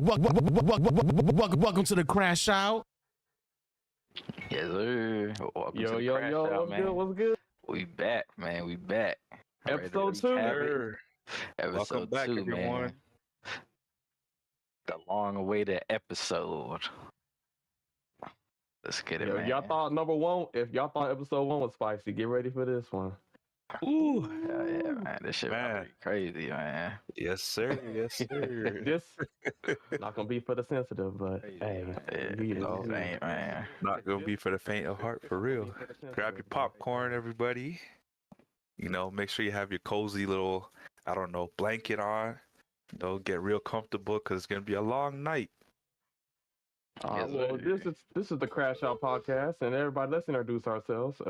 Welcome to the Crashout. Yes, sir. Welcome to the Yo, Crashout, man. what's good? We back, man. We back. Ready to Episode 2. recap it. Sir. Welcome Episode back, 2, everyone. man. The long-awaited episode. Let's get it, Yo, man. y'all thought number 1, if y'all thought episode 1 was spicy, get ready for this one. Ooh. Yeah, man. This shit about to Man. be crazy, man. Yes, sir. Yes, sir. This not gonna be for the sensitive, but Crazy, hey, Yeah, we- no, it ain't, man. Not gonna be for the faint of heart, for real. Grab your popcorn, everybody. You know, make sure you have your cozy little, blanket on. You know, get real comfortable because it's gonna be a long night. Yes, well, sir. this is the Crashout Podcast, and everybody, let's introduce ourselves.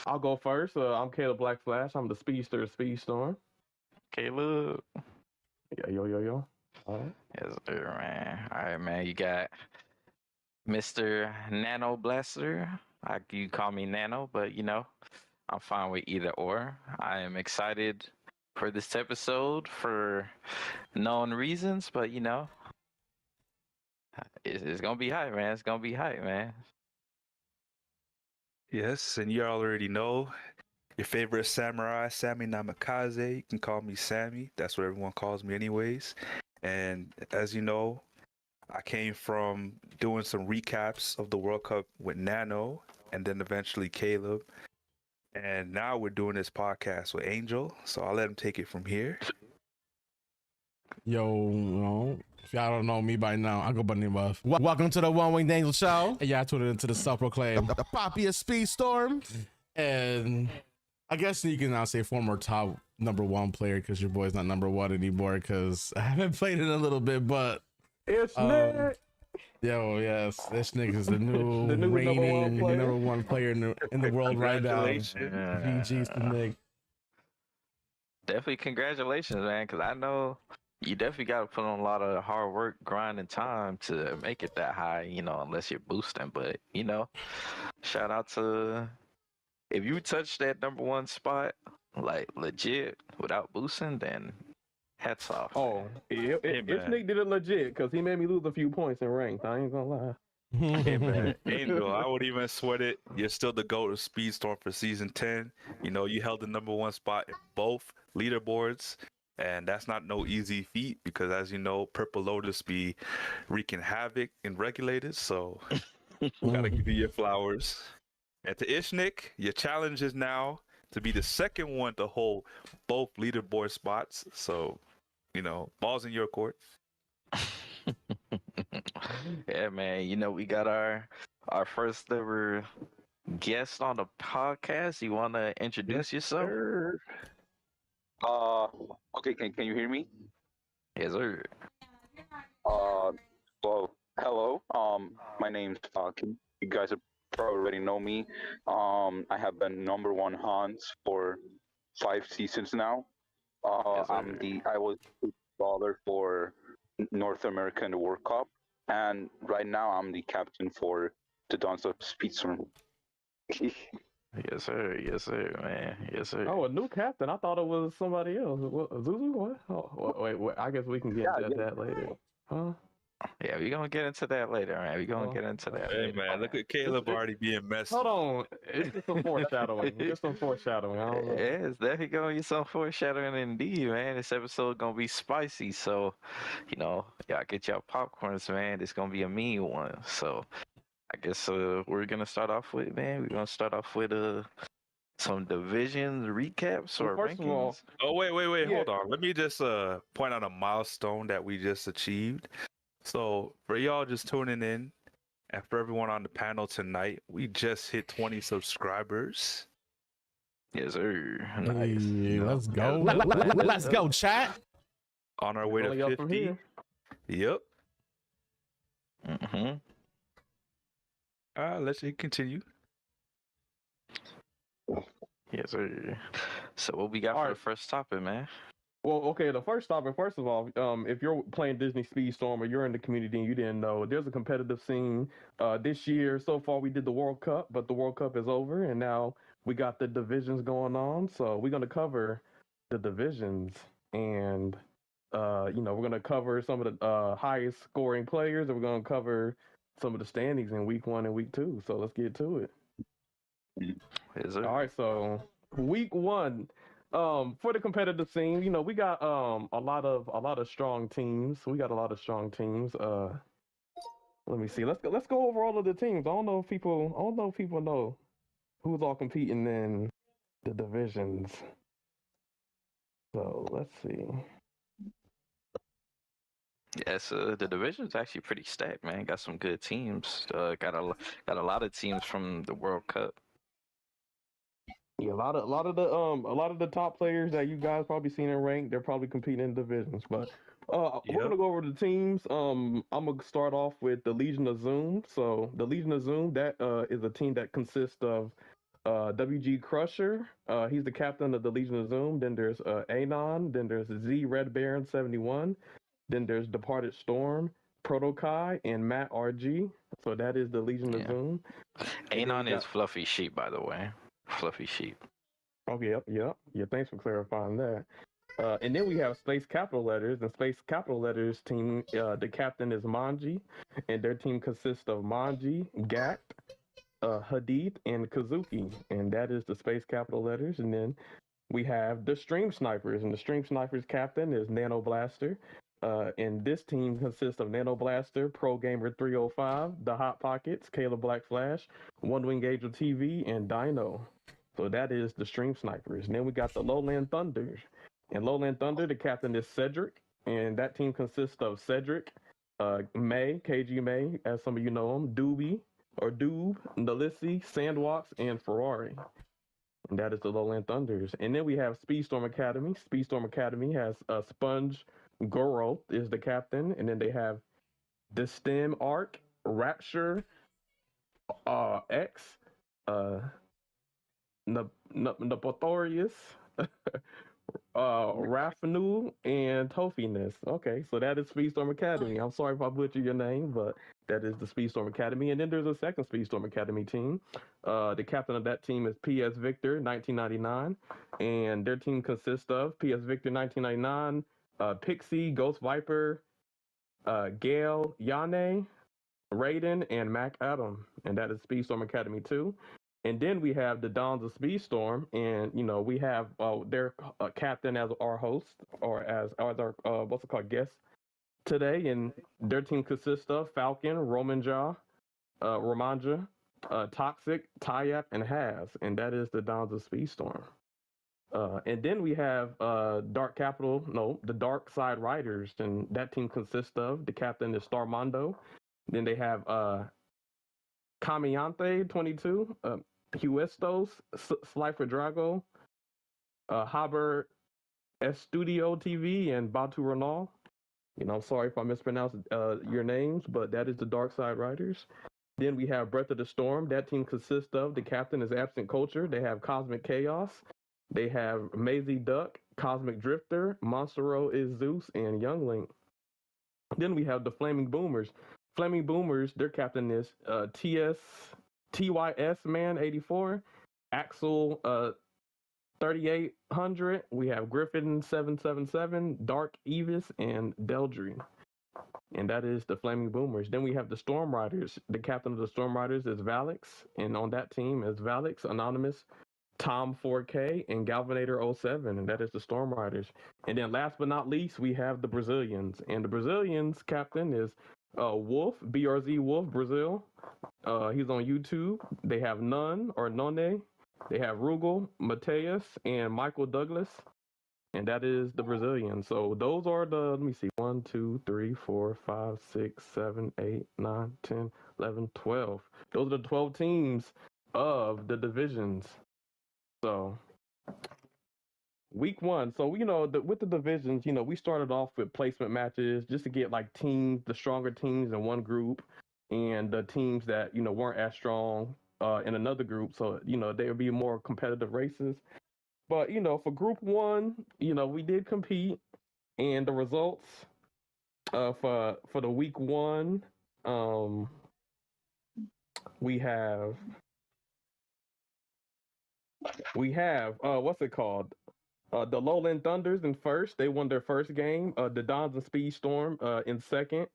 I'll go first. I'm Caleb Black Flash. I'm the speedster of Speedstorm. Caleb. Yo. All right. Yes, sir, man. All right, man. You got Mr. Nano Blaster. You call me Nano, but I'm fine with either or. I am excited for this episode for known reasons, but it's gonna be hype, man. It's gonna be hype, man. Yes, and you already know your favorite samurai, Sammy Namikaze. You can call me Sammy. That's what everyone calls me anyways. And as you know, I came from doing some recaps of the World Cup with Nano and then eventually Caleb. And now we're doing this podcast with Angel. So I'll let him take it from here. Yo, if y'all don't know me by now, I go by the name of. Welcome to the One Winged Angel Show. And y'all tuned into the self-proclaimed the poppiest Speedstorm. And I guess you can now say former top number 1 player because your boy's not number 1 anymore because I haven't played it in a little bit, but It's Nick. yo, yes, this nigga is the new, The new reigning number 1 player. number 1 player in the world right now. Congratulations. GG's to Nick. Definitely congratulations, man, because I know you definitely got to put on a lot of hard work, grind, and time to make it that high, unless you're boosting. But, shout out to if you touch that number 1 spot, like legit without boosting, then hats off. Oh, if man. Nick did it legit, because he made me lose a few points in ranked. I ain't gonna lie. Hey, man. Angel, I would even sweat it. You're still the GOAT of Speedstorm for season 10. You held the number 1 spot in both leaderboards. And that's not no easy feat because, as you know, Purple Lotus be wreaking havoc in regulators. So we gotta give you your flowers. And to Ishnik, your challenge is now to be the second one to hold both leaderboard spots. So, ball's in your court. Yeah, man. We got our first ever guest on the podcast. You want to introduce yourself? Sure. Okay, can you hear me? Yes, sir. Well, hello. My name's you guys probably already know me. I have been number 1 Hans for 5 seasons now. Yes, sir. I was baller for North America in the World Cup, and right now I'm the captain for the Dons of Speedstorm. Yes, sir. Yes, sir, man. Yes, sir. Oh, a new captain. I thought it was somebody else. What, Zuzu? What? Oh, wait. I guess we can get into that later. Huh? Yeah, we're going to get into that later, man. We're going to get into that Hey, later. man, look at Caleb already being messy. Hold on. It's just some foreshadowing. I don't know. Yeah, it's definitely going to be some foreshadowing indeed, man. This episode going to be spicy. So, y'all get y'all popcorns, man. It's going to be a mean one. So, I guess we're going to start off with, man. We're going to start off with some divisions recaps or Well, first of all, rankings. Oh, wait. Yeah. Hold on. Let me just point out a milestone that we just achieved. So for y'all just tuning in, and for everyone on the panel tonight, we just hit 20 subscribers. Yes, sir. Hey, Nice. let's go. Let's go, chat. On our way only to up from 50. here. Yep. Mm-hmm. Let's continue. Yes, sir. So what we got All for right. the first topic, man? Well, okay, the first topic, first of all, if you're playing Disney Speedstorm or you're in the community and you didn't know, there's a competitive scene. This year, so far, we did the World Cup, but the World Cup is over, and now we got the divisions going on. So we're going to cover the divisions and We're gonna cover some of the highest scoring players, and we're gonna cover some of the standings in week 1 and week 2. So let's get to it. Is it? All right, so week 1, for the competitive scene, we got a lot of strong teams. We got a lot of strong teams. Let me see. Let's go over all of the teams. I don't know if people know who's all competing in the divisions. So let's see. Yes, the division's actually pretty stacked, man. Got some good teams. Got a lot of teams from the World Cup. Yeah, a lot of the top players that you guys probably seen in rank, they're probably competing in divisions. But we're gonna go over the teams. I'm gonna start off with the Legion of Zoom. So the Legion of Zoom, that is a team that consists of WG Crusher. He's the captain of the Legion of Zoom. Then there's Anon. Then there's Z Red Baron 71. Then there's Departed Storm, Protokai, and Matt RG. So that is the Legion of Zoom. Anon is Fluffy Sheep, by the way. Fluffy Sheep. Oh, yeah. Thanks for clarifying that. And then we have Space Capital Letters. And Space Capital Letters team, the captain is Manji. And their team consists of Manji, Gat, Hadith, and Kazuki. And that is the Space Capital Letters. And then we have the Stream Snipers. And the Stream Snipers captain is Nano Blaster. And this team consists of Nano Blaster, Pro Gamer 305, the Hot Pockets, Caleb Black Flash, One Wing Angel TV, and Dino. So that is the Stream Snipers. And then we got the Lowland Thunder. And Lowland Thunder, the captain is Cedric. And that team consists of Cedric, May, KG May, as some of you know him, Doobie, or Doob, Nalissi, Sandwalks, and Ferrari. And that is the Lowland Thunders. And then we have Speedstorm Academy. Speedstorm Academy has Sponge Goro is the captain, and then they have the STEM Arc, Rapture, X, Napothorius, Rafanu, and Tofiness. Okay, so that is Speedstorm Academy. I'm sorry if I butchered your name, but that is the Speedstorm Academy. And then there's a second Speedstorm Academy team. The captain of that team is PS Victor 1999, and their team consists of PS Victor 1999, Pixie, Ghost Viper, Gale, Yane, Raiden, and Mac Adam. And that is Speedstorm Academy 2. And then we have the Dons of Speedstorm, and we have their captain as our host, or as our guest today. And their team consists of Falcon, Romanja, Toxic, Tayap, and Haz. And that is the Dons of Speedstorm. And then we have the Dark Side Riders, and that team consists of the captain is Starmondo. Then they have Camillante 22, Huestos, Slifer Drago, Haber Estudio TV, and Batu Renal. I'm sorry if I mispronounced your names, but that is the Dark Side Riders. Then we have Breath of the Storm. That team consists of the captain is Absent Culture. They have Cosmic Chaos. They have Maisie Duck, Cosmic Drifter, Monstero is Zeus, and Youngling. Then we have the Flaming Boomers. Flaming Boomers, their captain is TYS Man 84, Axel 3800. We have Griffin 777, Dark Evis, and Deldry. And that is the Flaming Boomers. Then we have the Storm Riders. The captain of the Storm Riders is Valix, and on that team is Valix, Anonymous, Tom 4K, and Galvanator 07, and that is the Storm Riders. And then last but not least, we have the Brazilians. And the Brazilians captain is Wolf, BRZ Wolf Brazil. He's on YouTube. They have None or None. They have Rugal, Mateus, and Michael Douglas. And that is the Brazilian. So those are the, let me see, 1, 2, 3, 4, 5, 6, 7, 8, 9, 10, 11, 12. Those are the 12 teams of the divisions. So week 1. So, with the divisions, we started off with placement matches just to get the stronger teams in one group and the teams that, weren't as strong in another group. So, there would be more competitive races. But, for group 1, we did compete, and the results for the week 1, we have what's it called? The Lowland Thunders in first. They won their first game. The Dons and Speed Storm in second.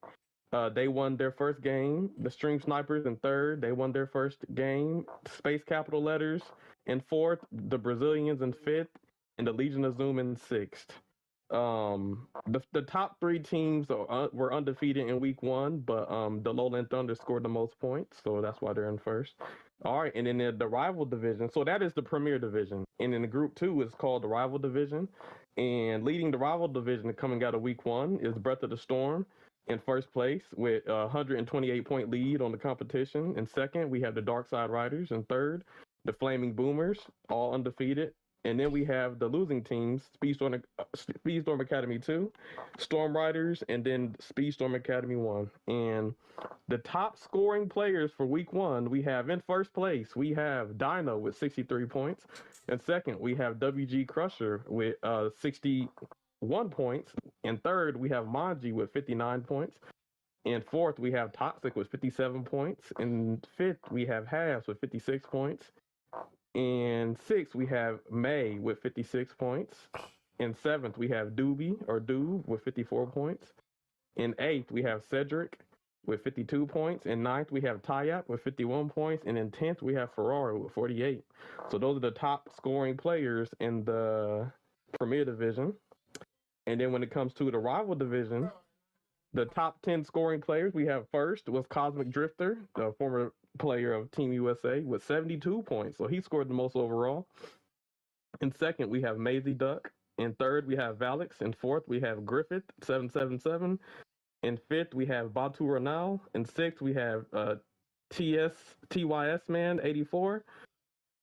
They won their first game. The Stream Snipers in third. They won their first game. Space Capital Letters in fourth. The Brazilians in fifth. And the Legion of Zoom in sixth. The top three teams were undefeated in week one, but the Lowland Thunder scored the most points, so that's why they're in first. All right, and then the rival division. So that is the premier division, and in the group two is called the rival division. And leading the rival division coming out of week one is Breath of the Storm in first place with a 128-point lead on the competition. In second, we have the Dark Side Riders. In third, the Flaming Boomers, all undefeated. And then we have the losing teams, Speedstorm Academy 2, Storm Riders, and then Speedstorm Academy 1. And the top scoring players for week one, we have in first place, we have Dino with 63 points. And second, we have WG Crusher with 61 points. And third, we have Manji with 59 points. And fourth, we have Toxic with 57 points. And fifth, we have Halves with 56 points. In sixth, we have May with 56 points. In seventh, we have Doob with 54 points. In eighth, we have Cedric with 52 points. In ninth, we have Tayap with 51 points. And in 10th, we have Ferrari with 48. So those are the top scoring players in the Premier Division. And then when it comes to the rival division, the top 10 scoring players we have first was Cosmic Drifter, the former player of Team USA, with 72 points. So he scored the most overall. In second, we have Maisie Duck. In third, we have Valix. In fourth, we have Griffith, 777. In fifth, we have Batu Ranal. In sixth, we have TYS Man, 84.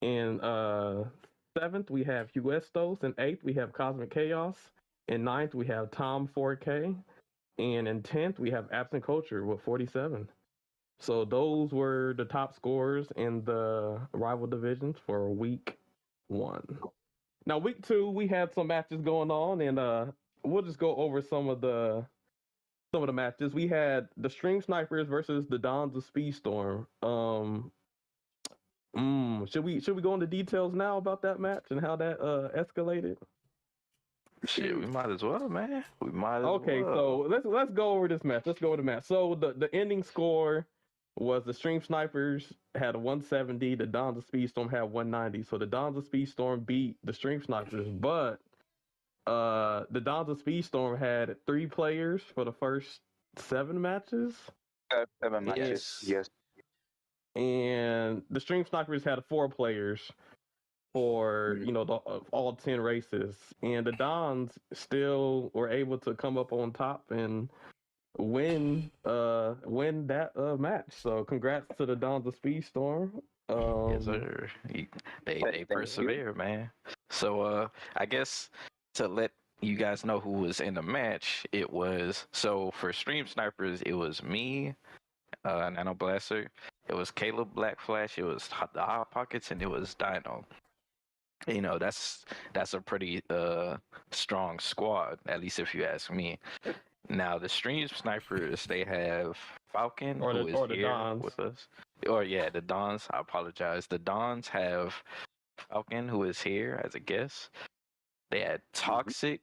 In seventh, we have Huestos. In eighth, we have Cosmic Chaos. In ninth, we have Tom 4K. And in 10th, we have Absent Culture with 47. So those were the top scorers in the rival divisions for week one. Now, week two, we had some matches going on, and we'll just go over some of the matches. We had the Stream Snipers versus the Dons of Speedstorm. Should we go into details now about that match and how that escalated? Shit, we might as well, man. We might as well. Okay, so let's go over this match. Let's go over the match. So the ending score was the Stream Snipers had a 170, the Dons of Speedstorm had 190. So the Dons of Speedstorm beat the Stream Snipers, but the Dons of Speedstorm had 3 players for the first 7 matches. 7 matches, yes. And the Stream Snipers had 4 players for all 10 races, and the Dons still were able to come up on top and win that match. So congrats to the Dons of Speedstorm. Yes, sir. They persevere, man. So I guess to let you guys know who was in the match, it was for Stream Snipers, it was me, Nano Blaster, it was Caleb Black Flash, it was the Hot Pockets, and it was Dino. That's a pretty strong squad, at least if you ask me. Now the Stream Snipers, they have Falcon, who is here Dons with us. The Dons. I apologize. The Dons have Falcon, who is here as a guest. They had Toxic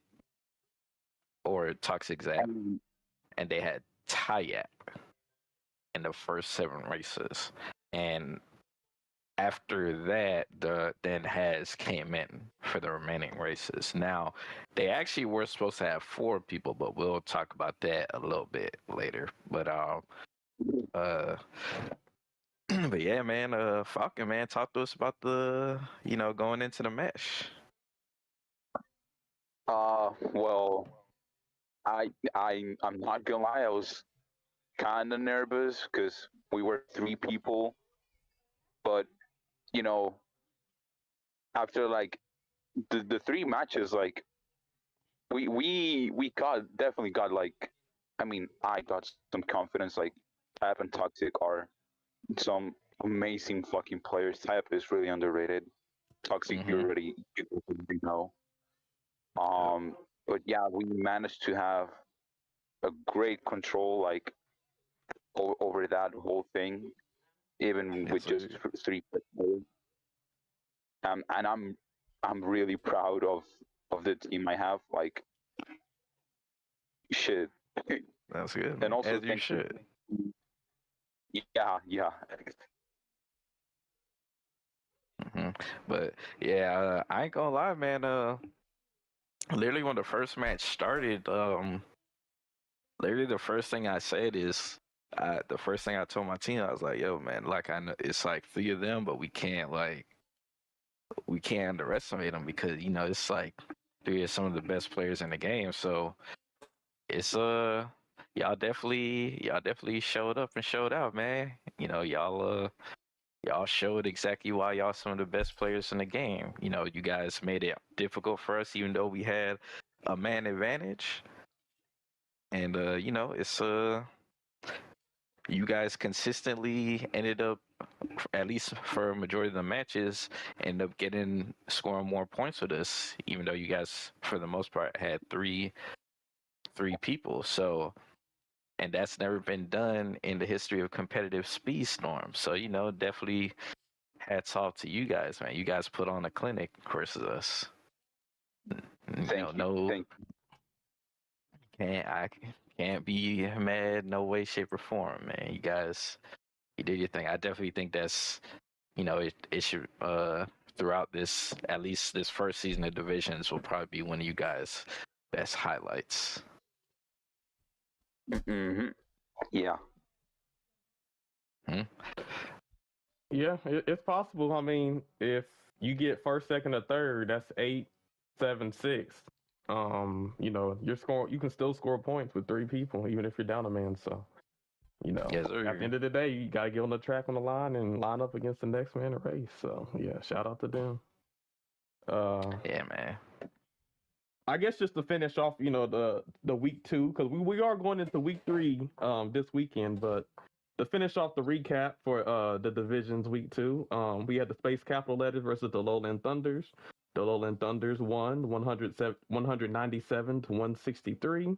or Toxic Zap, and they had Tayap in the first 7 races. And after that, then Has came in for the remaining races. Now, they actually were supposed to have 4 people, but we'll talk about that a little bit later. But but yeah, man, Falcon, man, talk to us about the going into the match. Well, I'm not gonna lie, I was kind of nervous because we were 3 people, but after like the 3 matches, like we definitely got like, I got some confidence. Like Type and Toxic are some amazing fucking players. Type is really underrated. Toxic, you already know. But yeah, we managed to have a great control like over that whole thing, even with just 3 players. And I'm really proud of of the team I have. Like, shit. That's good. And also, as you should. Yeah. But yeah, I ain't gonna lie, man. Literally when the first match started, literally the first thing I said is, the first thing I told my team, I was like, "Yo, man, like I know it's like 3 of them, but we can't underestimate them because it's like 3 of some of the best players in the game. So it's y'all definitely showed up and showed out, man. Y'all showed exactly why y'all some of the best players in the game. You guys made it difficult for us, even though we had a man advantage. And it's you guys consistently ended up, at least for a majority of the matches, end up scoring more points with us, even though you guys, for the most part, had three people. So, and that's never been done in the history of competitive Speed Storm. So, definitely hats off to you guys, man. You guys put on a clinic versus us. Thank you. I can't be mad, no way, shape, or form, man. You guys, you did your thing. I definitely think that's, it should, throughout this, at least this first season of Divisions, will probably be one of you guys' best highlights. Mm-hmm. Yeah. Yeah, it's possible. I mean, if you get first, second, or third, that's 8, 7, 6. You're scoring. You can still score points with 3 people, even if you're down a man. So, Yes, at the end of the day, you gotta get on the track on the line and line up against the next man in the race. So, yeah, shout out to them. Yeah, man. I guess just to finish off, the week 2, because we are going into week 3 this weekend, but to finish off the recap for the divisions week 2, we had the Space Capital Letters versus the Lowland Thunders. The Lowland Thunders won 197 to 163.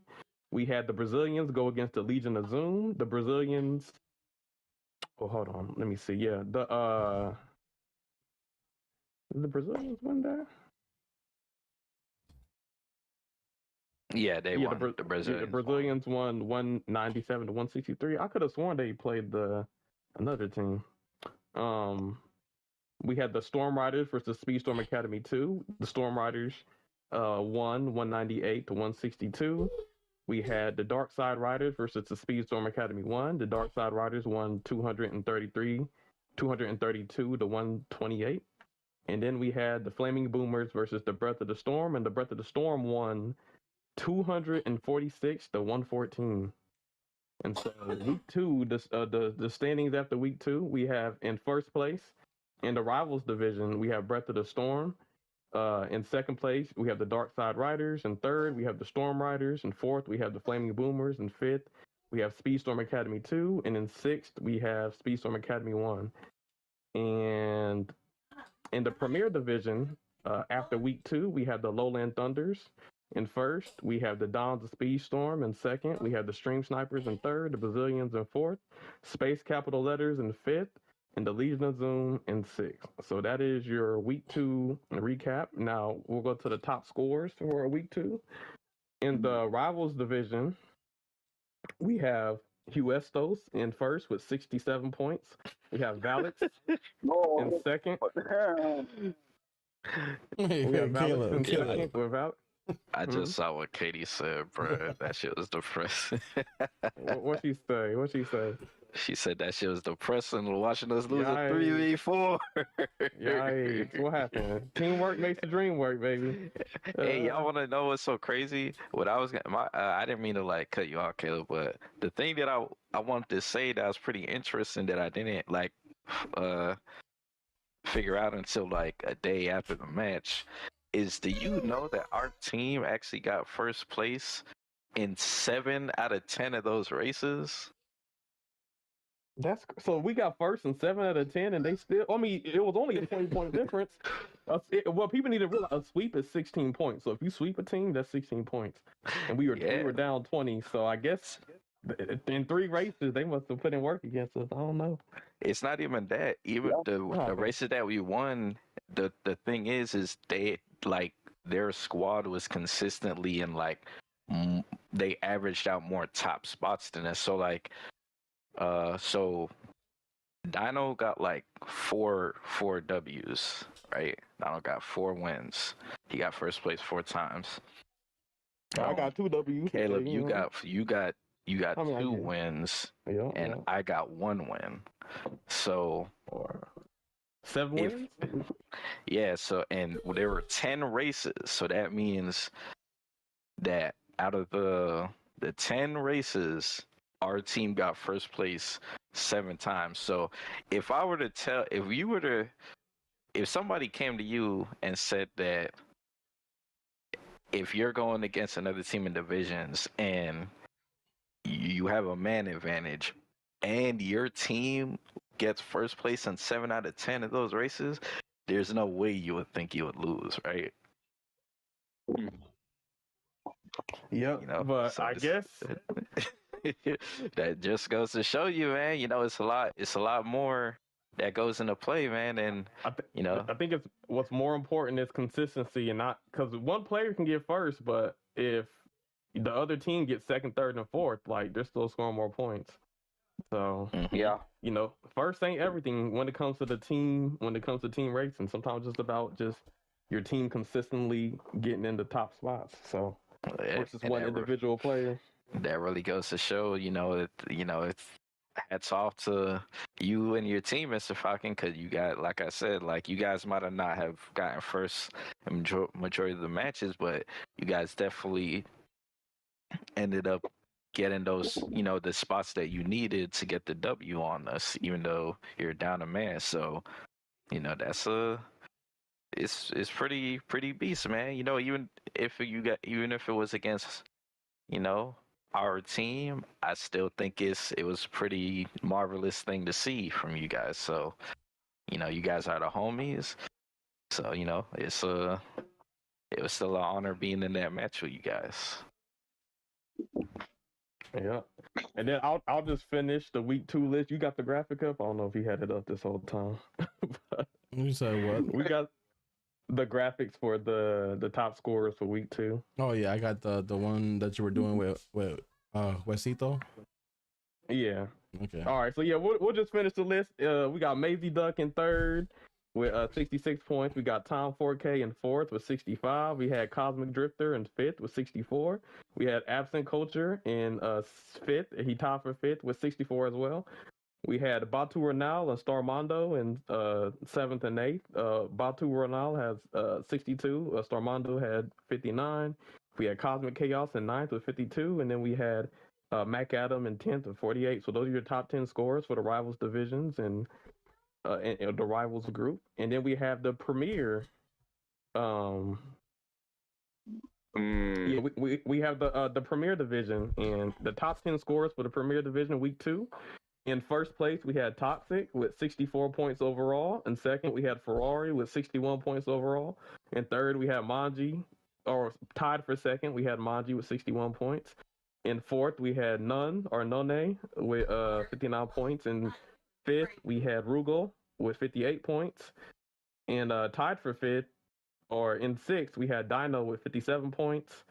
We had the Brazilians go against the Legion of Zoom. The Brazilians. Oh, hold on. Let me see. Yeah, did the Brazilians win that? Yeah, they won. The Brazilians. The Brazilians won 197 to 163. I could have sworn they played another team. We had the Storm Riders versus Speedstorm Academy 2. The Storm Riders won 198 to 162. We had the Dark Side Riders versus the Speedstorm Academy 1. The Dark Side Riders won 232 to 128. And then we had the Flaming Boomers versus the Breath of the Storm, and the Breath of the Storm won 246 to 114. And so week 2, the standings after week 2, we have in first place in the Rivals division, we have Breath of the Storm. In second place, we have the Dark Side Riders. In third, we have the Storm Riders. In fourth, we have the Flaming Boomers. In fifth, we have Speedstorm Academy 2. And in sixth, we have Speedstorm Academy 1. And in the Premier Division, after week 2, we have the Lowland Thunders. In first, we have the Dons of Speedstorm. In second, we have the Stream Snipers. In third, the Brazilians in fourth, Space Capital Letters in fifth, and the Legion of Zoom in sixth. So that is your week 2 recap. Now we'll go to the top scores for week 2. In the Rivals division, we have Huestos in first with 67 points. We have Valix in second. We have Valix in second with Valix. I just saw what Katie said, bro. That shit was depressing. What she say? What she say? She said that shit was depressing, watching us lose a 3v4. Yikes! What happened? Teamwork makes the dream work, baby. Hey, y'all want to know what's so crazy? What I was gonna, I didn't mean to like cut you off, Caleb, but the thing that I wanted to say that was pretty interesting that I didn't like figure out until like a day after the match is, do you know that our team actually got first place in 7 out of 10 of those races? So we got first in 7 out of 10, and they still. I mean, it was only a 20-point difference. Well, people need to realize a sweep is 16 points. So if you sweep a team, that's 16 points, and we were down 20. So I guess in 3 races they must have put in work against us. I don't know. It's not even that. Even the races that we won, the thing is like their squad was consistently in like they averaged out more top spots than us. So like so Dino got like four W's, right? Dino got 4 wins. He got first place 4 times. I got 2 W's. Caleb, so, you got I mean, 2 wins, Yeah, and I got 1 win. So or 7 if wins. yeah, so and there were 10 races, so that means that out of the 10 races, our team got first place 7 times. So if I were to tell, if somebody came to you and said that if you're going against another team in divisions and you have a man advantage and your team gets first place in 7 out of 10 of those races, there's no way you would think you would lose, right? Yep, You know, but so I guess that just goes to show you, man. You know, it's a lot more that goes into play, man. And you know, I think it's what's more important is consistency, and not because one player can get first, but if the other team gets second, third, and fourth, like they're still scoring more points. So Yeah. you know, first ain't everything when it comes to the team. When it comes to team racing, sometimes it's about just your team consistently getting in the top spots. So versus one individual player. That really goes to show, it's hats off to you and your team, Mr. Falcon, because you got, like I said, like you guys might have not have gotten first in majority of the matches, but you guys definitely ended up getting those, the spots that you needed to get the W on us, even though you're down a man. So, that's it's pretty beast, man. Even if it was against, our team, I still think it was pretty marvelous thing to see from you guys. So, you guys are the homies. So, it was still an honor being in that match with you guys. Yeah, and then I'll just finish the week 2 list. You got the graphic up? I don't know if you had it up this whole time. You said what? We got the graphics for the top scorers for week 2. Oh yeah, I got the one that you were doing with Wesito. Yeah. Okay. All right. So yeah, we'll just finish the list. We got Maisie Duck in third with 66 points. We got Tom 4K in fourth with 65. We had Cosmic Drifter in fifth with 64. We had Absent Culture in fifth. He tied for fifth with 64 as well. We had Batu Ronal and Starmondo in seventh and eighth. Batu Ronal has 62. Starmondo had 59. We had Cosmic Chaos in ninth with 52, and then we had Mac Adam in 10th with 48. So those are your top 10 scores for the Rivals divisions and the Rivals group. And then we have the Premier. Yeah, we have the Premier division, and the top 10 scores for the Premier division week 2. In first place, we had Toxic with 64 points overall. In second, we had Ferrari with 61 points overall. In third, we had Manji, or tied for second, we had Manji with 61 points. In fourth, we had None with 59 points. In fifth, we had Rugal with 58 points. And tied for fifth, or in sixth, we had Dino with 57 points.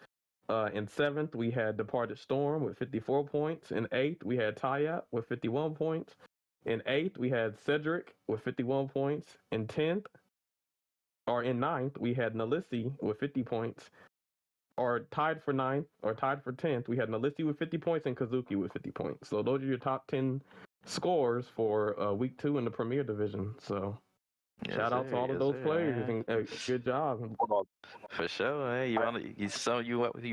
In seventh, we had Departed Storm with 54 points. In eighth, we had Tayat with 51 points. In eighth, we had Cedric with 51 points. In ninth, we had Nalissi with 50 points. Or tied for ninth, or tied for 10th, we had Nalissi with 50 points and Kazuki with 50 points. So those are your top 10 scores for week 2 in the Premier Division. So shout out to all of those players, and good job. For sure, man. You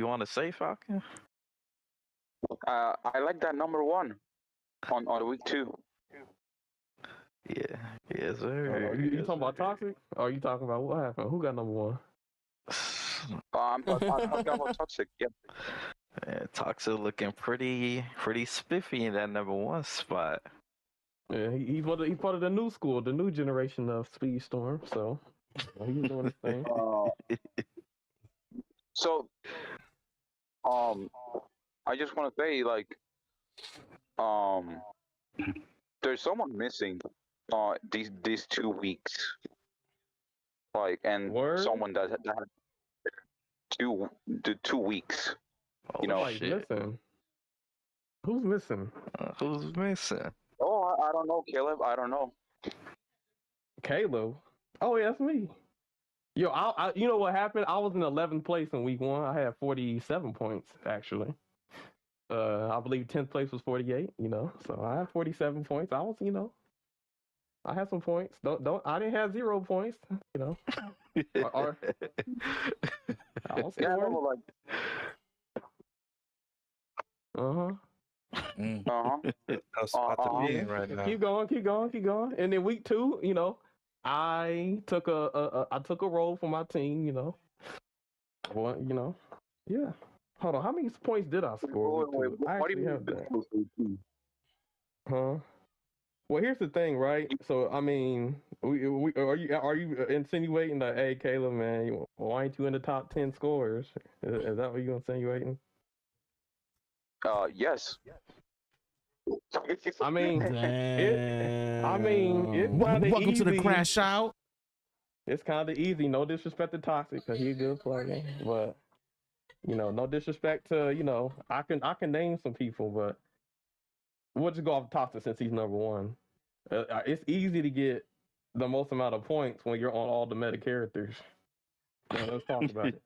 want to say, Falcon? I like that number 1 on week 2. Yeah, yes, sir. You talking about Toxic? Or are you talking about what happened? Who got number 1? I'm talking about Toxic. Yep. Yeah, Toxic looking pretty spiffy in that number 1 spot. Yeah, he's part of the new school, the new generation of Speedstorm. So he's doing his thing. So, I just want to say, like, there's someone missing these 2 weeks. Like, and Word? someone that had 2 weeks. Oh, You know, Somebody's shit. missing. Who's missing? Who's missing? Oh, I don't know, Caleb. I don't know. Caleb. Oh, yeah, that's me. Yo, you know what happened? I was in 11th place in week 1. I had 47 points actually. I believe 10th place was 48. You know, so I had 47 points. I was, you know, I had some points. I didn't have 0 points. You know, or I was Yeah, scoring. like, That's spot to be in right now. Keep going. And then week 2, you know, I took a role for my team. You know, well, you know, yeah. Hold on, how many points did I score? Week 2? I what do you actually have that. mean? Huh? Well, here's the thing, right? So, I mean, are you insinuating that, hey, Caleb, man, why ain't you in the top 10 scorers? Is that what you're insinuating? Yes. I mean, it's kind of Welcome easy. to the Crash Out. It's kind of easy. No disrespect to Toxic, because he's a good player, but you know, no disrespect to, you know, I can name some people, but we'll just go off Toxic since he's number 1. It's easy to get the most amount of points when you're on all the meta characters. So let's talk about it.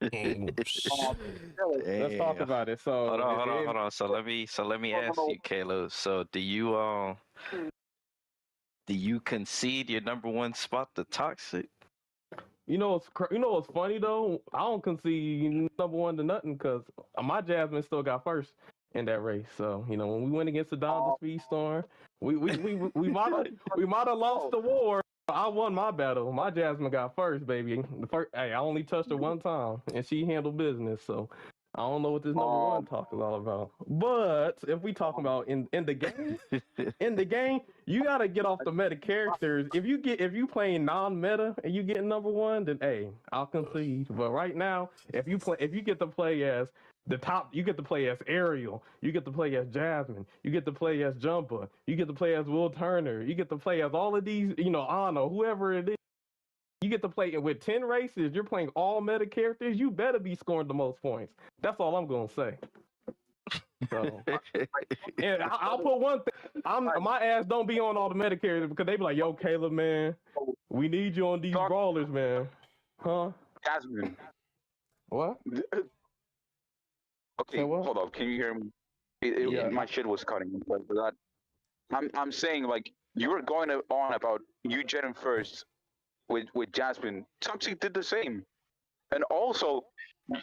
Let's talk about it. So Hold on. So let me ask you, Caleb. So do you concede your number 1 spot to Toxic? you know what's funny though? I don't concede number 1 to nothing because my Jasmine still got first in that race. So you know, when we went against the Dons of Speedstorm, we might have lost the war. I won my battle. My Jasmine got first, baby. Hey, I only touched her 1 time, and she handled business. So I don't know what this number 1 talk is all about. But if we talk about in the game, you gotta get off the meta characters. If you playing non-meta and you get number 1, then hey, I'll concede. But right now, if you get to play as the top, you get to play as Ariel, you get to play as Jasmine, you get to play as Jumper, you get to play as Will Turner, you get to play as all of these, you know, Anno, whoever it is. You get to play it with 10 races. You're playing all meta characters. You better be scoring the most points. That's all I'm gonna say. So, and I'll put one thing. My ass don't be on all the meta characters because they be like, "Yo, Caleb, man, we need you on these brawlers, man." Huh? Jasmine. What? Okay, hold up. Can you hear me? Yeah. My shit was cutting. But I'm saying, like, you were going on about you jetting first with Jasmine. Toxic did the same. And also,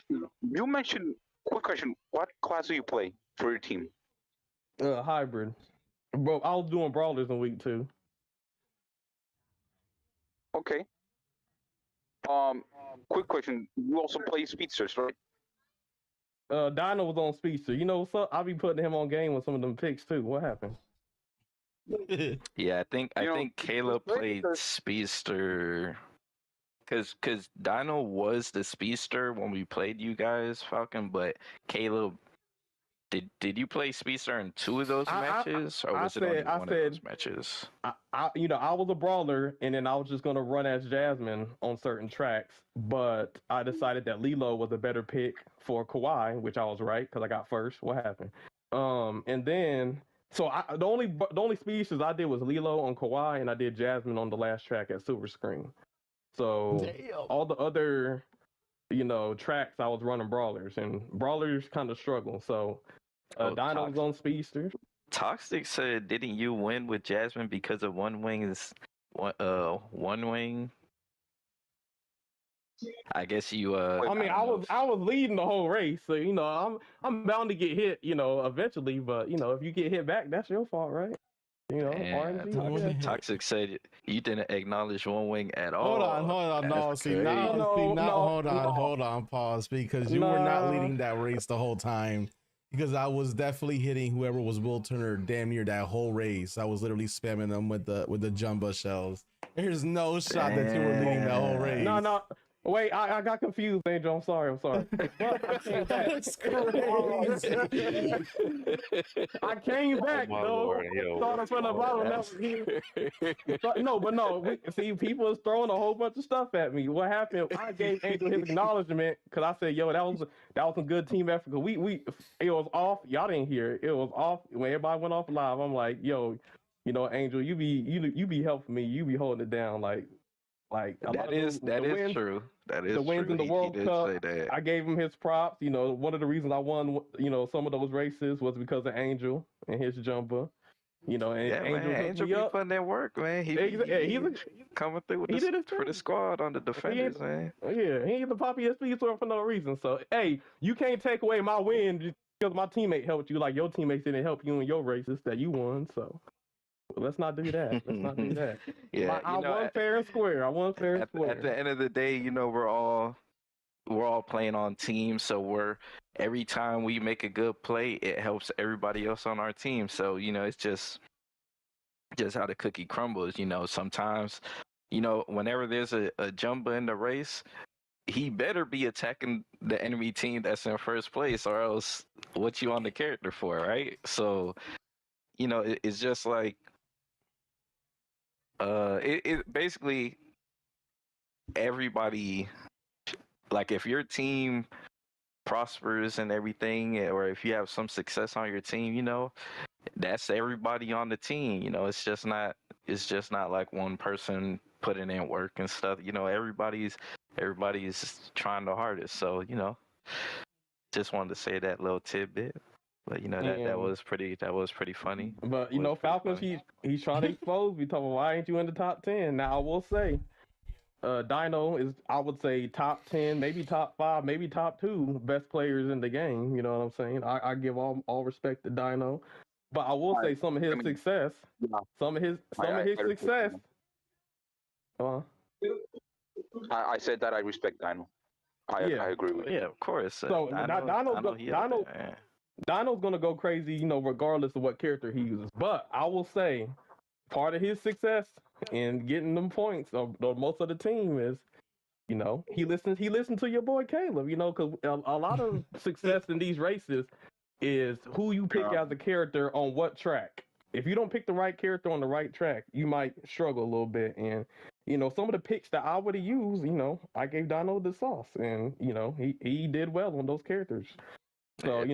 you mentioned, quick question, what class do you play for your team? Hybrid. Bro, I was doing brawlers in week 2. Okay. Quick question, you also play speedsters, right? Dino was on Speedster. You know what's up? I'll be putting him on game with some of them picks too. What happened? Yeah, I think Caleb played Speedster because Dino was the Speedster when we played you guys, Falcon, but Caleb, did you play Speedster in 2 of those matches, or was it only one of those matches? I was a brawler, and then I was just gonna run as Jasmine on certain tracks, but I decided that Lilo was a better pick for Kawhi, which I was right because I got first. What happened? And then the only speeches I did was Lilo on Kawhi, and I did Jasmine on the last track at Silver Screen. So all the other, you know, tracks I was running brawlers, and brawlers kind of struggle. So Dino was on Speedster. Toxic said, didn't you win with Jasmine because of one wing? I guess you. I mean, I was leading the whole race, so you know, I'm bound to get hit, you know, eventually. But you know, if you get hit back, that's your fault, right? You know, RNG. Toxic said you didn't acknowledge one wing at all. Hold on. No, hold on. Pause, because you were not leading that race the whole time. Because I was definitely hitting whoever was Will Turner damn near that whole race. I was literally spamming them with the jumbo shells. There's no shot that you were leading the whole race. No. Wait, I got confused, Angel. I'm sorry. But I came back. That's crazy. I came back my though. Lord, yo, Started from the bottom. See, people is throwing a whole bunch of stuff at me. What happened? I gave Angel his acknowledgement because I said, "Yo, that was some good team effort." Cause it was off. Y'all didn't hear it. It was off when everybody went off live. I'm like, "Yo, Angel, you be helping me. You be holding it down." Like That is true. That is the wins true. in the He World did Cup. say that. I gave him his props. One of the reasons I won, some of those races was because of Angel and his jumper. And Yeah, Angel man. hooked Angel me be up. putting that work, man. He's coming through with he did his for the thing. squad on the defenders, man. Yeah, he ain't the Poppy SP for no reason. So, hey, you can't take away my win just because my teammate helped you. Like your teammates didn't help you in your races that you won. So, let's not do that. Yeah, I won fair and square. At the end of the day, we're all playing on teams, so every time we make a good play, it helps everybody else on our team. So it's just how the cookie crumbles. Sometimes, whenever there's a jumper in the race, he better be attacking the enemy team that's in first place, or else what you on the character for, right? So it's just like it basically everybody, like if your team prospers and everything, or if you have some success on your team, that's everybody on the team. It's just not like one person putting in work and stuff. Everybody's trying the hardest. So just wanted to say that little tidbit. But that was pretty funny. But Falcons, he's trying to expose me. Talking, why ain't you in the top 10? Now I will say, Dino is, I would say, top 10, maybe top 5, maybe top 2 best players in the game. You know what I'm saying? I give all respect to Dino, but I will say some of his success. Some of his success. I said that I respect Dino. I agree with you. Yeah, of course. So Dino's gonna go crazy, regardless of what character he uses. But I will say, part of his success in getting them points, or most of the team, is, he listened to your boy Caleb. Because a lot of success in these races is who you pick as a character on what track. If you don't pick the right character on the right track, you might struggle a little bit. And some of the picks that I would have used, I gave Dino the sauce, and he did well on those characters. So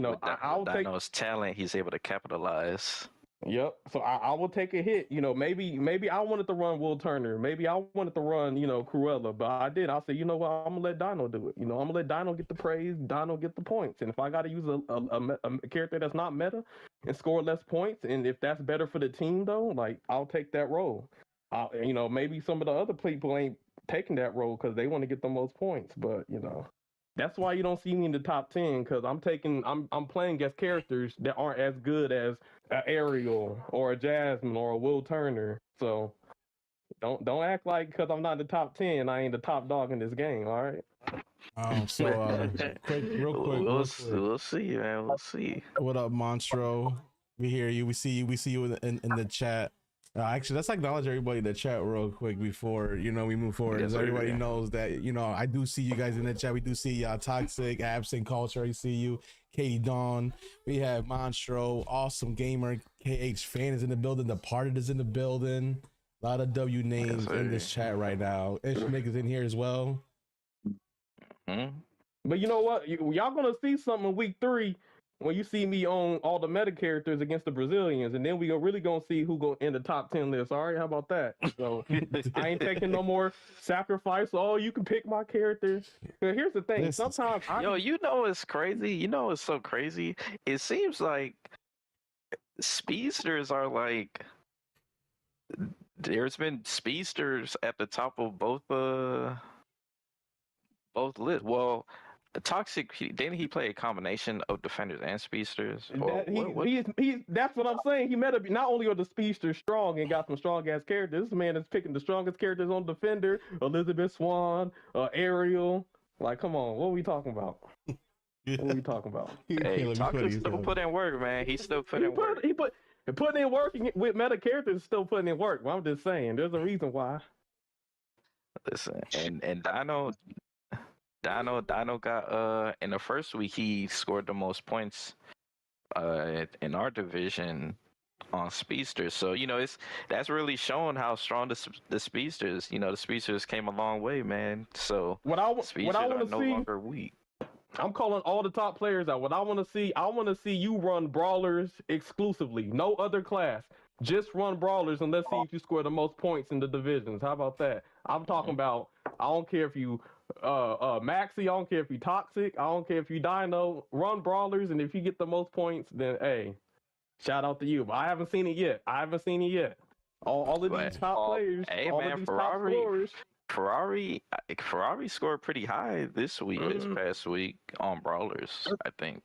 I'll take Dino's talent. He's able to capitalize. Yep. So I will take a hit. Maybe I wanted to run Will Turner. Maybe I wanted to run Cruella, but I did. I said, you know what? I'm gonna let Dino do it. I'm gonna let Dino get the praise. Dino get the points. And if I got to use a character that's not meta and score less points, and if that's better for the team though, like I'll take that role. Maybe some of the other people ain't taking that role because they want to get the most points, but that's why you don't see me in the top 10, because I'm playing against characters that aren't as good as an Ariel or a Jasmine or a Will Turner. So don't act like because I'm not in the top 10, I ain't the top dog in this game. All right. Real quick. We'll see, man. We'll see. What up, Monstro? We hear you. We see you. We see you in the chat. Actually, let's acknowledge everybody in the chat real quick before we move forward. Yes, everybody knows that I do see you guys in the chat. We do see Toxic, Absent Culture. I see you, Katie Dawn. We have Monstro, Awesome Gamer, KH Fan is in the building. Departed is in the building. A lot of W names in this chat right now. Ishmaker's in here as well. Mm-hmm. But you know what? Y'all gonna see something in week 3. When you see me on all the meta characters against the Brazilians, and then we are really gonna see who go in the top 10 list. All right, how about that? So I ain't taking no more sacrifice. Oh, you can pick my character. But here's the thing: sometimes it's crazy. It's so crazy. It seems like speedsters are like. There's been speedsters at the top of both lists. Well. Toxic, didn't he play a combination of defenders and speedsters? That's what I'm saying. He not only are the speedsters strong and got some strong ass characters. This man is picking the strongest characters on defender. Elizabeth Swan, Ariel. Like, come on, what are we talking about? What are we talking about? Hey, Toxic still put in work, man. He still put in work. He put in work with meta characters. Still putting in work. Well, I'm just saying, there's a reason why. Listen, and Dino. Dino got in the first week he scored the most points in our division on speedsters. So that's really showing how strong the speedsters. The speedsters came a long way, man. So What I speedsters want are to no see, longer weak. I'm calling all the top players out. What I want to see you run brawlers exclusively, no other class. Just run brawlers and let's see if you score the most points in the divisions. How about that? I'm talking about. I don't care if you Maxi. I don't care if you Toxic. I don't care if you Dino. Run brawlers, and if you get the most points, then hey, shout out to you. But I haven't seen it yet. All of these top players, hey all man, of these Ferrari, top scorers. Ferrari scored pretty high this past week on brawlers. I think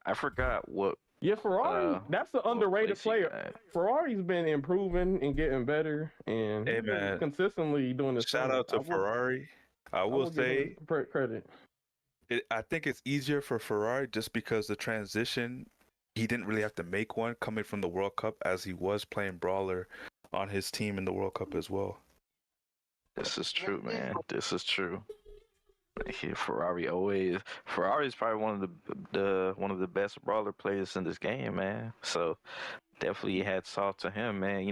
I forgot what. Yeah, Ferrari. That's an underrated player. Ferrari's been improving and getting better, and Hey, man. consistently doing this. Shout out to Ferrari. I will say credit. I think it's easier for Ferrari just because the transition, he didn't really have to make one coming from the World Cup as he was playing brawler on his team in the World Cup as well. This is true, man. This is true. Ferrari's probably one of the best brawler players in this game, man. So definitely hats off to him, man.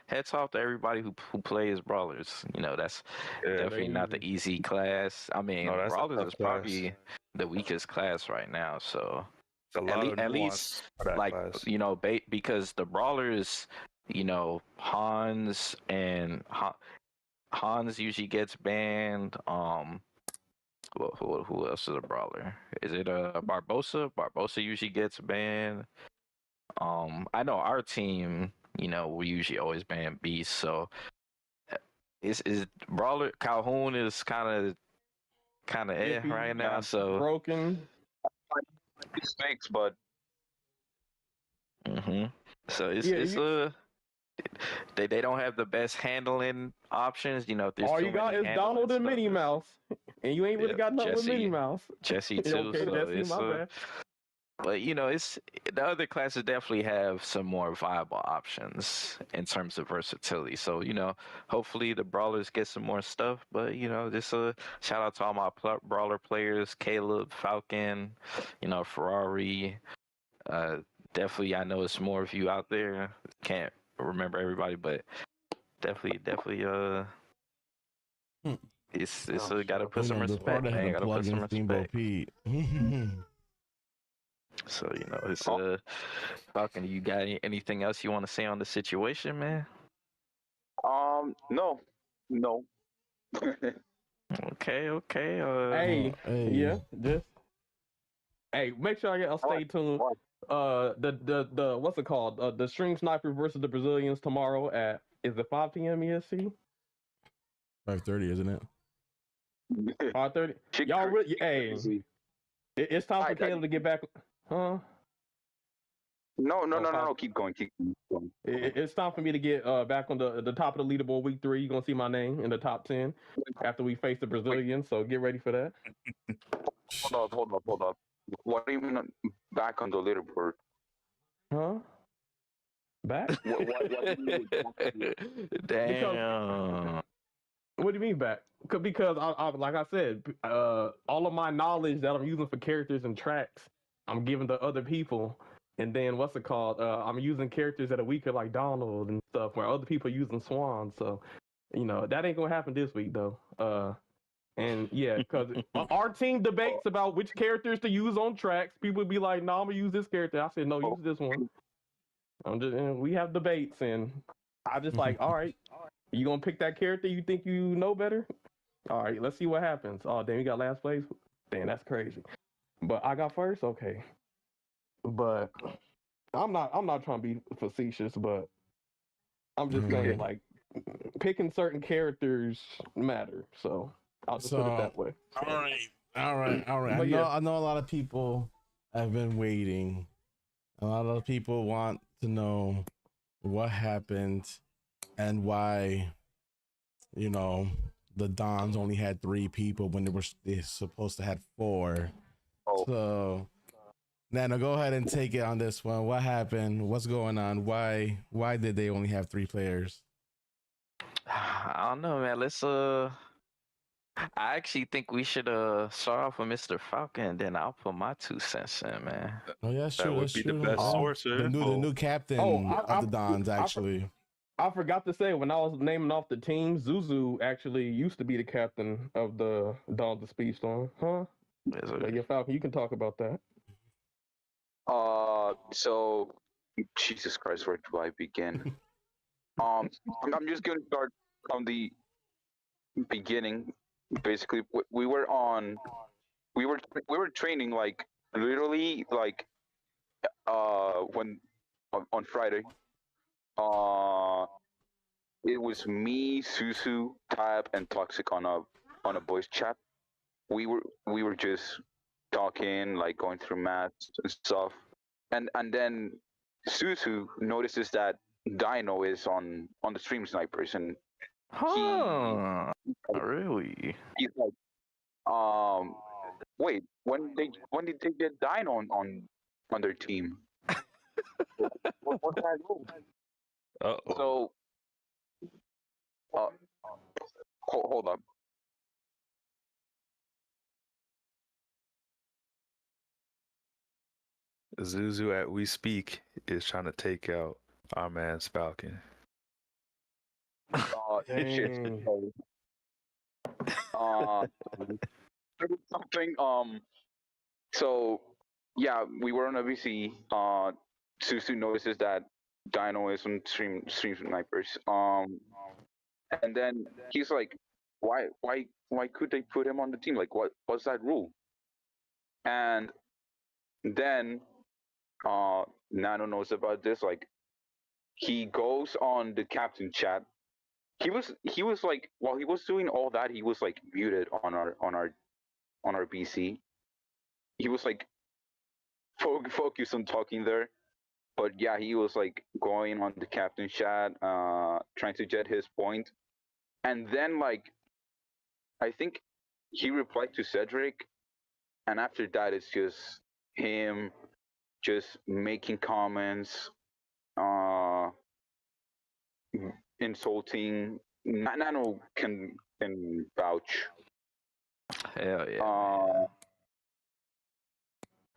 Hats off to everybody who plays brawlers. That's definitely not the easy class. I mean, brawlers is probably the weakest class right now. So at least like class. Because the brawlers, Hans usually gets banned. Who else is a brawler? Is it Barbosa? Barbosa usually gets banned. I know our team, we usually always ban Beast. So is brawler Calhoun is kind of right now. So broken. Mistakes, but. So they don't have the best handling options. All you got is Donald and Minnie Mouse, and you ain't really got nothing with Minnie Mouse. Jesse too. Okay, so Jesse, my bad. But it's the other classes definitely have some more viable options in terms of versatility. So hopefully the brawlers get some more stuff. But just a shout out to all my brawler players: Caleb, Falcon, Ferrari. Definitely, I know it's more of you out there. Can't remember everybody, but definitely it's gotta put some respect, man. Gotta put some respect. So it's Falcon, you got anything else you want to say on the situation, man? No. Okay. Hey, yeah, just hey, make sure I stay tuned. The what's it called? The Stream Sniper versus the Brazilians tomorrow at, is it 5 p.m. EST? 5:30, isn't it? 5:30. Y'all really? Hey, it's time for Caleb to get back. Huh? No. Keep going. It's time for me to get back on the top of the leaderboard week 3. You're gonna see my name in the top 10 after we face the Brazilians. So get ready for that. Hold up. What do you mean back on the leaderboard? Huh? Back? What do you mean Damn. What do you mean back? Because I like I said, all of my knowledge that I'm using for characters and tracks, I'm giving to other people. And then what's it called? I'm using characters that are weaker like Donald and stuff, where other people are using Swan. So, that ain't gonna happen this week though. And yeah, because our team debates about which characters to use on tracks. People would be like, "No, I'm gonna use this character." I said, "No, use this one." We have debates, and I just like, all right, you gonna pick that character you think you know better? All right, let's see what happens. Oh, damn, you got last place. Damn, that's crazy. But I got first, okay. But I'm not trying to be facetious, but I'm just saying, like, picking certain characters matter. So I'll just put it that way. All right. I know a lot of people have been waiting. A lot of people want to know what happened and why, the Dons only had 3 people when they're supposed to have 4. So, Nano, go ahead and take it on this one. What happened? What's going on? Why did they only have 3 players? I don't know, man. I actually think we should start off with Mr. Falcon, and then I'll put my 2 cents in, man. Oh yeah, that's That true. would That's be true. the best Yeah. source of The info. new captain Oh, of the Dons, actually. I forgot to say when I was naming off the team, Zuzu actually used to be the captain of the Dons of Speedstorm, huh? Yes, sir. But yeah, Falcon, you can talk about that. So Jesus Christ, where do I begin? I'm just gonna start from the beginning. Basically, we were training like literally like when on Friday. Uh, it was me, Susu, Tab, and Toxic on a voice chat. We were just talking, like going through maths and stuff, and then Susu notices that Dino is on the stream snipers, and Huh? Really? he's like, wait, when did they get Dino on their team? What's that rule? Uh-oh. So, hold up. Zuzu at We Speak is trying to take out our man's Falcon. Shit. Dang. Something. So yeah, we were on a VC. Susu notices that Dino is on stream snipers. And then he's like, why could they put him on the team? Like, what's that rule? And then Nano knows about this. Like, he goes on the captain chat. He was like, while he was doing all that, he was like muted on our BC. He was like focused on talking there. But yeah, he was like going on the captain chat, trying to get his point. And then like I think he replied to Cedric, and after that it's just him just making comments, insulting. Nano can vouch. Hell yeah.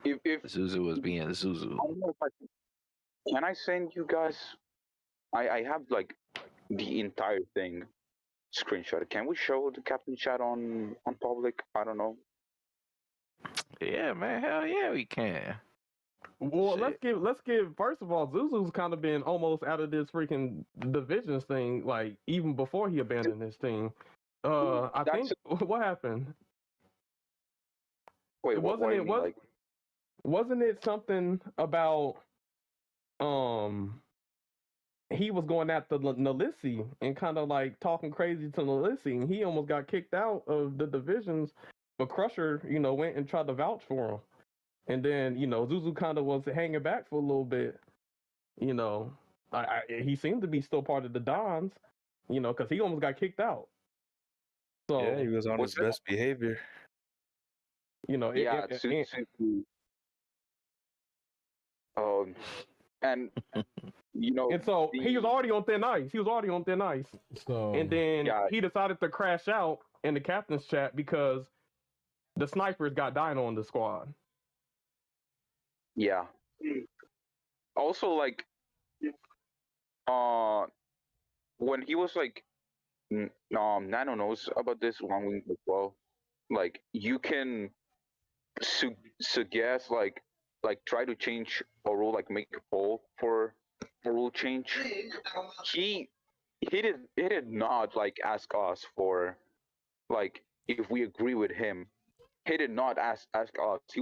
If Zuzu was being Zuzu. I don't know if can I send you guys? I have like the entire thing screenshot. Can we show the captain chat on public? I don't know. Yeah, man. Hell yeah, we can. Well, Shit. let's give. First of all, Zuzu's kind of been almost out of this freaking divisions thing, like even before he abandoned his team. I think what happened? Wait, what do you mean, like? Wasn't it something about he was going after Nalissi and kind of like talking crazy to Nalissi, and he almost got kicked out of the divisions, but Crusher, went and tried to vouch for him. And then, Zuzu kind of was hanging back for a little bit. He seemed to be still part of the Dons, because he almost got kicked out. So Yeah, he was on his best behavior. Yeah, and and so he was already on thin ice. So And then he decided to crash out in the captain's chat because the snipers got Dino on the squad. Yeah. Also, like, when he was like, Nano knows about this 1 week as well. Like, you can suggest like try to change a rule, like make a poll for a rule change. He did not like ask us for like if we agree with him. He did not ask us. He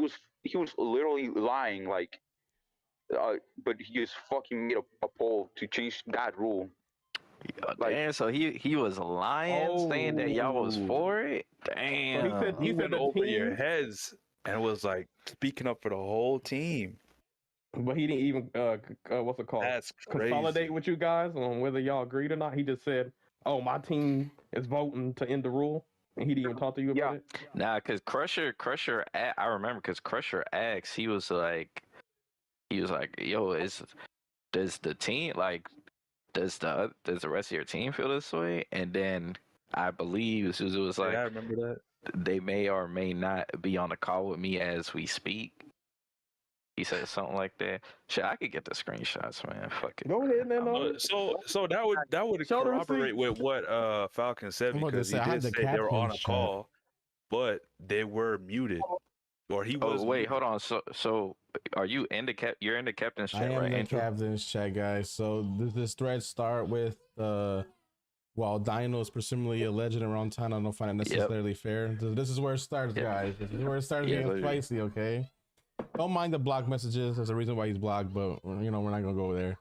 was literally lying, like, but he just fucking made a poll to change that rule. Like, damn, so he was lying, saying that y'all was for it. Damn. So He went over your team, heads and was like speaking up for the whole team. but he didn't even what's it called? That's crazy. Consolidate with you guys on whether y'all agreed or not. He just said, "Oh, my team is voting to end the rule," and he didn't even talk to you about it. Nah, because Crusher, I remember because Crusher asked, he was like, "Yo, does the team like, does the rest of your team feel this way?" And then I believe Suzu was like, Yeah, I remember that. they may or may not be on the call with me as we speak. He said something like that. Shit, I could get the screenshots, man. Fuck it. Go ahead, Nano. So that would Show the corroborate receipts. with what Falcon said, I'm about to because say, he I had did the say they were on captain's a chat. call, but they were muted, or he was. Oh wait, muted. hold on. So are you in the You're in the captain's I chat, am right, the Angel? captain's chat, guys. So this thread start with while Dino is presumably a legend around town, I don't find it necessarily fair. This is where it starts, Yep. guys. This is where it starts Yeah, getting but- spicy, okay? Don't mind the block messages. There's a reason why he's blocked, but you know, we're not gonna go there.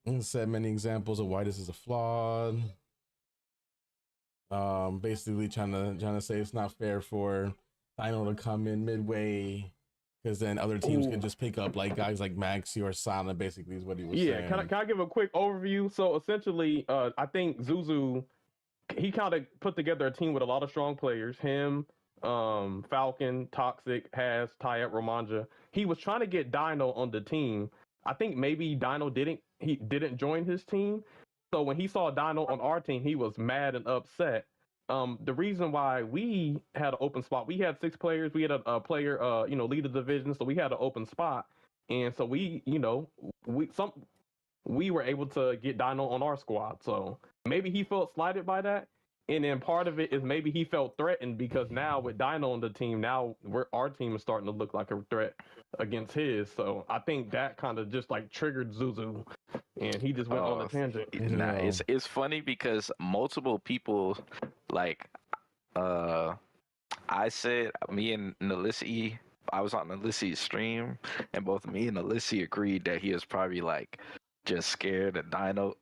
He said many examples of why this is a flawed. Basically trying to say it's not fair for Dino to come in midway, because then other teams can just pick up like guys like Maxi or Sana. Basically, is what he was saying. Can I give a quick overview? So essentially, I think Zuzu, he kind of put together a team with a lot of strong players. Him, Falcon, Toxic, Has, Tyet, Romanja. He was trying to get Dino on the team. I think maybe Dino didn't join his team. So when he saw Dino on our team, he was mad and upset. The reason why we had an open spot, we had 6 players. We had a player, lead the division, so we had an open spot, and so we were able to get Dino on our squad. So maybe he felt slighted by that. And then part of it is maybe he felt threatened because now with Dino on the team, now our team is starting to look like a threat against his. So I think that kind of just like triggered Zuzu, and he just went on a tangent. Nah, Yeah. it's funny because multiple people, like, I said, me and Nalissi, I was on Nalissi's stream, and both me and Nalissi agreed that he was probably like just scared of Dino.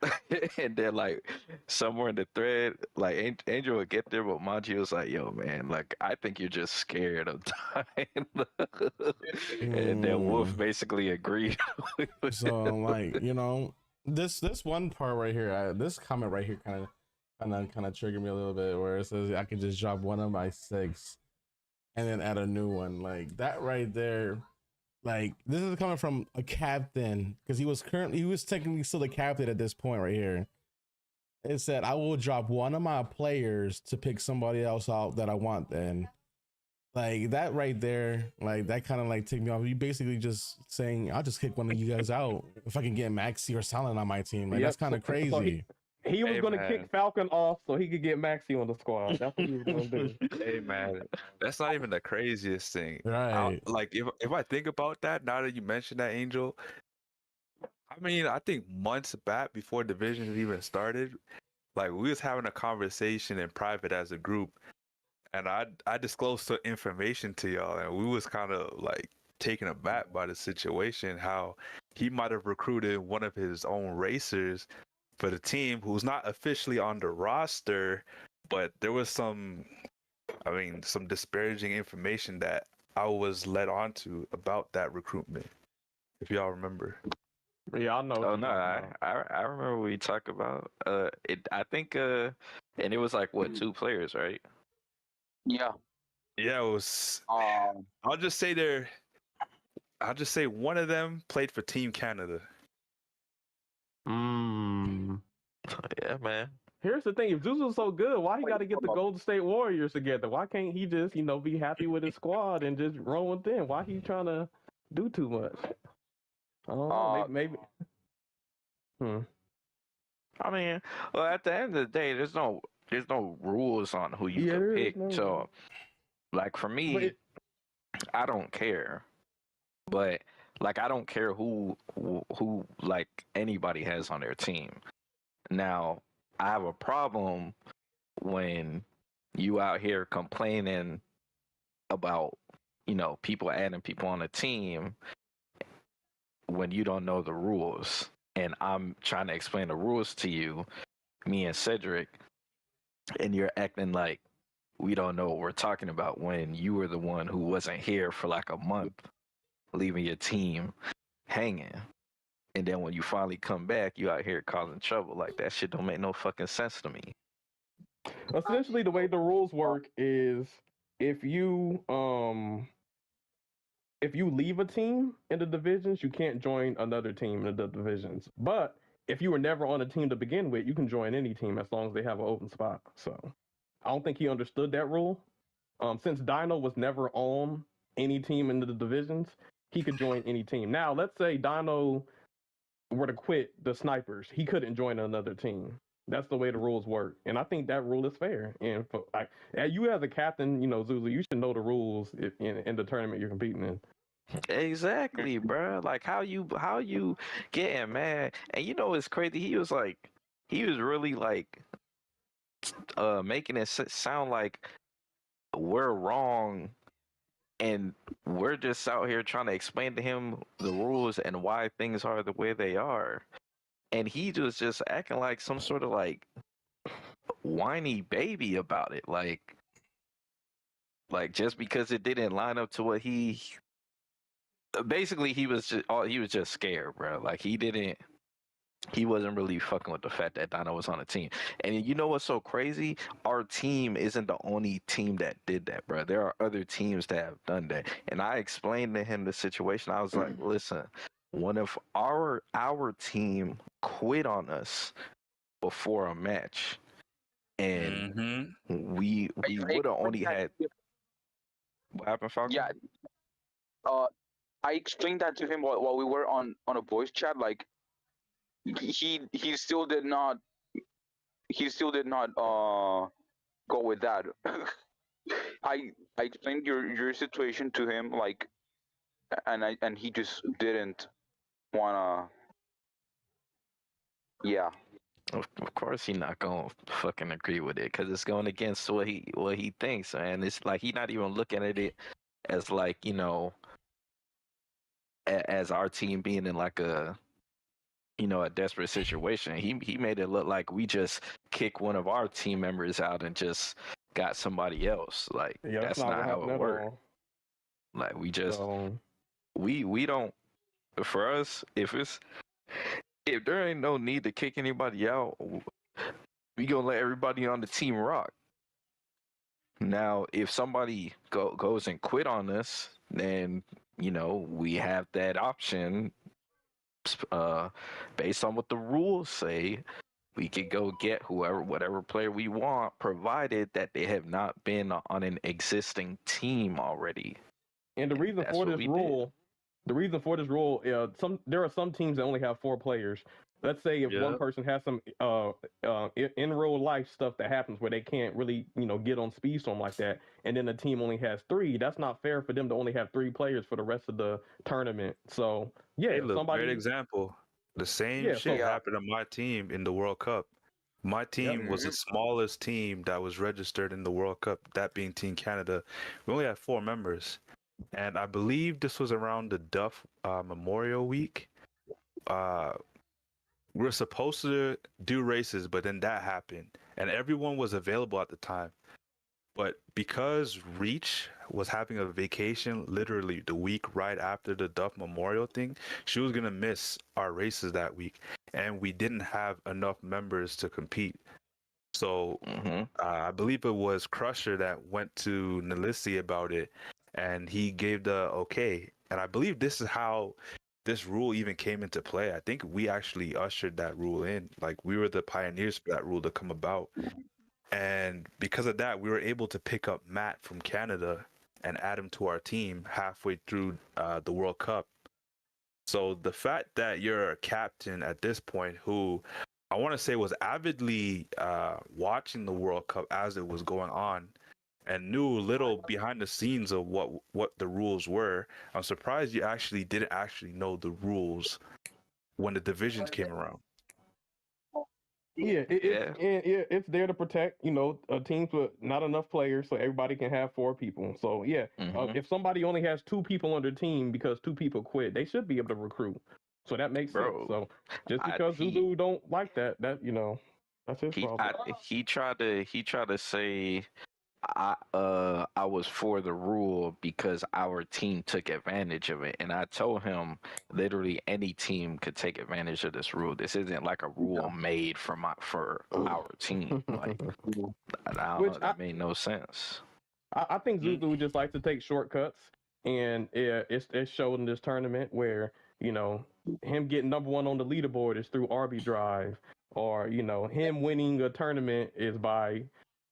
And then like somewhere in the thread, like Angel would get there, but Manji was like, yo man, like I think you're just scared of Dino. And then Wolf basically agreed. So like, you know, this one part right here, this comment right here kind of triggered me a little bit, where it says I can just drop one of my 6 and then add a new one. Like that right there, like this is coming from a captain, because he was technically still the captain at this point right here. It said I will drop one of my players to pick somebody else out that I want. Then like that right there, like that kind of like took me off. You basically just saying I'll just kick one of you guys out if I can get Maxi or Silent on my team. Like Yep, that's kind of so crazy. he was Hey, going to man. kick Falcon off so he could get Maxi on the squad. That's what he was going to do. Hey man, that's not even the craziest thing. Right. Like if I think about that, now that you mentioned that, Angel, I mean, I think months back before divisions even started, like we was having a conversation in private as a group, and I disclosed some information to y'all, and we was kind of like taken aback by the situation, how he might have recruited one of his own racers for the team who's not officially on the roster, but there was some disparaging information that I was led on to about that recruitment, if y'all remember. Yeah, I know. Oh no, I remember we talked about I think and it was like what, 2 players, right? Yeah. Yeah, it was. I'll just say one of them played for Team Canada. Yeah, man. Here's the thing: if Zuzu's so good, why he got to get the Golden State Warriors together? Why can't he just, be happy with his squad and just run with them? Why he trying to do too much? I don't know. Maybe. I mean, well, at the end of the day, there's no rules on who you can pick. So, like for me, I don't care. But like I don't care who like anybody has on their team. Now, I have a problem when you out here complaining about, people adding people on a team when you don't know the rules. And I'm trying to explain the rules to you, me and Cedric, and you're acting like we don't know what we're talking about when you were the one who wasn't here for like a month, leaving your team hanging. And then when you finally come back, you out here causing trouble. Like that shit don't make no fucking sense to me. Essentially, the way the rules work is if you leave a team in the divisions, you can't join another team in the divisions. But if you were never on a team to begin with, you can join any team as long as they have an open spot. So I don't think he understood that rule. Since Dino was never on any team in the divisions, he could join any team. Now, let's say Dino were to quit the Snipers, he couldn't join another team. That's the way the rules work, and I think that rule is fair. And for, like, you as a captain, Zuzu, you should know the rules in the tournament you're competing in. Exactly, bro. Like how you getting mad? And it's crazy. He was really like making it sound like we're wrong, and we're just out here trying to explain to him the rules and why things are the way they are. And he was just acting like some sort of like whiny baby about it. Like just because it didn't line up to what he basically he was just scared, bro. Like he wasn't really fucking with the fact that Dino was on the team. And you know what's so crazy? Our team isn't the only team that did that, bro. There are other teams that have done that. And I explained to him the situation. I was like, listen, one of our team quit on us before a match, and we would have only had. What happened, Falcon? Yeah. I explained that to him while we were on a voice chat. Like he still did not go with that. I explained your situation to him, like, and he just didn't wanna. Yeah. Of course, he's not gonna fucking agree with it because it's going against what he thinks, man. It's like he's not even looking at it as like as our team being in like a a desperate situation. He made it look like we just kicked one of our team members out and just got somebody else. Like that's not how it works. Like we just we don't. For us, if there ain't no need to kick anybody out, we gonna let everybody on the team rock. Now, if somebody goes and quit on us, then we have that option. Based on what the rules say, we could go get whatever player we want, provided that they have not been on an existing team already. And the reason for this rule. The reason for this rule, there are some teams that only have 4 players. Let's say if one person has some in real life stuff that happens where they can't really get on Speedstorm like that, and then the team only has 3. That's not fair for them to only have 3 players for the rest of the tournament. So yeah, hey, look, great example. The same shit happened to my team in the World Cup. My team was the smallest team that was registered in the World Cup, that being Team Canada. We only had 4 members. And I believe this was around the Duff Memorial Week. We were supposed to do races, but then that happened. And everyone was available at the time. But because Reach was having a vacation literally the week right after the Duff Memorial thing, she was going to miss our races that week. And we didn't have enough members to compete. So I believe it was Crusher that went to Nalissi about it. And he gave the okay. And I believe this is how this rule even came into play. I think we actually ushered that rule in. Like, we were the pioneers for that rule to come about. And because of that, we were able to pick up Matt from Canada and add him to our team halfway through the World Cup. So the fact that you're a captain at this point who I want to say was avidly watching the World Cup as it was going on, and knew a little behind the scenes of what the rules were. I'm surprised you didn't know the rules when the divisions came around. Yeah, it's there to protect, teams with not enough players, so everybody can have 4 people. So yeah, if somebody only has 2 people on their team because 2 people quit, they should be able to recruit. So that makes sense. So just because Zuzu don't like that, that's his problem. He tried to say I was for the rule because our team took advantage of it, and I told him literally any team could take advantage of this rule. This isn't like a rule made for our team. Like, I don't know, that made no sense. I think Zuzu just likes to take shortcuts, and it's shown in this tournament where you know, him getting number one on the leaderboard is through RB Drive, or you know, him winning a tournament is by,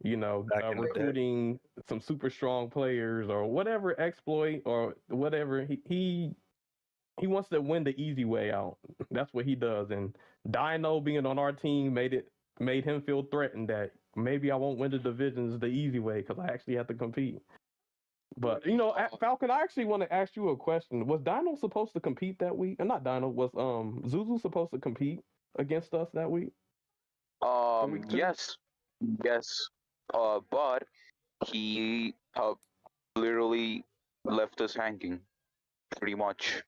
you know, Back in the day. recruiting some super strong players or whatever exploit or whatever he wants to win the easy way out. That's what he does. And Dino being on our team made him feel threatened that maybe I won't win the divisions the easy way because I actually have to compete. But you know, Falcon, I actually want to ask you a question. Was Dino supposed to compete that week? Not Dino. Was Zuzu supposed to compete against us that week? Week two? Yes. But he literally left us hanging, pretty much.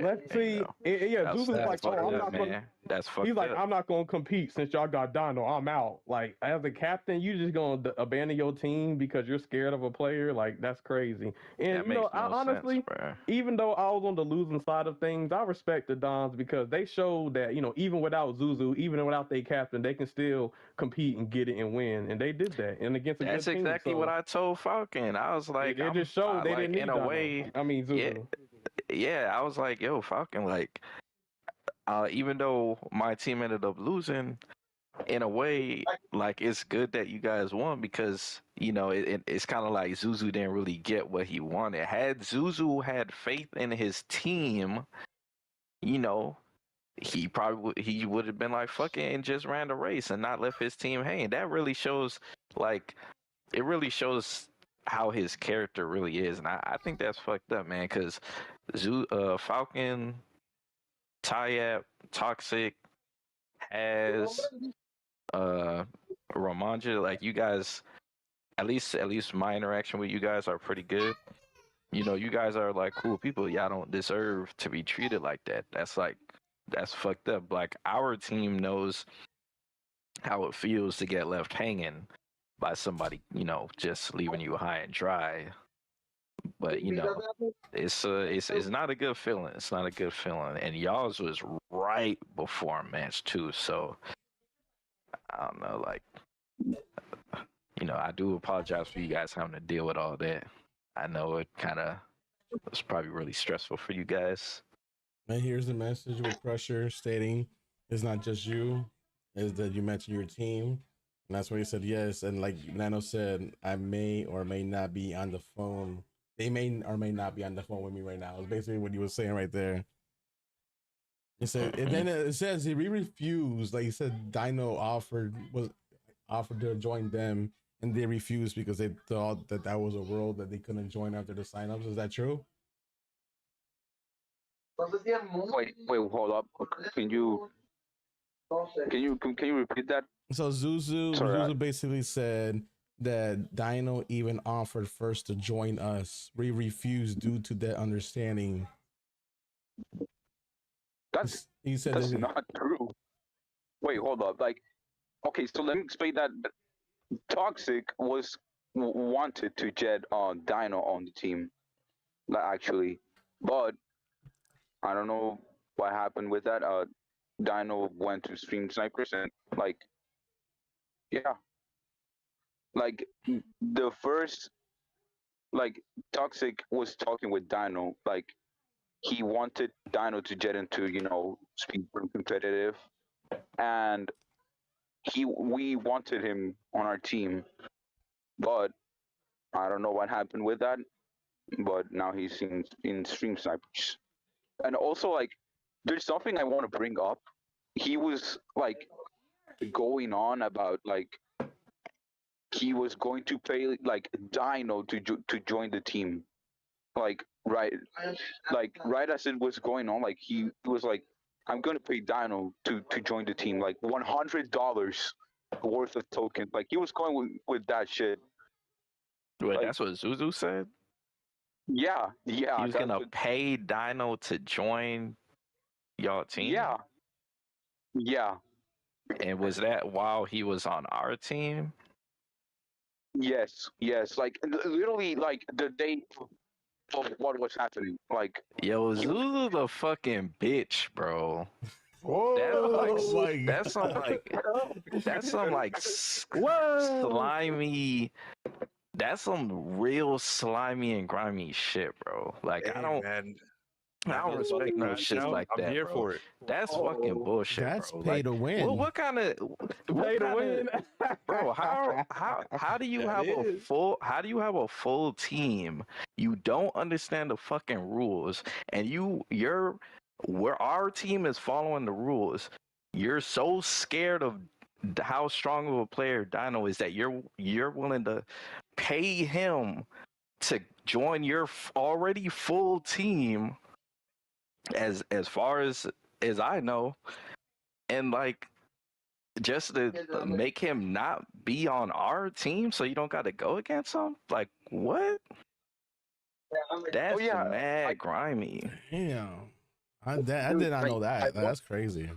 Let's see. Zuzu's like, oh, I'm not gonna. That's fucked He's like, up. I'm not gonna compete since y'all got Dino. I'm out. Like, as a captain, you just gonna abandon your team because you're scared of a player. Like, that's crazy. And That you know, makes no honestly, sense, bro. even though I was on the losing side of things, I respect the Dons because they showed that, you know, even without Zuzu, even without their captain, they can still compete and get it and win. And they did that. And against a That's good team. exactly so what I told Falcon. I was like, it just showed they like, didn't need in a Dino. way. I mean, Zuzu. Yeah, I was like, yo, Falcon, like, even though my team ended up losing, in a way, like, it's good that you guys won because, you know, it's kind of like Zuzu didn't really get what he wanted. Had Zuzu had faith in his team, you know, he would have been like, fuck it, and just ran the race and not left his team hang. That really shows, like, it really shows how his character really is. And I think that's fucked up, man, because Falcon, Tyap, Toxic, has Ramanja, like, you guys, at least my interaction with you guys are pretty good. You know, you guys are like cool people. Y'all don't deserve to be treated like that. That's fucked up. Like, our team knows how it feels to get left hanging by somebody, you know, just leaving you high and dry. But you know, it's not a good feeling. It's not a good feeling. And y'all's was right before match too. So I don't know, like, you know, I do apologize for you guys having to deal with all that. I know it kind of was probably really stressful for you guys. And here's the message with Crusher stating it's not just you, is that you mentioned your team. And that's where he said yes. And like Nano said, I may or may not be on the phone. They may or may not be on the phone with me right now. It's basically what he was saying right there. He said, and then it says he refused. Like he said, Dino offered to join them, and they refused because they thought that was a world that they couldn't join after the signups. Is that true? Wait, hold up. Can you repeat that? So Zuzu Sorry, basically said that Dino even offered first to join us. We refused due to that understanding. He said that's not true. Wait, hold up. Like, okay, so let me explain that. Toxic wanted to get Dino on the team, actually, but I don't know what happened with that. Dino went to Stream Snipers and like, yeah, like the first, like, Toxic was talking with Dino, like he wanted Dino to get into, you know, Speedburn competitive, and we wanted him on our team, but I don't know what happened with that. But now he's in Stream Snipers, and also like, there's something I want to bring up. He was like going on about like he was going to pay like Dino to join the team, like right as it was going on, like he was like, I'm gonna pay Dino to join the team, like $100 worth of tokens. Like he was going with that shit. Wait, Like, that's what Zuzu said? Yeah. He was gonna pay Dino to join y'all team? Yeah. And was that while he was on our team? Yes. Like literally, like the day of what was happening. Like, yo, Zuzu the fucking bitch, bro. Whoa, That's some slimy. That's some real slimy and grimy shit, bro. Like, Hey, man. I don't respect no shit like I'm that, here bro. for it. That's fucking bullshit, That's bro. pay to win. Well, what kind of Pay to win. bro? How do you That have is. a full team? You don't understand the fucking rules, and where our team is following the rules. You're so scared of how strong of a player Dino is that you're willing to pay him to join your already full team, as far as I know, and like just to make him not be on our team so you don't got to go against him. Like what? That's mad grimy. Damn. I did not know that. That's crazy.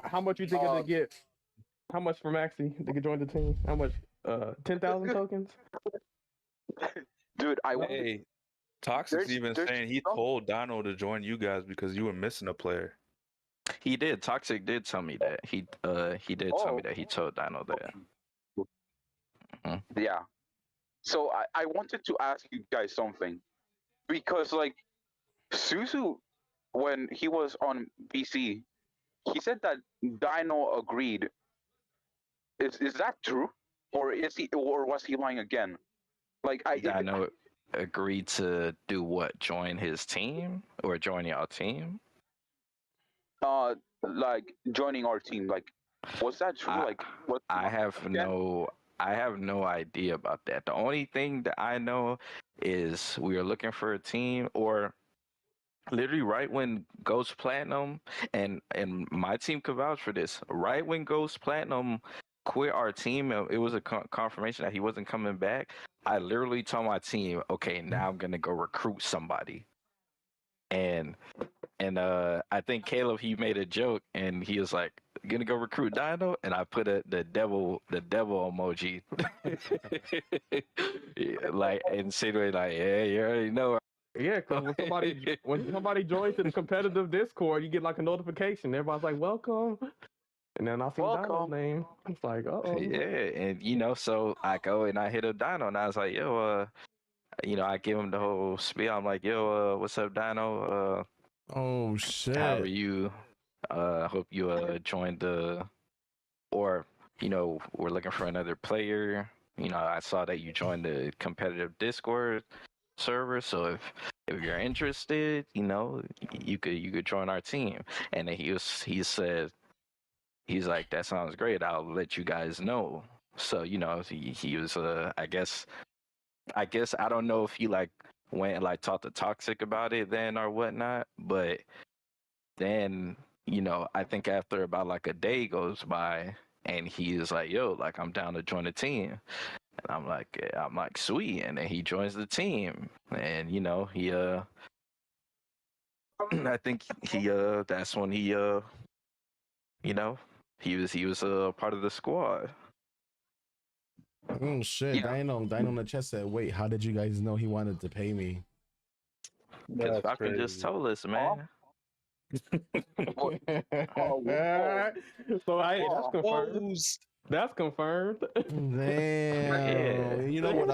How much you think they get? How much for Maxi to join the team? How much? 10,000 tokens? Dude, Hey, Toxic's even saying he told Dino to join you guys because you were missing a player. He did. Toxic did tell me that. He did tell me that he told Dino that. Yeah. So I wanted to ask you guys something, because like Suzu, when he was on BC, he said that Dino agreed. Is that true, or was he lying again? Like Dino agreed to do what? Join his team or join y'all team? Like joining our team. Like, was that true? I have no idea about that. The only thing that I know is we are looking for a team, or literally right when Ghost Platinum, and my team could vouch for this. Right when Ghost Platinum quit our team, it was a confirmation that he wasn't coming back. I literally told my team, okay, now I'm gonna go recruit somebody. And I think Caleb, he made a joke and he was like, gonna go recruit Dino, and I put the devil emoji. Like insinuate like, yeah, you already know. Yeah, because when somebody joins the competitive Discord, you get like a notification. Everybody's like, welcome. And then I see Dino's name. It's like, oh. Yeah, and so I go and I hit up Dino, and I was like, yo, I give him the whole spiel. I'm like, yo, what's up, Dino? Oh shit. How are you? Hope you joined or we're looking for another player. I saw that you joined the competitive Discord server, so if you're interested, you could join our team. And then he said, he's like, that sounds great, I'll let you guys know. So he was I guess I don't know if he like went and like talked to Toxic about it then or whatnot, but then I think after about like a day goes by and he is like, yo, like I'm down to join the team. And I'm like, sweet. And then he joins the team, and he I think he that's when he he was a part of the squad. Oh shit. Yeah. Dino in the chat said, wait, how did you guys know he wanted to pay me? Because fucking just told us, man. So that's confirmed. That's confirmed. Damn. Yeah. You know what?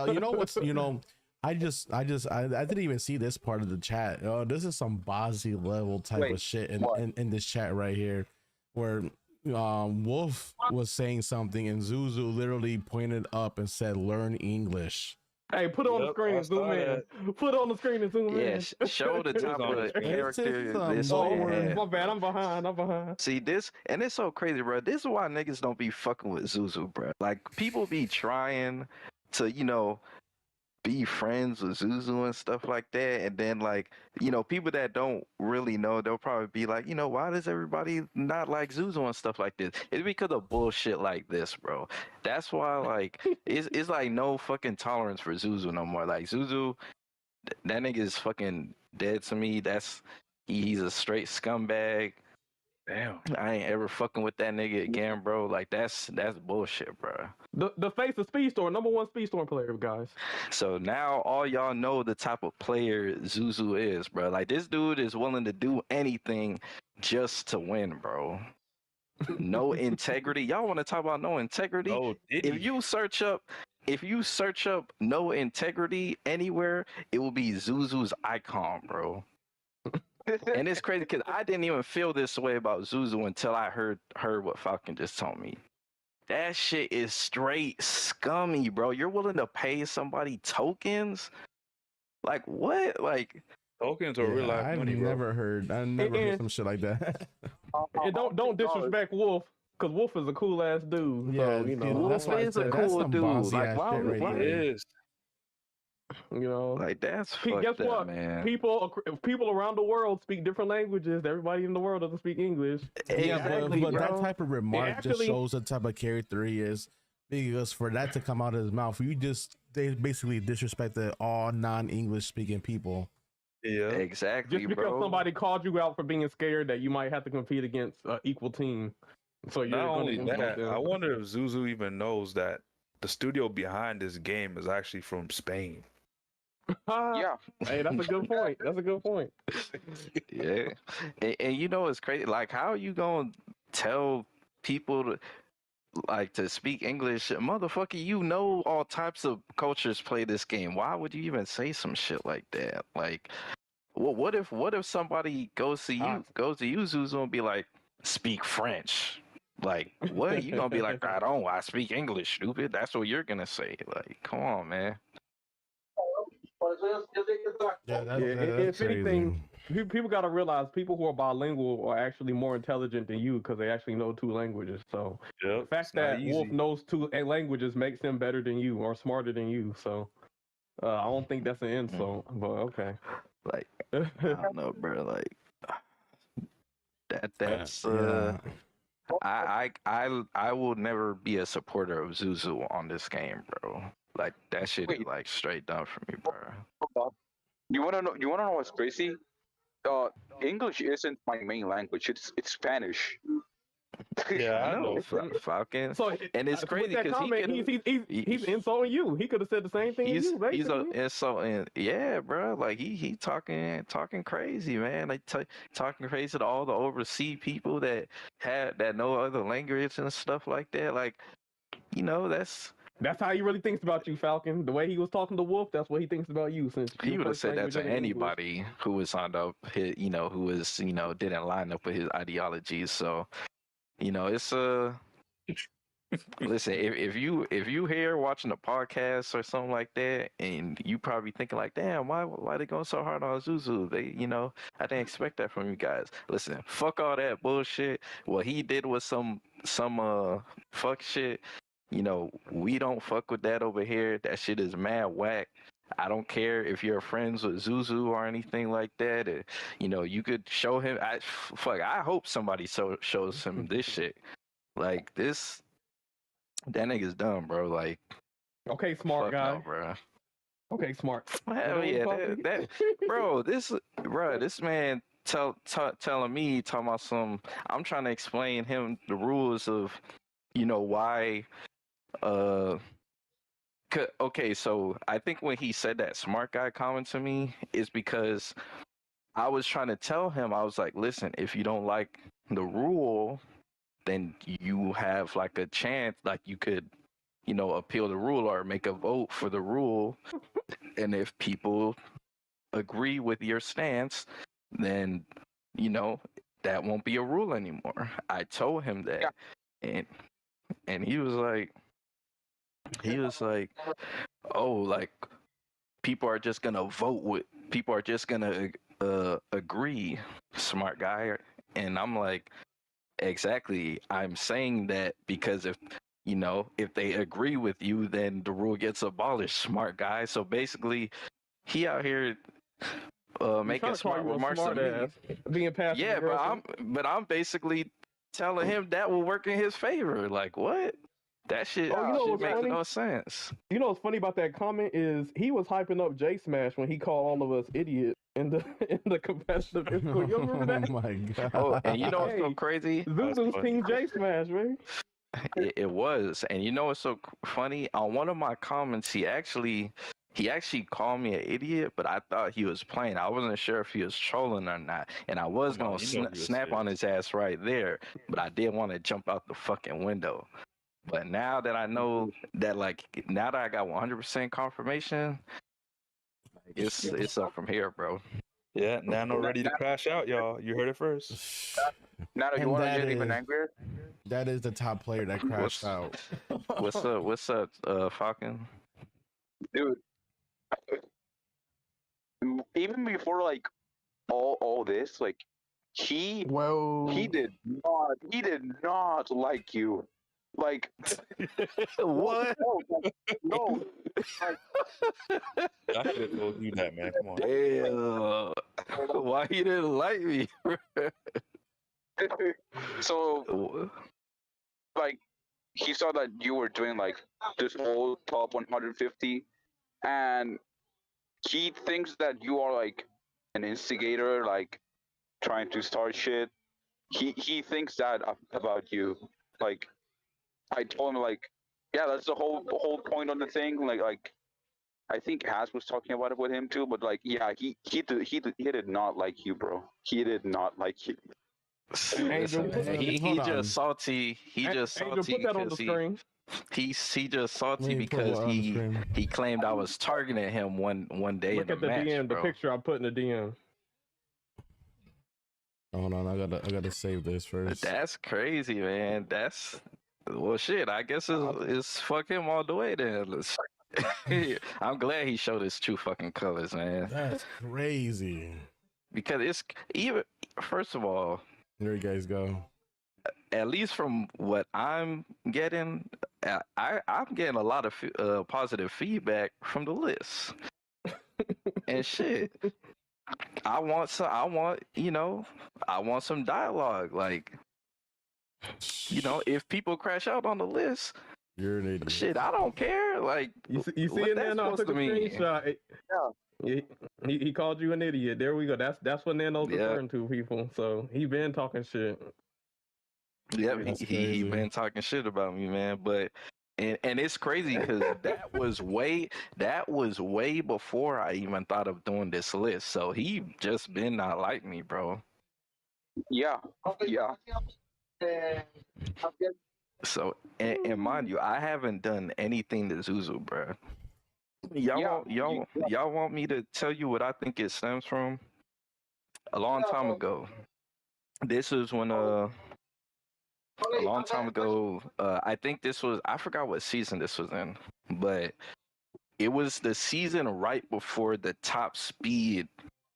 I didn't even see this part of the chat. Oh, this is some bossy level type of shit in this chat right here, where Wolf was saying something and Zuzu literally pointed up and said, "Learn English." Hey, put it on the screen and zoom in. Put it on the screen and zoom in. Yes, show the type of character this Oh, man had. my bad. I'm behind. See this, and it's so crazy, bro. This is why niggas don't be fucking with Zuzu, bro. Like people be trying to, be friends with Zuzu and stuff like that, and then like people that don't really know, they'll probably be like, why does everybody not like Zuzu and stuff like this? It's because of bullshit like this, bro. That's why like it's like no fucking tolerance for Zuzu no more. Like Zuzu, that nigga is fucking dead to me. He's a straight scumbag. Damn. I ain't ever fucking with that nigga again, bro. Like that's bullshit, bro. The face of Speedstorm, #1 Speedstorm player, guys. So now all y'all know the type of player Zuzu is, bro. Like this dude is willing to do anything just to win, bro. No integrity. Y'all want to talk about no integrity? No, If you search up no integrity anywhere, it will be Zuzu's icon, bro. And it's crazy because I didn't even feel this way about Zuzu until I heard what Falcon just told me. That shit is straight scummy, bro. You're willing to pay somebody tokens? Like what? Like Tokens are real life I've money, bro. never heard some shit like that. And don't disrespect Wolf, because Wolf is a cool ass dude. Yeah, So, you know, Wolf is a that's cool some dude. bossy Like, ass why shit right why- It there. is. you know. like that's Guess fucked up, what? man. People around the world speak different languages. Everybody in the world doesn't speak English. Exactly, but bro. that type of remark just actually- shows the type of character he is. Because for that to come out of his mouth, they basically disrespected all non-English speaking people. Yeah. Exactly, Just because bro. somebody called you out for being scared that you might have to compete against an equal team. So you're Not gonna only insult that, them. I wonder if Zuzu even knows that the studio behind this game is actually from Spain. Yeah. Hey, that's a good point. That's a good point. Yeah, and you know it's crazy. Like, how are you gonna tell people to speak English? Motherfucker, you know all types of cultures play this game. Why would you even say some shit like that? Like, well, what if somebody goes to you, Zuzu, and be like, speak French? Like, what? You gonna be like, I speak English, stupid. That's what you're gonna say. Like, come on, man. If anything, people got to realize people who are bilingual are actually more intelligent than you because they actually know two languages. So Yep. the fact that Wolf knows two languages makes him better than you or smarter than you. So I don't think that's an insult, but okay. Like, I don't know, bro. Like, that's I will never be a supporter of Zuzu on this game, bro. Like, that shit is like straight dumb for me, bro. You wanna know? You wanna know what's crazy? English isn't my main language. It's Spanish. Yeah, I know, Falcon. So And it's crazy because he's insulting you. He could have said the same thing as you. he's Basically. insulting. Yeah, bro. Like he talking crazy, man. Like talking crazy to all the overseas people that know other language and stuff like that. Like, you know, that's how he really thinks about you, Falcon. The way he was talking to Wolf, that's what he thinks about you. Since he your would have first said that language to ain't English. anybody who was signed up, who was didn't line up with his ideologies. So, it's listen, if you here watching a podcast or something like that, and you probably thinking like, damn, why they going so hard on Zuzu? They, I didn't expect that from you guys. Listen, fuck all that bullshit. What he did was some fuck shit. We don't fuck with that over here. That shit is mad whack. I don't care if you're friends with Zuzu or anything like that. You could show him. I hope somebody shows him this shit. Like this, that nigga's dumb, bro. Like, okay, smart guy, no, bro. Okay, smart. Hell yeah, this man telling me talking about some. I'm trying to explain him the rules of, why. Okay, so I think when he said that smart guy comment to me is because I was trying to tell him, I was like, listen, if you don't like the rule, then you have like a chance, like you could, appeal the rule or make a vote for the rule. And if people agree with your stance, then, that won't be a rule anymore. I told him that. Yeah. And he was like, oh, like people are just gonna people are just gonna agree, smart guy. And I'm like, exactly. I'm saying that because if they agree with you, then the rule gets abolished, smart guy. So basically, he out here making smart remarks to me. Being passive. Yeah, but I'm basically telling him that will work in his favor. Like, what? That shit, makes no sense. You know what's funny about that comment is he was hyping up J Smash when he called all of us idiots in the competitive Discord. You remember that? Oh my god! Oh, and you know what's so crazy? Zuzu's team J Smash, man. It was, and you know what's so funny? On one of my comments, he actually called me an idiot, but I thought he was playing. I wasn't sure if he was trolling or not, and I was gonna snap on his ass right there, but I did want to jump out the fucking window. But now that I know that, now that I got 100% confirmation, it's up from here, bro. Yeah, Nano ready to crash out, y'all. You heard it first. Nano, you And want to that get even is angrier? that is the top player that crashed out. What's up, Falcon? Dude, even before like all this, like he Well, did not like you. Like What? no, I could have told you that, man. Come on. Damn. Why he didn't like me? so like he saw that you were doing like this whole top 150, and he thinks that you are like an instigator, like trying to start shit. He thinks that about you. Like I told him, like, yeah, that's the whole point on the thing. Like I think Has was talking about it with him too. But like, yeah, he did not like you, bro. He did not like you. Angel, Listen, he hold on. just salty. He just Angel, salty put that on the because screen. he just salty Let me put because what on the screen. he claimed I was targeting him one day Look in at the the match, DM, the bro. picture I put in the DM. Hold on, I gotta save this first. That's crazy, man. That's well, shit. I guess it's fuck him all the way then. I'm glad he showed his true fucking colors, man. That's crazy. Because it's even first of all, There you guys go. at least from what I'm getting, I'm getting a lot of positive feedback from the list and shit. I want some dialogue. Like, if people crash out on the list, You're an idiot. shit, I don't care. Like, You see what it, that's Nano? I supposed took a to mean? screenshot. Yeah. He called you an idiot. There we go. That's what Nano's Yeah. referring to, people. So he been talking shit. Yep, That's he crazy. been talking shit about me, man. But and it's crazy because that was way before I even thought of doing this list. So he just been not like me, bro. Yeah, yeah. So and mind you, I haven't done anything to Zuzu, bro. Y'all want me to tell you what I think it stems from? A long time ago. This is when a long time ago. I think I forgot what season this was in, but it was the season right before the top speed,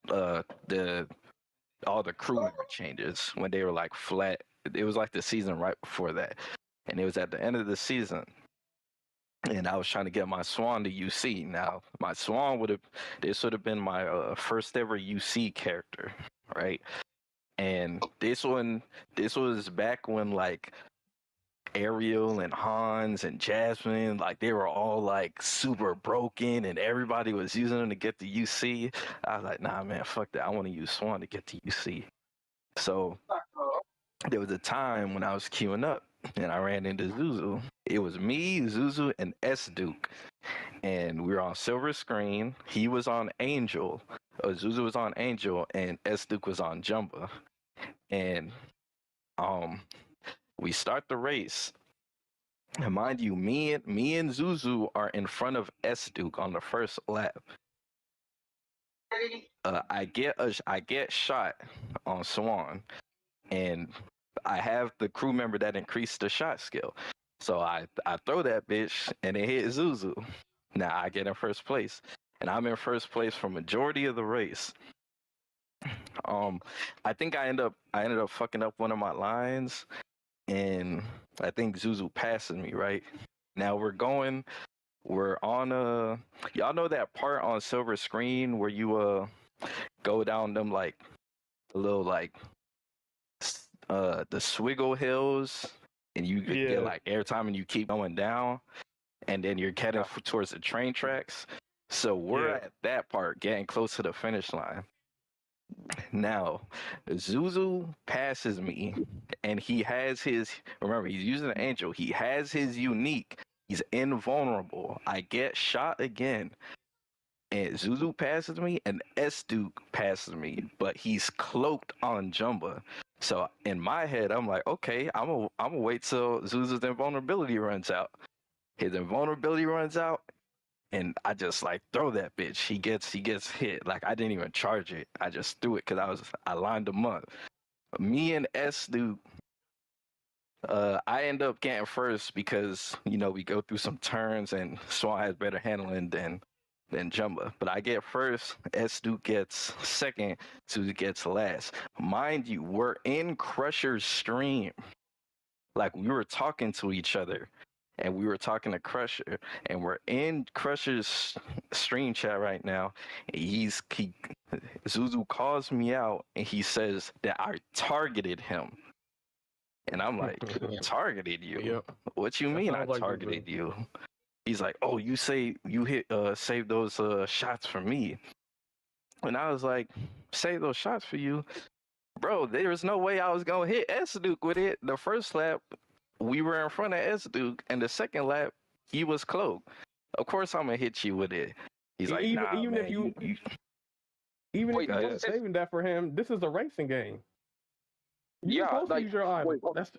all the crew member changes when they were like flat. It was like the season right before that, and it was at the end of the season. And I was trying to get my Swan to UC. Now, my Swan this would have been my first ever UC character, right? And this was back when like Ariel and Hans and Jasmine, like they were all like super broken and everybody was using them to get to UC. I was like, nah, man, fuck that. I want to use Swan to get to UC. So there was a time when I was queuing up and I ran into Zuzu. It was me, Zuzu, and S Duke. And we were on silver screen. He was on Angel. Zuzu was on Angel and S Duke was on Jumba. And we start the race. And mind you, me and Zuzu are in front of S Duke on the first lap. I get shot on Swan, and I have the crew member that increased the shot skill. So I throw that bitch and it hit Zuzu. Now I get in first place, and I'm in first place for majority of the race. I think I ended up fucking up one of my lines, and I think Zuzu passes me, right? Now we're on y'all know that part on silver screen where you go down them like the little like the swiggle hills, and you get like airtime and you keep going down, and then you're heading towards the train tracks. So we're at that part, getting close to the finish line. Now, Zuzu passes me, and he has remember, he's using an Angel. He has his unique. He's invulnerable. I get shot again, and Zuzu passes me, and S Duke passes me, but he's cloaked on Jumba. So in my head, I'm like, okay, I'm gonna wait till Zuzu's invulnerability runs out. His invulnerability runs out, and I just like throw that bitch. He gets hit. Like I didn't even charge it. I just threw it because I lined him up. Me and S Duke, I end up getting first because we go through some turns and Swan has better handling than Jumba. But I get first, S Duke gets second, Suzu gets last. Mind you, we're in Crusher's stream. Like we were talking to each other. And we were talking to Crusher, and we're in Crusher's stream chat right now. Zuzu calls me out, and he says that I targeted him, and I'm like, targeted you? Yep. What you mean I sounds like targeted Zuzu. you? He's like, oh, you say you save those shots for me, and I was like, save those shots for you, bro? There was no way I was gonna hit S Duke with it. The first lap, we were in front of S Duke, and the second lap, he was cloaked. Of course, I'm gonna hit you with it. He's like, even, nah, even man, if even Wait, if you're this- saving that for him, this is a racing game. You're Yeah, supposed to like, use your idol. wait, hold- That's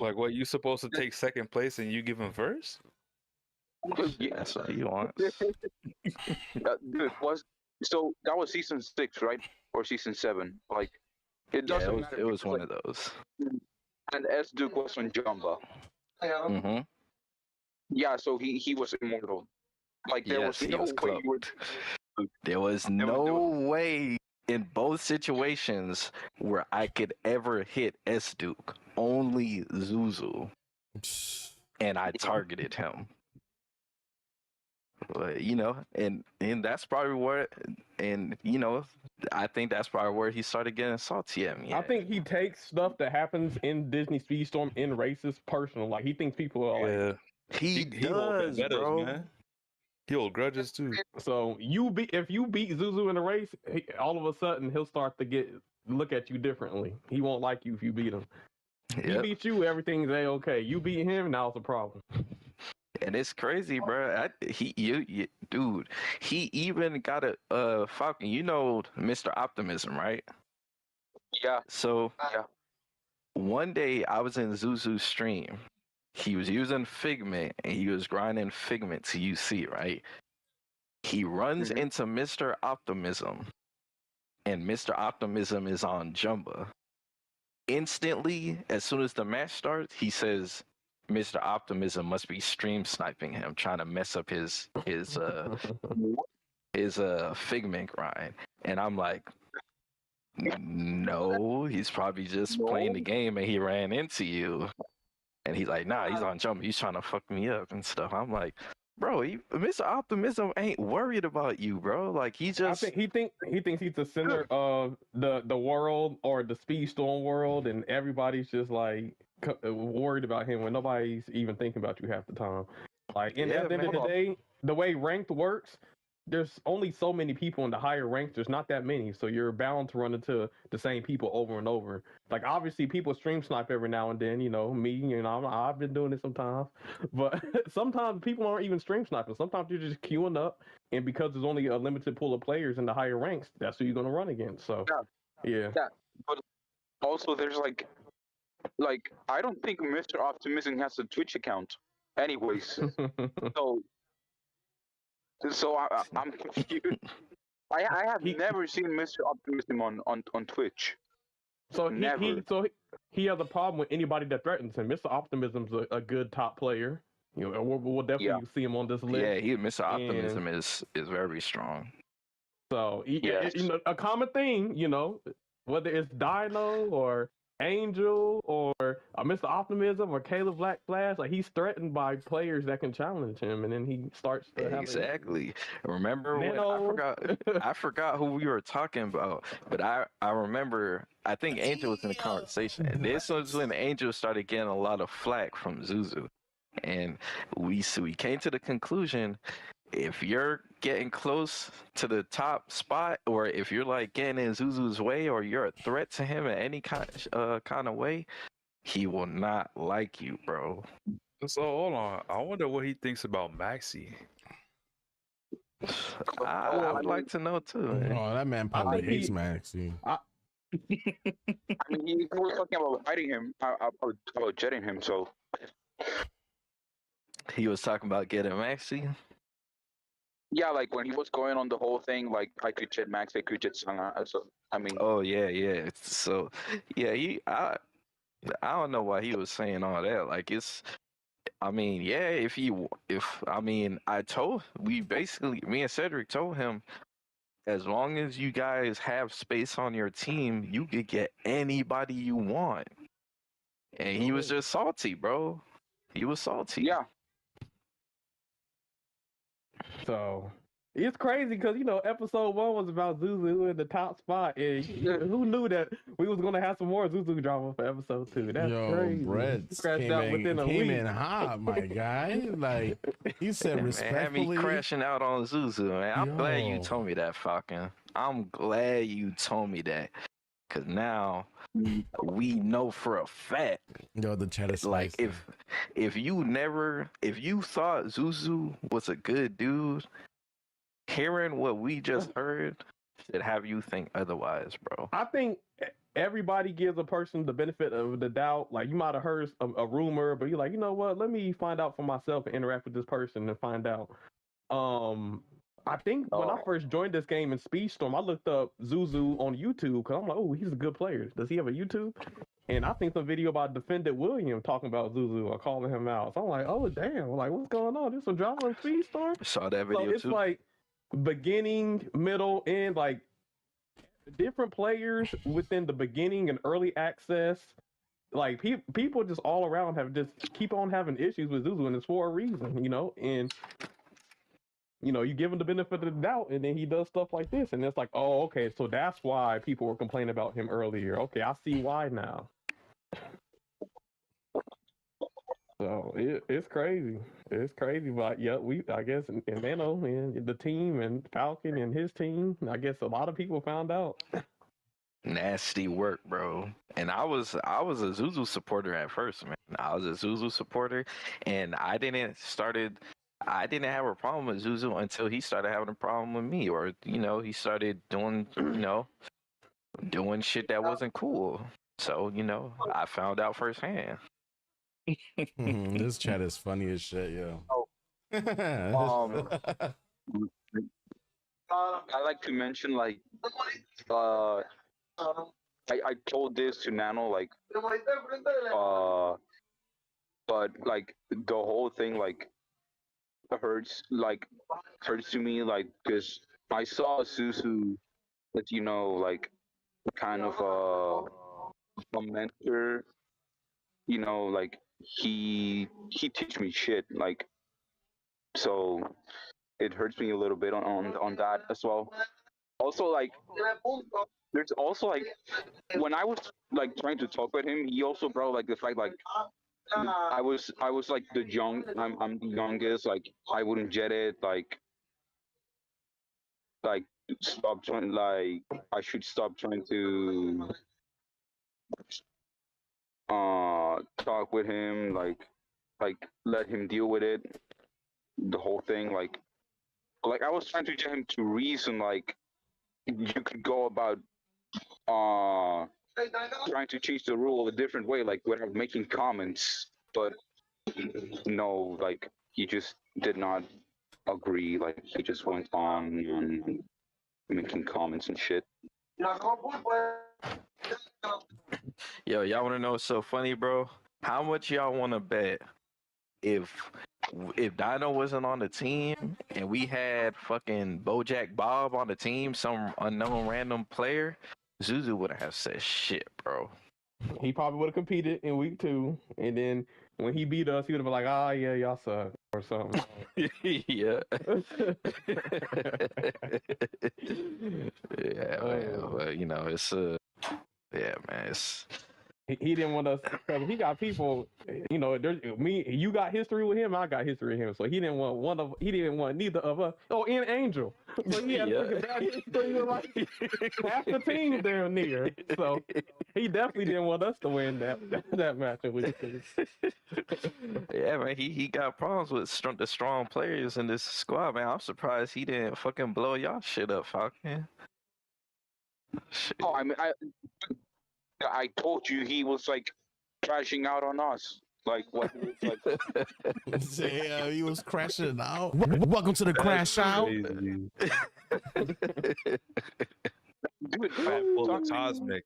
Like, what, you supposed to take second place and you give him first? that's what he wants. Dude, so that was season 6, right? Or season 7? Like, it Yeah, doesn't matter. it was because, one like, of those. And S Duke was on Jumba. Mm-hmm. Yeah, so he was immortal. Like there Yes, was he no was way you would. There was no way in both situations where I could ever hit S Duke. Only Zuzu, and I targeted him. But and that's probably where, I think that's probably where he started getting salty at me. I think he takes stuff that happens in Disney Speedstorm in races personal. Like he thinks people are like. Yeah, he hold does, vendettas, bro. man. He hold grudges too. So if you beat Zuzu in a race, all of a sudden he'll start to look at you differently. He won't like you if you beat him. He Yep. beat you, everything's okay. You beat him, now it's a problem. And it's crazy, bro. Dude, he even got a Falcon. Mr. Optimism, right? Yeah, So yeah. one day I was in Zuzu's stream. He was using Figment and he was grinding Figment to UC, right? He runs Mhm. into Mr. Optimism, and Mr. Optimism is on Jumba. Instantly, as soon as the match starts, he says Mr. Optimism must be stream sniping him, trying to mess up his Figment grind. And I'm like, no, he's probably just playing the game and he ran into you. And he's like, nah, he's on Jump. He's trying to fuck me up and stuff. I'm like, bro, Mr. Optimism ain't worried about you, bro. Like he just I think he thinks he's the center of the world or the Speedstorm world, and everybody's just like worried about him when nobody's even thinking about you half the time. Like at the end of the day, the way ranked works, there's only so many people in the higher ranks. There's not that many, so you're bound to run into the same people over and over. Like obviously, people stream snipe every now and then. Me, I've been doing it sometimes, but sometimes people aren't even stream sniping. Sometimes you're just queuing up, and because there's only a limited pool of players in the higher ranks, that's who you're gonna run against. So, yeah. But also, there's like I don't think Mr. Optimism has a Twitch account, anyways. So I'm confused. I have never seen Mr. Optimism on Twitch. So Never. he has a problem with anybody that threatens him. Mr. Optimism's a good top player. We'll definitely see him on this list. Yeah, Mr. Optimism is very strong. So Yes. a common thing, whether it's Dino or Angel or Mr. Optimism or Caleb Black Flash, like he's threatened by players that can challenge him, and then he starts to have Exactly. Remember Nano. when I forgot who we were talking about, but I remember I think Angel was in the conversation. And this was when Angel started getting a lot of flack from Zuzu. And we came to the conclusion, if you're getting close to the top spot, or if you're like getting in Zuzu's way, or you're a threat to him in any kind of way, he will not like you, bro. So hold on, I wonder what he thinks about Maxi. I would like to know too. Man. Oh, that man probably hates Maxi. I mean, he was talking about fighting him, about jetting him. So He was talking about getting Maxi. Yeah, like when he was going on the whole thing, like I could chat Max, I could chat Sanga. So I mean, Oh yeah. So yeah, I don't know why he was saying all that. Like I mean, yeah, I mean, me and Cedric told him, as long as you guys have space on your team, you could get anybody you want. And he was just salty, bro. He was salty. yeah. So it's crazy because episode 1 was about Zuzu in the top spot, and who knew that we was gonna have some more Zuzu drama for episode 2? That's crazy. Brett Crashed out within a came week. in hot, my guy. Like he said, Man, had me respectfully. crashing out on Zuzu, man. I'm glad you Yo. told me that, Falcon. I'm glad you told me that. Cause now we know for a fact. Yo, the chat is Like spicy. if you thought Zuzu was a good dude, hearing what we just heard should have you think otherwise, bro. I think everybody gives a person the benefit of the doubt. Like you might have heard a rumor, but you're like, you know what? Let me find out for myself and interact with this person and find out. I think when I first joined this game in Speedstorm, I looked up Zuzu on YouTube because I'm like, oh, he's a good player. Does he have a YouTube? And I think some video about Defendant William talking about Zuzu or calling him out. So I'm like, oh damn, like what's going on? There's some drama in Speedstorm. Saw that video So it's too. like beginning, middle, end, like different players within the beginning and early access. Like people just all around have just keep on having issues with Zuzu, and it's for a reason, and you give him the benefit of the doubt, and then he does stuff like this, and it's like, oh, okay, so that's why people were complaining about him earlier. Okay, I see why now. So it's crazy. It's crazy, but yeah, I guess and Nano and the team and Falcon and his team, I guess a lot of people found out. Nasty work, bro. And I was a Zuzu supporter at first, man. I was a Zuzu supporter, and I didn't have a problem with Zuzu until he started having a problem with me, or he started doing doing shit that wasn't cool. So I found out firsthand. This chat is funny as shit, yo. I like to mention like I told this to Nano like but like the whole thing like hurts to me like because I saw Susu that like kind of a mentor, like he teach me shit like, so it hurts me a little bit on that as well. Also like there's also like when I was like trying to talk with him, he also brought like the fact like I was like I'm the youngest, like I wouldn't get it, like stop trying, like I should stop trying to talk with him, like let him deal with it, the whole thing, like I was trying to get him to reason like you could go about trying to change the rule a different way, like without making comments, but no, like he just did not agree, like he just went on and making comments and shit. Yo, y'all want to know what's so funny, bro? How much y'all want to bet if Dino wasn't on the team and we had fucking Bojack Bob on the team, some unknown random player, Zuzu wouldn't have said shit, bro. He probably would have competed in week 2, and then when he beat us, he would have been like, "Ah, yeah, y'all suck," or something. Yeah. Yeah, man. Well, it's yeah, man. It's He didn't want us because he got people. There's you got history with him. I got history with him. So he didn't want neither of us. Oh, and Angel. So he had bad history with like half the team down near. So he definitely didn't want us to win that match in week 2. Yeah, man. He got problems with the strong players in this squad, man. I'm surprised he didn't fucking blow y'all shit up, Falcon. Shit. Oh, I mean, I told you he was like crashing out on us. Like what? Like Yeah, he was crashing out. Welcome to the Crash Out. Crazy. dude, Man, full of toxic,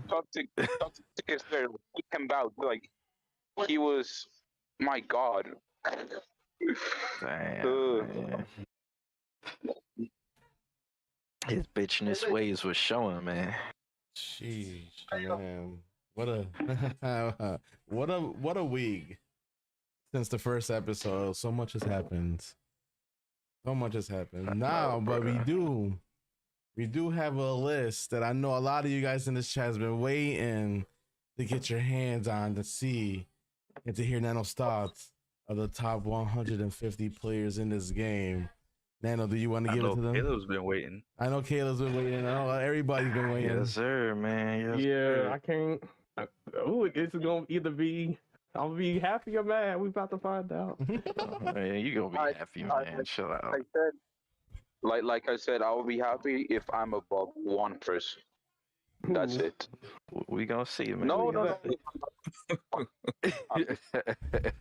cosmic. toxic is there. Look him out. Like he was. My God. Damn, man. His bitchness ways was showing, man. Sheesh, man. What a what a week since the first episode. So much has happened. So much has happened. Now, but we do have a list that I know a lot of you guys in this chat has been waiting to get your hands on to see and to hear Nano's thoughts of the top 150 players in this game. Nano, do you want to give it to them? Caleb's been waiting. I know Caleb's been waiting. I know everybody's been waiting. Yes, sir, man. Yes, Yeah, sir. I can't. It's gonna either be. I'll be happy or mad. We about to find out. Man, you gonna be I- happy, man. Chill out. I said, like I said, I will be happy if I'm above one person. That's it. We gonna see, man. No, We no, gonna no. see.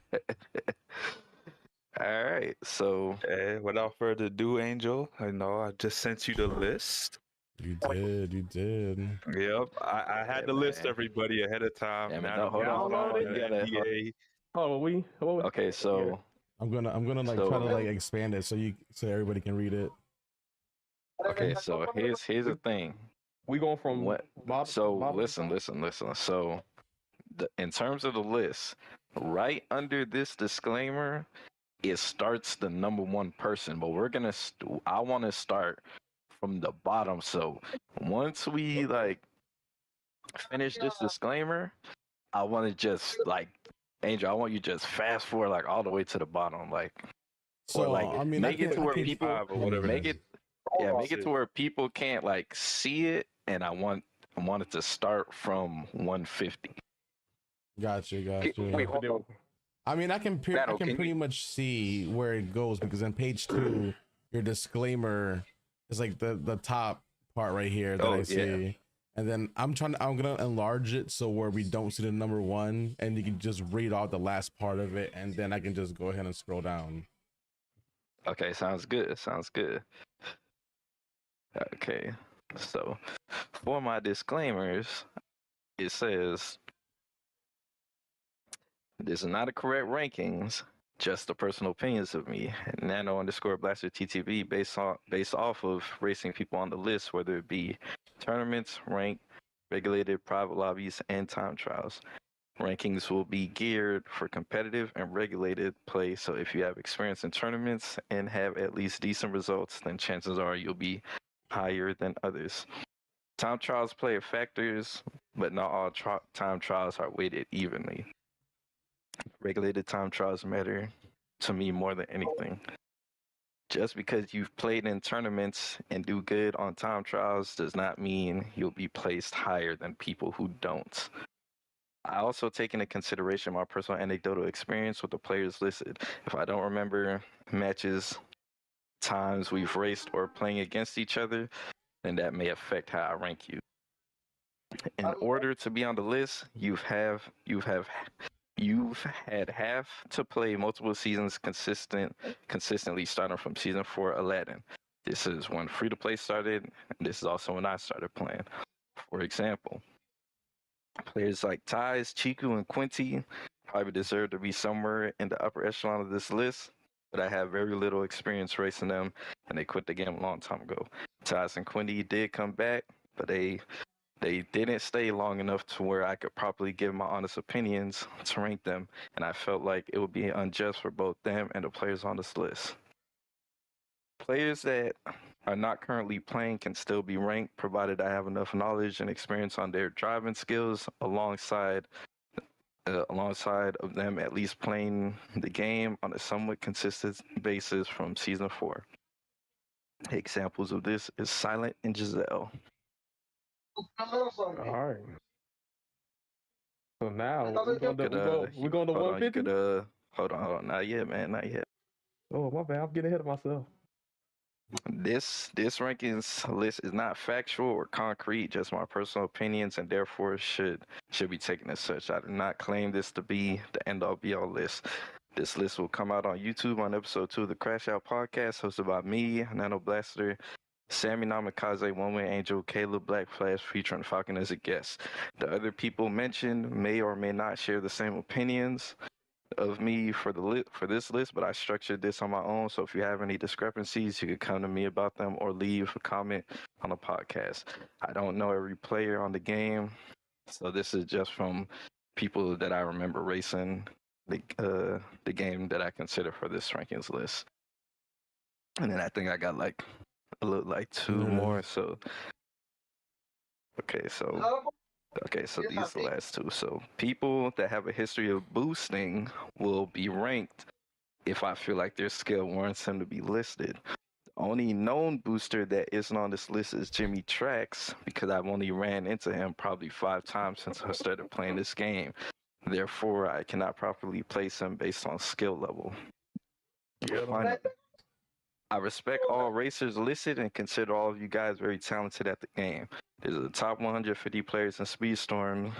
All right, so And without further ado, Angel, I just sent you the list. You did. Yep, I had Yeah, to list man. everybody ahead of time. Yeah, man, Nano hold on, hold on. You gotta- NDA. Oh, okay, so I'm gonna like So- try to like expand it so everybody can read it. okay, so here's the thing. we going from What? bottom. So bottom to listen. So, in terms of the list, right under this disclaimer, it starts the number one person. But we're gonna. I want to start from the bottom. So once we like finish this disclaimer, I want to just like Angel. I want you to just fast forward like all the way to the bottom, like So or like I mean, make it to where people or whatever make it it. Yeah, make it to where people can't like see it, and I want it to start from 150. Got you. Wait, hold on. I mean, I can Nano, can pretty you- much see where it goes because on page 2, your disclaimer is like the top part right here that Oh, I see. And then I'm gonna enlarge it so where we don't see the number 1, and you can just read out the last part of it, and then I can just go ahead and scroll down. Okay, sounds good. Sounds good. Okay, so for my disclaimers, it says this is not a correct rankings, just the personal opinions of me. Nano underscore Blaster TTV based off of racing people on the list, whether it be tournaments, rank, regulated private lobbies, and time trials. Rankings will be geared for competitive and regulated play. So if you have experience in tournaments and have at least decent results, then chances are you'll be higher than others. Time trials play factors, but not all time trials are weighted evenly. Regulated time trials matter to me more than anything. Just because you've played in tournaments and do good on time trials does not mean you'll be placed higher than people who don't. I also take into consideration my personal anecdotal experience with the players listed. If I don't remember matches, times we've raced, or playing against each other, then that may affect how I rank you. In order to be on the list, you've had half to play multiple seasons consistently starting from season 4 Aladdin. This is when free to play started, and this is also when I started playing. For example, players like Tiz, Chiku, and Quinty probably deserve to be somewhere in the upper echelon of this list, but I have very little experience racing them, and they quit the game a long time ago. Tiz and Quinty did come back, but they didn't stay long enough to where I could properly give my honest opinions to rank them, and I felt like it would be unjust for both them and the players on this list. Players that are not currently playing can still be ranked, provided I have enough knowledge and experience on their driving skills alongside of them at least playing the game on a somewhat consistent basis from season 4. Examples of this is Silent and Giselle. All right. So now we're going to Hold on, 150. hold on, not yet, man, not yet. Oh, my bad. I'm getting ahead of myself. This rankings list is not factual or concrete, just my personal opinions, and therefore should be taken as such. I do not claim this to be the end all be all list. This list will come out on YouTube on episode 2 of the Crashout Podcast, hosted by me, Nano Blaster, Sammy Namikaze, One Way Angel, Caleb Black Flash, featuring Falcon as a guest. The other people mentioned may or may not share the same opinions of me for this list, but I structured this on my own. So if you have any discrepancies, you can come to me about them or leave a comment on the podcast. I don't know every player on the game, so this is just from people that I remember racing the game that I consider for this rankings list. And then I think I got like a little like 2 more. So okay, so these are the last 2. So people that have a history of boosting will be ranked if I feel like their skill warrants them to be listed. The only known booster that isn't on this list is Jimmy Trax, because I've only ran into him probably 5 times since I started playing this game. Therefore, I cannot properly place him based on skill level. Finally, I respect all racers listed and consider all of you guys very talented at the game. These are the top 150 players in Speedstorm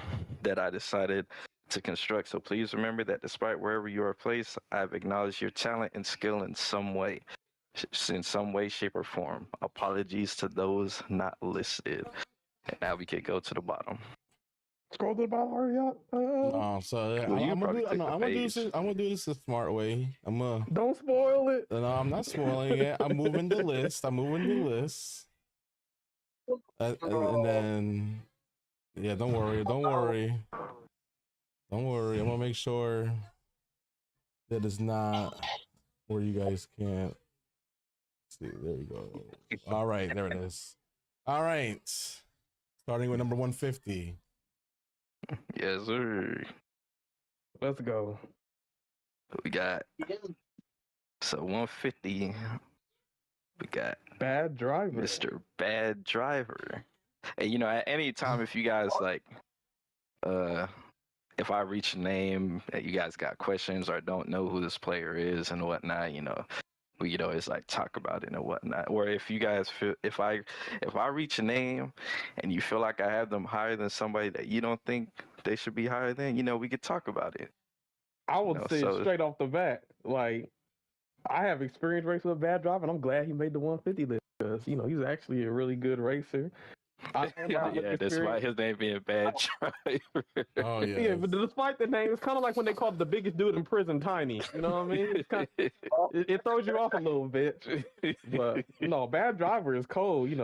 that I decided to construct. So please remember that despite wherever you are placed, I've acknowledged your talent and skill in some way, shape, or form. Apologies to those not listed. And now we can go to the bottom. Scroll to the bottom, hurry up. No, so yeah, Well, I'm gonna do this the smart way. Don't spoil it. No, I'm not spoiling it. I'm moving the list. And then, yeah, don't worry. I'm gonna make sure that it's not where you guys can't see. There we go. All right, there it is. All right, starting with number 150. Yes, sir. Let's go. We got 150. We got Bad driver. Mr. Bad Driver. And at any time, if you guys like, if I reach a name that you guys got questions or don't know who this player is and whatnot, we could always like talk about it and whatnot. Or if you guys feel, if I reach a name and you feel like I have them higher than somebody that you don't think they should be higher than, we could talk about it. I would say straight off the bat, like, I have experience racing with Bad Driver, and I'm glad he made the 150 list because he's actually a really good racer. Yeah, despite his name being Bad Driver. Oh yeah. Yeah, but despite the name, it's kind of like when they call the biggest dude in prison Tiny. You know what I mean? It's it throws you off a little bit. But no, Bad Driver is cold. He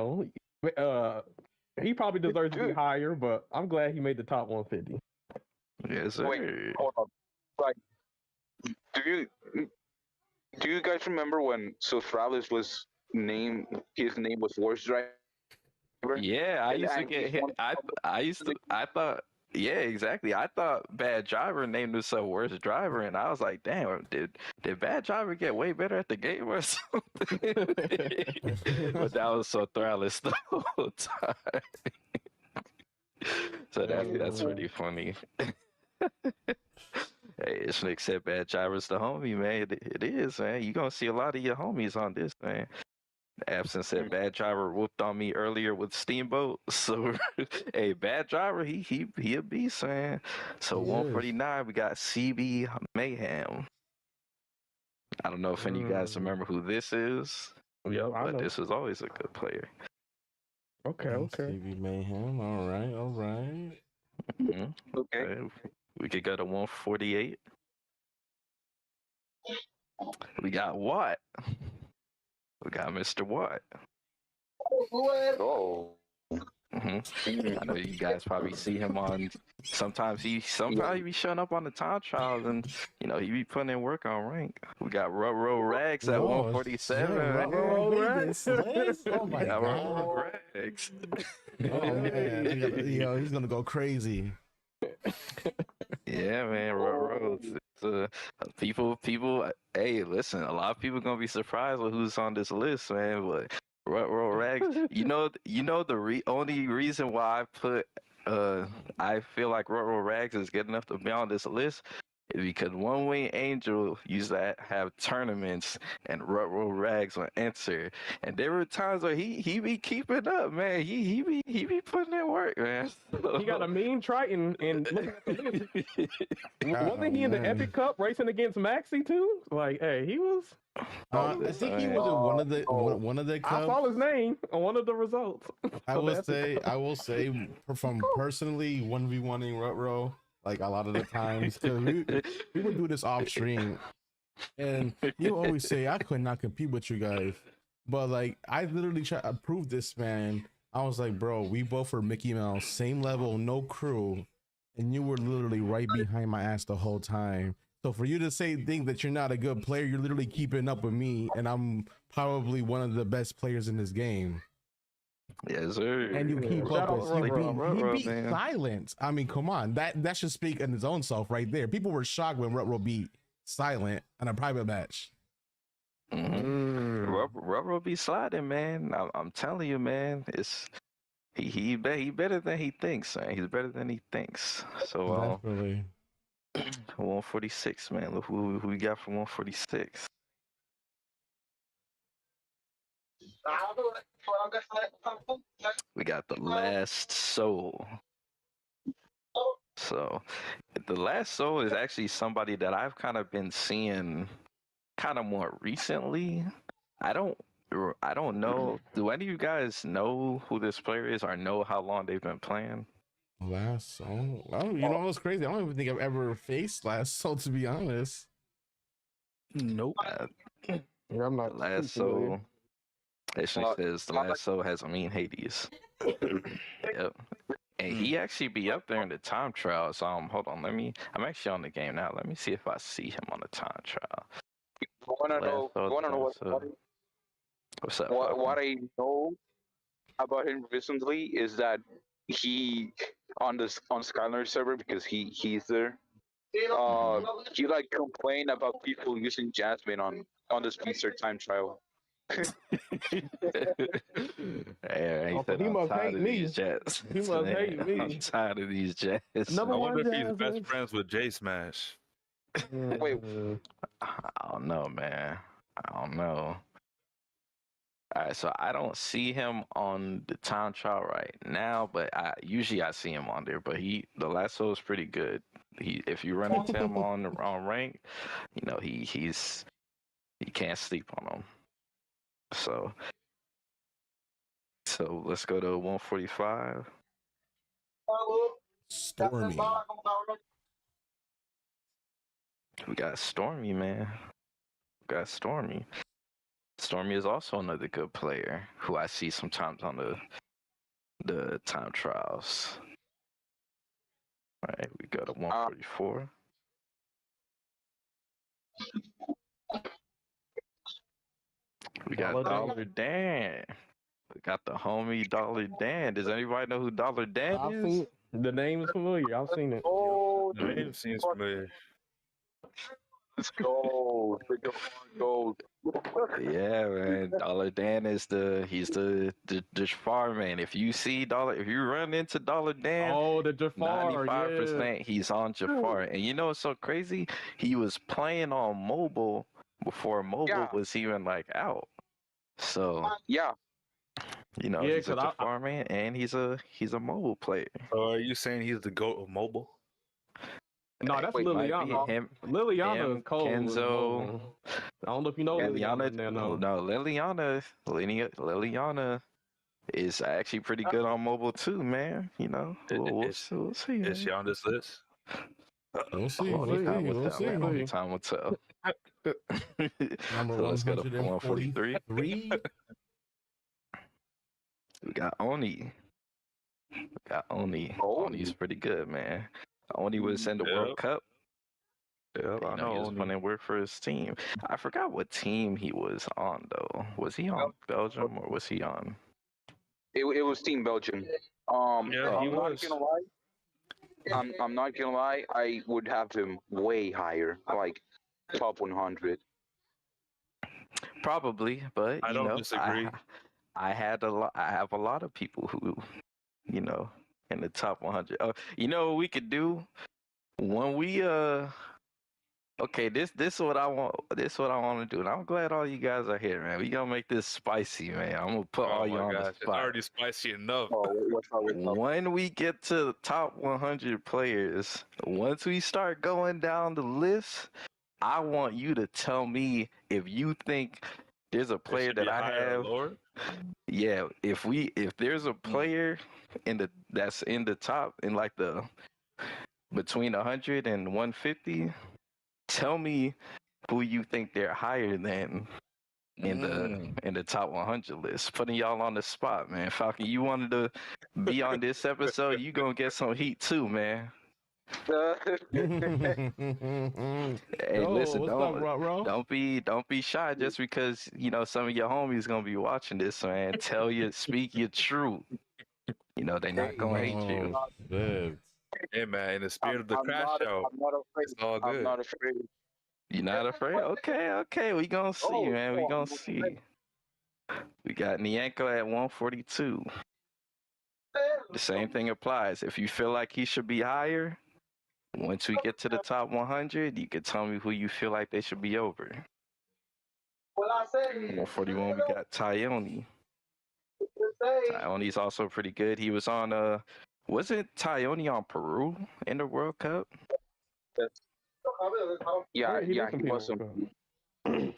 probably deserves to be higher, but I'm glad he made the top 150. Yes, sir. Wait, hold on. Like, do you guys remember when Sostralis was named? His name was Worst Driver. Yeah, I used to get hit. I thought, yeah, exactly. I thought Bad Driver named himself Worst Driver, and I was like, damn, did Bad Driver get way better at the game or something? But that was so Sostralis the whole time. So that's pretty funny. Hey, this nigga said Bad Driver's the homie, man. It is, man. You gonna see a lot of your homies on this, man. Absence said Bad Driver whooped on me earlier with Steamboat. So, hey, Bad Driver, he a beast, man. So 149, we got CB Mayhem. I don't know if any of you guys remember who this is. Yeah, but this was always a good player. Okay. CB Mayhem. All right. Mm-hmm. Okay. We could go to 148. We got Watt. We got Mr. Watt. Oh. Mm-hmm. I know you guys probably see him on. Sometimes he be showing up on the time trials, and he be putting in work on rank. We got Ruh-Roh Rags at 147. Rags. Oh my god. Ruh-Roh Rags. Oh man, he's gonna go crazy. Yeah, man, Ruh-Roh. People. Hey, listen, a lot of people gonna be surprised with who's on this list, man. But Ruh-Roh Rags, the only reason why I feel like Ruh-Roh Rags is good enough to be on this list because One Wing Angel used to have tournaments and Rutro Rags would enter, and there were times where he be keeping up, man. He be putting in work, man. He got a mean Triton, and looking at the list, wasn't he in the Epic Cup racing against Maxi too? Like, hey, he was. I think he was in one of the I cups. saw his name on one of the results. I will say from personally 1v1ing Rutro, like a lot of the times, because we would do this off stream, and you always say I could not compete with you guys, but like I literally tried to prove this, man. I was like, bro, we both were Mickey Mouse, same level, no crew, and you were literally right behind my ass the whole time. So for you to think that you're not a good player, you're literally keeping up with me, and I'm probably one of the best players in this game. Yes, sir. And you keep up with he beat Silent. I mean, come on, that should speak in its own self right there. People were shocked when Rutro beat Silent in a private match. Rutro be sliding, man. I'm telling you, man. He better than he thinks, man. He's better than he thinks. So Definitely. 146, man. Look who we got from 146. We got the Last Soul. So the Last Soul is actually somebody that I've kind of been seeing kind of more recently. I don't know. Do any of you guys know who this player is or know how long they've been playing? Last Soul. Oh, you know what's crazy? I don't even think I've ever faced Last Soul, to be honest. Nope. Yeah, I'm not. Last Soul. It says the Last Soul has a mean Hades. Yep. And he actually be up there in the time trials. Hold on, I'm actually on the game now. Let me see if I see him on the time trial. Wanna know what's up? What I know about him recently is that he on Skylar server, because he's there. He like complained about people using Jasmine on the Speedster time trial. He must hate me. He must hate me. I'm tired of these jets. I wonder if he's best friends with J Smash. Wait, I don't know, man. I don't know. All right, so I don't see him on the time trial right now, but usually I see him on there. But the lasso is pretty good. If you run into him on rank, you know he can't sleep on him. So let's go to 145. Stormy. We got Stormy, man. We got Stormy. Stormy is also another good player who I see sometimes on the time trials. All right, we go to 144. We got Dollar Dan. We got the homie Dollar Dan. Does anybody know who Dollar Dan is? The name is familiar. I've seen it. Oh, The name seems familiar. Let's go. Gold. Yeah, man. Dollar Dan is he's the Jafar man. If you run into Dollar Dan, the Jafar, 95% he's on Jafar. And you know what's so crazy? He was playing on mobile before mobile was even like out. So yeah. You know, he's a Jafar man and he's a mobile player. So are you saying he's the GOAT of mobile? No, that's Liliana. Liliana is cold. Kenzo. I don't know if you know Liliana. No, Liliana is actually pretty good on mobile too, man. You know, we'll see. Is she on this list? We'll see. Time will tell. Number Let's go to 143. We got Oni. Oni's pretty good, man. Oni was in the World Cup. Yeah, I know. He was putting in work for his team. I forgot what team he was on, though. Was he on Belgium or was he on? It was Team Belgium. Yeah, he was. I'm not gonna lie. I would have him way higher, like top 100. Probably, but I don't disagree. I have a lot of people who, you know, in the top 100. You know what we could do when we Okay, this is what I want. This is what I want to do, and I'm glad all you guys are here, man. We gonna make this spicy, man. I'm gonna put all Oh you my on the gosh, it's spot. already spicy enough. Oh, what's up? What's up? When we get to the top 100 players, once we start going down the list, I want you to tell me if you think there's a It player should that be I higher or have. lower. Yeah, if there's a player that's in the top in like the between 100 and 150, tell me who you think they're higher than in the top 100 list. Putting y'all on the spot, man. Falcon, you wanted to be on this episode, you gonna get some heat too, man. Hey, listen, what's up, bro? don't be shy just because some of your homies gonna be watching this, man. Speak your truth. They're not gonna hate you. Oh, shit. Hey man, in the spirit of the I'm crash not. out, I'm not afraid. it's all I'm good. not afraid. You not afraid? Okay. We gonna see, Oh, man. We no, gonna I'm not see. afraid. We got Nyanko at 142. The same thing applies. If you feel like he should be higher, once we get to the top 100, you can tell me who you feel like they should be over. 141, we got Tyone. Tyone's also pretty good. He was on wasn't Tyone on Peru in the World Cup? Yeah, He yeah, did he compete was. in the World Cup.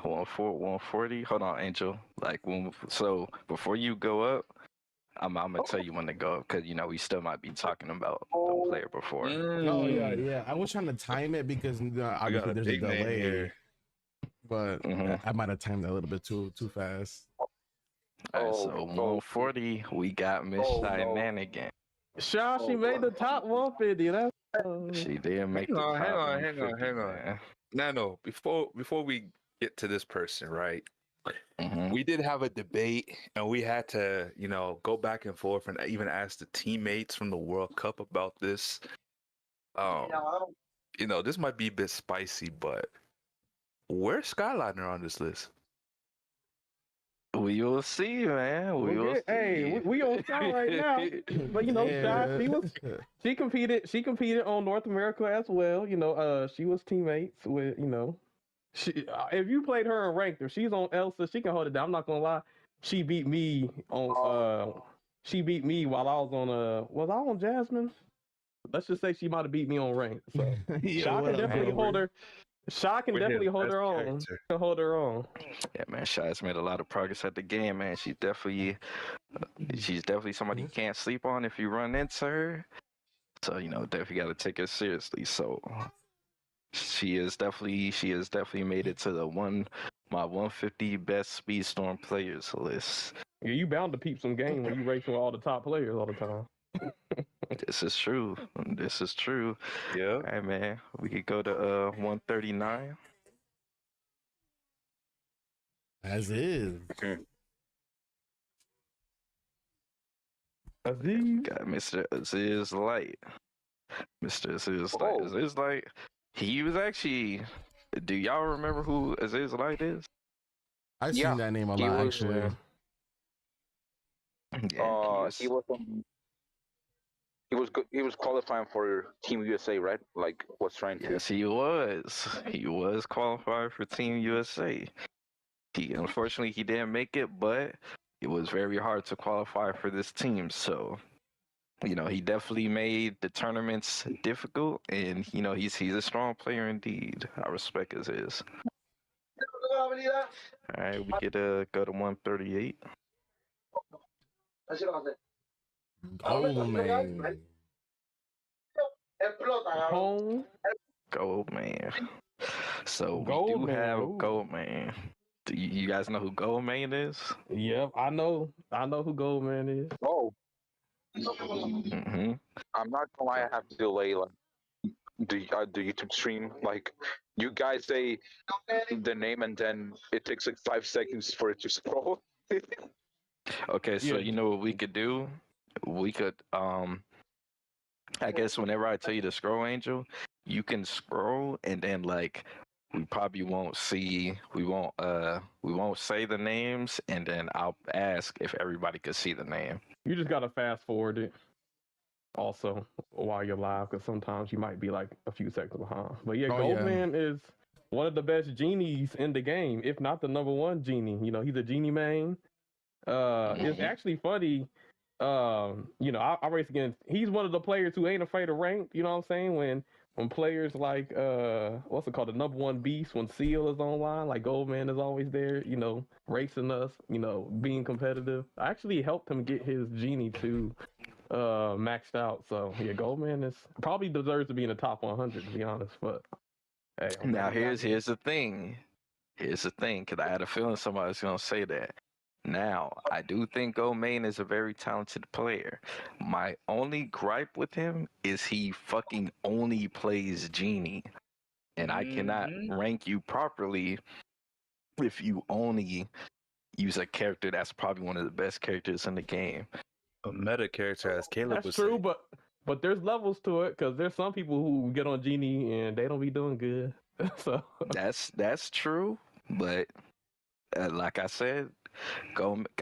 140. Hold on, Angel. So before you go up, I'm gonna tell you when to go up because we still might be talking about the player before. Oh yeah. I was trying to time it because We got obviously a there's a big name delay, here. but Mhm. I might have timed it a little bit too fast. All right, so Oh, 140, we got Miss Oh, Shy no. Manigan. Shaw, she made the top 150. That's She did make Hang the on, top hang on, 150, hang on. man. Nano, before we get to this person, right? Mhm. We did have a debate, and we had to, go back and forth, and even ask the teammates from the World Cup about this. This might be a bit spicy, but where's Skyliner on this list? We will see, man. We will see. Hey, we on Shaw right now. But Shaw, she competed on North America as well. She was teammates with, she if you played her and ranked her, she's on Elsa, she can hold it down. I'm not gonna lie. She beat me on while I was on Jasmine? Let's just say she might have beat me on rank. So Shaw can definitely hold her. Shaw can With his definitely hold best her on. character. Can hold her on. Yeah, man. Shy's made a lot of progress at the game, man. She's definitely somebody you can't sleep on if you run into her. So definitely got to take her seriously. So she has definitely made it to my 150 best Speedstorm players list. Yeah, you bound to peep some game when you racing with all the top players all the time. This is true. Yeah. All right, man. We could go to 139. As is. Aziz. Got Mr. Aziz Light. Mr. Aziz Light. Oh. Aziz Light. He was actually. Do y'all remember who Aziz Light is? I've Yeah, seen that name a he lot was, actually. Yeah, he was good. He was qualifying for Team USA, right? Like was trying to. Yes, he was. He was qualified for Team USA. Unfortunately he didn't make it, but it was very hard to qualify for this team. So, he definitely made the tournaments difficult, and he's a strong player indeed. I respect his. All right, we could go to 138. Oh man. Home. Goldman. So we do Goldman, have ooh. Goldman. Do you guys know who Goldman is? Yep, I know who Goldman is. Oh, Mm-hmm. I'm not gonna lie. I have to delay like the YouTube stream. Like you guys say the name and then it takes like 5 seconds for it to scroll. Okay, so Yeah. you know what we could do? We could I guess whenever I tell you to scroll, Angel, you can scroll, and then we probably won't say the names, and then I'll ask if everybody could see the name. You just gotta fast forward it. also while you're live, because sometimes you might be like a few seconds behind. But yeah, Oh, Goldman is one of the best genies in the game, if not the number one genie. You know, he's a genie main. It's actually funny. I race against. He's one of the players who ain't afraid of ranked. You know what I'm saying? When players like what's it called, the number one beast, when Seal is online, like Goldman is always there. You know, racing us. You know, being competitive. I actually helped him get his genie to maxed out. So yeah, Goldman is probably deserves to be in the top 100 to be honest. But hey, Now here's the thing. Here's the thing, because I had a feeling somebody was gonna say that. Now, I do think Goldman is a very talented player. My only gripe with him is he fucking only plays Genie. And I cannot rank you properly if you only use a character that's probably one of the best characters in the game. A meta character, as Caleb that's was true, saying. but there's levels to it, because there's some people who get on Genie and they don't be doing good. So That's true, but like I said,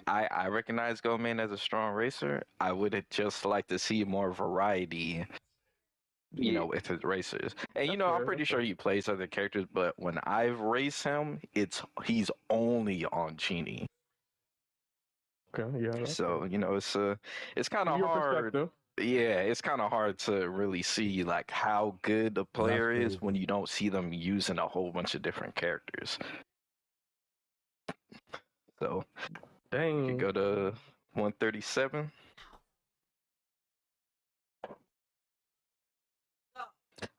I recognize Goldman as a strong racer. I would just like to see more variety, you know, with his racers. And That's I'm fair, pretty that's sure fair. he plays other characters, but when I've raced him, he's only on Genie. okay, yeah. So it's kind of Your hard. perspective. Yeah, it's kind of hard to really see like how good the player is crazy. when you don't see them using a whole bunch of different characters. So Dang. you could go to 137.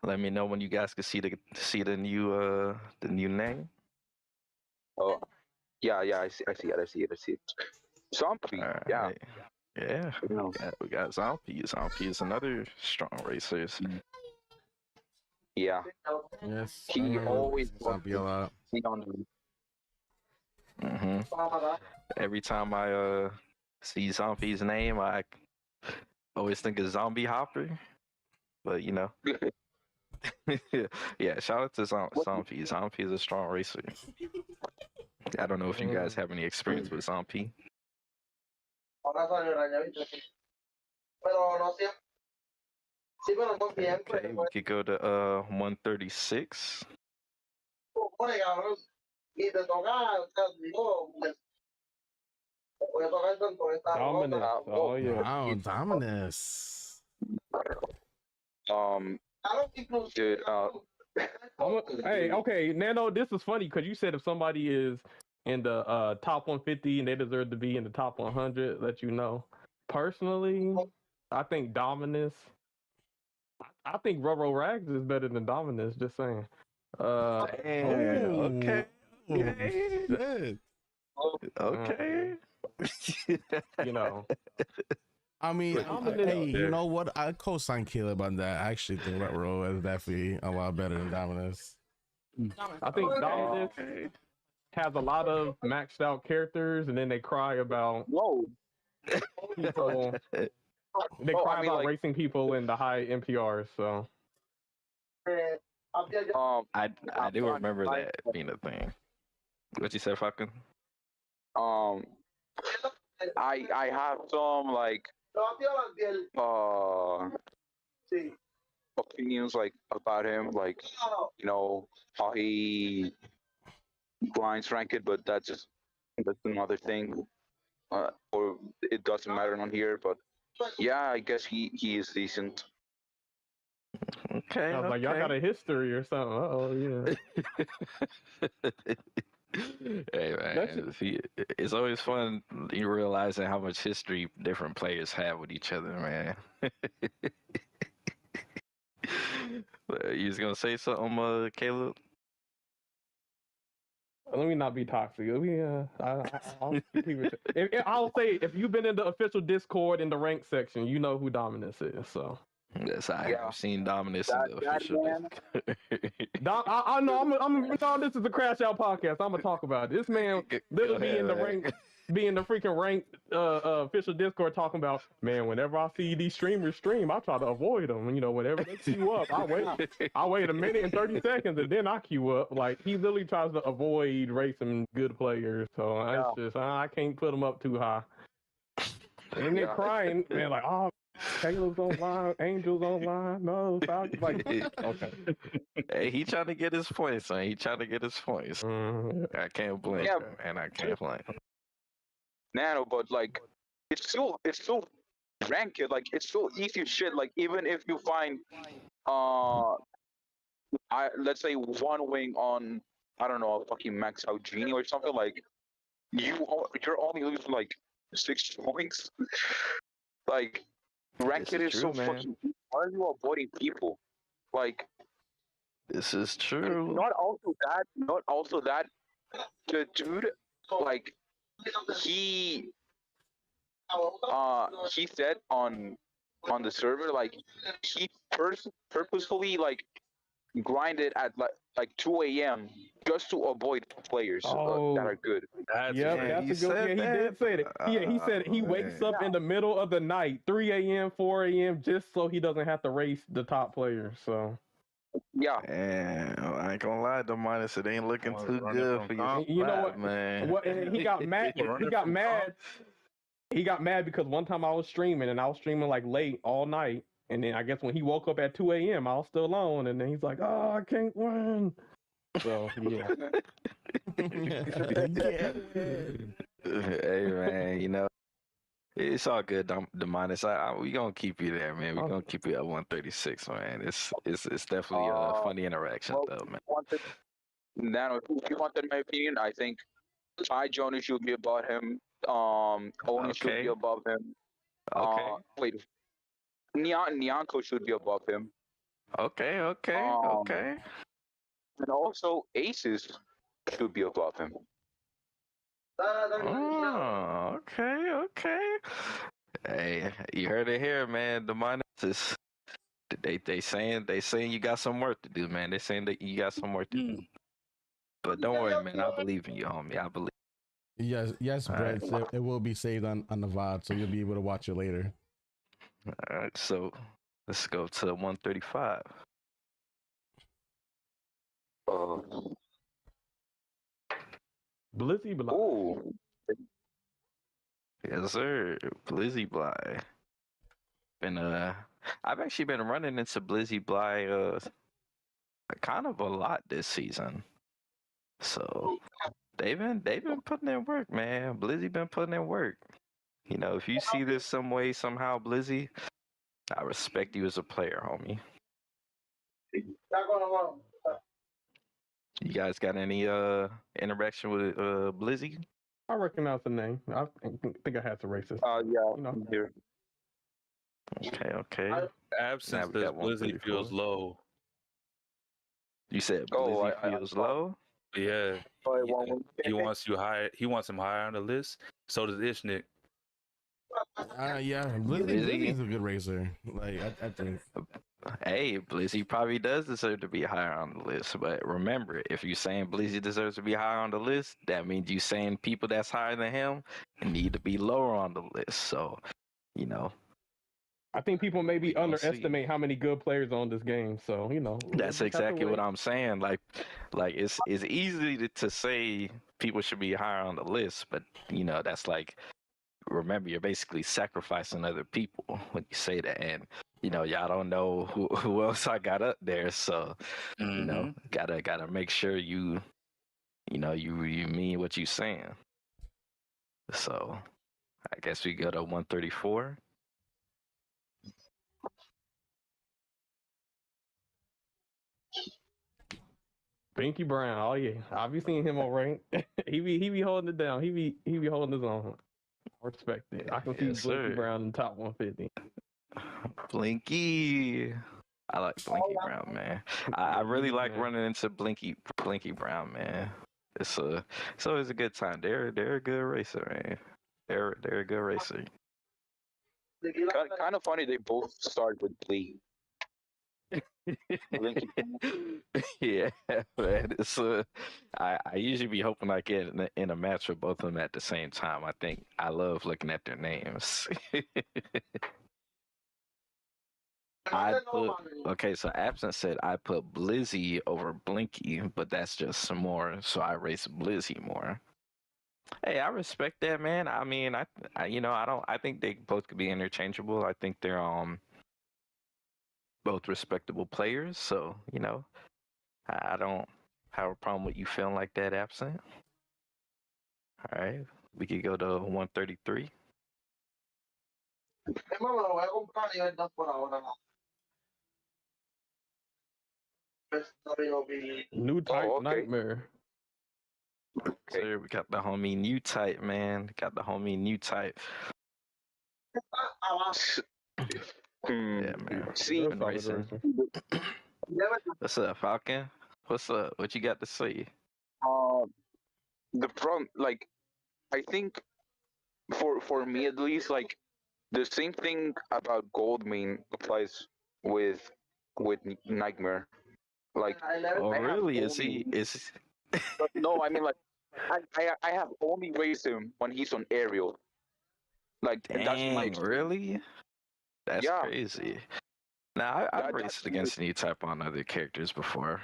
Let me know when you guys can see the new name. Oh, yeah, I see it. Zombie, All yeah. right. Yeah, You know, we got Zombie. Zombie is another strong racer. yeah. Yes. He always Zombie a lot. be on hmm Every time I see Zombie's name, I always think of Zombie Hopper. But yeah. Shout out to Zombie. Zombie is a strong racer. I don't know if you guys have any experience with Zombie. Okay, we could go to 136. Dominus. Oh yeah. Wow, Dominus. dude, Hey, okay, Nano, this is funny because you said if somebody is in the top 150 and they deserve to be in the top 100, let you know. Personally, I think Dominus. I think Roro Rags is better than Dominus. Just saying. Okay. Shit. Okay. You know. I mean, Dominus. hey, you know what? I co-sign Caleb on that. I actually think Retro is definitely a lot better than Dominus. I think Dominus has a lot of maxed out characters, and then they cry about whoa. people. They Oh, cry I mean, about like- racing people in the high NPRs. So I do remember that being a thing. What you said, Falcon? I have some like opinions like about him, like how he grinds ranked, but that's another thing. Or it doesn't matter on here, but yeah, I guess he is decent. Okay. I was like, y'all got a history or something. Oh yeah. Hey man, it's always fun you realizing how much history different players have with each other, man. You was gonna say something, Caleb? Let me not be toxic. I'll say if you've been in the official Discord in the rank section, you know who Dominus is. So Yes, I Yeah. have seen Dominus in the official. I know this is a Crashout podcast. I'm gonna talk about it. This man literally be in the rank, be in the freaking rank official Discord talking about, man, whenever I see these streamers stream, I try to avoid them. Whenever they queue up, I wait a minute and 30 seconds and then I queue up. Like he literally tries to avoid racing good players. So it's just I can't put them up too high. And they're crying, man, like, oh, Caleb's online, Angel's online. No, Falcons like okay. Hey, he trying to get his points, man. He trying to get his points. I can't blame Yeah. him, and I can't blame him. Nano, but like it's still ranked. Like it's still easy shit. Like even if you find let's say one wing on I don't know a fucking max out genie or something like you're only losing like 6 points. Like ranked This is is so true, man. fucking. Why are you avoiding people? Like This is true. not also that the dude like he said on the server like he purposefully like grinded at like 2 a.m. just to avoid players that are good. That's Yep, man, that's you a good. said Yeah, he that? did say that. Yeah, he said he wakes up in the middle of the night, 3 a.m., 4 a.m., just so he doesn't have to race the top players. So Yeah, Man, I ain't gonna lie, the minus it ain't looking Well, too running good from for you. comp. you know what? man? What? And he got mad. Running He got from mad. He got mad because one time I was streaming and I was streaming like late all night, and then I guess when he woke up at 2 a.m., I was still on, and then he's like, "Oh, I can't win." So yeah. Hey man, you know it's all good. The minus, we gonna keep you there, man. We gonna keep you at 136, man. It's definitely a funny interaction, well, though, man. Nano, if you wanted my opinion, I think Ty Jonas should be above him. Oni should Okay. be above him. Okay, Wait, Nyanko should be above him. okay, Um, okay. And also Aces should be above him. Oh, okay. Hey, you heard it here, man. The minus is they saying you got some work to do, man. They saying that you got some work to do. But don't worry, man. I believe in you, homie. I believe. Yes, All Brett. It will be saved on the VOD, so you'll be able to watch it later. All right, so let's go to 135. Blizzy Blah. Ooh, Yes, sir. Blizzy Bly. I've actually been running into Blizzy Bly kind of a lot this season. So they've been putting in work, man. Blizzy been putting in work. You know, if you see this some way, somehow, Blizzy, I respect you as a player, homie. You guys got any interaction with Blizzy? I recognize the name. I think I had to racist. yeah, You know. here. Okay. Absence Now we says got Blizzy feels 134. low. You said Oh, Blizzy I feels low? Yeah. Oh, He wants you high. He wants him higher on the list. So does Ishnik. Yeah, Blizzy's a good racer. Like I think. Hey, Blizzy probably does deserve to be higher on the list, but remember, if you're saying Blizzy deserves to be higher on the list, that means you saying people that's higher than him need to be lower on the list. So, you know, I think people maybe We gonna see. underestimate how many good players on this game. So you know, that's exactly what I'm saying. Like it's easy to say people should be higher on the list, but you know, that's like, remember, you're basically sacrificing other people when you say that, and you know, y'all don't know who else I got up there, so you know, gotta make sure you mean what you saying. So I guess we go to 134. Binky Brown. Oh yeah, I've been seeing him on rank. he be holding it down. He be holding his own. Respect it. I can see Yes, Blinky sir. Brown in the top 150. Blinky. I like Blinky Brown, man. I really like Man. running into Blinky Brown, man. It's always a good time. They're a good racer, man. They're a good racer. Kind of funny. They both start with Blee. Yeah, man. It's I usually be hoping I get in a match with both of them at the same time. I think I love looking at their names. Okay, so Absent said I put Blizzy over Blinky, but that's just some more, so I race Blizzy more. Hey, I respect that, man. I mean, I don't. I think they both could be interchangeable. I think they're both respectable players. So I don't have a problem with you feeling like that absent. All right, we could go to 133. Hermano, me lo voy a comprar y verdad por ahora. New type Oh, okay. nightmare. Okay. So we got the homie New Type, man. Got the homie New Type. Yeah, man. See, That's Been solid racing. racing. What's up, Falcon? What's up? What you got to say? the problem, like, I think for me at least, like, the same thing about Goldmane applies with Nightmare. Like, Oh, I have really? Is he? only- Is but no, I mean, like, I have only raced him when he's on aerial. Like, and that's my dang? experience. Really? That's Yeah. crazy. Now I've That- raced that's against New Type on other characters before.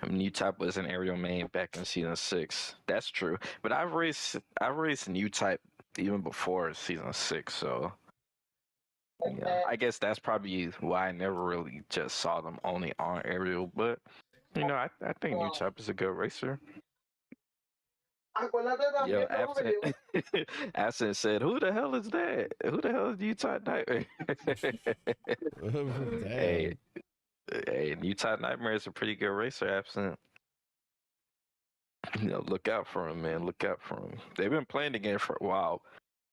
I mean, New Type was an aerial main back in season 6. That's true. But I've raced New Type even before season 6. So yeah, I guess that's probably why I never really just saw them only on aerial. But I think New Type is a good racer. Yo, Absent, Absent said, "Who the hell is that? Who the hell is New Type Nightmare?" Hey, hey, New Type Nightmare is a pretty good racer, Absent. Look out for him, man. Look out for him. They've been playing the game for a while.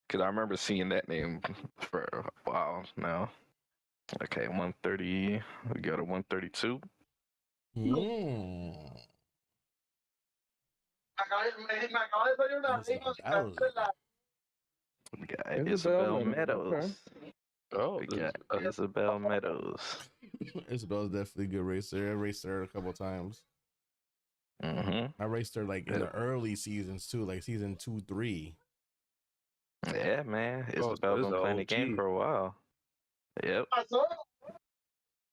Because I remember seeing that name for a while now. Okay, 130. We go to 132. We got Isabel Meadows. Oh, We got Isabel Meadows. Isabel's definitely a good racer. I raced her a couple times. Mm-hmm. I raced her like in the early seasons too, like season 2, 3. Yeah, man. Oh, Isabel so been playing the game OG. for a while. Yep.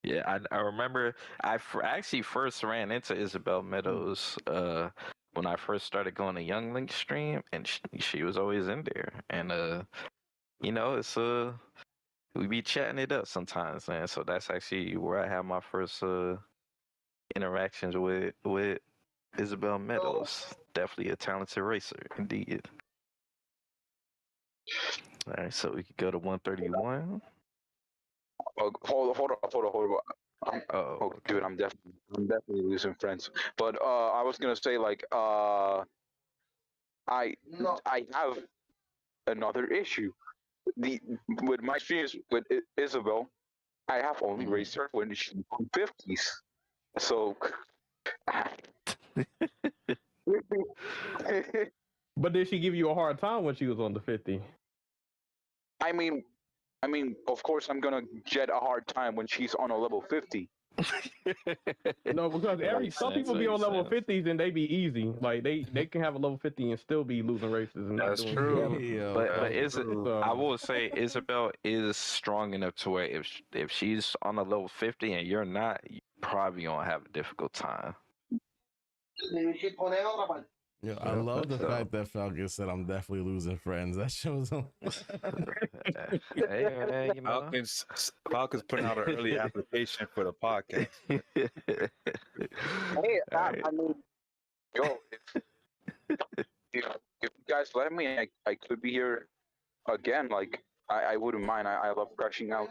Yeah, I remember I actually first ran into Isabel Meadows when I first started going to Young Link stream, and she was always in there. And it's we be chatting it up sometimes, man. So that's actually where I had my first interactions with Isabel Meadows. Definitely a talented racer, indeed. All right, so we could go to 131. hold on. Oh, Dude, I'm definitely losing friends. But I was gonna say, like, I have another issue. With my experience with Isabel, I have only raced her when she's on 50s. So But did she give you a hard time when she was on the 50? I mean, of course, I'm gonna get a hard time when she's on a level 50. No, because some people be on level 50s and they be easy. Like they can have a level 50 and still be losing races and not That's doing true. Yeah, But is it? So- I will say Isabel is strong enough to where if she's on a level 50 and you're not, you probably gonna have a difficult time. yeah, I love the fact that Falcon said I'm definitely losing friends. That shows him. Hey, man, Falcons putting out an early application for the podcast. Hey, Alright. I mean, yo, if you guys let me, I could be here again. Like, I wouldn't mind. I love crashing out.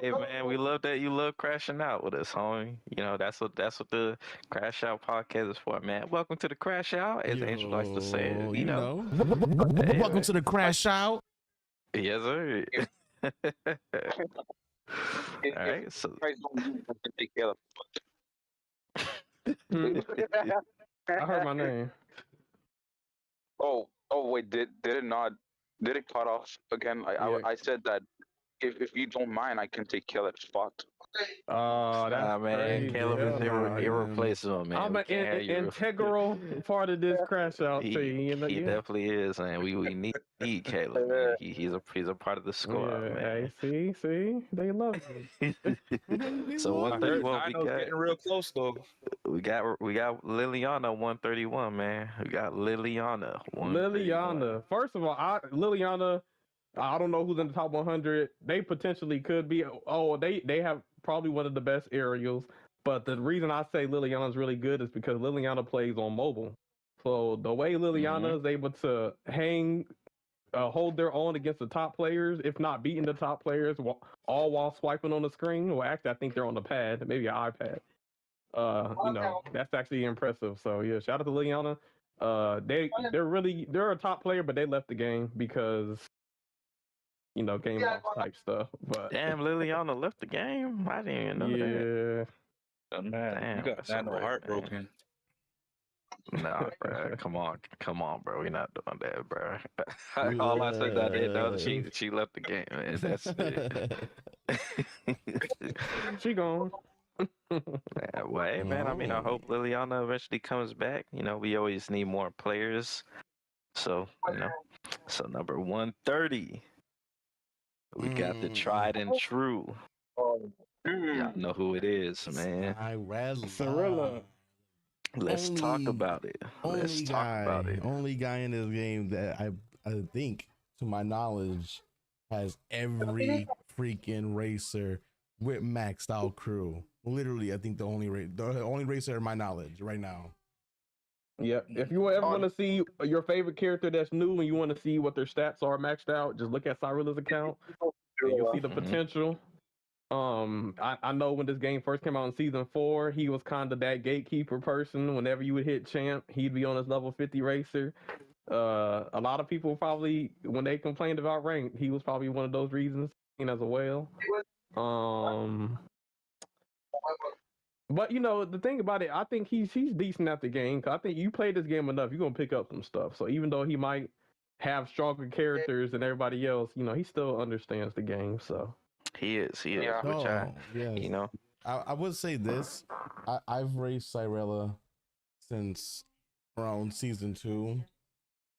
Hey man, we love that you love crashing out with us, homie. That's what the Crash Out Podcast is for, man. Welcome to the Crash Out, as Angel likes to say. Yo, You know. Welcome man. to the Crash Out. Yes, sir. All right, so You guys don't need to take care of. I heard my name. Oh, wait, did it not? Did it cut off again? Yeah. I said that if you don't mind, I can take care of that spot. Oh, that's man, crazy. Caleb Hell is nah. irreplaceable, man. I'm We an can't have you. integral part of this crash out team. You know, He yeah. definitely is, man. We need Caleb, man. He's a part of the squad, Yeah, man. hey, see, they love me. So I heard 131, we Nano's getting real close though. got Liliana 131, man. We got Liliana 131. Liliana. First of all, Liliana. I don't know who's in the top 100. They potentially could be. Oh, they have probably one of the best aerials. But the reason I say Liliana's really good is because Liliana plays on mobile. So the way Liliana is able to hold their own against the top players, if not beating the top players, all while swiping on the screen. Well, actually, I think they're on the pad, maybe an iPad. That's actually impressive. So yeah, shout out to Liliana. They're a top player, but they left the game because game loss type stuff. But Damn, Liliana left the game. I didn't even know that. Oh, man, Damn, you got that's Nano alright, heartbroken. Nah, bro. Come on, bro. We're not doing that, bro. All I said I didn't know she left the game, man. That's it. she gone. Yeah, well, hey, man. I mean, I hope Liliana eventually comes back. We always need more players. So, so number 130, we got the tried and true. Y'all know who it is, man. Cirilla. Let's talk about it. Let's talk about it. Only guy in this game that I think, to my knowledge, has every freaking racer with maxed out crew. Literally, I think the only racer in my knowledge right now. Yeah, if you ever want to see your favorite character that's new and you want to see what their stats are maxed out, just look at Cyrilla's account and you'll see the potential. I know when this game first came out in season 4, he was kind of that gatekeeper person. Whenever you would hit champ, he'd be on his level 50 racer. A lot of people probably, when they complained about rank, he was probably one of those reasons as well. But the thing about it, I think he's decent at the game. Cause I think you play this game enough, you're gonna pick up some stuff. So even though he might have stronger characters than everybody else, he still understands the game. So he is. Yeah. Which I would say this. I've raced Cyrella since around season 2,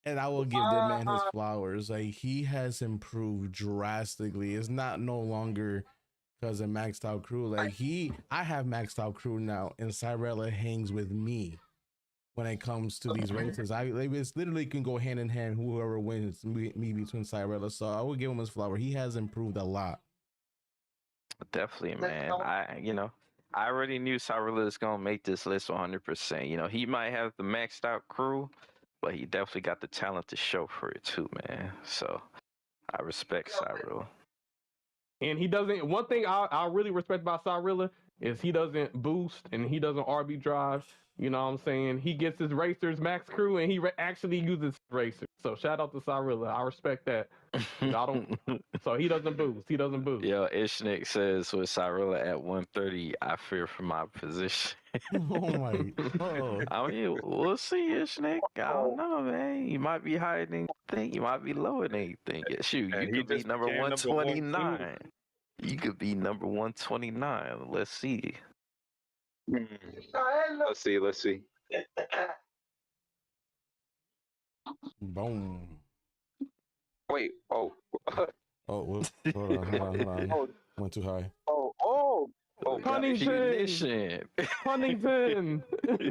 and I will give that man his flowers. Like, he has improved drastically. It's not no longer because of maxed out crew. Like, I have maxed out crew now, and Cyrella hangs with me when it comes to these races. It's literally can go hand in hand. Whoever wins, me between Cyrella. So I will give him his flower. He has improved a lot. Definitely, man. I already knew Cyrilla is gonna make this list 100%. He might have the maxed out crew, but he definitely got the talent to show for it too, man. So I respect Cyrilla. And he doesn't. One thing I really respect about Cyrilla is he doesn't boost and he doesn't RB drive. You know what I'm saying? He gets his racers max crew and he actually uses racers. So shout out to Cyrilla. I respect that. So he doesn't boost. Yo, Ishnik says with Cyrilla at 130, I fear for my position. Oh my God. I mean, we'll see, Ishnik. I don't know, man. You might be higher than you think. You might be lower than you think. Shoot, you could be number 129. You could be number 129. Let's see. Let's see. Boom. Wait. Oh. Oh, hold on. Went too high. Oh. Punition. Huntington. We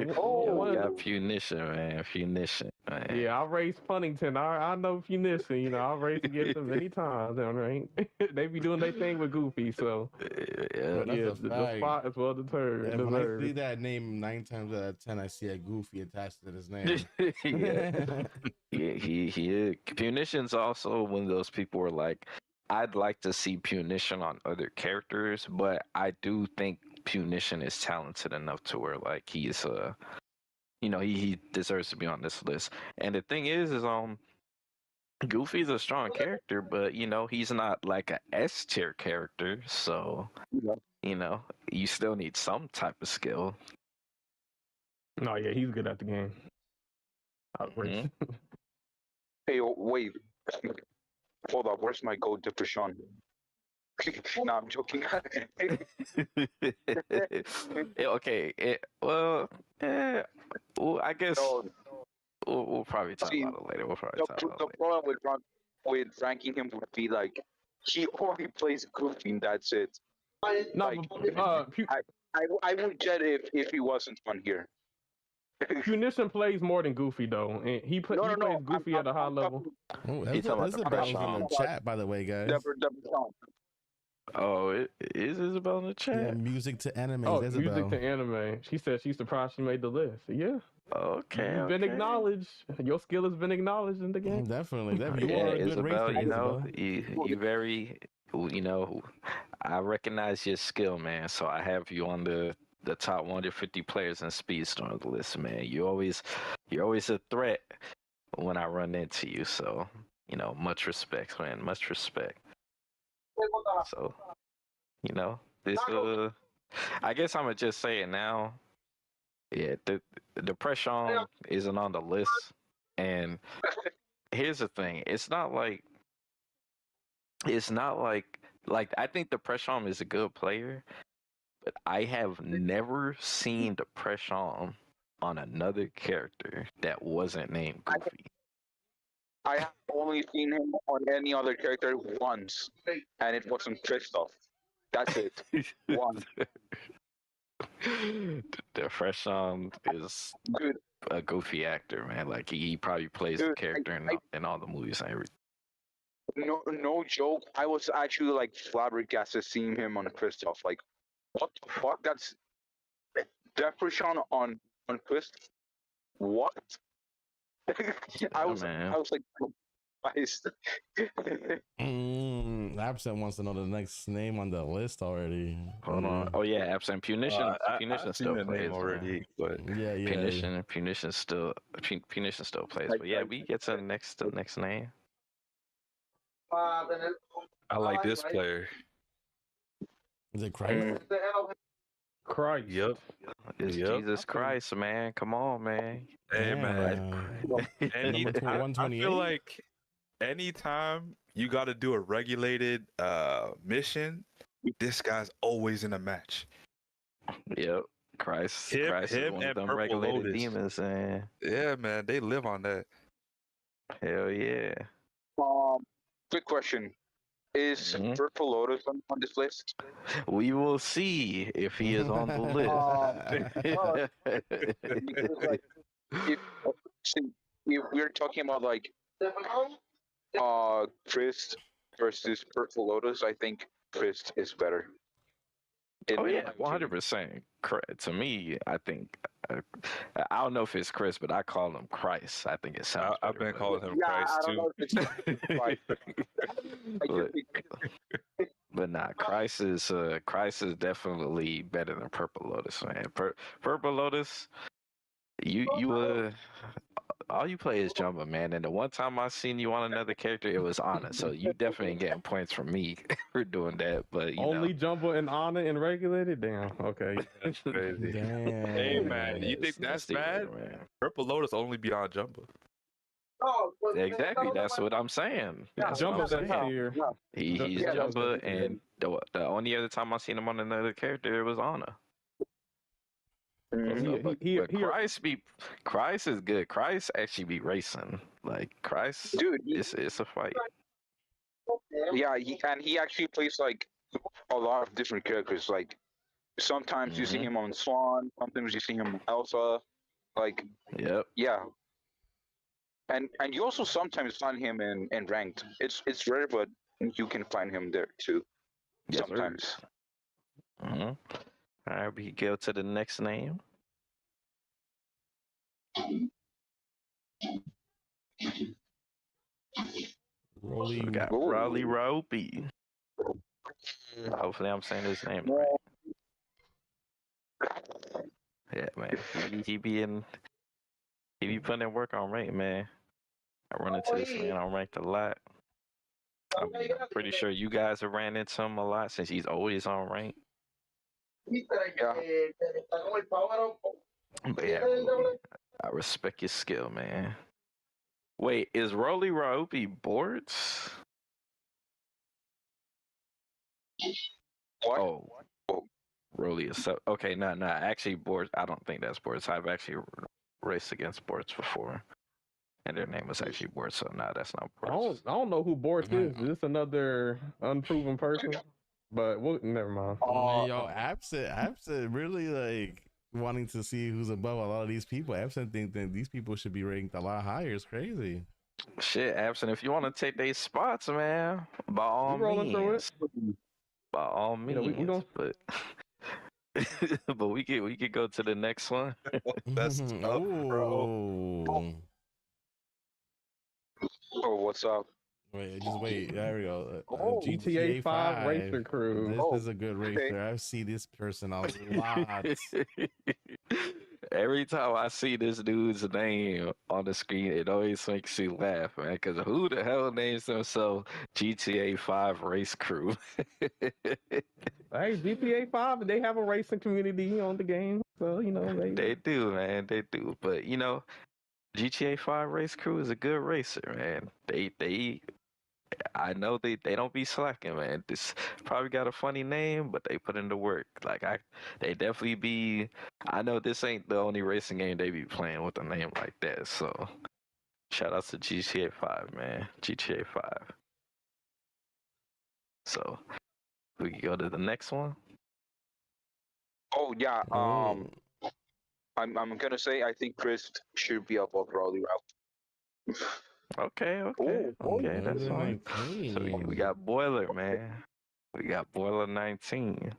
got Punition, man. Punition, man. Yeah, I raced Huntington. I know Punition. I raced against them many times. Right? They be doing their thing with Goofy. So the spot is well determined. Yeah, when I see that name 9 times out of 10, I see a Goofy attached to his name. Yeah, he is. Punition's also one of those people where, like, I'd like to see Punition on other characters, but I do think Punition is talented enough to where, like, he's he deserves to be on this list. And the thing is Goofy's a strong character, but he's not like a S tier character, so you still need some type of skill. No, yeah, he's good at the game. Hey, wait. Hold up. Where's my gold dipper, Sean? No, I'm joking. Okay. Well, I guess No, we'll probably talk see, about it later. We'll probably the, talk about the it later. problem with ranking him would be like he only plays Goofy and that's it. No, Like, but I would get it if he wasn't on here. Punition plays more than Goofy though, and he plays Goofy at a high level. Oh, You talking about the Isabel's pressure in the on? chat, by the way, guys. Oh, is Isabel in the chat? Yeah, music to anime. Oh, Isabel. music to anime. She said she's surprised she made the list. Yeah, Okay. you've been acknowledged. Your skill has been acknowledged in the game. Definitely. You Yeah, are a good Isabel, racer, you know, Isabel. you very, I recognize your skill, man. So I have you on the top 150 players in Speedstorm list, man. You're always a threat when I run into you. So, much respect, man. Much respect. So, this I guess I'm gonna just say it now. Yeah, the pressure isn't on the list, and here's the thing: it's not like I think the pressure is a good player, but I have never seen the pressure on another character that wasn't named Goofy. I have only seen him on any other character once, and it wasn't Kristoff. That's it. One. The fresh is Dude, a goofy actor, man. Like he probably plays the character in all the movies and everything. no joke. I was actually like flabbergasted seeing him on Kristoff. Like, what the fuck? That's Depression on Kristoff. What? I was like, Absent wants to know the next name on the list already. Hold on. Oh yeah, Absent Punition. Punition I've still seen the plays name already, but Yeah. Punition still plays. But yeah, we get to the next name. I like this player. Is it Christ? Christ. Yep. It's Jesus Christ, man. Come on, man. Hey, man. Number I 128. feel like anytime you got to do a regulated mission, this guy's always in a match. Yep. Christ Him is one of and them Purple regulated Lotus. demons, man. Yeah, man, they live on that. Hell yeah. Quick question. Is Purple Lotus on this list? We will see if he is on the list. If we're talking about like Chris versus Purple Lotus, I think Chris is better. Oh yeah, 100%. To me, I think I don't know if it's Chris, but I call him Christ. I think it sounds. I've been calling him Yeah, Christ I don't know if it's but nah, Christ is definitely better than Purple Lotus, man. Purple Lotus, you all you play is Jumbo, man. And the one time I seen you on another character, it was Anna. So you definitely getting points from me for doing that. But Only Jumbo and Anna and regulated? Damn. Okay. That's crazy. Damn. Hey, man, you think that's bad? Man. Purple Lotus only beyond Jumbo. Exactly, that's what I'm saying. That's Jumbo what I'm that saying. tier. He's Jumbo, and the only other time I seen him on another character, it was Anna. Christ is good. Christ actually be racing. Like Christ, dude, it's a fight. Yeah, he actually plays like a lot of different characters. Like sometimes you see him on Swan, sometimes you see him on Elsa. Like, yep, yeah. And you also sometimes find him in ranked. It's rare, but you can find him there too. Yes, sometimes. All right, we go to the next name. We got Raleigh Roby. Hopefully, I'm saying his name right. Yeah, man. He be putting in work on ranked, man. I run into this man on ranked a lot. I'm pretty sure you guys have ran into him a lot since he's always on rank. Yeah. But yeah, I respect your skill, man. Wait, is Rolly Roby boards? What? Oh, really? Okay, no. Actually, boards. I don't think that's boards. I've actually raced against boards before, and their name was actually boards. So no, that's not boards. I don't know who Boris is. Is this another unproven person? But never mind. Yo, Absent really like wanting to see who's above a lot of these people. Absent think that these people should be ranked a lot higher. It's crazy. Shit, Absent. If you want to take these spots, man, by all means. By all means, we gonna... but but we could go to the next one. That's tough, bro. Oh, what's up? Wait, just wait. There we go. GTA 5 racer crew. This is a good racer. I see this person a lot. Every time I see this dude's name on the screen, it always makes me laugh, man. Because who the hell names themselves GTA 5 Race Crew? Hey, GTA 5, they have a racing community on the game, so they do, man. They do, but GTA 5 Race Crew is a good racer, man. I know they don't be slacking, man. This probably got a funny name, but they put in the work. They definitely be. I know this ain't the only racing game they be playing with a name like that. So, shout out to GTA 5, man. GTA 5. So, we can go to the next one. Oh yeah. I'm gonna say I think Chris should be above Raleigh Route. Okay, that's fine. So we got Boiler, man. We got Boiler 19.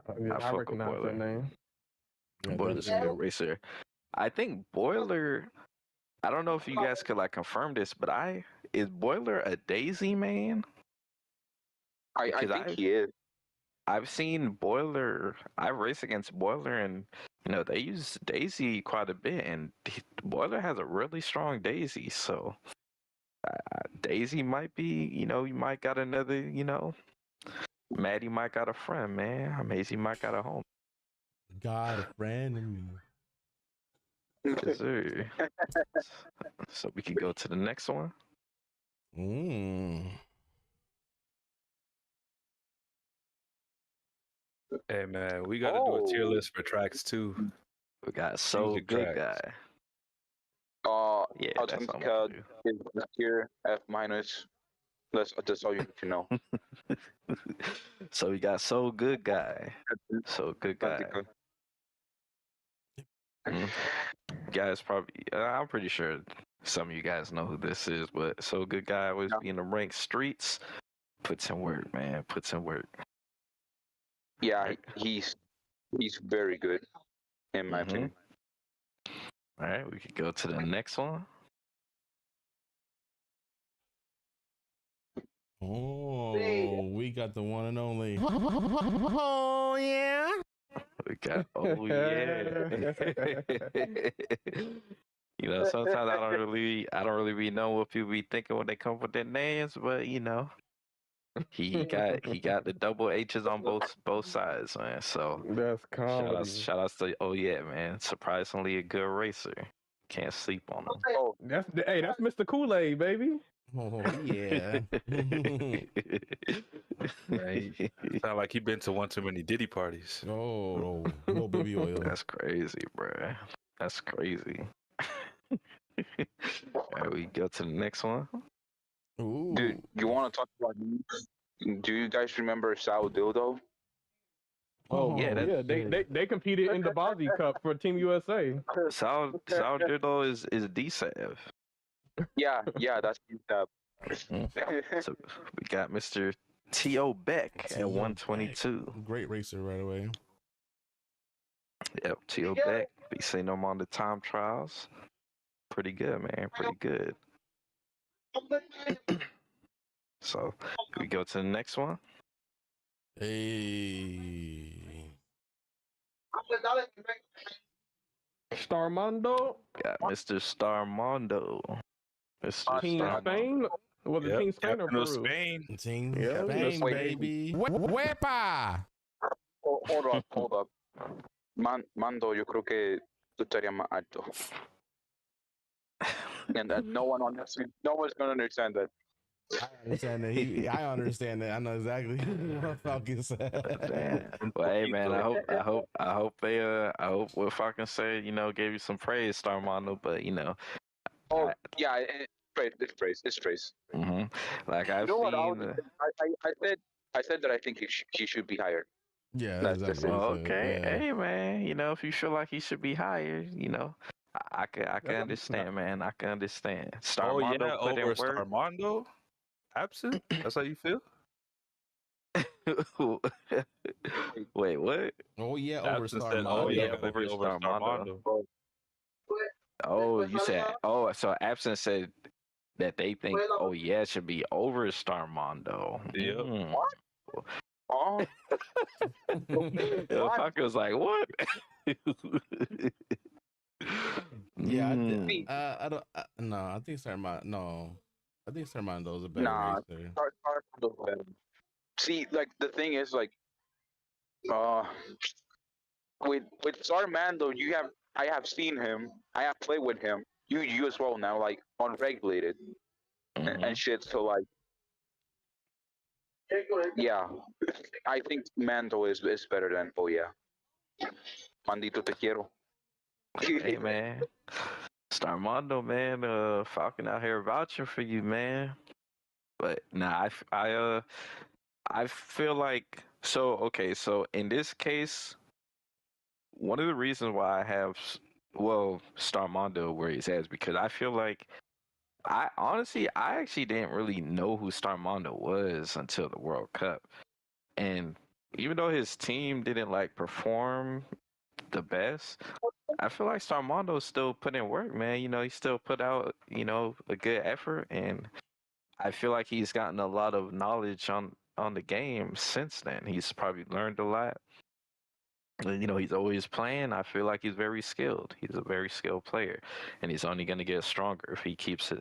I recognize that name. Boiler's a good racer. I think Boiler. I don't know if you guys could confirm this, but is Boiler a Daisy man? I think he is. I've seen Boiler. I race against Boiler, and they use Daisy quite a bit, and Boiler has a really strong Daisy. So Daisy might be, you might got another, Maddie might got a friend, man. Maisie might got a home. Got a friend in me. Yes, sir. So we can go to the next one. Hey man, we gotta do a tier list for tracks too. We got So Good Guy. Yeah, Authentica is here F-. That's all you need to know. So we got So Good Guy. So Good Guy. Guys, probably, I'm pretty sure some of you guys know who this is, but So Good Guy always be in the ranked streets. Puts in work, man. Puts in work. Yeah, he's very good, in my opinion. All right, we could go to the next one. Oh, we got the one and only. Oh yeah. We got yeah. Sometimes I don't really know what people be thinking when they come with their names, but he got the double H's on both sides, man. So that's comedy. Shout outs to man. Surprisingly a good racer. Can't sleep on him. Oh, that's Mr. Kool-Aid, baby. Oh yeah. Right. Sound like he been to one too many Diddy parties. Oh, no baby oil. That's crazy, bro. That's crazy. All right, we go to the next one. Ooh. Dude, you want to talk about? Do you guys remember Sal Dildo? Oh yeah, they competed in the Bozzy Cup for Team USA. Sal Dildo is DSav. Yeah, that's that. So we got Mr. T.O. Beck at 122. Great racer right away. Yep, T.O. Beck. We seen him on the time trials. Pretty good, man. Pretty good. So we go to the next one. Hey. Starmondo. Got Mr. Starmondo. Mr. Team Starmondo. Spain. Was it Team Spain or Peru? Spain. Team Yeah, Spain, baby. Wepa. Hold up. Mando, yo creo que tú estarías más alto. And no one's gonna understand that. I understand that. I understand that. I know exactly what Falcon said. Well, hey man, I hope what Falcon said, gave you some praise, Starmondo. But Oh yeah, it's praise. like You I've know what? seen. I said that I think he should be higher. Yeah, That's exactly. it. What he said. Okay, Yeah. hey man, if you feel like he should be higher, I can understand, man. I can understand. Oh Starmondo yeah, put in over work. Starmondo, absent. That's how you feel? Wait, what? Oh yeah, over Absent Star said, "Oh Mondo. yeah, Yeah, maybe over over Starmondo. Starmondo." Oh, you said. Oh, so Absence said that they think. Oh yeah, it should be over Starmondo. Yep. What? Oh, The fucker was like, what? Yeah, Mm. I don't. No, I think Starmondo. No, I think Starmondo is a better nah. racer. Starmando's better. See, like the thing is, like, uh, with Starmando, I have seen him. I have played with him. You as well now, like unregulated and shit. So like, yeah, I think Mando is better than. Oh yeah, Mandito te quiero. Hey man, Starmondo, man. Falcon out here vouching for you, man. But nah, I feel like so. Okay, so in this case, one of the reasons why I have Starmondo where he's at is because I feel like I actually didn't really know who Starmondo was until the World Cup. And even though his team didn't like perform the best, I feel like Starmondo still put in work, man. He still put out, a good effort, and I feel like he's gotten a lot of knowledge on the game since then. He's probably learned a lot. And, he's always playing. I feel like he's very skilled. He's a very skilled player, and he's only going to get stronger if he keeps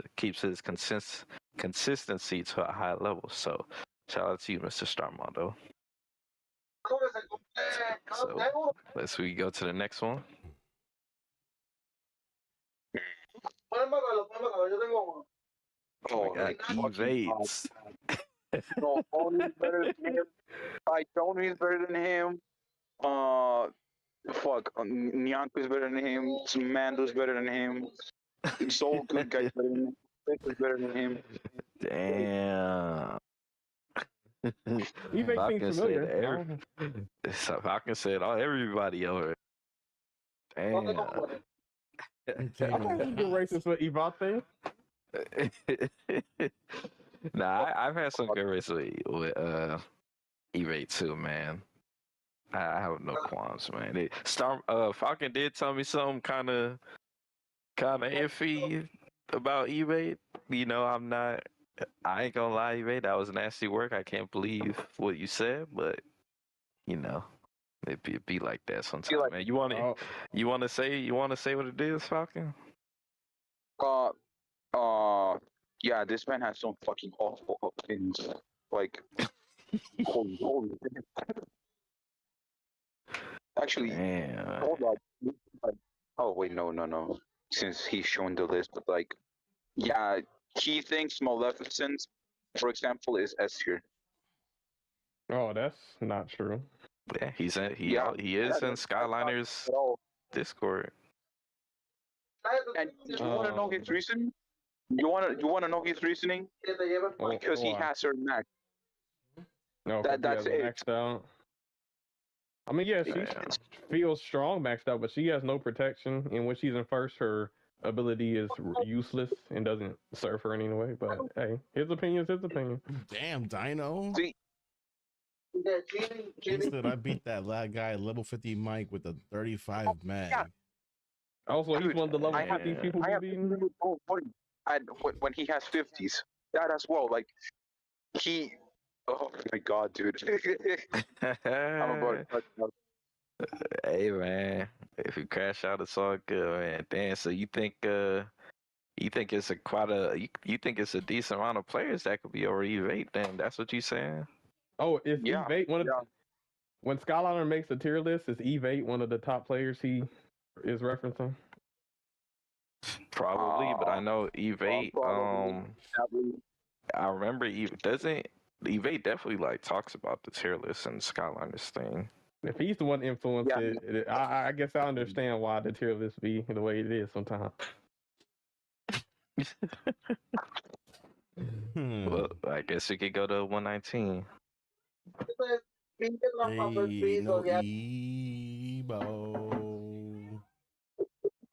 his consistency to a high level. So, shout out to you, Mr. Starmondo. So, we go to the next one. Oh, We got evades. No, Tony's better than him. Tony's better than him. Nyanko's better than him. Mando's better than him. Soul Good guy's better than him. Is better than him. Damn. He makes things familiar. Falcon said, "Oh, everybody over." Damn. I thought he been racist with Ivate. Nah, I've had some good races with E-Rate too, man. I have no qualms, man. Falcon did tell me something kind of iffy about E-Rate. I ain't gonna lie, E-Rate, that was nasty work. I can't believe what you said, but it be like that sometimes, man. You want to say what it is, Falcon? Yeah, this man has some fucking awful opinions. Like, holy. Actually, Damn. hold on. Oh wait, no. Since he's showing the list, but like, yeah, he thinks Maleficent, for example, is S tier. Oh, that's not true. Yeah, he is in Skyliner's Discord. And you want to know his reason? You want to know his reasoning? Because he has her max. No, that's it. Maxed out. I mean, yeah, she feels strong maxed out, but she has no protection. And when she's in first, her ability is useless and doesn't serve her in any way. But hey, his opinion is his opinion. Damn, Dino. See, He said I beat that guy level 50 Mike with a 35 mag. Yeah. Also, he's one of the level 50 people we beaten. When he has 50s, that as well. Like he, oh my god, dude. I'm about to Hey man, if you crash out, it's all good, man. Damn. So you think it's you think it's a decent amount of players that could be over E8? Then that's what you saying? Oh, is E8 when Skyliner makes a tier list? Is E8 one of the top players he is referencing? Probably, but I know E8. I remember Eve definitely like talks about the tier list and Skyliners thing. If he's the one influenced Yeah. I guess I understand why the tier list be the way it is sometimes. Well, I guess we could go to 119. Pinche trampa el Hey, piso, no ya. Ebo.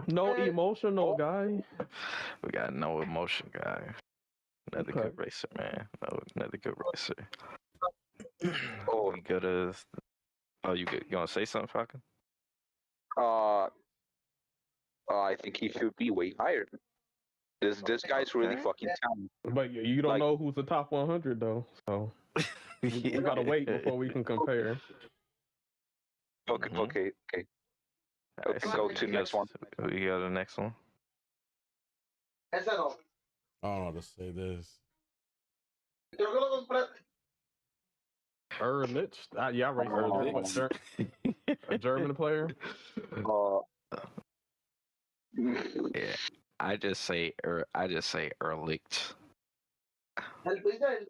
No emotional guy. We got no emotion guy. Another Okay. good racer, man. No, another good racer. Oh. We go to. Oh, you gonna say something, Falcon? I think he should be way higher. This guy's really Okay. fucking talented. But you don't Like- know who's the top 100 though, so we gotta wait before we can compare. Okay, Mhm. okay. Alright, Okay, go to we next one. We go to the next one. Ese no. I don't know how to say this. Yo que lo compré. Erlich, yeah, I raced Erlich, a German player. Uh, Yeah, I just say Erlicht. El piso,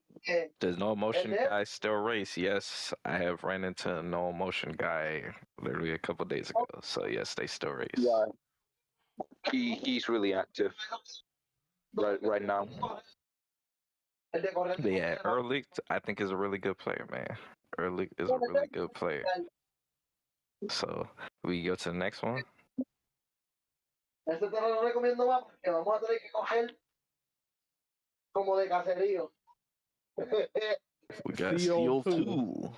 Does no emotion And then- guy still race? Yes, I have ran into a no emotion guy literally a couple days ago. So yes, they still race. yeah, he's really active right now. el de correr. But yeah, Erlicht, I think is a really good player, man. Erlicht is a really good player. So we go to the next one. Ese te lo recomiendo más porque vamos a tener que coger como de caserío. We got CO2. CO2.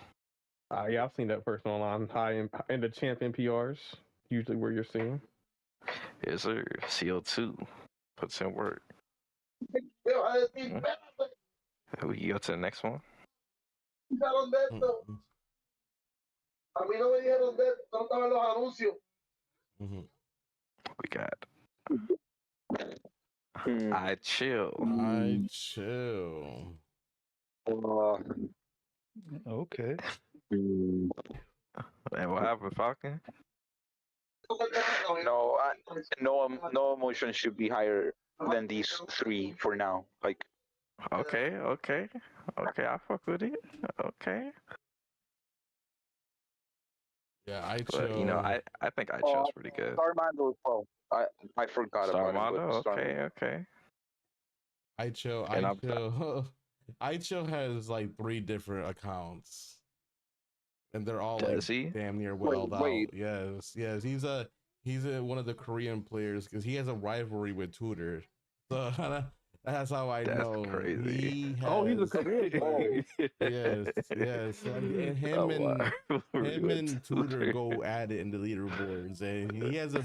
Yeah, I've seen that person online high in the champion PRs, usually where you're seeing. Yes, sir. CO2 puts in work. Me vas a decir, espérate, We go to the next one. dijeron de esto. A mí no me dijeron de esto, no estaban los anuncios. We got Hmm. I chill. I chill. Okay. Hmm. And what happened, Falcon? No, no emotion should be higher than these three for now. Like, Okay. I fuck with it. Okay. Yeah, I chill. But you know, I think I chill's pretty good. Starmando as well. I forgot about it. Starmando, but okay. I chill. And I I'm- chill. I chill has like 3 different accounts, and they're all like Does he? damn near welled wait. out. Yes. He's one of the Korean players because he has a rivalry with Tudor. So that's how I That's know. crazy. He's a Korean player. Yes. And him and Tudor go at it in the leaderboards, and he has a.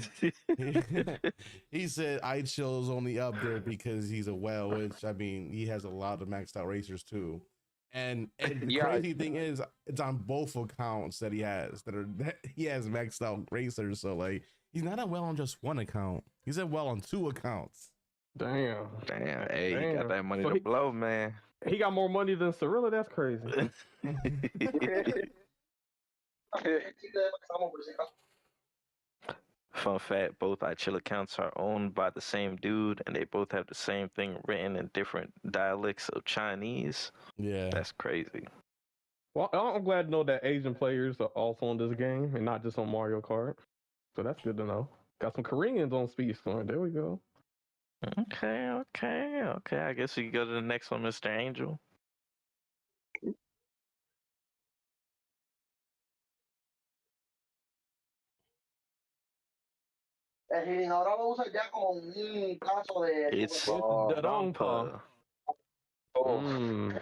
He said I chill is only up there because he's a whale, which I mean he has a lot of maxed out racers too. And the Yeah. crazy thing is it's on both accounts that he has he has maxed out racers. So like he's not a well on just one account. He's a well on 2 accounts. Damn. Damn, hey, you Damn. got that money So to he- blow, man. He got more money than Cirilla. That's crazy. Fun fact, both iChill accounts are owned by the same dude, and they both have the same thing written in different dialects of Chinese. Yeah. That's crazy. Well, I'm glad to know that Asian players are also on this game and not just on Mario Kart. So that's good to know. Got some Koreans on Speedstorm. There we go. Okay. I guess we can go to the next one, Mr. Angel. El healing ahora lo usa ya como un caso de. It's the Dompa. Mm.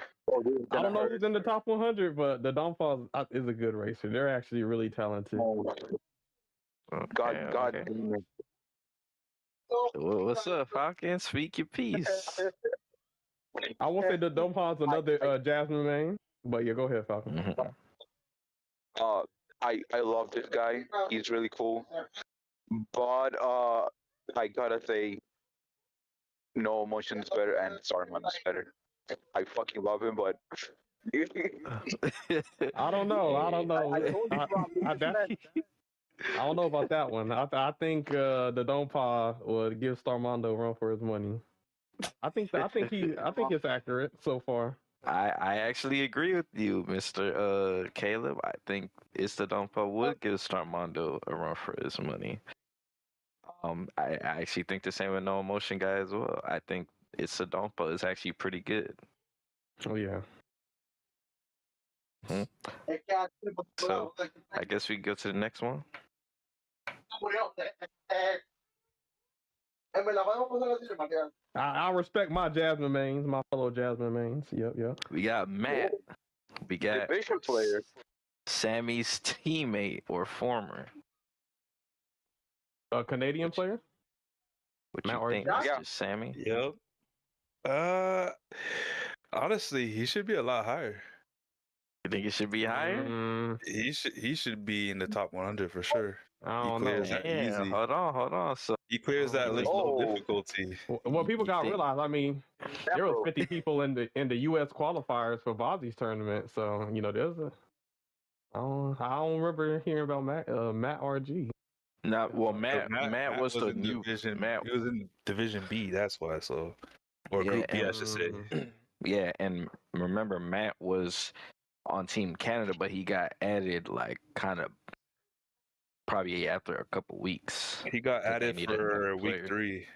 I don't know who's in the top 100, but the Downfall is a good racer. They're actually really talented. God Okay. damn it. Well, what's up, Falcon? Speak your piece. I won't say the Downfall's another Jasmine main, but yeah, go ahead, Falcon. Mhm. I love this guy. He's really cool. But I gotta say, no emotion is better and Starman is better. I fucking love him, but I don't know. I told you, Rob, I don't know about that one. I think the Downfall would give Starmondo a run for his money. I think it's accurate so far. I actually agree with you, Mr. Caleb. I think Istadampa would give Starmondo a run for his money. I actually think the same with No Emotion guy as well. I think Istadampa is actually pretty good. Oh yeah. So I guess we go to the next one. I respect my Jasmine mains, my fellow Jasmine mains. Yep. We got Matt. We got Division player. Sammy's teammate or former. A Canadian player. What Matt you think, Archie? Mr. Sammy? Yep. Honestly, he should be a lot higher. You think it should be higher? He should be in the top 100 for sure. I don't He clears know. that Yeah, easy. hold on. So He clears that low Oh. difficulty. Well, people got to think- realize. I mean, there was 50 people in the U.S. qualifiers for Vozzie's tournament, so there's a. I don't remember hearing about Matt RG. now, well, So Matt was the in new division. Matt. He was in Division B. That's why. So, or Group B, I should say. Yeah, and remember, Matt was on Team Canada, but he got added like kind of probably after a couple weeks. He got They added needed for another week player. 3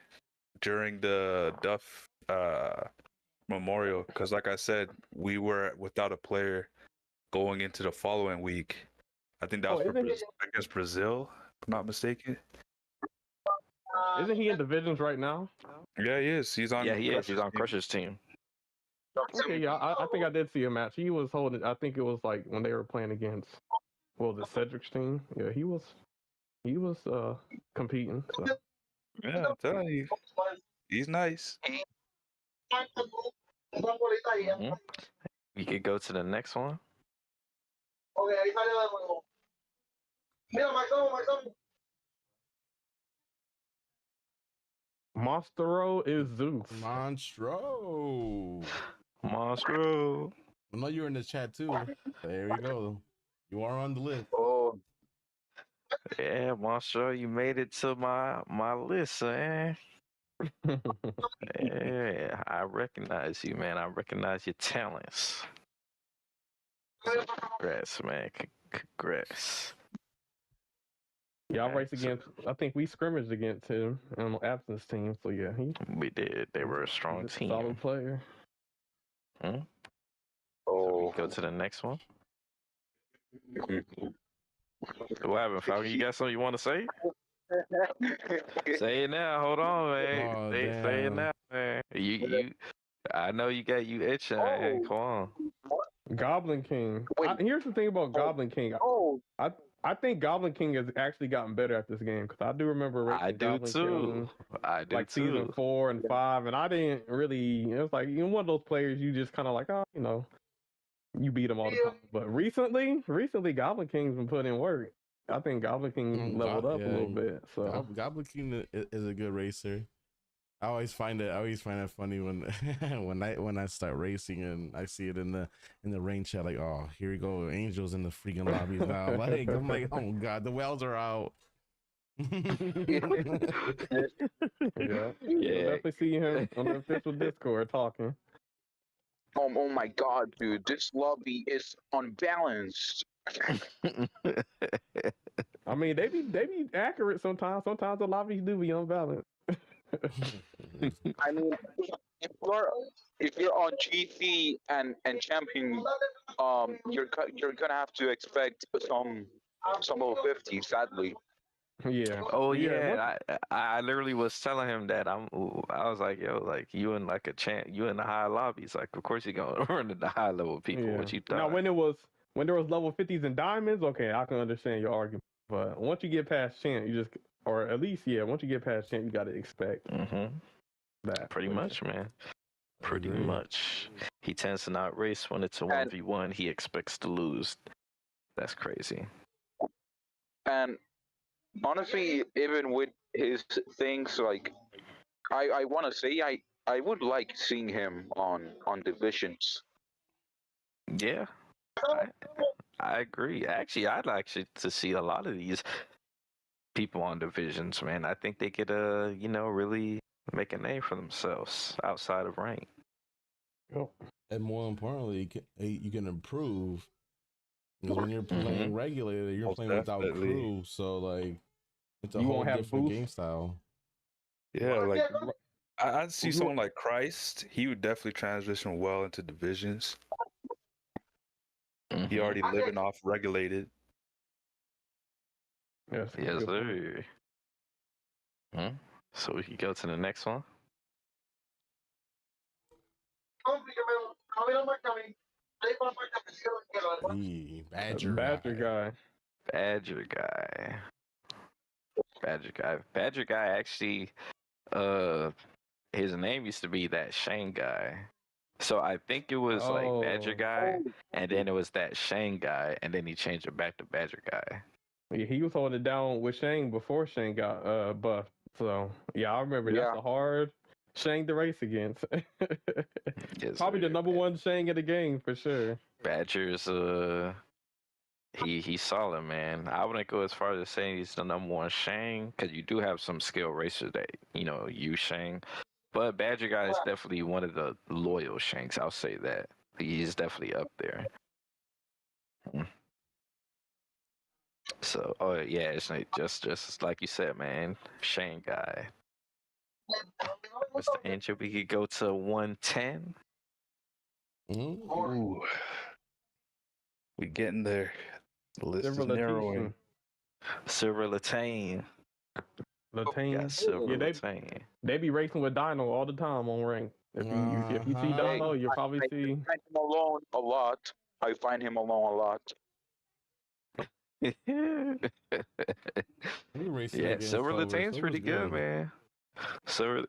during the Duff Memorial, because like I said, we were without a player going into the following week. I think that was for Brazil, if I'm not mistaken. Isn't he in divisions right now? Yeah, he is. He's on. Yeah, he is. He's on team. Crush's team. Okay, yeah, I think I did see a match. He was holding. I think it was like when they were playing against, the Cedric's team. Yeah, he was competing. So. Yeah, I'm telling you, he's nice. Mm-hmm. We could go to the next one. Monstro is Zeus. Monstro. Monstro. I know you're in the chat too. There we go. You are on the list. Oh, Yeah, Monstro, you made it to my list, man. Yeah, I recognize you, man. I recognize your talents. Congrats, man. Congrats. Yeah, I raced against. I think we scrimmaged against him on absence team. So yeah, We did. They were a strong he's a team. solid player. So oh. we go to the next one. What happened, Falcon? You got something you want to say? Say it now. Hold on, man. Oh, say it damn. now, man. You. I know you got you itching, man. Come on. Goblin King. Wait. Here's the thing about Goblin King. Oh, I think Goblin King has actually gotten better at this game because I do remember racing I do Goblin too. King I do like too. season 4 and 5, and I didn't really. It was like one of those players you just kind of like, you beat him all the time. But recently Goblin King's been putting in work. I think Goblin King leveled up a little bit. So Goblin King is a good racer. I always find it funny when when I start racing and I see it in the rain chat, like, oh, here we go, Angels in the freaking lobbies now. I'm like, oh god, the wells are out. yeah, definitely see him on the official Discord talking. oh my God, dude! This lobby is unbalanced. I mean, they be accurate sometimes. Sometimes the lobbies do be unbalanced. I mean, if you're on GC and champion, you're gonna have to expect some over 50, sadly. Yeah. Oh yeah, I literally was telling him that I was like, yo, like you in like a you in the high lobbies, like of course you're gonna run into high level people. Yeah. What you thought? Now when there was level 50s and diamonds, okay, I can understand your argument. But once you get past champ, you just, or at least once you get past champ, you got to expect that. Pretty much, man. Pretty much. He tends to not race when it's a 1v1. He expects to lose. That's crazy. And honestly, even with his things, like I want to say I would like seeing him on divisions. Yeah, I agree. Actually, I'd like to see a lot of these people on divisions, man. I think they could, really make a name for themselves outside of rank. Yep. And more importantly, you can improve because when you're playing regulator, you're Most playing without definitely. crew, so like it's a You whole won't have different boost. game style. Yeah, like Yeah, I'd see someone like Christ. He would definitely transition well into divisions. He already living off regulated. Yes. Yes, good point. sir. So we can go to the next one. Badger guy. Badger guy. Badger guy actually, his name used to be that Shane guy. So I think it was like Badger guy, and then it was that Shane guy, and then he changed it back to Badger guy. Yeah, he was holding it down with Shane before Shane got buffed. So yeah, I remember Yeah. that's a hard Shane to race against. Yes, Probably the sir. number one Shane in the game for sure. Badger's he's solid, man. I wouldn't go as far as saying he's the number one Shang, because you do have some skill racers that use Shang, but Badger guy is definitely one of the loyal Shanks. I'll say that he's definitely up there. So, oh yeah, it's like just like you said, man. Shang guy, Mr. Angel. We could go to 110. Ooh. We getting there. The list is Silver narrowing. Silver Latane. Latane. Got Silver Yeah, Latane. they be racing with Dino all the time on rank. If you see Dino, you'll probably see. I find him alone a lot. I find him alone a lot. Yeah, Silver Latane's pretty good, man.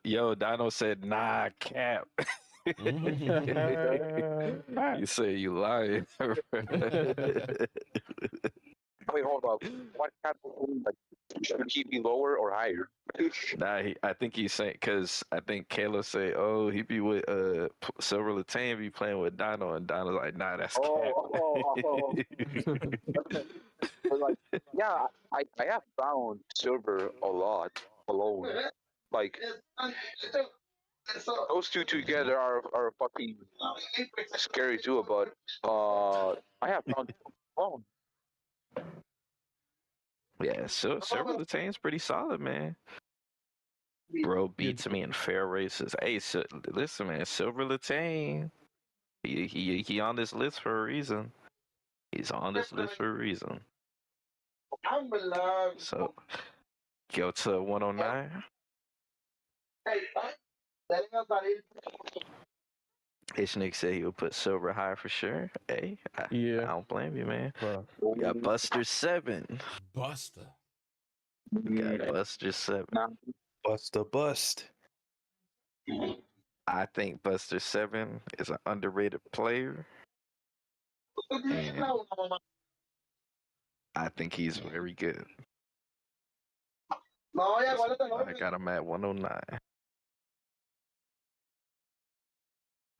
Yo, Dino said, nah, cap. You say you lying. Wait, hold up. What happened? Like, should he be lower or higher? Nah, I think he's saying, because I think Kayla say, oh, he be with Silver Latane be playing with Dino, and Dino's like, nah, that's cap. But like, yeah, I have found Silver a lot alone. Like, those two together are fucking scary too. But I have found alone. Yeah, Silver Latane's pretty solid, man. Bro beats me in fair races. Hey, listen, man, Silver Latane, he on this list for a reason. He's on this list for a reason. So, go to 109. Hitchnick said he would put Silver high for sure. Hey, I don't blame you, man. We got Buster 7. Buster. We got Buster 7. Buster Bust. I think Buster 7 is an underrated player. And I think he's very good. I got him at 109.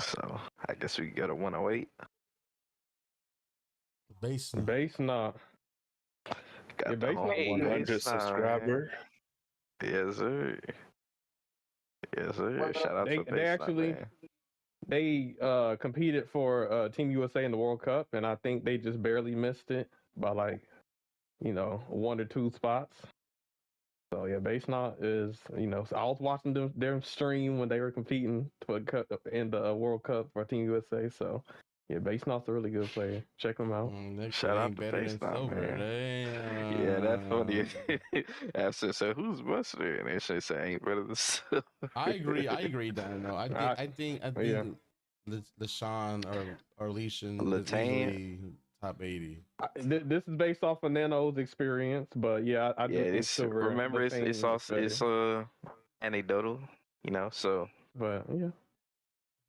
So I guess we can go to 108. Base not. Got the whole 100 subscriber. Yes, sir. Yes, sir. Shout out to They actually they competed for Team USA in the World Cup, and I think they just barely missed it by like 1 or 2 spots. So yeah, Base Knot is so I was watching their stream when they were competing in the World Cup for Team USA. So yeah, Base Knot's a really good player. Check him out. Shout out to Base Knot, man. Yeah, that's funny. After said, "Who's Buster?" and they say, "Ain't better than Silver." I agree, Dino. I think LaShawn or Leishan is easily top 80. This is based off of Nano's experience, but yeah, I do think Silver. Remember, it's also anecdotal, so. But yeah.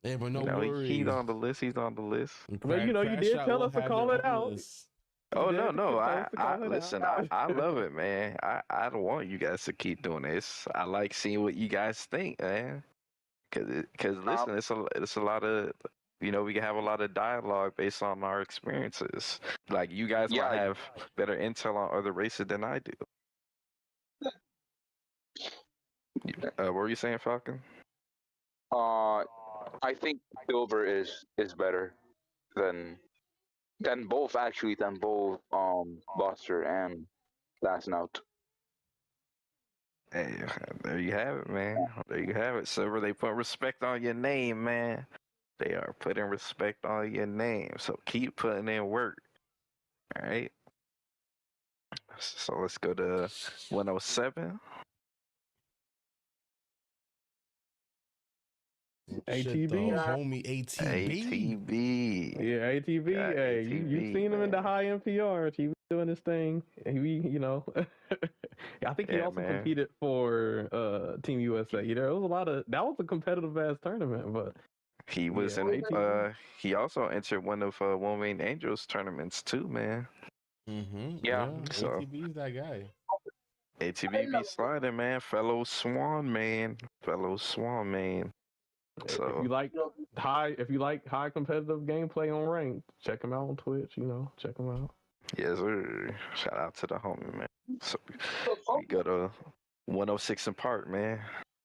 Yeah, but no worries. He's on the list. He's on the list. Well, you did tell us to call it out. Oh no! I listen. I love it, man. I don't want you guys to keep doing this. I like seeing what you guys think, man. Cause listen, it's a lot of we can have a lot of dialogue based on our experiences. Like you guys might have better intel on other races than I do. What were you saying, Falcon? I think silver is better than both actually than both Buster and Last Note. Hey, there you have it, man. There you have it. Silver, they put respect on your name, man. They are putting respect on your name. So keep putting in work. All right. So let's go to 107. Shit, the ATB. homie ATB. ATB. Yeah, ATV. Yeah, Hey, you've ATV, seen him in the man. high NPR. He was doing his thing. I think he Yeah, also man. competed for Team USA. There was that was a competitive ass tournament, but He was yeah, in. ATV. He also entered one of One Winged Angels tournaments too, man. Yeah. So ATB's that guy. ATV be sliding, man. Fellow Swan man. Fellow Swan man. If So you like high competitive gameplay on ranked, check him out on Twitch. Check him out. yes, sir. Shout out to the homie, man. So we go to 106 in Park, man.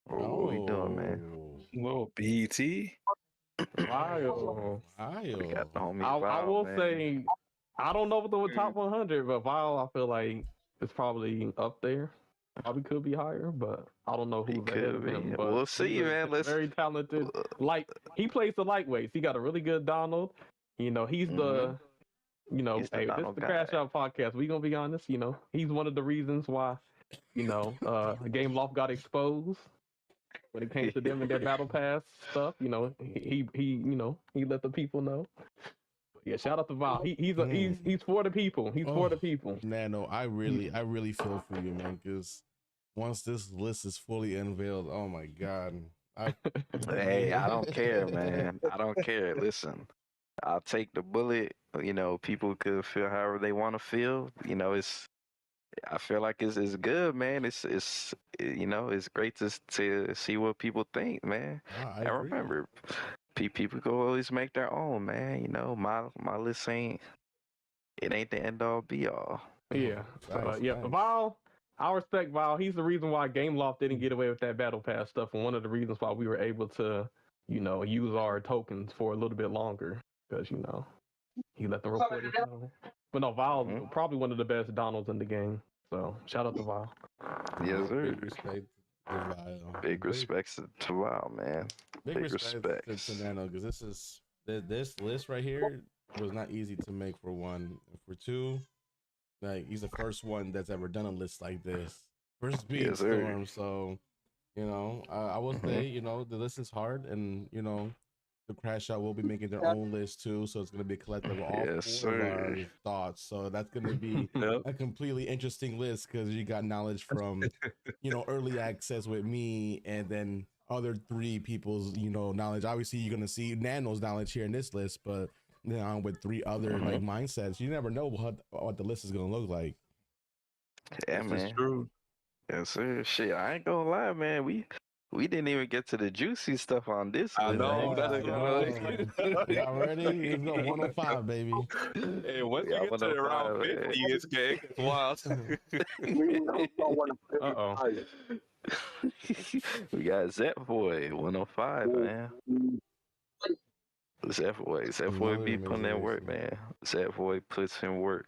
What we doing, man? Little BT. Vile. We got the homie I Val, will man. say, I don't know if the top 100, but Vile, I feel like it's probably up there. Probably could be higher, but I don't know He who's ahead could of be. him. But We'll see, he's man. Let's. very talented. Like he plays the lightweights. He got a really good Donald. He's the. He's the Hey, this is Donald the guy. Crashout Podcast. We gonna be honest. He's one of the reasons why, Game Loft got exposed when it came to them and their battle pass stuff. He let the people know. Yeah, shout out to Val. He's for the people. He's for the people. Nano, I really feel for you, man, because once this list is fully unveiled, oh my god. Hey, I don't care, man. I don't care. Listen, I'll take the bullet. People could feel however they want to feel. I feel like it's good, man. It's great to see what people think, man. I And agree. remember, people can always make their own, man. My list ain't the end all be all. Yeah. Nice, Yeah. nice. Val, I respect Val. He's the reason why Gameloft didn't get away with that battle pass stuff, and one of the reasons why we were able to, use our tokens for a little bit longer because he let the reporters know. But no, Val's probably one of the best Donalds in the game. So shout out to Val. Yes, sir. Big respect to Val. Big respects to Val, man. Big respect respects. to Nano, because this list right here was not easy to make, for one. For two, like, he's the first one that's ever done a list like this. First beat Yes, sir. Storm, so I will say, the list is hard, and the Crashout will be making their own list too, so it's going to be a collective of all Yes, four of sir. our thoughts. So that's going to be a completely interesting list, because you got knowledge from early access with me, and then other three people's knowledge. Obviously, you're going to see Nano's knowledge here in this list, but with three other like mindsets, you never know what the list is going to look like. Yeah, This man. is true. Yes, sir. Shit, I ain't gonna lie, man. We didn't even get to the juicy stuff on this I list. know. man. Y'all ready? Let's go 105, baby. Hey, once Yeah, you get to around 105, 50, it gets wild. Uh-oh. We got Zep Boy 105, man. Zep Boy be Another putting in work, amazing man. Zep Boy puts in work.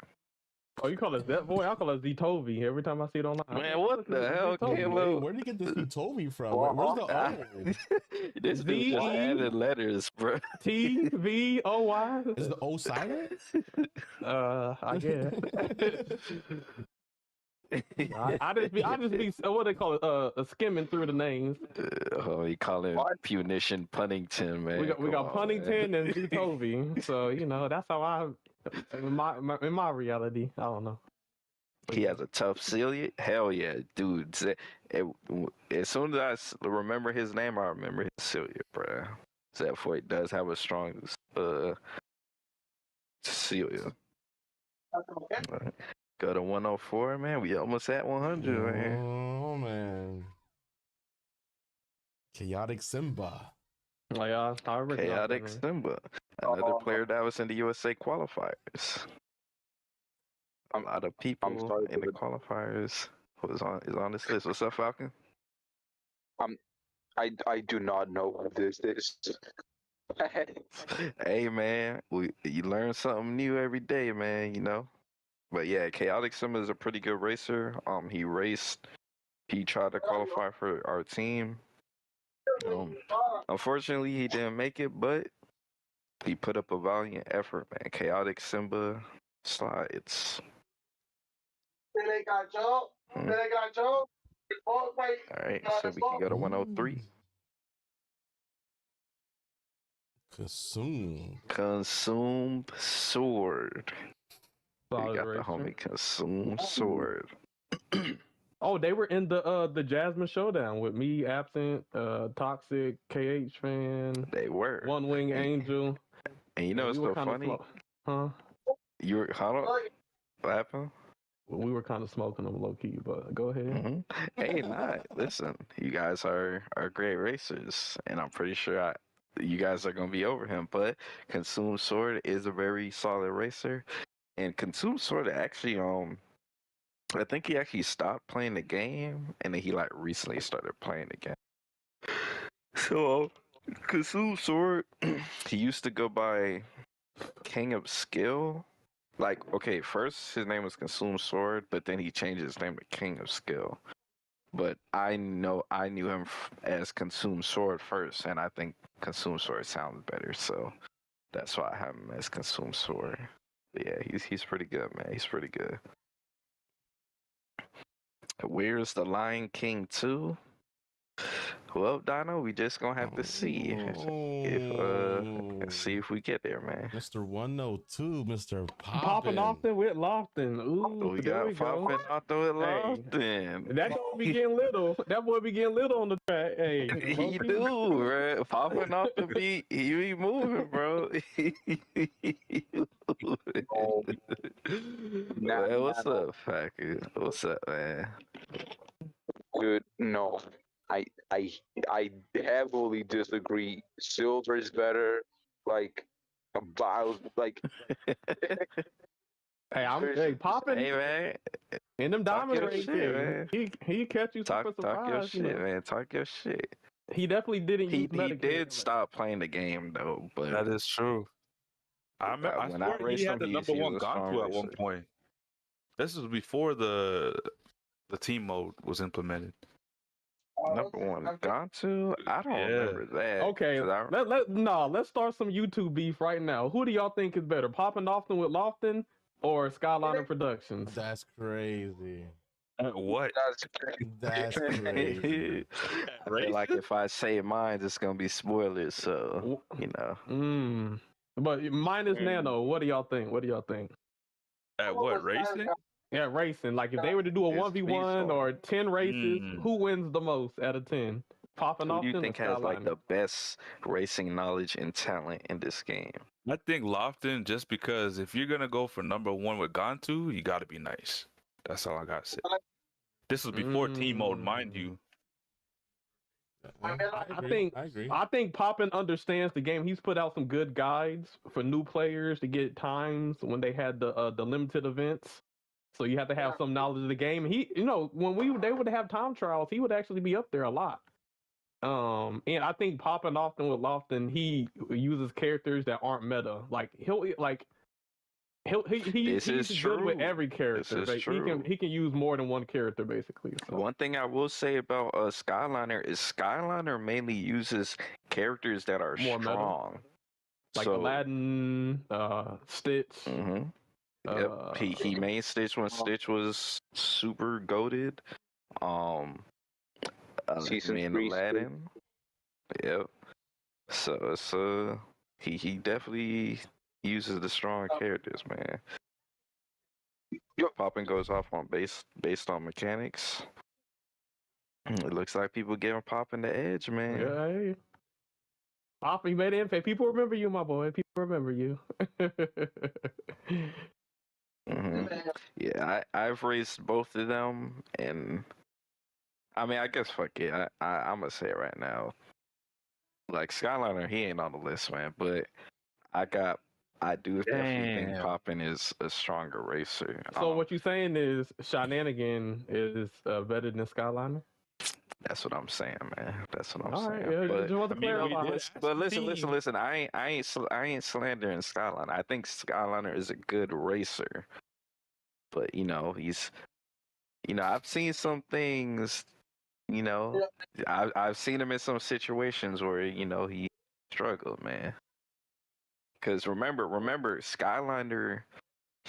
Oh, you call us that boy? I call us Z-Tovi every time I see it online. Man, what the hell, Wait, Kalo? where did you get this Z-Tovi from? Where's the O? This dude just added letters, bro. T-V-O-Y? Is the O silent? I guess. I just be what they call it, skimming through the names. He call him Punition Punnington, man. We got Punnington and Z-Tovi, so that's how I in my reality. I don't know. He has a tough Celia. Hell yeah, dude. As soon as I remember his name, I remember his Celia, bro. Zephoy does have a strong Celia. Go to 104, man. We almost at 100, man. Oh man. Chaotic Simba. Oh, yeah, I recognize Chaotic that, man. Simba. Another player that was in the USA qualifiers. A lot of people in the qualifiers is on this list. What's up, Falcon? I do not know what this is. Hey man, you learn something new every day, man. You know. But yeah, Chaotic Simba is a pretty good racer. He tried to qualify for our team. Unfortunately, he didn't make it, but he put up a valiant effort, man. Chaotic Simba slides. All right, so we can go to 103. Consume Sword. We Solid got the racer. homie Consume Sword. Oh, they were in the Jasmine Showdown with me, Absent, Toxic, KH Fan, They were. One Wing Angel. And you know what's so funny? Huh? You were, what happened? We were kind of smoking them low key, but go ahead. Mm-hmm. Hey, listen, you guys are great racers, and I'm pretty sure you guys are gonna be over him. But Consume Sword is a very solid racer, and Consume Sword actually, I think he actually stopped playing the game, and then he like recently started playing the game. So, Consume Sword, he used to go by King of Skill. Like, okay, first his name was Consume Sword, but then he changed his name to King of Skill. But I knew him as Consume Sword first, and I think Consume Sword sounds better, so that's why I have him as Consume Sword. But yeah, he's pretty good, man. He's pretty good. Where's the Lion King 2? Well, Dino, we just gonna have to see if we get there, man. Mr. 102, Mr. Popping Often with Lofton. Ooh, We there got we go. Popping Often with Lofton. That boy be getting little. That boy be getting little on the track. Hey, He do, bro. Popping off the beat, he be moving, bro. Man, what's up, Packer? What's up, man? Dude, no. I heavily disagree. Silver is better. Like, Biles, like. Hey, Poppin'. Hey, man. In them diamond races, he catch you talk for surprise. Talk your shit, man. Talk your shit. He definitely didn't use He did stop playing the game, though. But that is true. I swear he had the number one Gantu at one point. This was before the team mode was implemented. Number one Gantu? I don't remember that. Okay, let's start some YouTube beef right now. Who do y'all think is better, Poppin' Often with Lofton or Skyliner Productions? That's crazy. What? That's crazy. I feel like if I say mine, it's gonna be spoilers. So you know. But mine is Nano. What do y'all think? At what, racing? Yeah, racing. Like if they were to do a 1v1 or 10 races, who wins the most out of 10? Popping off. Who do you think has like the best racing knowledge and talent in this game? I think Lofton, just because if you're gonna go for number one with Gantu, you gotta be nice. That's all I gotta say. This was before team mode, mind you. I agree. I think Poppin understands the game. He's put out some good guides for new players to get times when they had the limited events. So you have to have some knowledge of the game. He, when they would have time trials, he would actually be up there a lot. And I think Poppin' Often with Lofton, he uses characters that aren't meta. Like he's good with every character. Like, he can use more than one character basically. So. One thing I will say about Skyliner is Skyliner mainly uses characters that are more strong, meta. Like Aladdin, Stitch. Mm-hmm. Yep, he main Stitch when Stitch was super goated. Season 3 Aladdin. Yep. So it's he definitely uses the strong characters, man. Yep. Poppin goes off on based on mechanics. It looks like people giving Poppin the edge, man. Yeah. Hey. Poppin, you made an impact. People remember you, my boy. People remember you. Yeah, I've raced both of them, and I mean, I guess fuck it. I'm gonna say it right now. Like Skyliner, he ain't on the list, man. But I do definitely think Poppin is a stronger racer. So what you saying is Shenanigan is better than Skyliner? That's what I'm saying, man. That's what I'm All saying. right, yeah, But, just want to I mean, we clarify. did- but listen. I ain't slandering Skyliner. I think Skyliner is a good racer, but I've seen some things. I've seen him in some situations where he struggled, man. Because remember, Skyliner,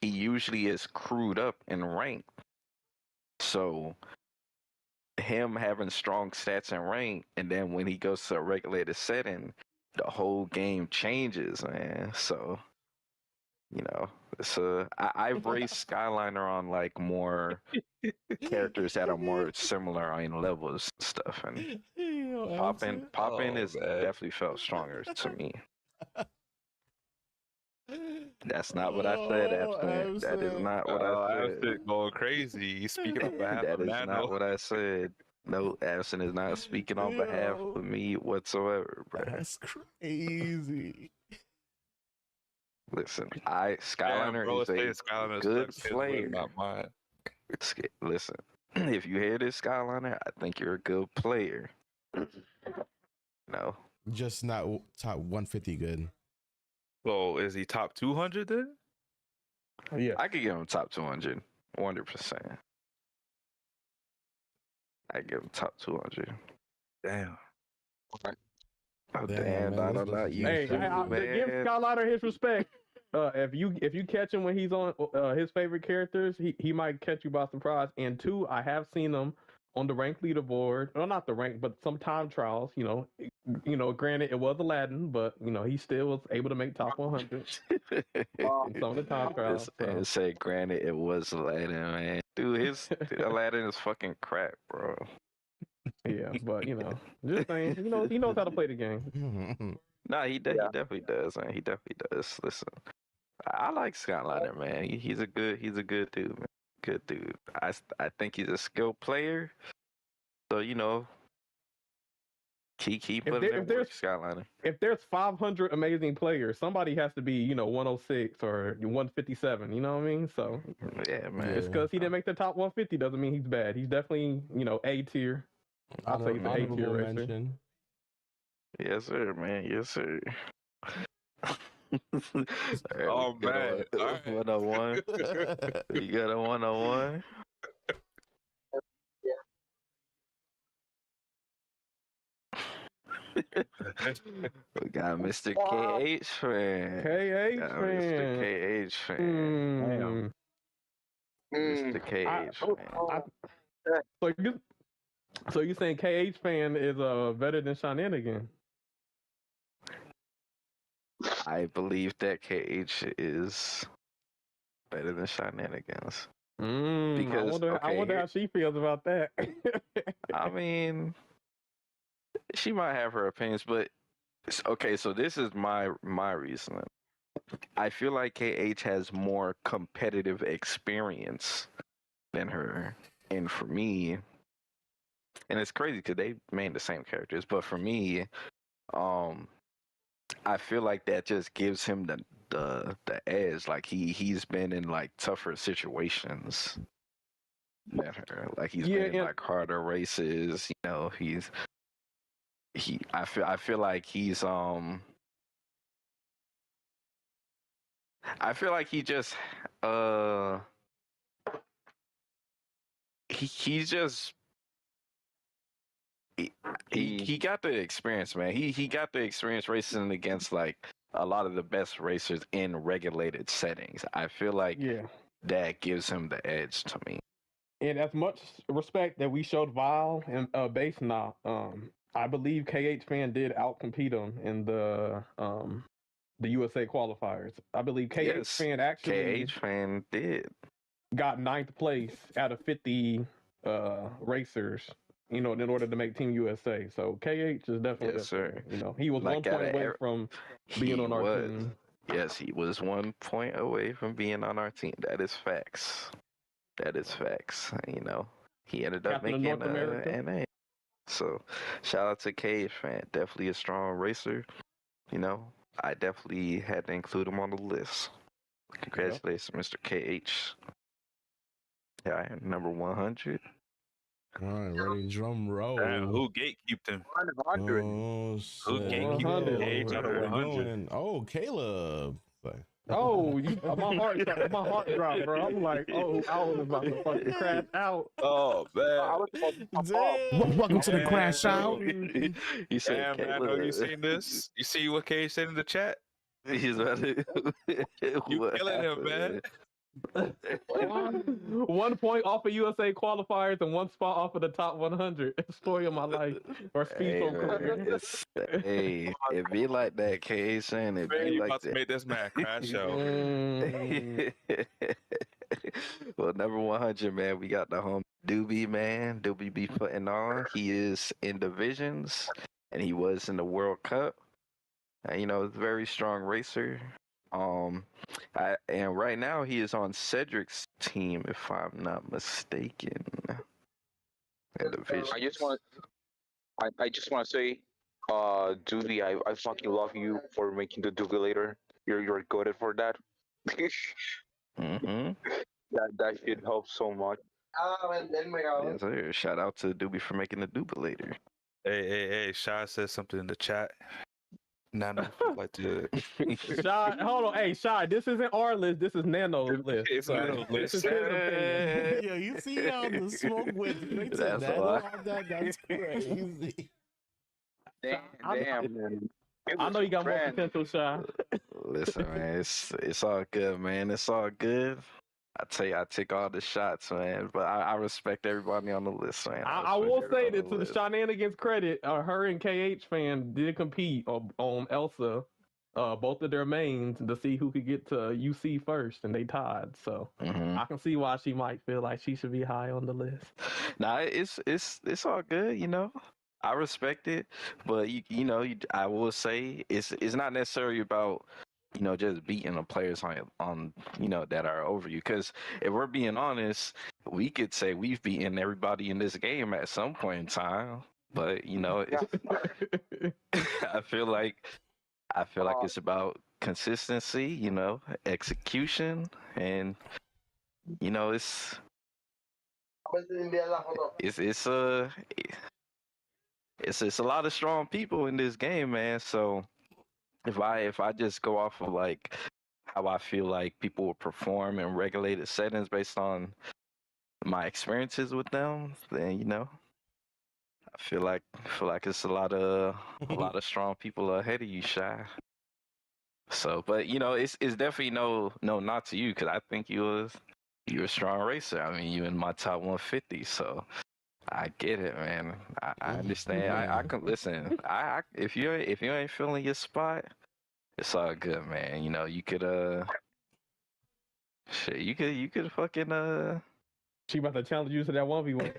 he usually is crewed up in rank, so him having strong stats in rank, and then when he goes to a regulated setting, the whole game changes, man. So, I've raced Skyliner on like more characters that are more similar on levels and stuff, and Poppin is definitely felt stronger to me. That's not what I said, Absent. That is not what I said. Absent going crazy. He's speaking on behalf That of is Nano. not what I said. No, Absent is not speaking on behalf of me whatsoever, bro. That's crazy. Listen, Damn, Skyliner bro, is a saying Skylar good stuck his way in player. my mind. Listen, if you hear this, Skyliner, I think you're a good player. No, Just not top 150 good. So is he top 200 then? Yeah. I could give him top 200, 100%. I give him top 200. Damn. Oh Damn, damn! man, No, let's not listen you, to Hey, this shit. give man. Skyliner his respect. If you catch him when he's on his favorite characters, he might catch you by surprise. And two, I have seen him on the rank leaderboard. Well, not the rank, but some time trials. Granted it was Aladdin, but he still was able to make top 100 in some of the time trials. And say, granted, it was Aladdin, man. Dude, his Aladdin is fucking crap, bro. Yeah, but just saying, he knows how to play the game. Nah, he definitely does, man. He definitely does. Listen, I like Skyliner, man. He's a good dude, man. Good dude. I think he's a skilled player. So keep putting in work, Skyliner. If there's 500 amazing players, somebody has to be 106 or 157. You know what I mean? So Yeah, man. just because he didn't make the top 150 doesn't mean he's bad. He's definitely A tier. I'd say he's an A tier Honorable racer. mention. Yes, sir, man. Yes, sir. Right, Oh man. All right. 101. You got a 101. We got Mr. KH fan. KH Got fan. Mr. KH fan. Mr. KH fan. So you saying KH fan is better than Shenanigan? I believe that KH is better than Shenanigans. Because I wonder how she feels about that. I mean, she might have her opinions, but okay. So this is my reasoning. I feel like KH has more competitive experience than her, and for me, and it's crazy because they made the same characters, but for me, I feel like that just gives him the edge. Like he's been in like tougher situations than her. Like he's been in like harder races. I feel like he's I feel like he just he's just he got the experience, man. He got the experience racing against like a lot of the best racers in regulated settings. I feel like that gives him the edge to me. And as much respect that we showed Vile and Base now, I believe KH fan did outcompete him in the USA qualifiers. I believe KH fan actually did got 9th place out of 50 racers. In order to make Team USA. So KH is definitely sir. He was like 1 point away from being on our team. Yes, he was 1 point away from being on our team. That is facts. That is facts. He ended up Captain making of North America. NA. So shout out to KH fan. Definitely a strong racer. I definitely had to include him on the list. Congratulations, Mr. KH. Yeah, I am number 100. All right, ready, drum roll. Who gatekeeped him? 100. Oh, Who shit. gatekeeped 100. Age out of We're 100? going- Oh, Caleb. Oh, my heart dropped, bro. I'm like, oh, I was about to fucking crash out. Oh I man. was about to pop off. Damn. Welcome to the Yeah. Crash Out. He said, Damn, man, Caleb. you seen this? You see what Cage said in the chat? He's about to. You What killing him, happened? man. 1 point off of USA qualifiers and 1 spot off of the top 100. Story of my life or speed Hey, for man, career. hey, it be like that, K. Saying it Man, be you like about to that. make this man crash out. Mm. Well, number 100, man, we got the home Doobie, man. Doobie be putting on. He is in divisions, and he was in the World Cup. And, very strong racer. And right now he is on Cedric's team, if I'm not mistaken. In divisions. I just want to say, Doobie, I fucking love you for making the defibrillator. You're good for that. Mm-hmm. That shit helps so much. Venderme, cabrón. Yes, sir. Shout out to Doobie for making the dubilator. Hey, Shy said something in the chat. Nano, if you'd like to. Shy, hold on. Hey, Shy, this isn't our list. This is Nano's list. It's So, Nano's this is list. his opinion. Yeah, you see how the smoke went straight to That's that. why. That's crazy. Damn, man. I know you got more potential, Shy. Listen, man, it's all good, man. It's all good. I tell you, I take all the shots, man. But I respect everybody on the list, man. I will say that to the Shenanigans credit, her and KH fan did compete on Elsa, both of their mains, to see who could get to UC first, and they tied. So Mm-hmm. I can see why she might feel like she should be high on the list. Nah, it's all good, I respect it, but I will say it's not necessarily about just beating the players on that are over you. Because if we're being honest, we could say we've beaten everybody in this game at some point in time. But I feel like it's about consistency, execution, and it's a lot of strong people in this game, man. So if I just go off of like how I feel like people will perform in regulated settings based on my experiences with them, then I feel like it's a lot of strong people ahead of you, Shy. So, but it's definitely no not to you, because I think you're a strong racer. I mean, you in my top 150, so I get it, man. I understand. I can listen. If you ain't feeling your spot, it's all good, man. You could shit. You could fucking She about to challenge you to that 1v1.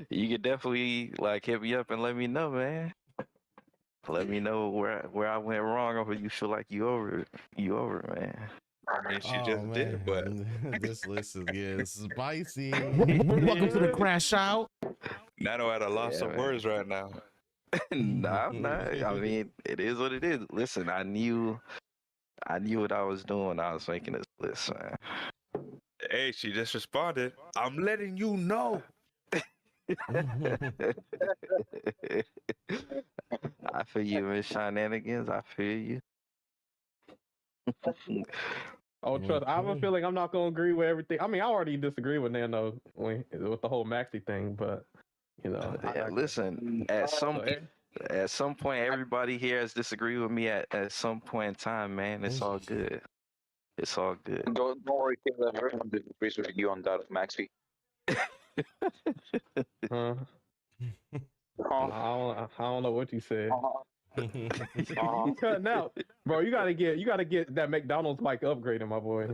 You could definitely hit me up and let me know, man. Let me know where I went wrong, or you feel like you over, man. I mean, she just did, but This list is getting spicy. Welcome to the Crash Out. Nano at a loss of man. words right now. Nah, I'm not. I mean, it is what it is. Listen, I knew what I was doing when I was making this list, man. Hey, she just responded. I'm letting you know. I feel you, Miss Shenanigans. I feel you. Oh, trust. I have a feeling I'm not gonna agree with everything. I mean, I already disagree with Nano with the whole Maxi thing, but Listen, at some point, everybody here has disagreed with me at some point in time, man. It's all good. It's all good. Don't worry, Caleb. Everyone disagrees with you on that, Maxi. I don't know what you said. You cutting out, bro. You gotta get that McDonald's mic upgraded, my boy.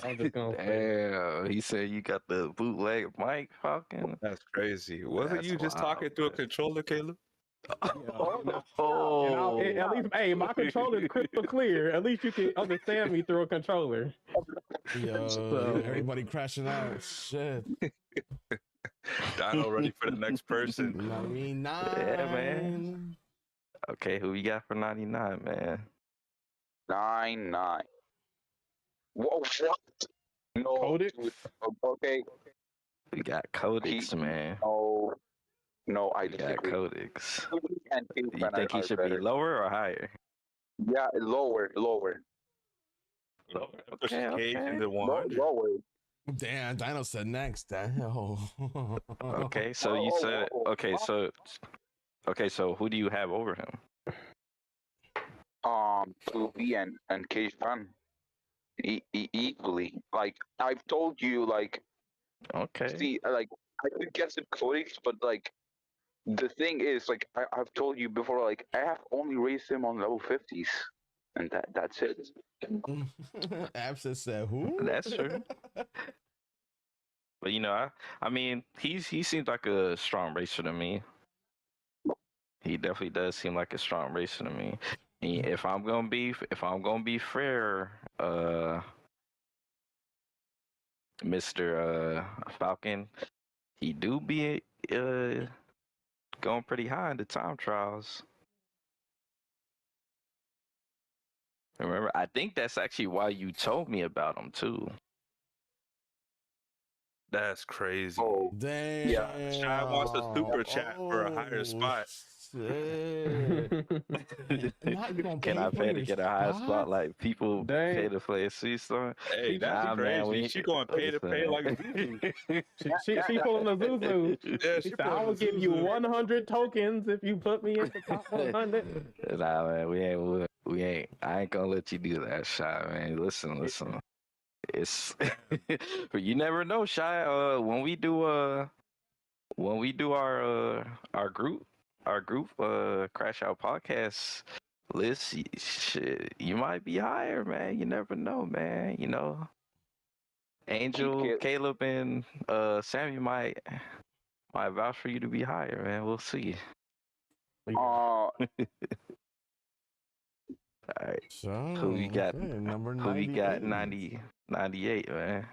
I'm just gonna say. Damn, he said you got the bootleg mic, Falcon. That's crazy. Wasn't That's you just wild, talking through a man. controller, Caleb? Oh, At least, hey, my controller is crystal clear. At least you can understand me through a controller. Yo, everybody crashing out. Shit. Dino ready for the next person. 99. Yeah, man. Okay, who you got for 99, man? 9-9. Whoa, what? No. Coded? Dude. Okay. We got Codex, man. No, I We got disagree. Codex. And Do you think he should be lower or higher? Yeah, lower. Lower. Push his cage Okay. into 100. Lower. Damn, Dino said next. Damn. Okay, so you said okay, so who do you have over him? 2B and Cage Fan. Equally. Like I've told you, like Okay. see, like I could get some codex, but like the thing is, like I've told you before, like I have only raised him on level 50s, and that's it. Abscess said who? That's true. But you know, I mean, he seems like a strong racer to me. He definitely does seem like a strong racer to me. And if I'm gonna be fair, Mr. Falcon, he do be going pretty high in the time trials. Remember, I think that's actually why you told me about him too. That's crazy. Oh, Damn. Yeah. Shy wants a super chat for a higher spot. Shit. Not you gonna Can I for pay to your get a high spot like people Dang. pay to play a C-Storm? Hey, that's Nah, crazy. man, we She going to pay listen. like Zuzu. She pulling the Zuzu. Yeah, She she said, I pulling will the give you Zuzu. 100 tokens if you put me in the top 100. Nah, man, we ain't. I ain't gonna let you do that, Shy, man. Listen. It's but you never know, Shy. When we do our group Crashout Podcast list, shit, you might be higher, man. You never know, man. You know, Angel, Caleb, and Sammy might vouch for you to be higher, man. We'll see. All right. So, Who we got? okay, number Who we got? 98. 98, man.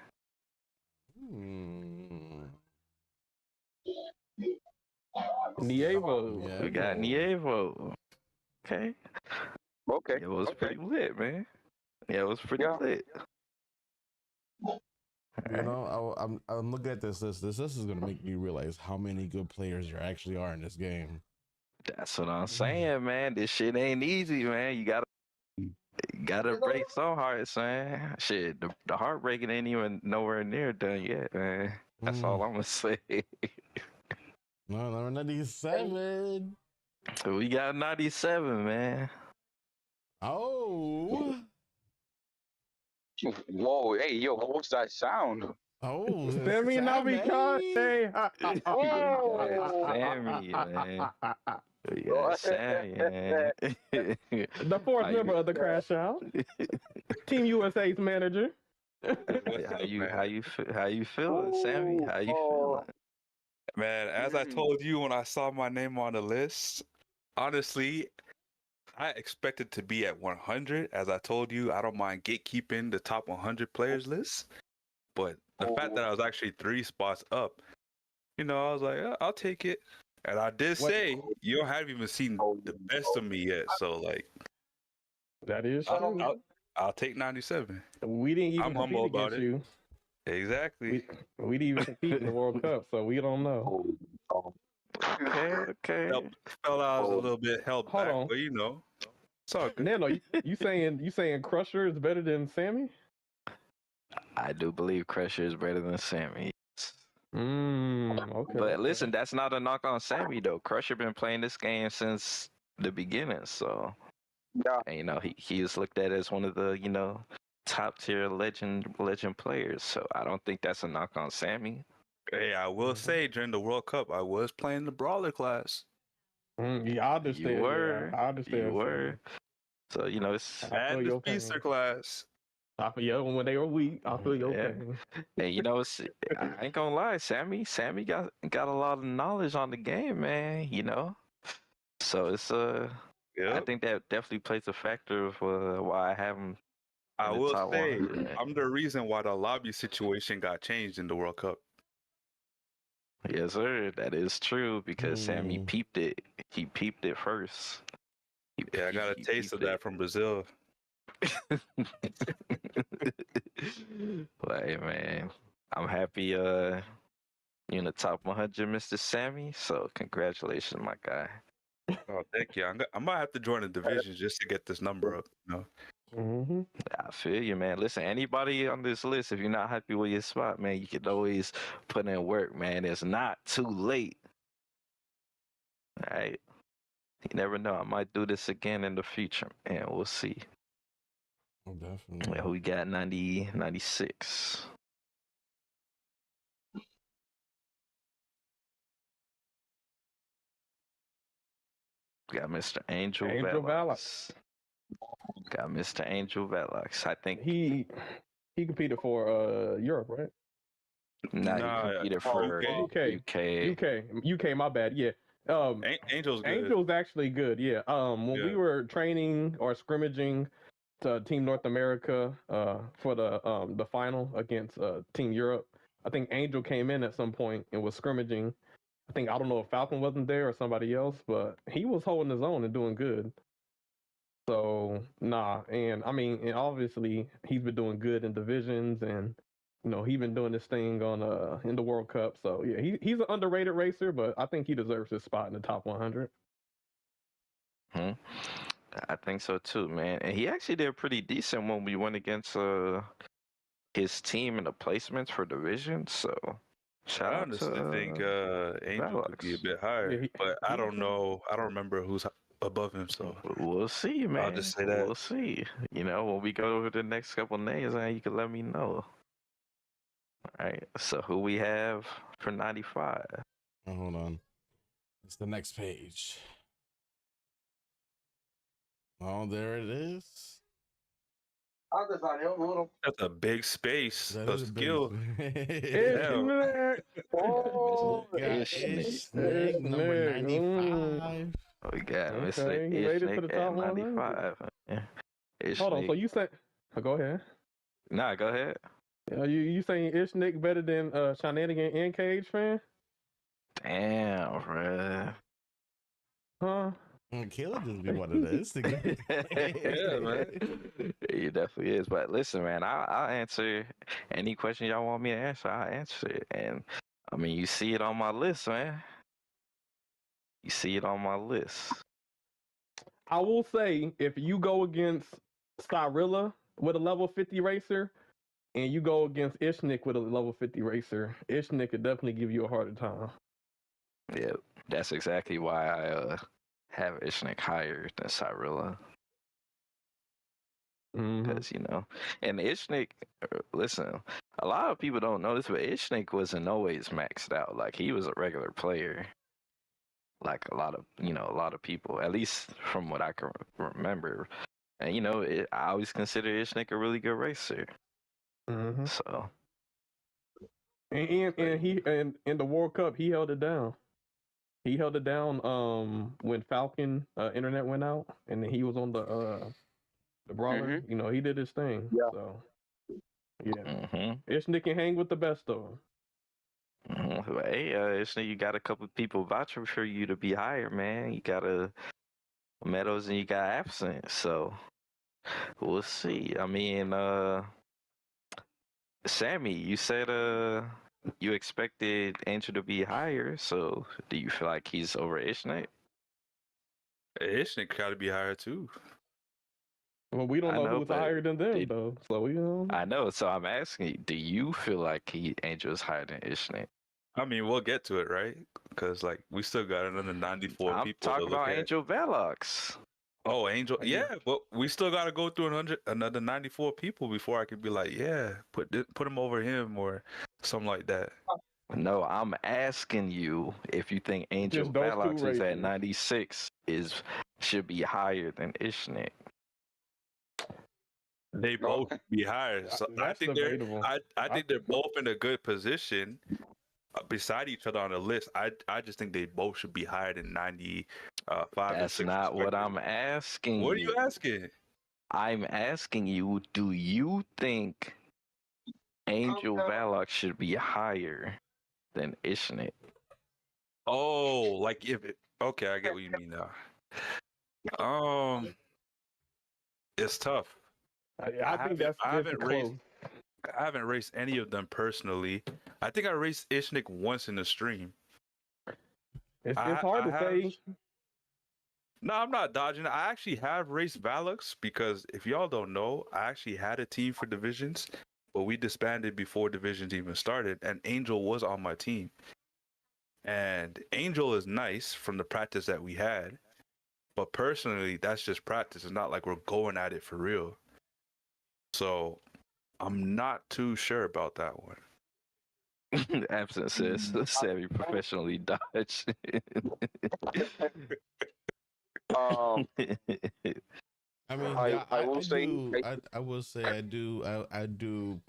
Nievo. Yeah, We got Nievo. Okay. okay. It was pretty lit, man. Yeah, it was pretty lit. You know, I'm looking at this list. This is gonna make me realize how many good players there actually are in this game. That's what I'm saying, man. This shit ain't easy, man. You gotta break some hearts, man. Shit, the heartbreaking ain't even nowhere near done yet, man. That's all I'm gonna say. No, number 97. We got 97, man. Oh. Whoa, hey, yo, what was that sound? Oh. Sammy Nabikate. Sammy, man. We got Sammy, man. The fourth member of the Crash Out. Team USA's manager. How you feeling, Sammy? How you feeling? Man, as I told you when I saw my name on the list, honestly, I expected to be at 100. As I told you, I don't mind gatekeeping the top 100 players list. But the fact that I was actually 3 spots up, you know, I was like, I'll take it. And I did say, you haven't even seen the best of me yet. So, like, That is true. I'll take 97. We didn't even I'm humble compete about against it. you. Exactly. We didn't even compete in the World Cup, so we don't know. Okay. Felt I was a little bit held Hold back, on. but you know, it's all good. Nano, you saying Crusher is better than Sammy? I do believe Crusher is better than Sammy. Okay. But listen, that's not a knock on Sammy though. Crusher been playing this game since the beginning, so and, you know he is looked at as one of the top tier legend players. So I don't think that's a knock on Sammy. Hey, I will say during the World Cup, I was playing the brawler class. Yeah, I understand. You were. Yeah, I understand. You were. So it's And the speedster class. I feel when they were weak. I feel your Yeah. pain. And I ain't gonna lie, Sammy got a lot of knowledge on the game, man. You know, so it's I Yep. think that definitely plays a factor of why I have him. I in the will top say, 100. I'm the reason why the lobby situation got changed in the World Cup. Yes, sir. That is true because Sammy peeped it. He peeped it first. Yeah, I got a taste of that from Brazil. But hey, man, I'm happy. You in the top 100, Mr. Sammy. So congratulations, my guy. Oh, thank you. I might have to join the division just to get this number up. You know? Mm-hmm. I feel you, man. Listen, anybody on this list, if you're not happy with your spot, man, you can always put in work, man. It's not too late. All right. You never know. I might do this again in the future, and we'll see. Oh, definitely. Yeah, we got 90, 96. We got Mr. Angel Velox. Got Mr. Angel Velox. I think He competed for Europe, right? nah, Nah, he competed for UK. My bad. Yeah. Angel's good. Angel's actually good. Yeah. When we were training or scrimmaging to Team North America for the final against Team Europe, I think Angel came in at some point and was scrimmaging. I don't know if Falcon wasn't there or somebody else, but he was holding his own and doing good. So nah, and I mean, and obviously he's been doing good in divisions, and he's been doing this thing on in the World Cup. So yeah, he's an underrated racer, but I think he deserves his spot in the top 100. I think so too, man. And he actually did pretty decent when we went against his team in the placements for division. So shout I out honestly to think Angel could be a Velox. bit higher, Yeah, but I don't know. I don't remember who's above him, so We'll see, man. I'll just say that. We'll see. When we go over the next couple names, you can let me know. All right. So who we have for 95? Oh, hold on. It's the next page. Oh, there it is. Antes salió duro. That's a big space That of is a big skill. Ishnick! Oh, Ishnick, number 95. We got Okay, Mr. he made it to the Ishnick top at 95. Yeah. Hold on, so Ishnick. you say? Go ahead. Nah, go ahead. You saying Ishnick better than Shenanigan and Cage fan? Damn, bruh. Huh? Caleb just be what it is. Yeah, man. He definitely is. But listen, man, I'll answer any question y'all want me to answer. I'll answer it. And I mean, you see it on my list, man. You see it on my list. I will say, if you go against Cyrilla with a level 50 racer, and you go against Ishnick with a level 50 racer, Ishnick could definitely give you a harder time. Yeah, that's exactly why I have Ishnick higher than Cyrilla. Because, and Ishnick, listen, a lot of people don't know this, but Ishnick wasn't always maxed out. Like, he was a regular player. Like a lot of people, at least from what I can remember. And, I always consider Ishnick a really good racer. Mm-hmm. So. And he in the World Cup, he held it down. He held it down when Falcon internet went out, and then he was on the brawler. Mm-hmm. He did his thing. Yeah. So yeah, Ishnick can hang with the best of them. Hey, Ishnick, you got a couple of people vouching for you to be higher, man. You got Meadows and you got Absent, so we'll see. I mean, Sammy, you said you expected Angel to be higher, so do you feel like he's over Ishnick? Ishnick got to be higher too. Well, we don't know who's higher than them, though. So I know. So I'm asking you, do you feel like Angel is higher than Ishnick? I mean, we'll get to it, right? Because we still got another 94 I'm people. talking about Angel Velox. Oh, Angel, yeah, but we still got to go through another 94 people before I could be like, yeah, put him over him or something like that. No, I'm asking you if you think Angel Velox is at 96 should be higher than Ishnick. They both be higher. So I think they're both in a good position beside each other on the list. I just think they both should be higher than 95. That's not what I'm asking. What are you asking? I'm asking you, do you think Angel Velox should be higher than Ishnick? Oh, okay, I get what you mean now. It's tough. I think that's close. I haven't raced any of them personally. I think I raced Ishnik once in the stream. It's I- hard I to have- say. No, I'm not dodging it. I actually have raced Valux because if y'all don't know, I actually had a team for divisions, but we disbanded before divisions even started, and Angel was on my team. And Angel is nice from the practice that we had, but personally, that's just practice. It's not like we're going at it for real. So I'm not too sure about that one. Absent says Savvy professionally dodge. Um, I mean, I- yeah, I will say- I will say I do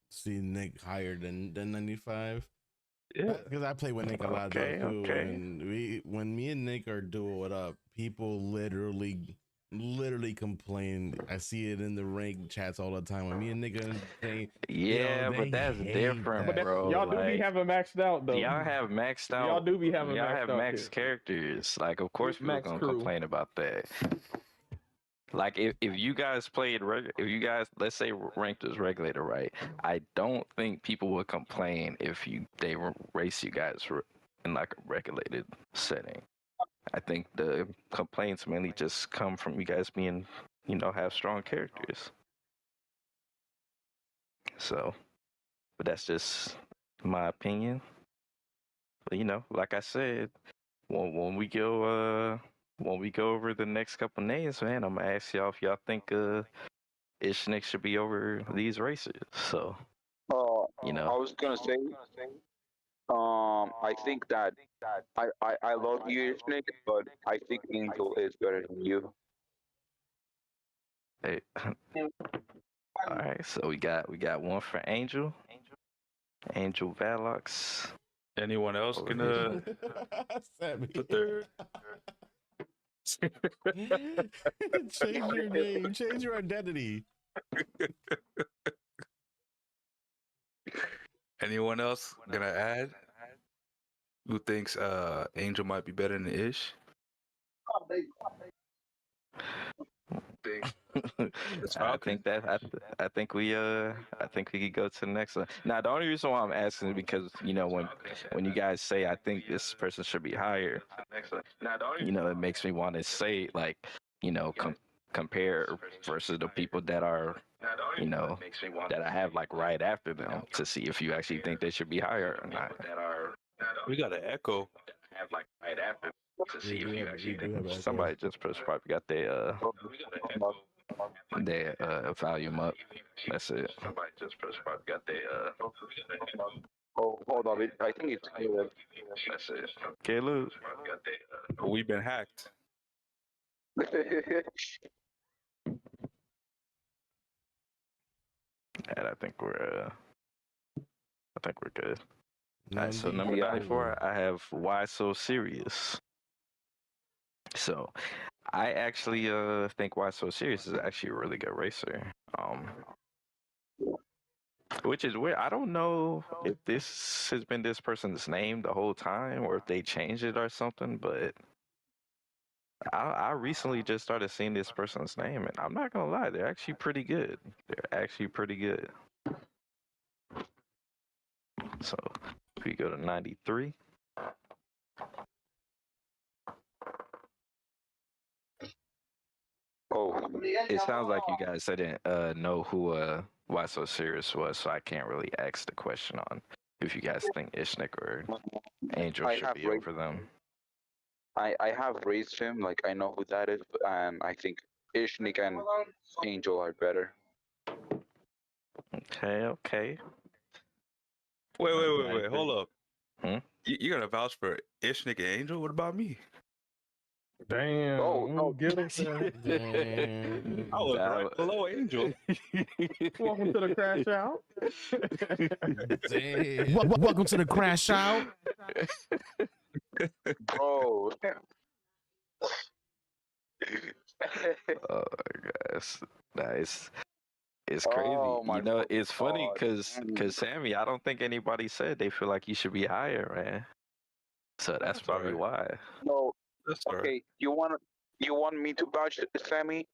see Nick higher than 95. Yeah. Because I play with Nick a lot Okay, though, too. okay. And when me and Nick are duo it up, people literally complain. I see it in the rank chats all the time. When me and Nick are saying, Yeah, they but that's hate different, that. But bro. y'all do be like, having maxed out though. y'all have maxed out. Y'all do be having y'all maxed have out maxed too. characters. Like, of course, people Max gonna crew. complain about that. Like, if you guys played, if you guys, let's say ranked as regulator, right? I don't think people would complain if they race you guys in like a regulated setting. I think the complaints mainly just come from you guys being, have strong characters. So, but that's just my opinion. But like I said, when we go over the next couple names, man, I'm gonna ask y'all if y'all think Ishnik should be over these racers. So, I was gonna say, I think that I love you, Nick, but I think Angel is better than you. hey, all right. So we got one for Angel Valox. Anyone else gonna Sammy. put their Change your name. Change your identity. anyone else gonna add? Who thinks Angel might be better than Ish? I think we could go to the next one. Now, the only reason why I'm asking is because when you guys say I think this person should be higher, it makes me want to say like compare versus the people that are that I have like right after them to see if you actually think they should be higher or not. We got an echo. Somebody just probably got their volume up. That's it. Somebody just probably got their Oh, hold on, I think it's Caleb. That's it. Caleb. We've been hacked. And I think we're good. All right, so number 94, I have Why So Serious. So I actually think Why So Serious is actually a really good racer. Which is weird. I don't know if this has been this person's name the whole time or if they changed it or something, but I recently just started seeing this person's name, and I'm not gonna lie, they're actually pretty good. So if we go to 93. Oh, It sounds like you guys didn't know who Why So Serious was, so I can't really ask the question on if you guys think Ishnik or Angel I should have be over them. I have raised him, like I know who that is, and I think Ishnik and Angel are better. Okay. Wait. Hold up. Hmm? You're gonna vouch for Ishnik and Angel? What about me? Damn. Oh, no. Get him. I was right below Angel. Welcome to the crash out. Welcome to the crash out. Bro. Oh gosh, nice. It's crazy. Oh, my It's funny God. because Sammy, I don't think anybody said they feel like you should be higher, man. So that's probably why. No, That's all right. okay. You want me to vouch Sammy?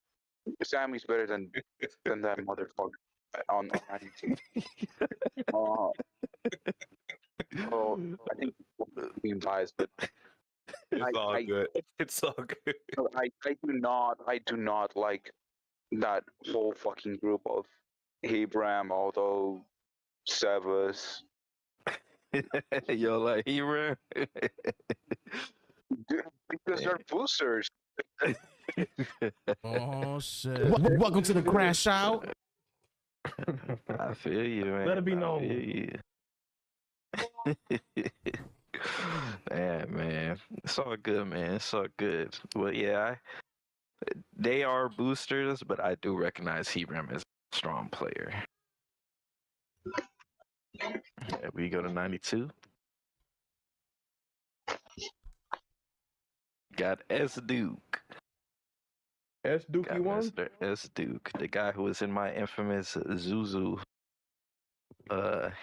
Sammy's better than that motherfucker. on well, I think being biased, but It's all good. It's all good. I do not like that whole fucking group of Abraham, although Sevas, Yo, like he ran. because they're boosters. Oh shit! Welcome to the Crashout. I feel you, man. Let it be I known. feel you. Man, it's all good, man. It's all good. Well, yeah, they are boosters, but I do recognize Hebram as a strong player. Yeah, we go to 92. Got S Duke. S Got Dookie one. Mr. S Duke, the guy who was in my infamous Zuzu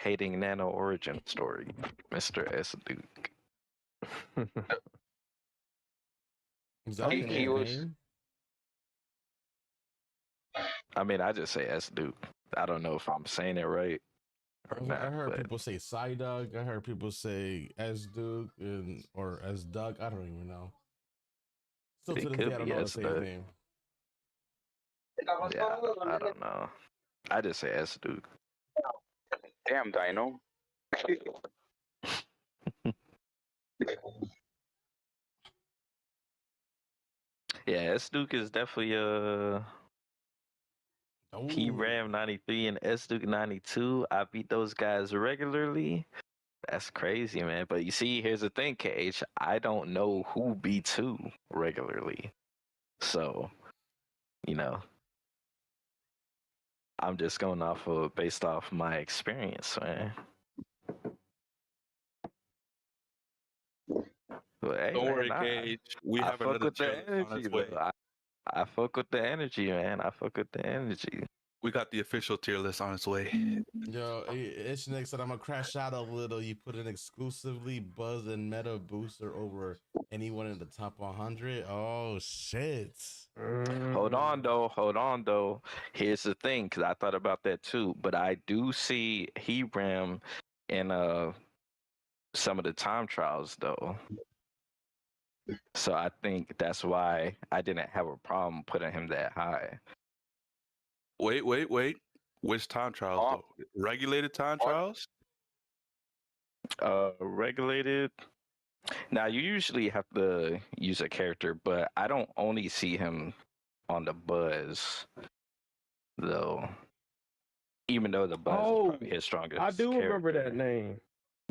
hating Nano origin story. Mr. S Duke. Is that He- in he the was- game? I mean, I just say S Duke. I don't know if I'm saying it right or not. I heard but people say Psyduck. I heard people say S Duke or S Duck. I don't even know. Still It to this could day, I don't be know how to S say his Duck. name. Yeah, I don't know. I just say S Duke. Damn, Dino. Yeah, S Duke is definitely Key Ooh. Ram 93 and S Duke 92. I beat those guys regularly. That's crazy, man. But you see, here's the thing, Cage. I don't know who beats who regularly. So, you know, I'm just going based off my experience, man. But, hey, Don't man, worry, Gage. We I have fuck another with the tier list on energy, its way. though. I fuck with the energy, man. I fuck with the energy. We got the official tier list on its way. Yo, Ishnik said I'm gonna crash out a little. You put an exclusively buzz and meta booster over anyone in the top 100. Oh shit! Hold on, though. Here's the thing, because I thought about that too. But I do see Hebram in some of the time trials, though. So I think that's why I didn't have a problem putting him that high. Wait. Which time trials Oh. though? Regulated time What? trials? Regulated. Now you usually have to use a character, but I don't only see him on the buzz, though. Even though the buzz is probably his strongest. I do remember that character.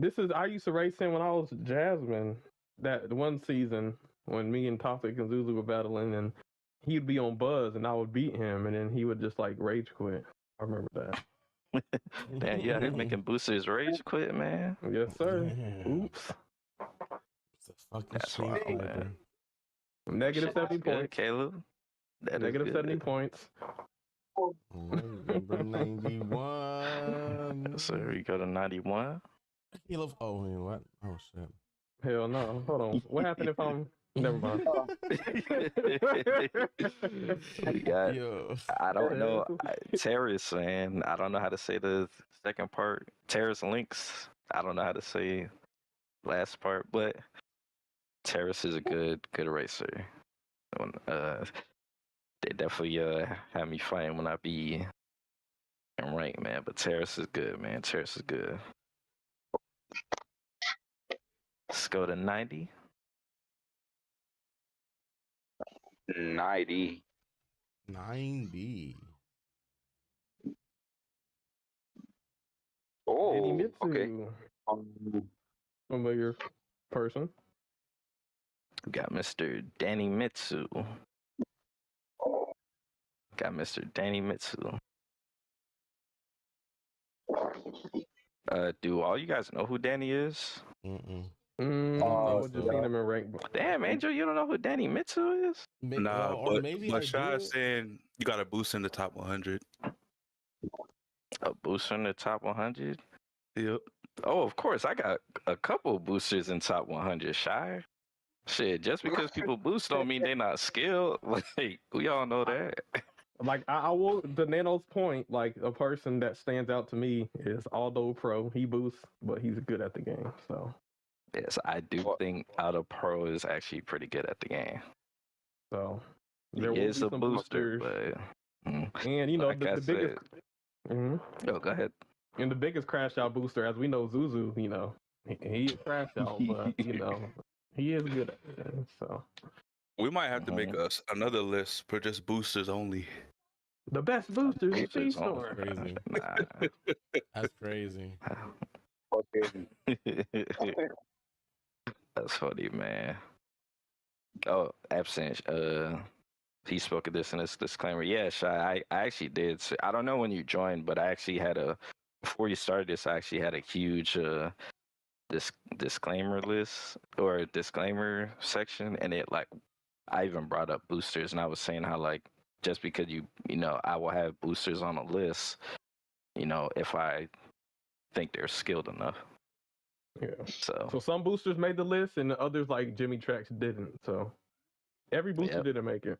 name. I used to race him when I was Jasmine. That one season when me and Toxic and Zuzu were battling, and he'd be on Buzz, and I would beat him, and then he would just like rage quit. I remember that. Man, yeah, they're making boosters rage quit, man. Yes, sir. Damn. Oops. It's a fucking That's stream wild, fighter. man. Negative Shit, 70 that's good, points. Caleb. That is Negative good. 70 points. Number 91. So we go to 91. Caleb. Oh, wait, what? Oh shit. Hell no. Hold on. What happened if I'm? Never mind. We got, Yo. I don't know, Terrace, man. I don't know how to say the second part. Terrace Links. I don't know how to say last part, but Terrace is a good racer. They definitely have me fighting when I be in rank, man. But Terrace is good, man. Terrace is good. Let's go to 90. 90. 90. Oh, Danny Mitsu. okay. Familiar person. We got Mr. Danny Mitsu. Do all you guys know who Danny is? Mm-mm. I would just seen him in rank. Damn, Angel, you don't know who Danny Mitsu is? Nah, or but maybe I Shy do. is saying you got a boost in the top 100. A booster in the top 100? Yep. Oh, of course. I got a couple boosters in top 100, Shy. Shit, just because people boost don't mean they're not skilled. Like, we all know that. Like I will the Nano's point, like a person that stands out to me is Aldo Pro. He boosts, but he's good at the game. So Yes, I do think Auto Pro is actually pretty good at the game. so He there will is be a some booster, boosters. but And you know like I the biggest Mhm. oh, go ahead. and the biggest crash out booster, as we know, Zuzu, you know, he is crash out, but you know, he is good at it. So We might have to make us another list for just boosters only. the best boosters in Boosters Speed on- Storm. Crazy. Nah. That's crazy. Okay. That's funny, man. Oh, absent. He spoke of this in his disclaimer. Yeah, Shy, I actually did. I don't know when you joined, but I actually had before you started this, I actually had a huge disclaimer list or disclaimer section, and I even brought up boosters, and I was saying how like just because you know I will have boosters on a list, you know, if I think they're skilled enough. Yeah. So So some boosters made the list, and the others like Jimmy Tracks didn't. So every booster Yep. didn't make it.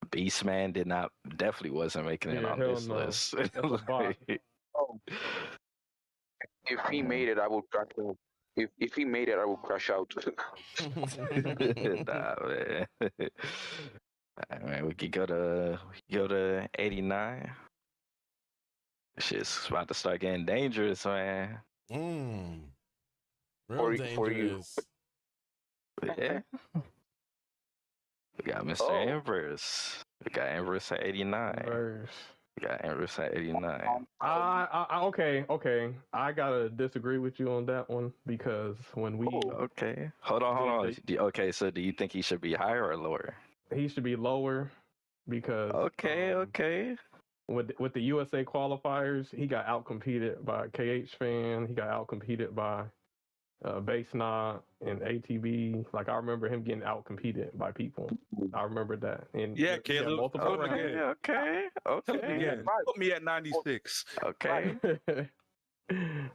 Beastman definitely wasn't making it Yeah, on hell this no. list. That's a bot. Oh, if he made it, I would crash out. If he made it, I would crash out. Nah, man. Alright, man, we could go to 89. Shit's about to start getting dangerous, man. Real For you. dangerous. Yeah. We got Mr. Oh. Inverse. We got Inverse at 89. Verse. We got Inverse at 89. Okay. I gotta disagree with you on that one because when we Okay. Hold on. Okay, so do you think he should be higher or lower? he should be lower because Okay. with the USA qualifiers, he got outcompeted by KH Fan. He got outcompeted by Base Knot and ATB. Like I remember him getting outcompeted by people. I remember that. And Yeah, he had Caleb. multiple Tell him rounds. again. Okay. Tell me again. Put me at 96. Okay.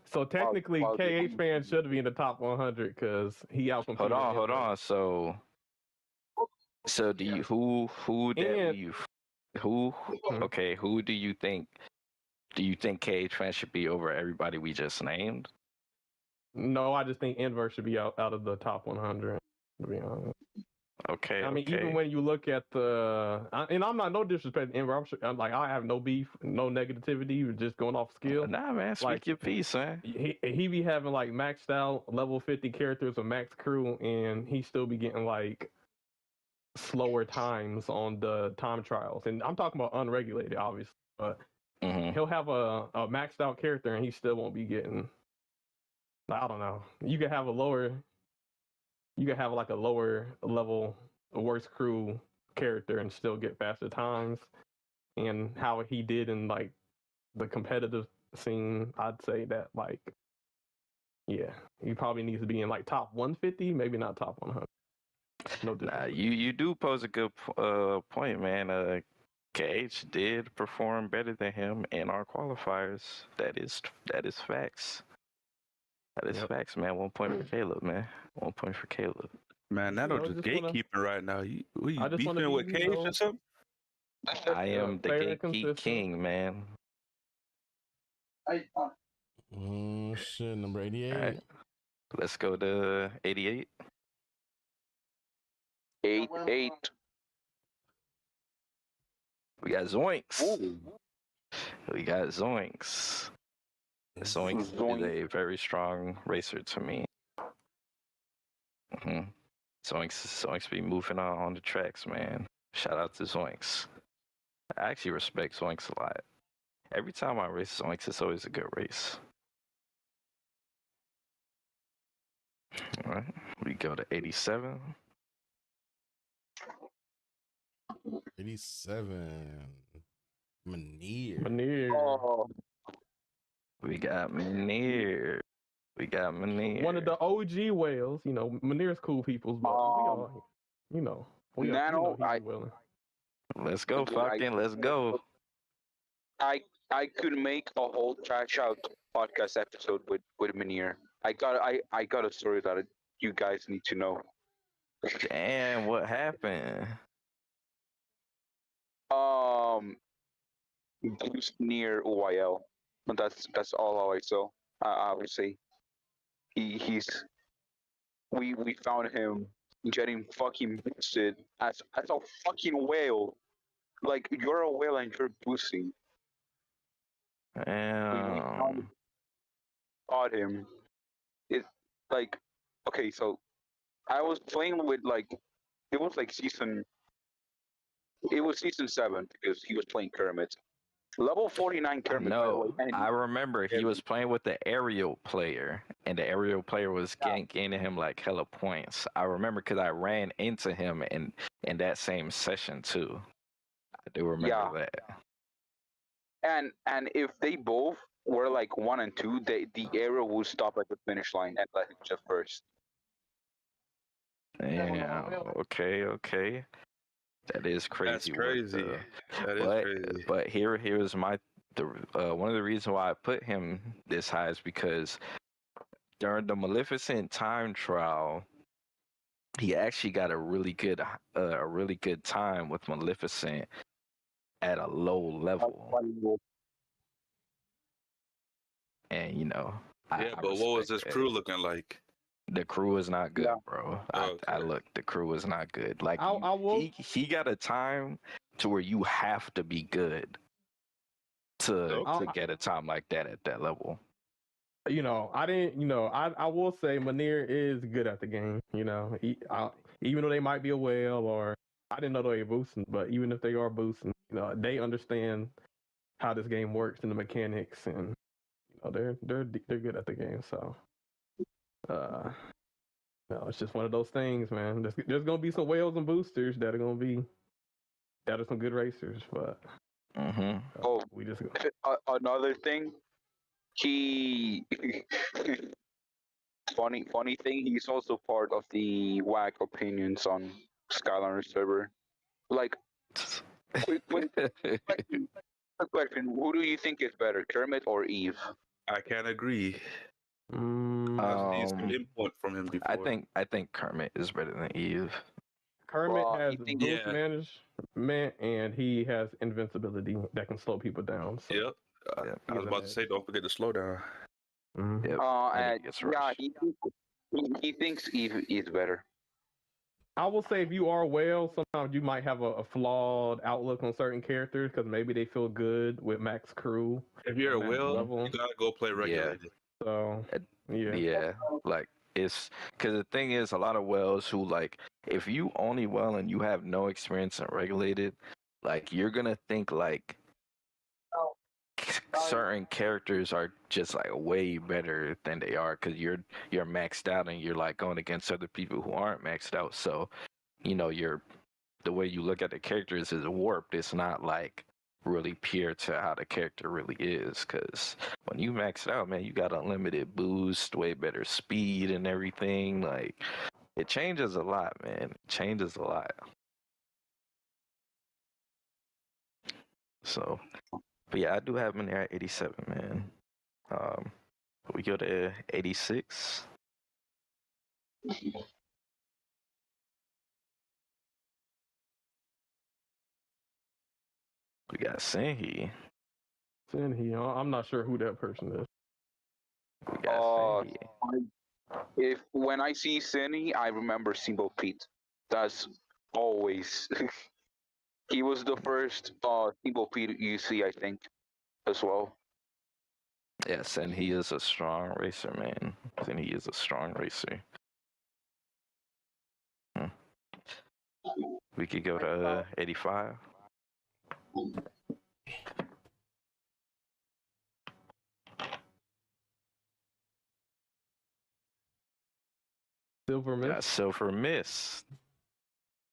So technically, Wow, KH Fan should be in the top 100 because he outcompeted. Hold on. So do you who And- who do you think KH Fan should be over everybody we just named? No, I just think Inverse should be out of the top 100. To be honest. Okay. I mean, even when you look at and I'm not no disrespect to Inverse. I'm like I have no beef, no negativity. We're just going off skill. Nah, man, speak like- your piece, man. He be having like maxed out level 50 characters with max crew, and he still be getting like slower times on the time trials. And I'm talking about unregulated, obviously, but Mhm. he'll have a maxed out character, and he still won't be getting. I don't know. You could have like a lower level, worse crew character, and still get faster times. And how he did in like the competitive scene, I'd say that like, yeah, he probably needs to be in like top 150, maybe not top 100. No Nah, disrespect. you do pose a good point, man. KH did perform better than him in our qualifiers. That is facts. That is Yep. facts, man. 1 point for Caleb, man. 1 point for Caleb. Man, You Nano know, just just wanna- gatekeeping right now. You I just wanna beefing with be, Cage or something? I am the fair and gatekeep consistent. king, man. Shit, number 88. All right. Let's go to 88. 8. We got Zoinks. Ooh. We got Zoinks. Zoinks Zoinks. is a very strong racer to me. Zoinks be moving on the tracks, man. Shout out to Zoinks. I actually respect Zoinks a lot. Every time I race Zoinks, it's always a good race. All right, we go to 87. 87. Manir. Manir. Oh, We got Manir. One of the OG whales. You know, Manir's cool peoples, but we all, you know, Nano, he's willing. Let's go, Falcon. Let's go. I could make a whole trash out podcast episode with Manir. I got a story that you guys need to know. Damn, what happened? boost near OYL. But that's all how I saw. I would say he's we found him getting fucking boosted as a fucking whale. Like you're a whale and you're boosting. We caught him. It like okay, so I was playing with like it was like season 7 because he was playing Kermit. Level 49 Kermit. No, I remember he was playing with the aerial player, and the aerial player was gaining him like hella points. I remember because I ran into him in that same session too. I do remember that. And if they both were like 1 and 2, the aerial would stop at the finish line and let him just first. Yeah. Okay. That is crazy. That's crazy. That is crazy. But here's my one of the reasons why I put him this high is because during the Maleficent time trial, he actually got a really good time with Maleficent at a low level. And but what was his crew looking like? The crew is not good, bro. I looked. The crew is not good. Like he got a time to where you have to be good to get a time like that at that level. I will say Manir is good at the game. Even though they might be a whale, or I didn't know they were boosting, but even if they are boosting, they understand how this game works and the mechanics, and they're good at the game. So. No, it's just one of those things, man. There's gonna be some whales and boosters that are some good racers, but we just another thing. He funny thing. He's also part of the WAC opinions on Skyliner server. Like, quick question: who do you think is better, Kermit or Eve? I can't agree. I've seen some input from him before. I think Kermit is better than Eve. Kermit has boost management, and he has invincibility that can slow people down. So. Yep. I was about to say, don't forget to slow down. Yep. He thinks Eve is better. I will say if you are a whale, sometimes you might have a flawed outlook on certain characters because maybe they feel good with max crew. If you're a whale, you gotta go play regulated. So like it's because the thing is, a lot of whales who like if you only whale and you have no experience in regulated, like you're gonna think like certain characters are just like way better than they are because you're maxed out and you're like going against other people who aren't maxed out. So the way you look at the characters is warped. It's not like really pure to how the character really is, because when you max it out, man, you got unlimited boost, way better speed and everything. Like it changes a lot, man. It changes a lot. So but yeah, I do have him in there at 87, man. We go to 86. We got Senhi. I'm not sure who that person is. We got Senhi. If when I see Senhi, I remember Simple Pete. That's always. He was the first Simple Pete you see, I think, as well. Yes, and he is a strong racer, man. And he is a strong racer. We could go to 85. Silver Mist. Yeah, Silver Mist.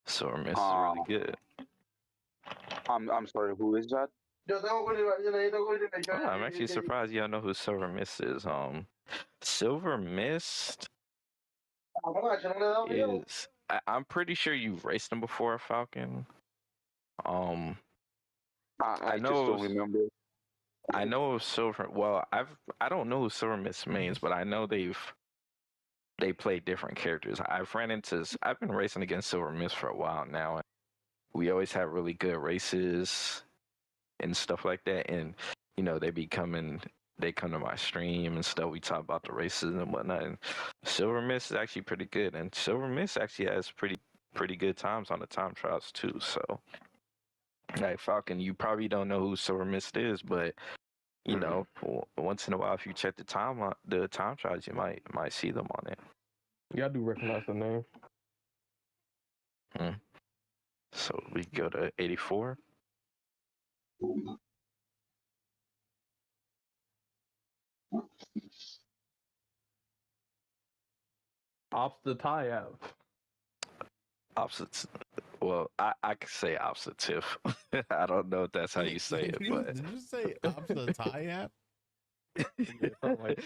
Silver Mist is really good. I'm sorry, who is that? I'm actually surprised y'all know who Silver Mist is. Silver Mist is. I'm pretty sure you've raced him before, Falcon. I just don't remember. I know of Silver. Well, I don't know who Silver Mist means, but I know they play different characters. I've been racing against Silver Mist for a while now, and we always have really good races. and stuff like that, and you know they come to my stream and stuff. We talk about the races and whatnot. And Silver Mist is actually pretty good, and Silver Mist actually has pretty good times on the time trials too. So, like Falcon, you probably don't know who Silver Mist is, but you know, once in a while, if you check the time trials, you might see them on it. Yeah, I do recognize the name. So we go to 84. Ops the tie out. Opposites. Well, I could say oppositive. I don't know if that's how you say it, but Did you say opposite tie app? Yeah, something like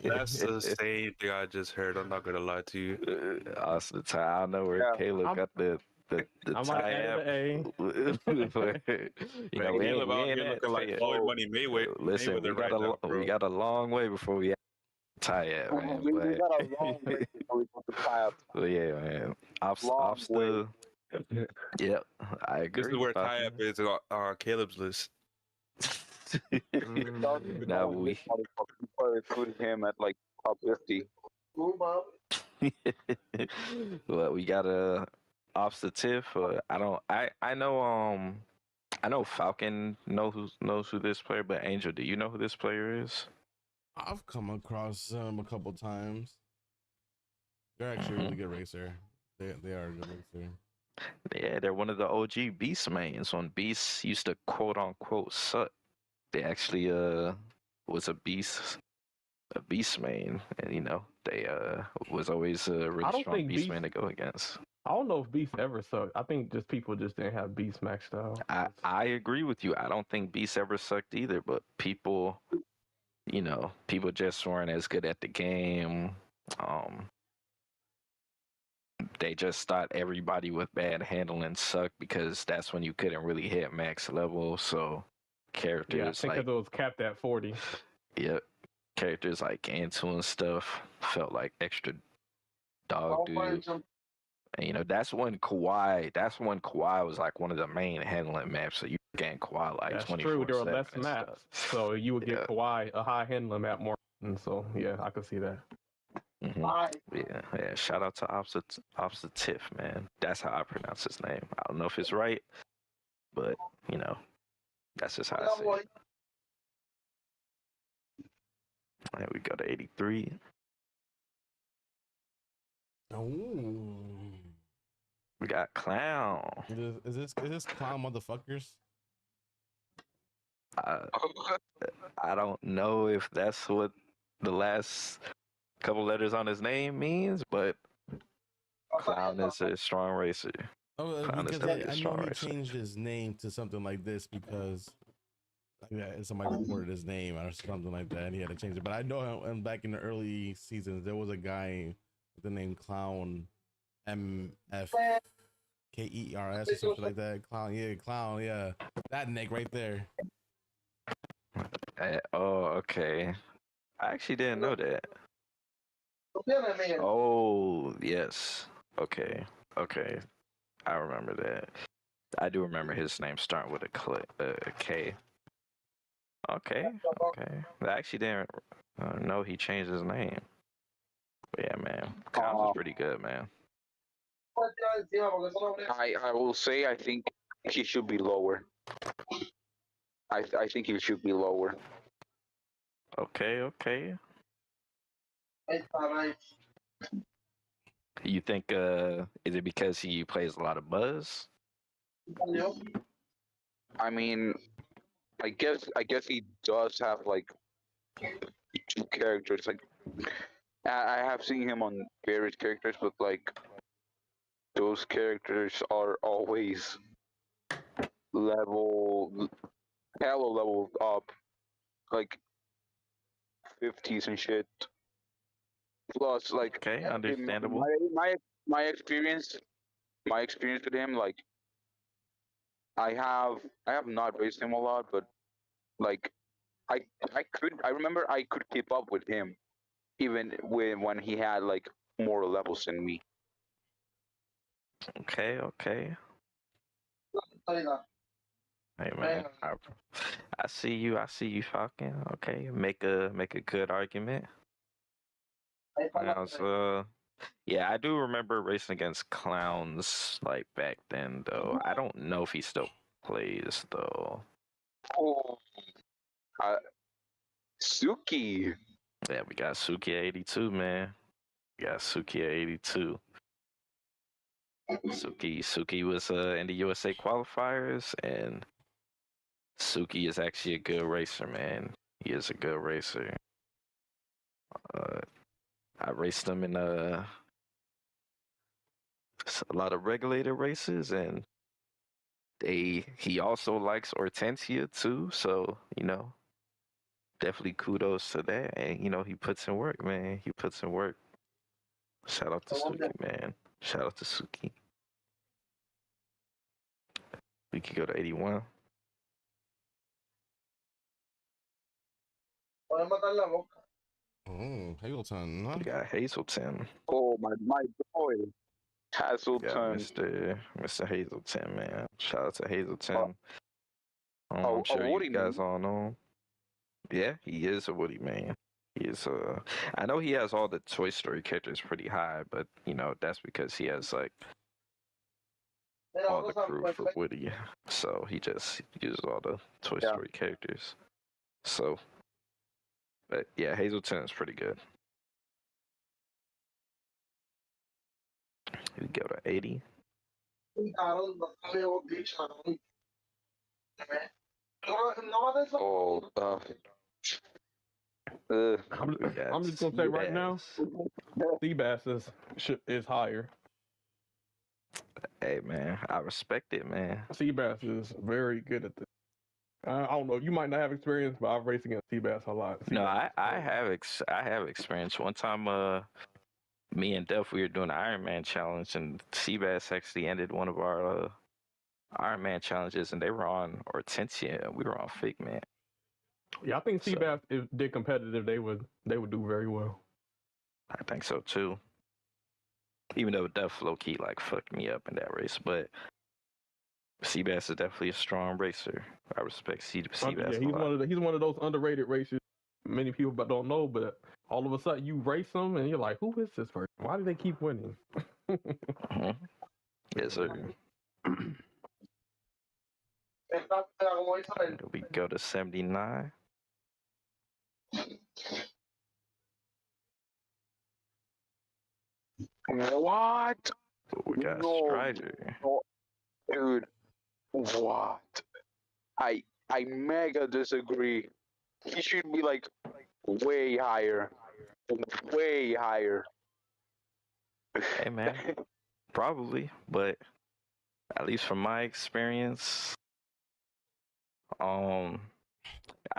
That's the same thing I just heard. I'm not gonna lie to you. Austin tie. I don't know where Yeah, Caleb got the I might tie add app. an A. You know, Man, we Caleb out ain't here at looking like tie Floyd app. Money Mayweather. Listen, we right now, bro. we got a long way before we tie app, man. we But got a long way before we go to tie up. but yeah, man. Long Ops the. Yep, I agree. This is where Falcon. tie up is on Caleb's list. Now we. Included him at like top 50. Ooh, Bob. Well, we got a opposite tiff. I don't. I know Falcon knows who this player, but Angel, do you know who this player is? I've come across them a couple times. They're actually a really good racer. They are a good racer. Yeah, they're one of the OG Beast mains when Beast used to quote unquote suck. They actually was a Beast main, and you know they was always a really don't strong think Beast Beast- main to go against. I don't know if Beast ever sucked. I think just people just didn't have Beast maxed out. I agree with you. I don't think Beast ever sucked either, but people, you know, people just weren't as good at the game. They just thought everybody with bad handling sucked because that's when you couldn't really hit max level. So Yeah, I characters think like it was capped at 40. yep, characters like Antu and stuff felt like extra dog dudes. And you know, that's when Kawhi was like one of the main handling maps. So you getting Kawhi like That's 24/7. true. There were less and maps, stuff. so you would get Yeah. Kawhi a high handling map more. And so yeah, I could see that. Yeah. Shout out to Opposite Tiff, man. That's how I pronounce his name. I don't know if it's right, but you know, that's just how I say it. And we go to 83. Oh. We got Clown. Is this clown motherfuckers? I don't know if that's what the last couple letters on his name means, but Clown is a strong racer. Oh, Clown is because definitely a I strong know he racer. changed his name to something like this because somebody reported his name or something like that, and he had to change it. But I know him back in the early seasons, there was a guy with the name Clown, MFKERS or something like that. Clown, yeah, that neck right there. Oh, okay. I actually didn't know that. Oh, yes. Okay. I remember that. I do remember his name starting with a K. Okay. I actually didn't know he changed his name. But yeah, man. Clowns was pretty good, man. I will say I think he should be lower. I think he should be lower. Okay. You think is it because he plays a lot of Buzz? I mean, I guess he does have like two characters. Like I have seen him on various characters, but like those characters are always hella leveled up, like 50s and shit. Plus, like Okay, understandable. my experience with him, like I have not raced him a lot, but like I remember I could keep up with him even when he had like more levels than me. Okay. Hey man, I see you. I see you, Falcon. Okay, make a good argument. Now, yeah, I do remember racing against clowns like back then, though. I don't know if he still plays though. Oh, Suki. Yeah, we got Suki at 82, man. We got Suki at 82. Suki was in the USA qualifiers, and Suki is actually a good racer, man. He is a good racer. I raced him in a lot of regulated races, and he also likes Hortensia too. So definitely kudos to that. And he puts in work, man. He puts in work. Shout out to Suki, man. Shout out to Suki. We could go to 81. Hazelton. Huh? We got Hazelton. Oh my boy, We got Hazelton. Mr. Hazelton, man. Shout out to Hazelton. Oh, I'm sure Woody, you guys all know him. Yeah, he is a Woody, man. He is I know he has all the Toy Story characters pretty high, but that's because he has like all the crew for Woody. So he just uses all the Toy Story characters. So, but yeah, Hazelton is pretty good. We go to 80. Oh, I'm just gonna say right now, Seabass is higher. Hey man, I respect it, man. Seabass is very good at this. I don't know. You might not have experience, but I've raced against Seabass a lot. No, I have experience. One time, me and Duff, we were doing the Iron Man challenge, and Seabass actually ended one of our Iron Man challenges, and they were on Hortensia, and we were on Figment. Yeah, I think Seabass, if they're competitive, they would do very well. I think so too. Even though Duff low key like fucked me up in that race, but Seabass is definitely a strong racer. I respect Seabass a lot. He's one of those underrated racers. Many people don't know, but all of a sudden you race them and you're like, who is this person? Why do they keep winning? Mm-hmm. Yes, sir. We go to 79. what? We got No. Strider. No, dude, what? I mega disagree. He should be like way higher. Way higher. Hey man, probably, but at least from my experience, I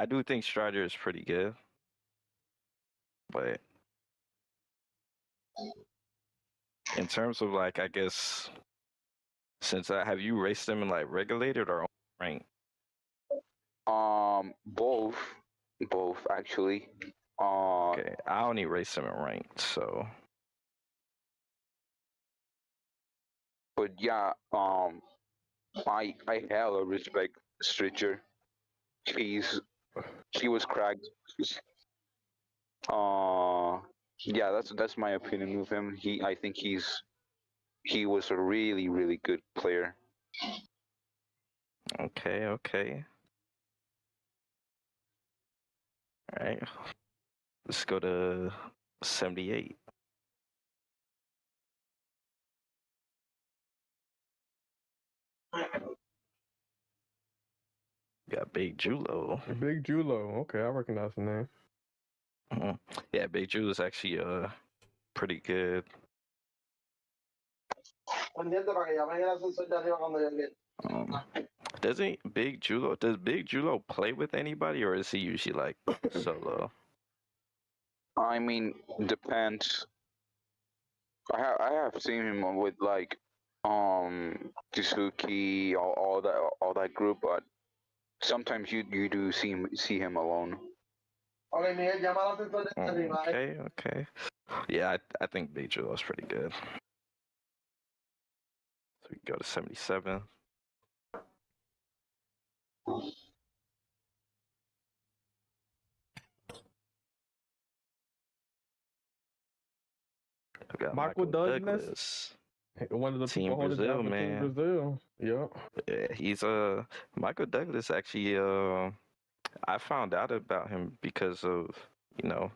do think Strider is pretty good, but in terms of like, I guess, have you raced them in like regulated or ranked? Both actually. Okay, I only race them in ranked, so. But yeah, I hella respect Stritcher. He was cracked. Yeah, that's my opinion with him. I think he was a really, really good player. Okay. All right. Let's go to 78. Got Big Julo. Big Julo. Okay, I recognize the name. Mm-hmm. Yeah, Big Julo is actually pretty good. Does Big Julo play with anybody, or is he usually like solo? I mean, depends. I have seen him with like Tsuki, all that group, but sometimes you do see him alone. Okay. Yeah, I think Big Julo is pretty good. So we go to 77. We got Michael Douglas. One of the Team people holding Brazil, down for Team man. Brazil. Yep. Yeah, he's Michael Douglas actually I found out about him because of, you know,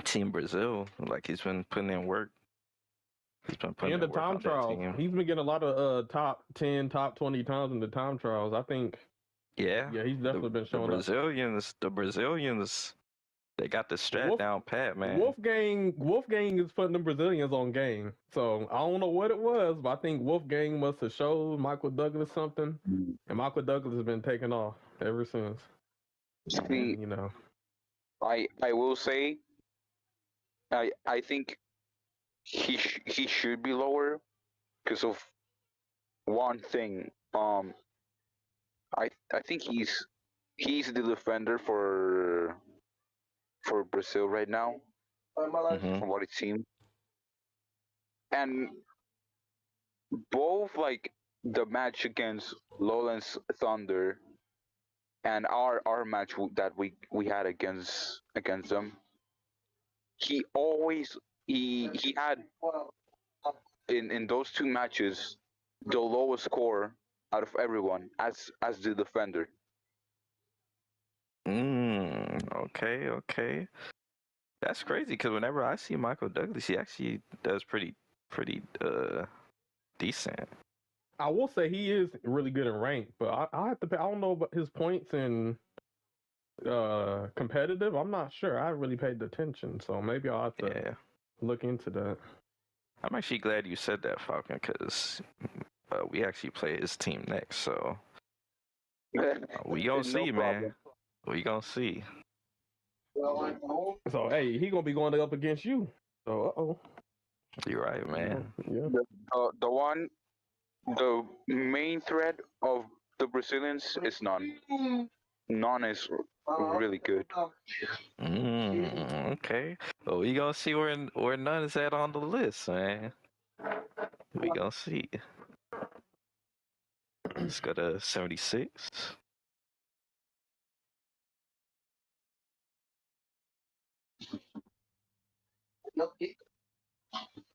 Team Brazil. Like he's been putting in work. He's been putting And in the work time on that trials. team. He's been getting a lot of top 10, top 20 times in the time trials. I think. Yeah. Yeah, he's definitely been The showing up. Brazilians, they got the strat down pat, man. Wolfgang is putting the Brazilians on game. So I don't know what it was, but I think Wolfgang must have showed Michael Douglas something, and Michael Douglas has been taking off ever since. See, And, you know, I will say, I think he should be lower because of one thing. I think he's the defender for Brazil right now, Mhm. from what it seems. And both like the match against Lowlands Thunder and our match that we had against them, he always he had in those two matches the lowest score out of everyone as the defender. Okay. That's crazy because whenever I see Michael Douglas, he actually does pretty decent. I will say he is really good in rank, but I have to. I don't know about his points in competitive. I'm not sure. I really paid attention, so maybe I'll have to look into that. I'm actually glad you said that, Falcon, because we actually play his team next, so we gonna see, man. We gonna see. So hey, he gonna be going up against you. So You're right, man. Yeah. The main threat of the Brazilians is none. None is really good. Okay. Well, we gonna see where none is at on the list, man. We gonna see. Let's go to 76.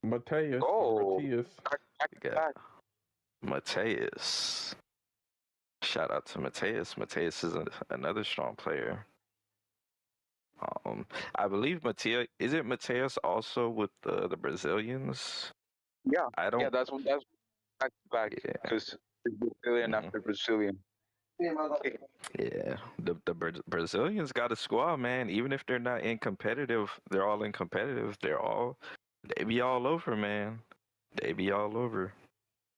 Mateus. Oh. Matias. We got Mateus. Shout out to Mateus. Mateus is another strong player. I believe Mateus, is it Mateus also with the Brazilians? Yeah. I don't. Yeah, that's back because Brazilian after Brazilian. Yeah, the Brazilians got a squad, man. Even if they're not in competitive, they're all in competitive. They be all over, man. They be all over,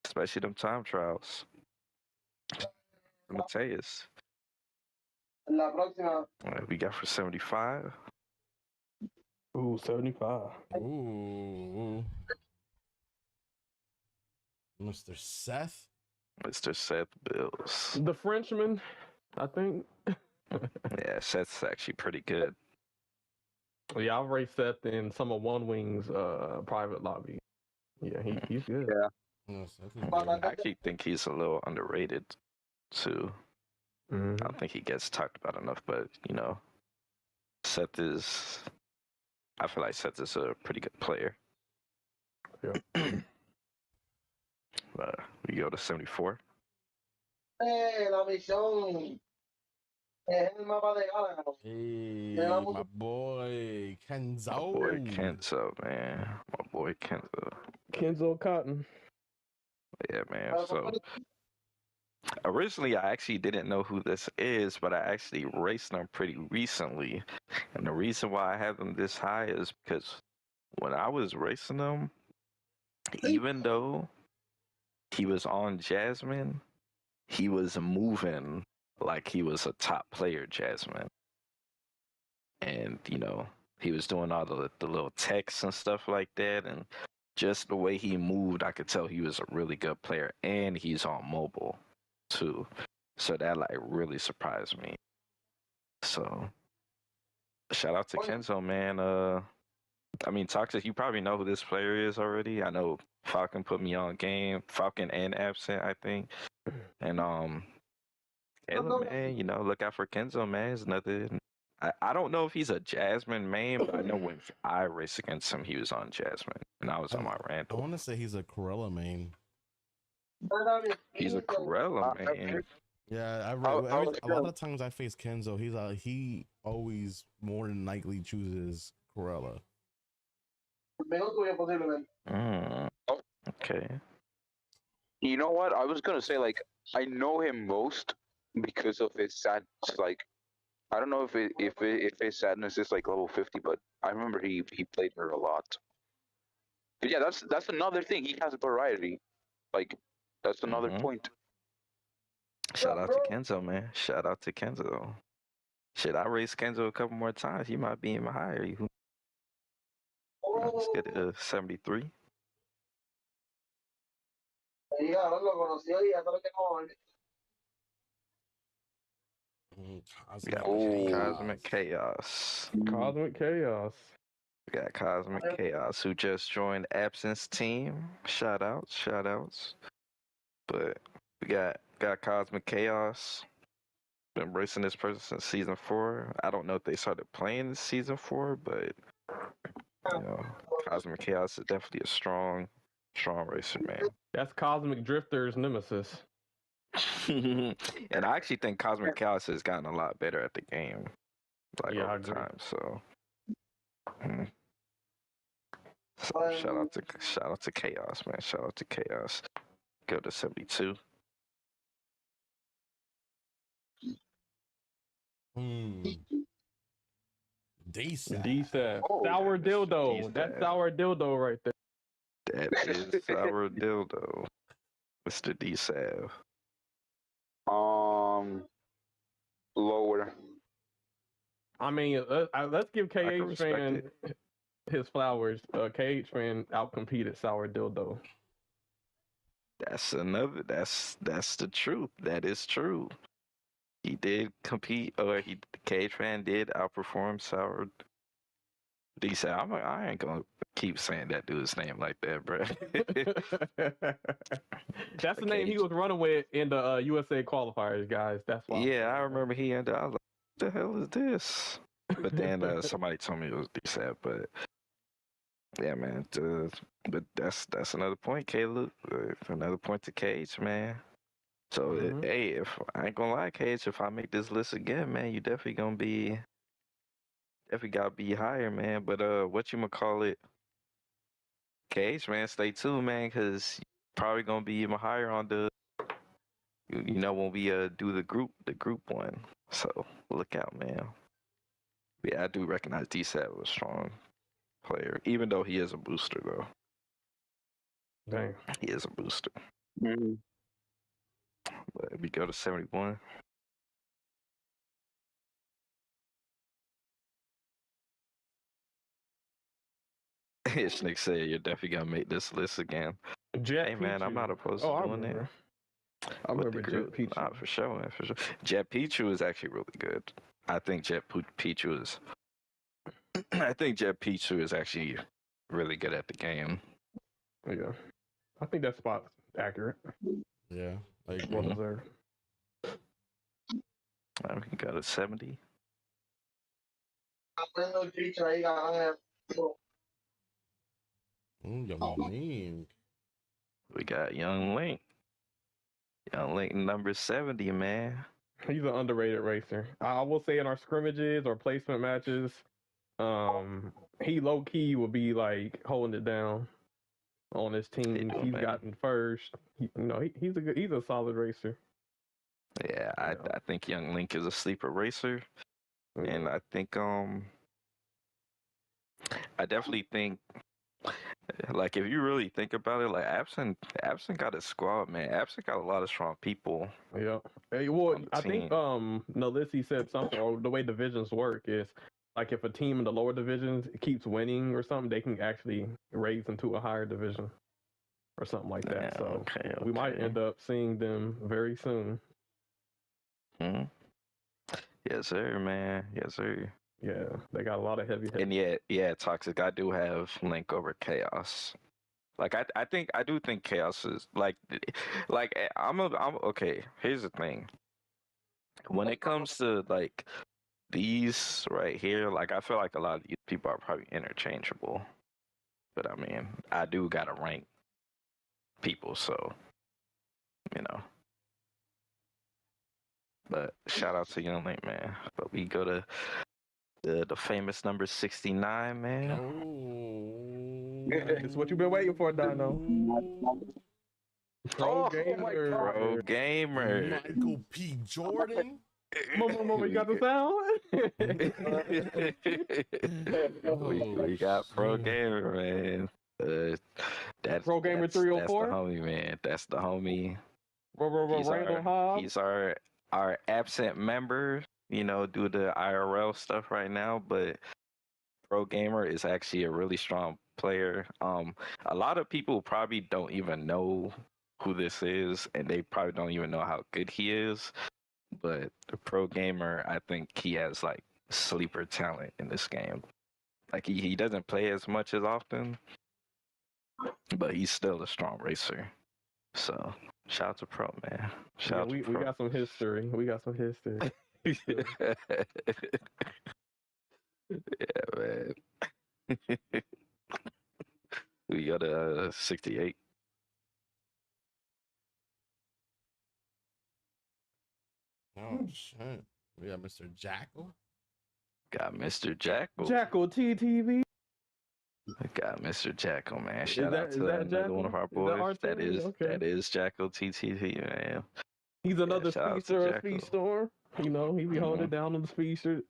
especially them time trials. Mateus. We got for 75. Ooh, 75. Ooh. Mr. Seth. Mr. Seth Bills. The Frenchman, I think. Yeah, Seth's actually pretty good. Yeah, I've raced Seth in some of One Wing's private lobby. Yeah, he's good. Yeah. No, Seth is I good. actually think he's a little underrated too. I don't think he gets talked about enough, but you know, Seth is. I feel like Seth is a pretty good player. Yeah. We go to 74. La misión es el mapa de Gala. Hey, my boy Kenzo. My boy Kenzo, man. My boy Kenzo. Kenzo Cotton. Yeah, man. So originally, I actually didn't know who this is, but I actually raced him pretty recently. And the reason why I have him this high is because when I was racing him, even though he was on Jasmine, he was moving like he was a top player, Jasmine. And, you know, he was doing all the little texts and stuff like that. And just the way he moved, I could tell he was a really good player. And he's on mobile, too. So that, like, really surprised me. So, shout out to Kenzo, man. I mean, Toxic, you probably know who this player is already. I know Falcon put me on game. Falcon and Absent, I think. And Caleb, man, look out for Kenzo, man. It's nothing. I don't know if he's a Jasmine main, but I know when I raced against him, he was on Jasmine, and I was on my I Randall. want to say he's a Corella main. He's a Corella main. Yeah, a lot of times I face Kenzo. He always more than likely chooses Corella. Okay. You know what? I was gonna say, like, I know him most because of his sadness. Like, I don't know if his sadness is like level 50, but I remember he played her a lot. But yeah, that's another thing. He has variety. Like, that's another point. Shout out to Kenzo, man. Shout out to Kenzo. Shit, I raced Kenzo a couple more times. He might be even higher. Let's get to 73. Cosmic Chaos. Cosmic Chaos. We got Cosmic Chaos, who just joined Absence Team. Shout outs. But we got Cosmic Chaos. Been racing this person since season 4. I don't know if they started playing this season 4, but Cosmic Chaos is definitely a strong racer, man. That's Cosmic Drifter's nemesis. And I actually think Cosmic Chaos has gotten a lot better at the game, over time. So, shout out to Chaos, man. Shout out to Chaos. Go to 72. D-Sap. Sour dildo. D-Sap. That's sour dildo right there. That is sour dildo. Mr. D-Sav. Lower. I mean, let's give KH fan his flowers. KH fan outcompeted sour dildo. That's the truth. That is true. He did compete, or Cage fan did outperform Sour. D said, I ain't gonna keep saying that dude's name like that, bro. That's the name he was running with in the USA qualifiers, guys. That's why. Yeah, I remember he ended. I was like, what the hell is this? But then somebody told me it was D-Sap, but yeah, man. But that's another point, Caleb. Another point to Cage, man. So hey, if I ain't gonna lie, Cage, if I make this list again, man, you definitely gotta be higher, man. But whatchamacallit, Cage, man, stay tuned, man, because probably gonna be even higher on the when we do the group one. So look out, man. Yeah, I do recognize D-Sap was a strong player, even though he is a booster, though. Dang. He is a booster. Mm-hmm. But we go to 71. Schnick said you're definitely gonna make this list again. Jet hey man, I'm not opposed to doing that. I remember Jet Pichu. Nah, for sure, man, for sure. Jet Pichu is actually really good. I think Jet Pichu is. I think Jet Pichu is actually really good at the game. Yeah, I think that spot's accurate. Yeah, like well deserved. We can go to 70. Young Link. We got Young Link. Young Link number 70, man. He's an underrated racer. I will say in our scrimmages or placement matches, he low key will be like holding it down on his team. He's gotten first. He's a solid racer. Yeah, I think Young Link is a sleeper racer, and I think I definitely think, like, if you really think about it, like Absent got a squad, man. Absent got a lot of strong people. Yeah. Hey, well, I think Nalissi said something, or the way divisions work is like if a team in the lower divisions keeps winning or something, they can actually raise into a higher division or something like that. Yeah, so okay. we might end up seeing them very soon. Mm-hmm. Yes, sir, man. Yes, sir. Yeah, they got a lot of heavy. And yeah, Toxic. I do have Link over Chaos. Like I do think Chaos is like I'm okay. Here's the thing. when it comes to like these right here, like I feel like a lot of these people are probably interchangeable. But I mean, I do gotta rank people, so you know. But shout out to Young Link, man. But we go to the famous number 69, man. Oh, It's what you've been waiting for, Dino. Pro gamer. Pro gamer. Michael P. Jordan. Mama, you got the sound? we got Pro Gamer, man. That's Pro Gamer that's 304? the homie, man. That's the homie. Randall Hobbs. He's our absent member, you know, due to IRL stuff right now, but Pro Gamer is actually a really strong player. A lot of people probably don't even know who this is, and they probably don't even know how good he is. But the Pro Gamer, I think he has like sleeper talent in this game. Like he doesn't play as much as often, but he's still a strong racer. So shout out to Pro, man. Shout out to we Pro. got some history. Yeah, man. We got a 68. Oh shit. We got Mr. Jackal. Got Mr. Jackal. Jackal TTV. Got Mr. Jackal, man. Shout that- out is to that another Jackal? one of our Is that boys. our That team? is Okay. that is Jackal TTT, man. He's another shout out to speedster of Jackal. Speedstorm. You know, he be holding it down on the speedster.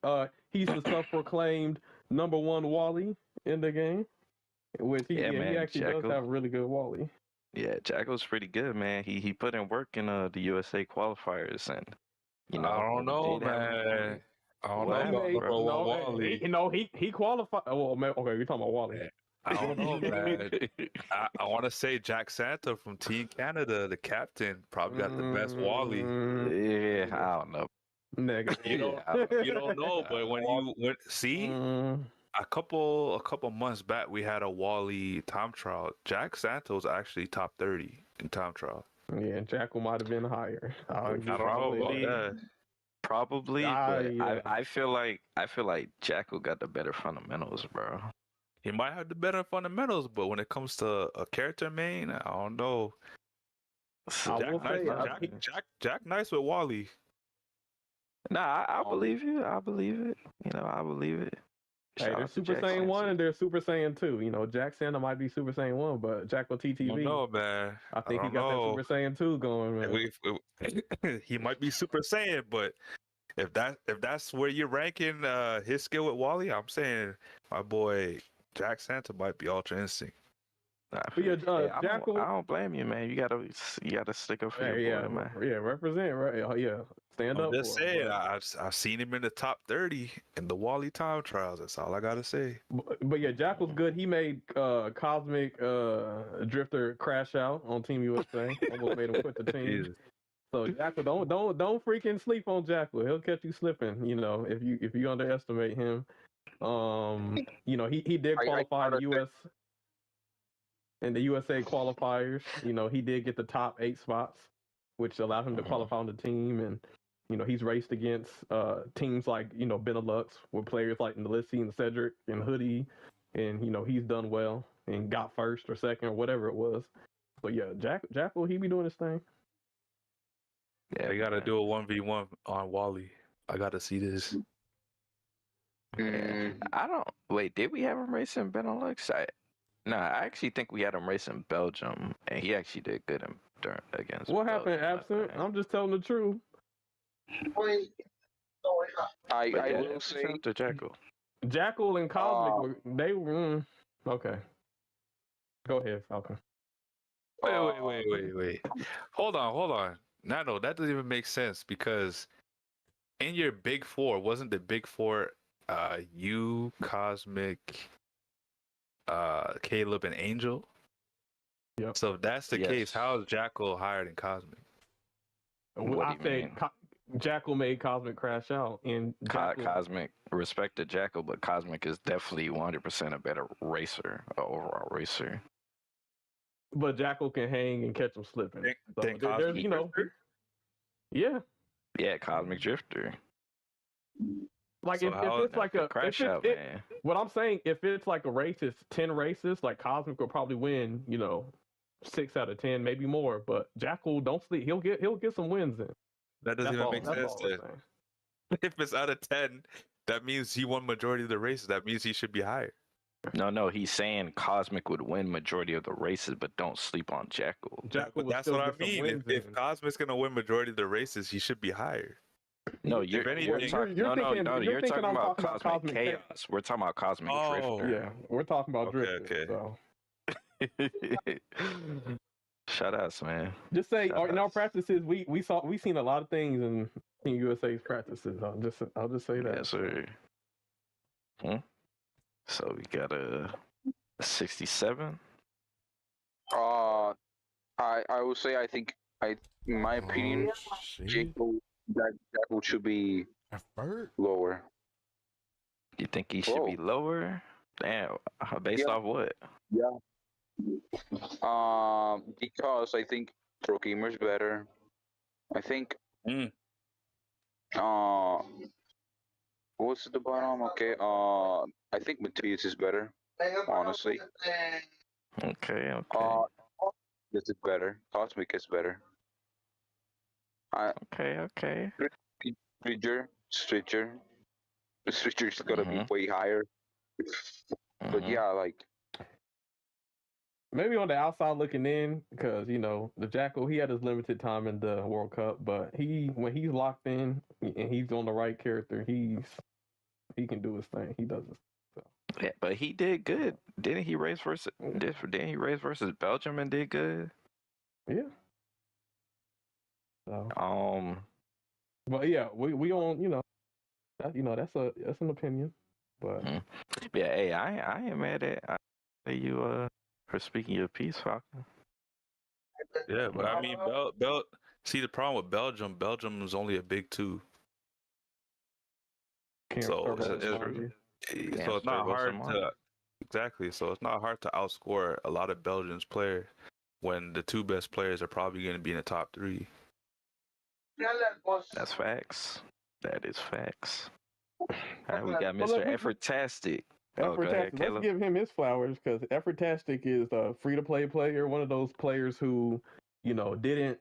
He's the self-proclaimed number one Wally in the game, which he actually does have a really good Wally. Yeah, Jackal's pretty good, man. He put in work in the USA qualifiers, and you know, I don't know, did have him. man. I don't What know happened, about bro? number one Wally. He qualified. Oh, man, okay, you're talking about Wally. I don't know, man. I want to say Jack Santa from Team Canada, the captain, probably got the best Wally. Yeah, I don't know. Nigga. You don't know, but when you see a couple months back, we had a Wally time trial. Jack Santos actually top 30 in time trial. Yeah, Jackal might have been higher. I don't know about that. Probably, but yeah. I feel like Jackal got the better fundamentals, bro. He might have the better fundamentals, but when it comes to a character main, I don't know. Jack nice with Wally. Nah, I believe you. I believe it. You know, I believe it. Hey, Shout there's out to Super Jack Saiyan 1 Santa. and there's Super Saiyan 2. You know, Jack Santa might be Super Saiyan 1, but Jackal I TTV, don't know, man. I think he don't got know. that Super Saiyan 2 going, man. He might be Super Saiyan, but if that's where you're ranking his skill with Wally, I'm saying my boy Jack Santa might be Ultra Instinct. Nah, But yeah, hey, I Jackal. don't blame you, man. You gotta stick up for Hey, your boy, man. yeah, represent, right? Oh, yeah, stand I'm up. just for him, saying, but- I've seen him in the top 30 in the Wally time trials. That's all I gotta say. But yeah, Jackal's good. He made Cosmic Drifter crash out on Team USA. Almost made him quit the team. Jesus. So Jackal, don't freaking sleep on Jackal. He'll catch you slipping. You know, if you underestimate him. You know, he did qualify the US in the USA qualifiers. You know, he did get the top 8 spots, which allowed him to qualify on the team. And you know, he's raced against teams like, you know, Benelux with players like Nalissi and Cedric and Hoodie, and you know, he's done well and got first or second or whatever it was. But yeah, Jackal, he be doing his thing. Yeah, you gotta do a 1v1 on Wally. I gotta see this. Yeah. I don't wait. Did we have him racing Benelux? I actually think we had him racing Belgium, and he actually did good against. What happened, Belgium, absent? I'm just telling the truth. I But yeah, will say shout out to Jackal. Jackal and Cosmic, they were okay. Go ahead, Falcon. Wait. Hold on. Nano, that doesn't even make sense because in your big four, wasn't the big four you, Cosmic, Caleb, and Angel? Yep. So if that's the Yes. case, how is Jackal higher than Cosmic? What I do you said Jackal made Cosmic crash out, and Jackal, Cosmic, respect to Jackal, but Cosmic is definitely 100% a better racer, overall racer. but Jackal can hang and catch him slipping. Think So there's, Cosmic you know, quicker? yeah. Yeah, Cosmic Drifter. Like So if how- it's like a Crash if out, it's, man. what I'm saying, if it's like a race, it's 10 races. Like Cosmic will probably win, 6 out of 10, maybe more. But Jackal, don't sleep. He'll get some wins in. That doesn't That's even all. make That's sense. all I'm Then. saying. If it's out of 10, that means he won majority of the races. That means he should be higher. No, he's saying Cosmic would win majority of the races, but don't sleep on Jackal. Jackal But will that's still what I get some mean. wins If in. Cosmic's gonna win majority of the races, he should be higher. No, If you're anything- talking. you're No, thinking- you're you're thinking talking I'm about talking about Cosmic Cosmic Chaos. We're talking about Cosmic Oh. Drifter. Yeah, we're talking about Okay, Drifter. okay. So Shout outs, man. just say, Shout in our outs. practices, we seen a lot of things in Team USA's practices. I'll just say that. Yes, sir. So we got a 67. I would say I think in my opinion, Jackal should be Effort? lower. You think he should be lower? Damn, based off what? Because I think Pro Gamer's better. I think what's at the bottom? Okay. I think Matthias is better. Honestly. Okay. This is better. Cosmic is better. Okay. Stritcher's gonna be way higher. But yeah, like maybe on the outside looking in, because the Jackal, he had his limited time in the World Cup, but when he's locked in and he's on the right character, he can do his thing. He does it. So. Yeah, but he did good. Didn't he race versus Belgium and did good? Yeah. So. But yeah, we on that's an opinion, but yeah, hey, I ain't mad at you for speaking your piece, Falcon. Yeah, but I mean, see the problem with Belgium is only a big 2. So it's not hard to exactly. So it's not hard to outscore a lot of Belgium's players when the 2 best players are probably going to be in the top 3. That's facts. That is facts. All right, we got Mr. Effortastic. Effortastic. Let's give him his flowers, because Effortastic is a free-to-play player, one of those players who, didn't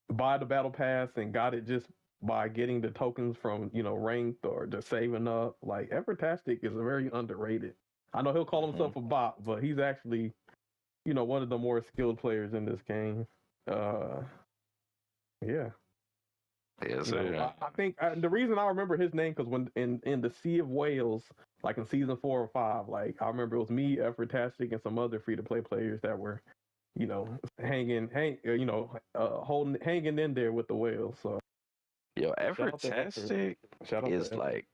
buy the battle pass and got it just by getting the tokens from, ranked or just saving up. Like, Effortastic is very underrated. I know he'll call himself a bot, but he's actually, one of the more skilled players in this game. Yeah. Yes, I think the reason I remember his name, because when in the Sea of Whales, like in season 4 or 5, like I remember it was me, Effortastic, and some other free to play players that were, hanging in there with the whales. So, yo, Effortastic is like,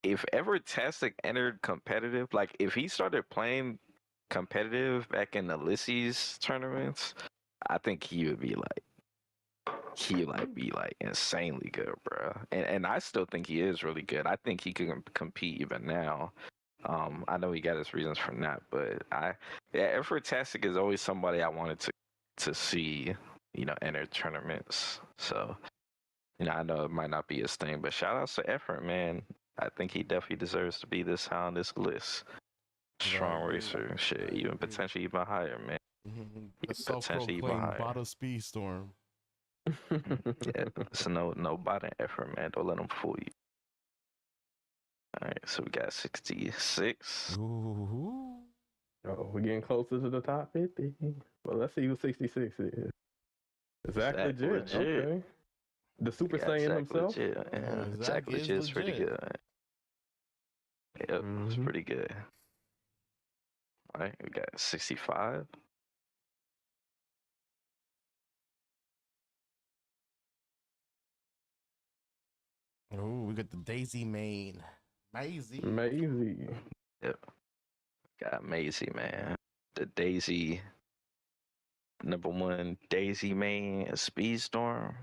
if Effortastic entered competitive, like if he started playing competitive back in the Ulysses tournaments, I think he would be insanely good, bro. And I still think he is really good. I think he can compete even now. I know he got his reasons for not, but Effortastic is always somebody I wanted to see, enter tournaments. So, I know it might not be his thing, but shout outs to Effort, man. I think he definitely deserves to be this high on this list. Strong racer, shit, even potentially even higher, man. The self-proclaimed bottle speed storm. Yeah, it's no bottom effort, man. Don't let them fool you. All right, so we got 66. Ooh. Oh, we're getting closer to the top 50. Well, let's see who 66 is. Zach legit. Okay. The Super Saiyan himself. Legit. Yeah, Zach legit is pretty good. Yep, it's pretty good. All right, we got 65. Oh, we got the Daisy main. Maisie. Yep. Got Maisie, man. The Daisy, #1 Daisy main, Speedstorm.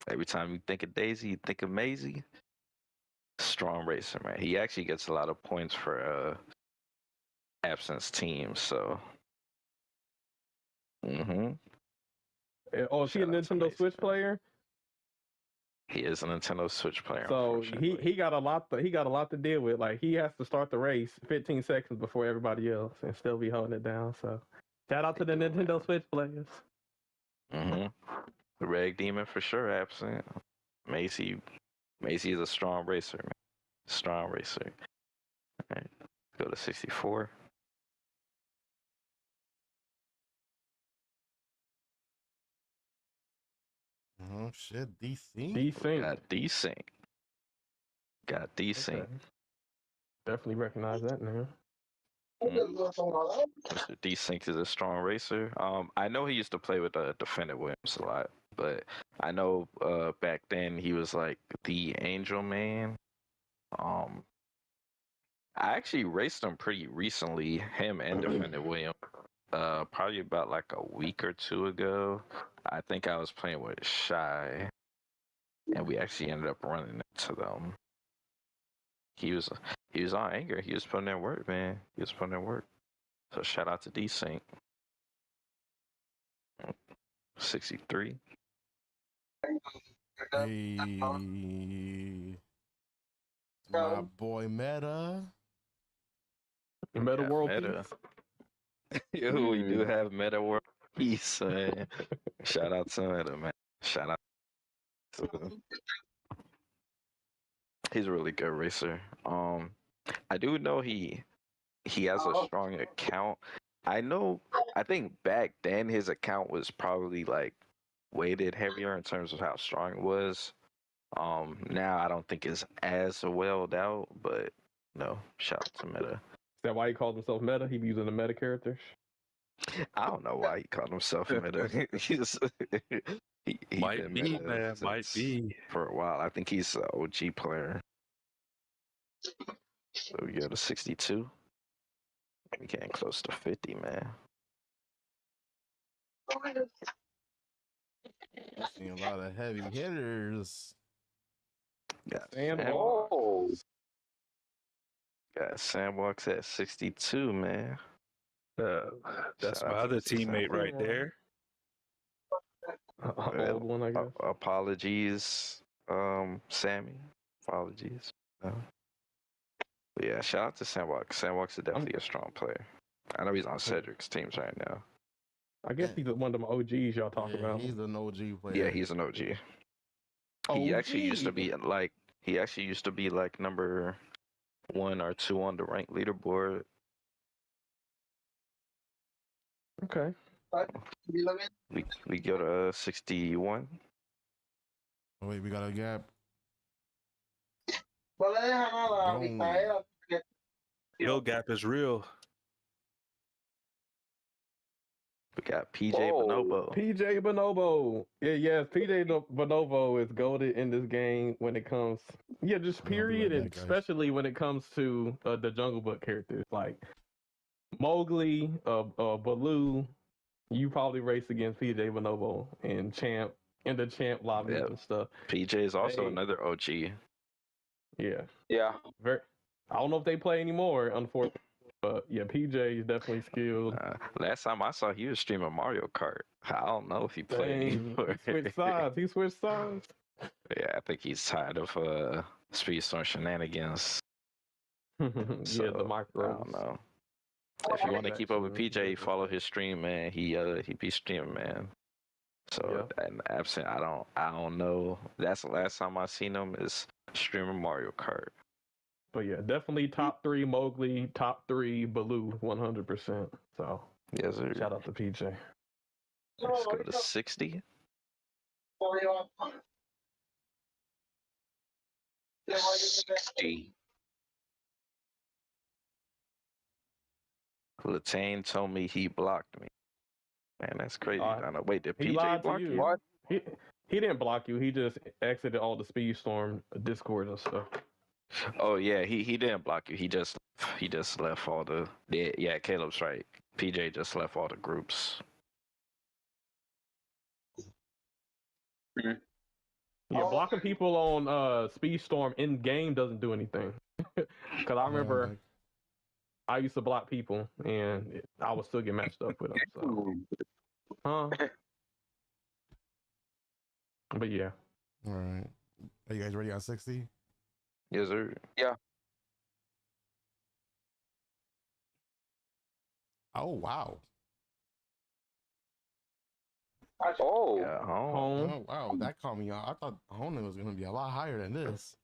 Every time you think of Daisy, you think of Maisie. Strong racer, man. He actually gets a lot of points for absence teams, so. Oh, is he a Nintendo Switch player? He is a Nintendo Switch player. So he got a lot. He got a lot to deal with. Like he has to start the race 15 seconds before everybody else, and still be holding it down. So shout out to the Nintendo Switch players. The Reg Demon for sure, absent. Macy is a strong racer, man. Strong racer. All right, go to 64. Oh shit, DC. Got decent. Okay. Definitely recognize that now. Mr. D-Sync is a strong racer. I know he used to play with Defendant Williams a lot, but I know back then he was like the Angel Man. I actually raced him pretty recently, him and Defendant Williams. Probably about like a week or two ago. I think I was playing with Shy, and we actually ended up running into them. He was on anger. He was putting in work, man. He was putting in work. So shout out to D-Sync. 63. Hey, my boy Meta. Meta World Meta. Peace. Yo, we do have Meta World Peace, man. Shout out to Meta, man. Shout out to him. He's a really good racer. I do know he has a strong account. I think back then his account was probably like weighted heavier in terms of how strong it was. Now I don't think it's as welled out, but no, shout out to Meta. Is that why he calls himself Meta? He be using the Meta characters? I don't know why he called himself Meta. he Might been be, Meta man. Might be. for a while. I think he's an OG player. So we go to 62. We getting close to 50, man. I've seen a lot of heavy hitters. Got Sandwalks. Sandwalks at 62, man. That's Shout my out other to teammate right there. Old one, I guess. Apologies, Sammy. Apologies. But yeah, shout out to Sandwalks. Sandwalks is definitely a strong player. I know he's on Cedric's teams right now. I guess he's one of them OGs y'all talking about. He's an OG player. Yeah, he's an OG. He actually used to be like number 1 or 2 on the rank leaderboard. Okay. We go to 61. Oh, wait, we got a gap. No le deja nada, Micaela. Skill gap is real. We got PJ Bonobo. PJ Bonobo. Yes, PJ Bonobo is goated in this game when it comes, just period, like and that, especially when it comes to the Jungle Book characters like Mowgli, Baloo. You probably race against PJ Bonobo in the champ lobbies and stuff. PJ is also another OG. Yeah. Yeah. I don't know if they play anymore, unfortunately. But yeah, PJ is definitely skilled. Last time I saw he was streaming Mario Kart. I don't know if he played anymore. He switched sides. Yeah, I think he's tired of Speedstorm shenanigans. The micros. I don't know. If you want to keep up with PJ, follow his stream, man. He be streaming, man. So and absent, I don't know. That's the last time I seen him is streaming Mario Kart. But yeah, definitely top 3 Mowgli, top 3 Baloo, 100%. So yes, sir. Shout out to PJ. Let's go to 60. 60. Latane told me he blocked me. Man, that's crazy. Wait, did He PJ lied block to you? What? He didn't block you. He just exited all the Speedstorm Discord and stuff. Oh yeah, he didn't block you. He just left all the Caleb's right. PJ just left all the groups. Yeah, blocking people on Speedstorm in game doesn't do anything. Because I remember I used to block people and I would still get matched up with them. So. But yeah. All right. Are you guys ready on 60? Yes, sir. Oh, wow. Oh, Yeah, home. Home. Oh, wow. That caught me off. I thought Honan was going to be a lot higher than this.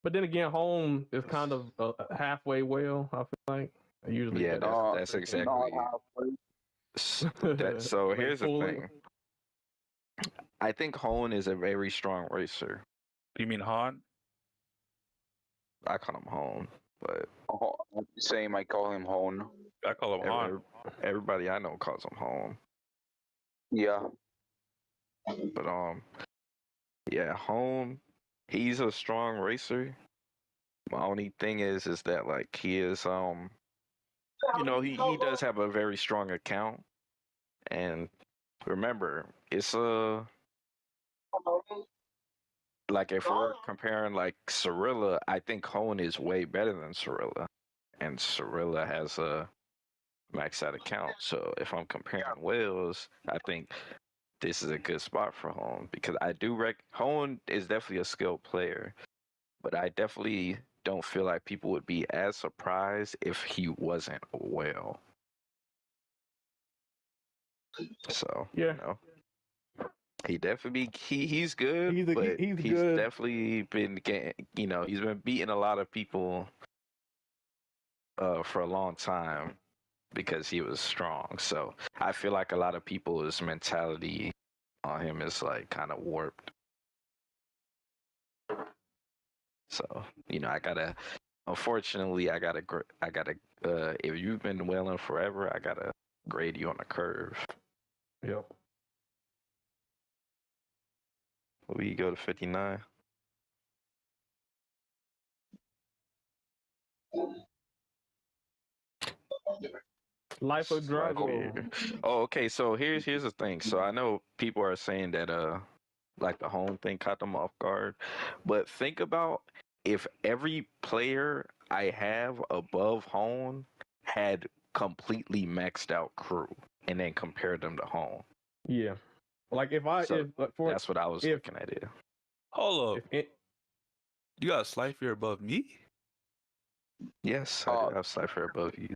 But then again, home is kind of a halfway well, I feel like. Usually, Yeah, No, that's not exactly. halfway. So Like here's the fully. thing. I think Hone is a very strong racer. You mean Han? I call him Hone, but Oh, same. I call him Hone. I call him Han. everybody I know calls him Hone. Yeah. But yeah, Hone, he's a strong racer. My only thing is that like he is he does have a very strong account, and remember it's like if we're comparing like Cirilla, I think Hone is way better than Cirilla, and Cirilla has a max out account. So if I'm comparing whales, I think this is a good spot for Hone because I do Hone is definitely a skilled player, but I definitely don't feel like people would be as surprised if he wasn't a whale. So Yeah. He definitely he's good, He's but he's good. definitely been getting, he's been beating a lot of people for a long time because he was strong. So I feel like a lot of people's mentality on him is like kind of warped. So unfortunately, I gotta if you've been whaling forever, I gotta grade you on a curve. Yep. We go to 59. Life of Drago. Here. Oh, okay. So here's the thing. So I know people are saying that like the home thing caught them off guard, but think about if every player I have above home had completely maxed out crew, and then compared them to home. Yeah. Like that's what I was looking at it. Hold up. You got a Slifer above me? Yes, I do have Cypher above you.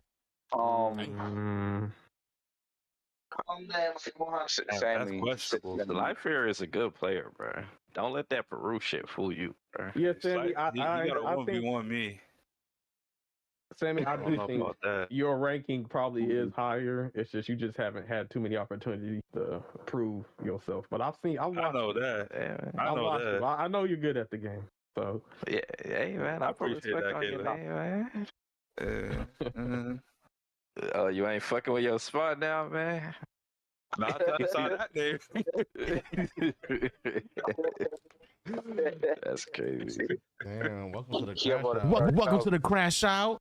Sammy. Questionable. The Lifer is a good player, bro. Don't let that Peru shit fool you, bro. Yeah, Sammy, He got a 1v1 me. Sammy, I I don't do know think about that. your ranking probably is higher. It's just you just haven't had too many opportunities to prove yourself. But I know that. Yeah, I know that. I know you're good at the game. So yeah, hey man, I put appreciate respect that, on your Caleb. name, man. Uh, Oh, you ain't fucking with your spot now, man. not that I saw that name. That's crazy. Damn, welcome to the Yeah, crash but- out. Welcome to the crash out.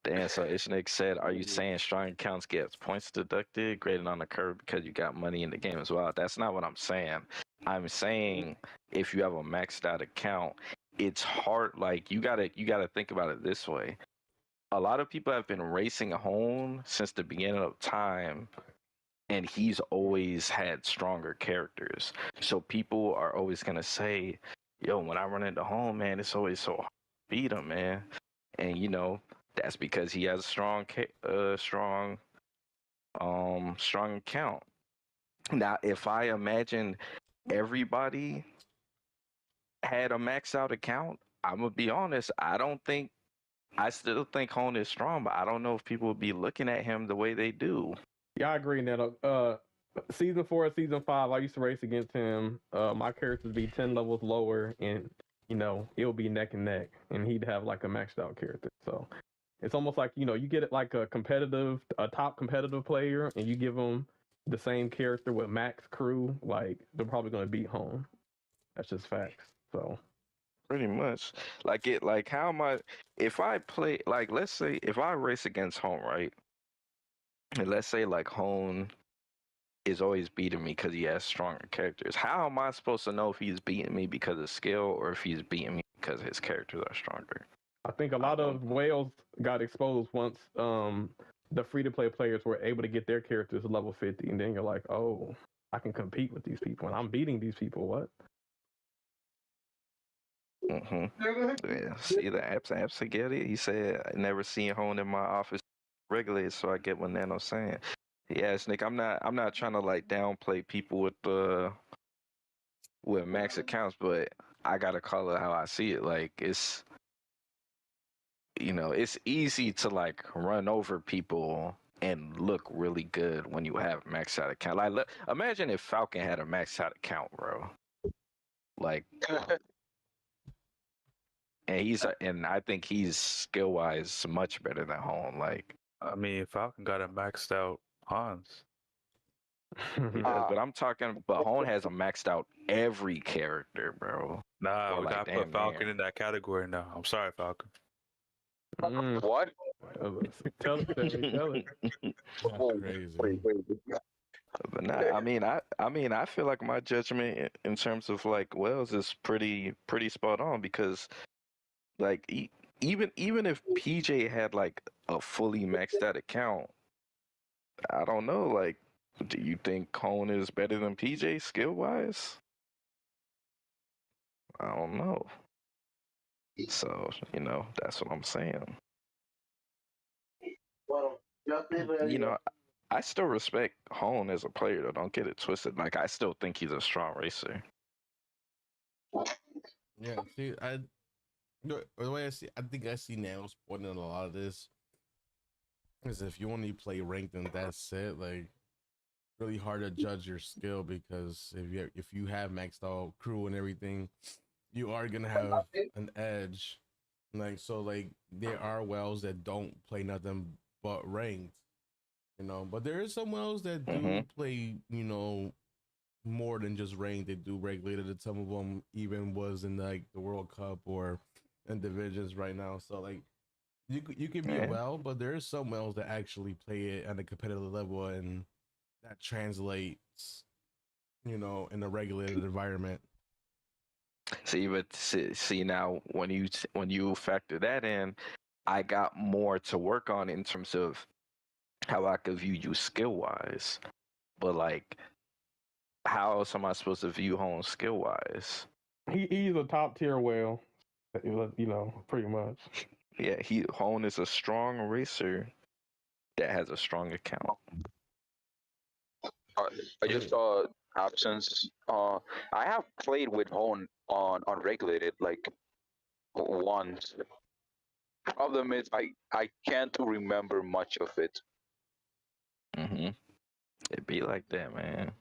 Damn, so Ishnik said, are you saying strong accounts gets points deducted, graded on the curve because you got money in the game as well? That's not what I'm saying. I'm saying if you have a maxed out account, it's hard. Like you gotta think about it this way. A lot of people have been racing home since the beginning of time, and he's always had stronger characters. So people are always gonna say, yo, when I run into home, man, it's always so hard to beat him, man. And that's because he has a strong account. Now, if I imagine everybody had a max out account, I'm gonna be honest, I still think Hone is strong, but I don't know if people would be looking at him the way they do. yeah, I agree, Nano. Season 4 and Season 5, I used to race against him. My characters be 10 levels lower, and it'll be neck and neck, and he'd have like a maxed out character. So it's almost like you get it like a top competitive player, and you give them the same character with max crew, like they're probably gonna beat Home. That's just facts. So Pretty much. How am I, if I play, like, let's say, if I race against Hone, right? And let's say, like, Hone is always beating me because he has stronger characters. How am I supposed to know if he's beating me because of skill or if he's beating me because his characters are stronger? I think a lot of whales got exposed once the free-to-play players were able to get their characters to level 50, and then you're like, oh, I can compete with these people, and I'm beating these people. What? Yeah, see the apps I get it. He said I never seen Hone in my office regulated, so I get what Nano's saying. Yes, Nick, I'm not trying to like downplay people with max accounts, but I gotta call it how I see it. Like it's it's easy to like run over people and look really good when you have a maxed out account. Like imagine if Falcon had a maxed out account, bro. Like and I think he's skill wise much better than Hone. Like I mean, Falcon got a maxed out Hans. he does, but I'm talking. But Hone has a maxed out every character, bro. Nah, Or we like, gotta damn put Falcon near. in that category now. I'm sorry, Falcon. What? Tell it. That's crazy. Wait. But nah, I mean, I feel like my judgment in terms of like Wells is pretty spot on because like even if PJ had like a fully maxed out account, I don't know. Like, do you think Cone is better than PJ skill wise? I don't know. So that's what I'm saying. Bueno, yo estoy ready. You know, I still respect Hone as a player, though. Don't get it twisted. Like, I still think he's a strong racer. Yeah, see, the way I think I see Nano's point in a lot of this is if you only play ranked and that's it, like really hard to judge your skill because if you have maxed out crew and everything, you are gonna have an edge. Like so, like there are wells that don't play nothing but ranked, but there is some wells that do play, more than just ranked. They do regulated, and some of them even was in like the World Cup or in divisions right now. So like you can be well, but there is some wells that actually play it at a competitive level, and that translates, in a regulated environment. See now when you factor that in, I got more to work on in terms of how I could view you skill wise. But like, how else am I supposed to view Hone skill wise? He's a top tier whale, pretty much. Yeah, Hone is a strong racer that has a strong account. I just saw absence. I have played with Hone on regulated like once. Problem is I can't remember much of it. It be like that, man.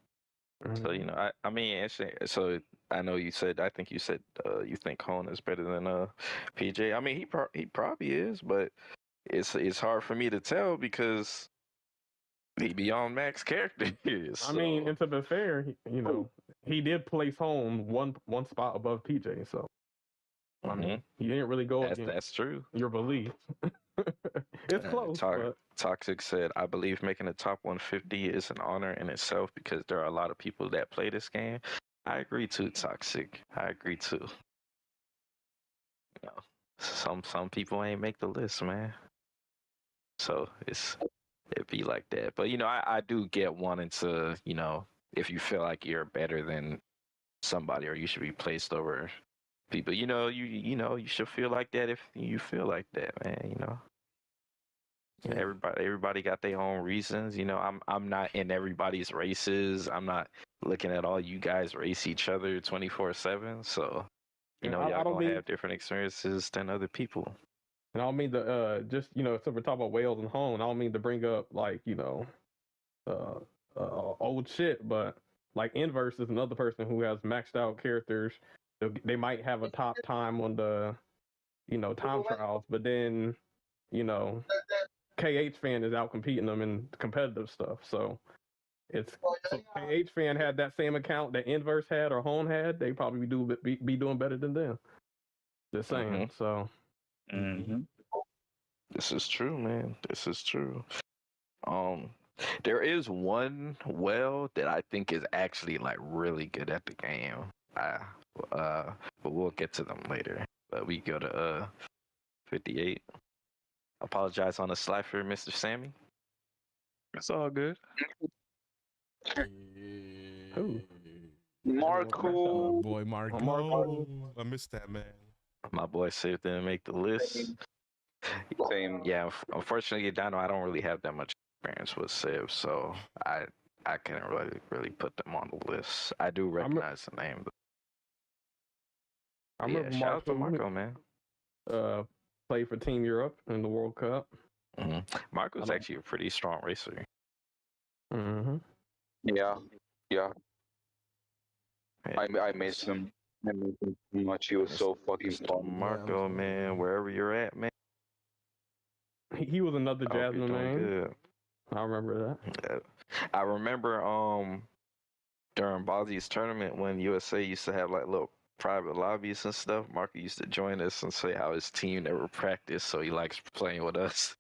So Mm-hmm. I mean, so I know you said. I think you said you think Hone is better than PJ. I mean, he probably is, but it's hard for me to tell because he be on max characters. I mean, and to be fair, he did place Hone one spot above PJ, so I mean, he didn't really go against that's true. your belief. It's close. But... Toxic said, I believe making the top 150 is an honor in itself because there are a lot of people that play this game. I agree too, Toxic. I agree too. Some people ain't make the list, man. So it be like that. But I do get wanting to, if you feel like you're better than somebody or you should be placed over people, you should feel like that if you feel like that, man. Everybody got their own reasons. I'm not in everybody's races. I'm not looking at all you guys race each other 24/7. So y'all gonna have different experiences than other people. And I don't mean to just so we're talking about whales and Hone. I don't mean to bring up like old shit, but like Inverse is another person who has maxed out characters. They might have a top time on the time trials, but then KH fan is out competing them in competitive stuff. So KH fan had that same account that Inverse had or Hone had, they probably be doing better than them. Just saying. So this is true, man. This is true. There is one well that I think is actually like really good at the game. But we'll get to them later. But we go to 58. Apologize on the slide for Mr. Sammy. It's all good. Who? Marco. Boy, Marco. I missed that, man. My boy Sif didn't make the list. Same. Yeah, unfortunately, Dino, I don't really have that much experience with Civ, so I can't really put them on the list. I do recognize the name. But I remember shout out to Marco, Marco, man. played for Team Europe in the World Cup. Marco's actually a pretty strong racer. Mm-hmm. Yeah. I miss him. I miss him too much. He was so fucking fun. Marco, man, wherever you're at, man. He was another I hope you're Jasmine doing name. good. I remember that. I remember during Bozzy's tournament when USA used to have like little private lobbies and stuff. Marco used to join us and say how his team never practiced, so he likes playing with us.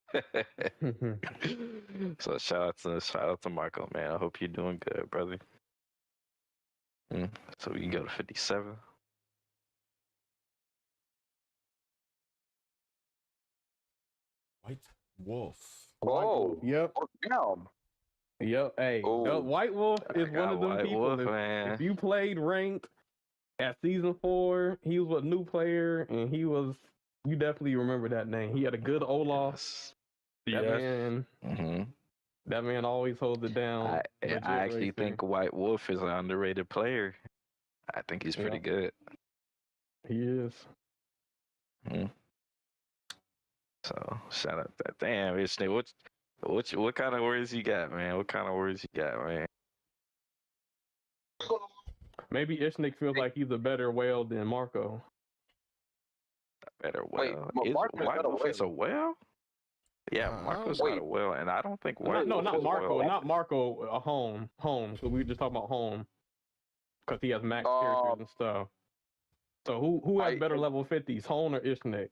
So shout out to Marco, man. I hope you're doing good, brother. So we can go to 57. White Wolf. Oh, Yep. damn. Yep. Hey, Oh. White Wolf is one of them White people. Wolf, If man. you played ranked at season 4, he was a new player, and you definitely remember that name. He had a good Olaf. Yes. That man always holds it down. I actually think White Wolf is an underrated player. I think he's pretty good. He is. So shout out that. Damn, what kind of words you got, man? What kind of words you got, man? Maybe Ishnik feels like he's a better whale than Marco. Better Wait, well. but Marco's White not a Wolf is a whale? Yeah, Marco's not a whale, and I don't think White No, Wolf not is a Marco. whale. Not Marco. Home. So we were just talking about home because he has max characters and stuff. So who has better level 50s, Hone or Ishnik?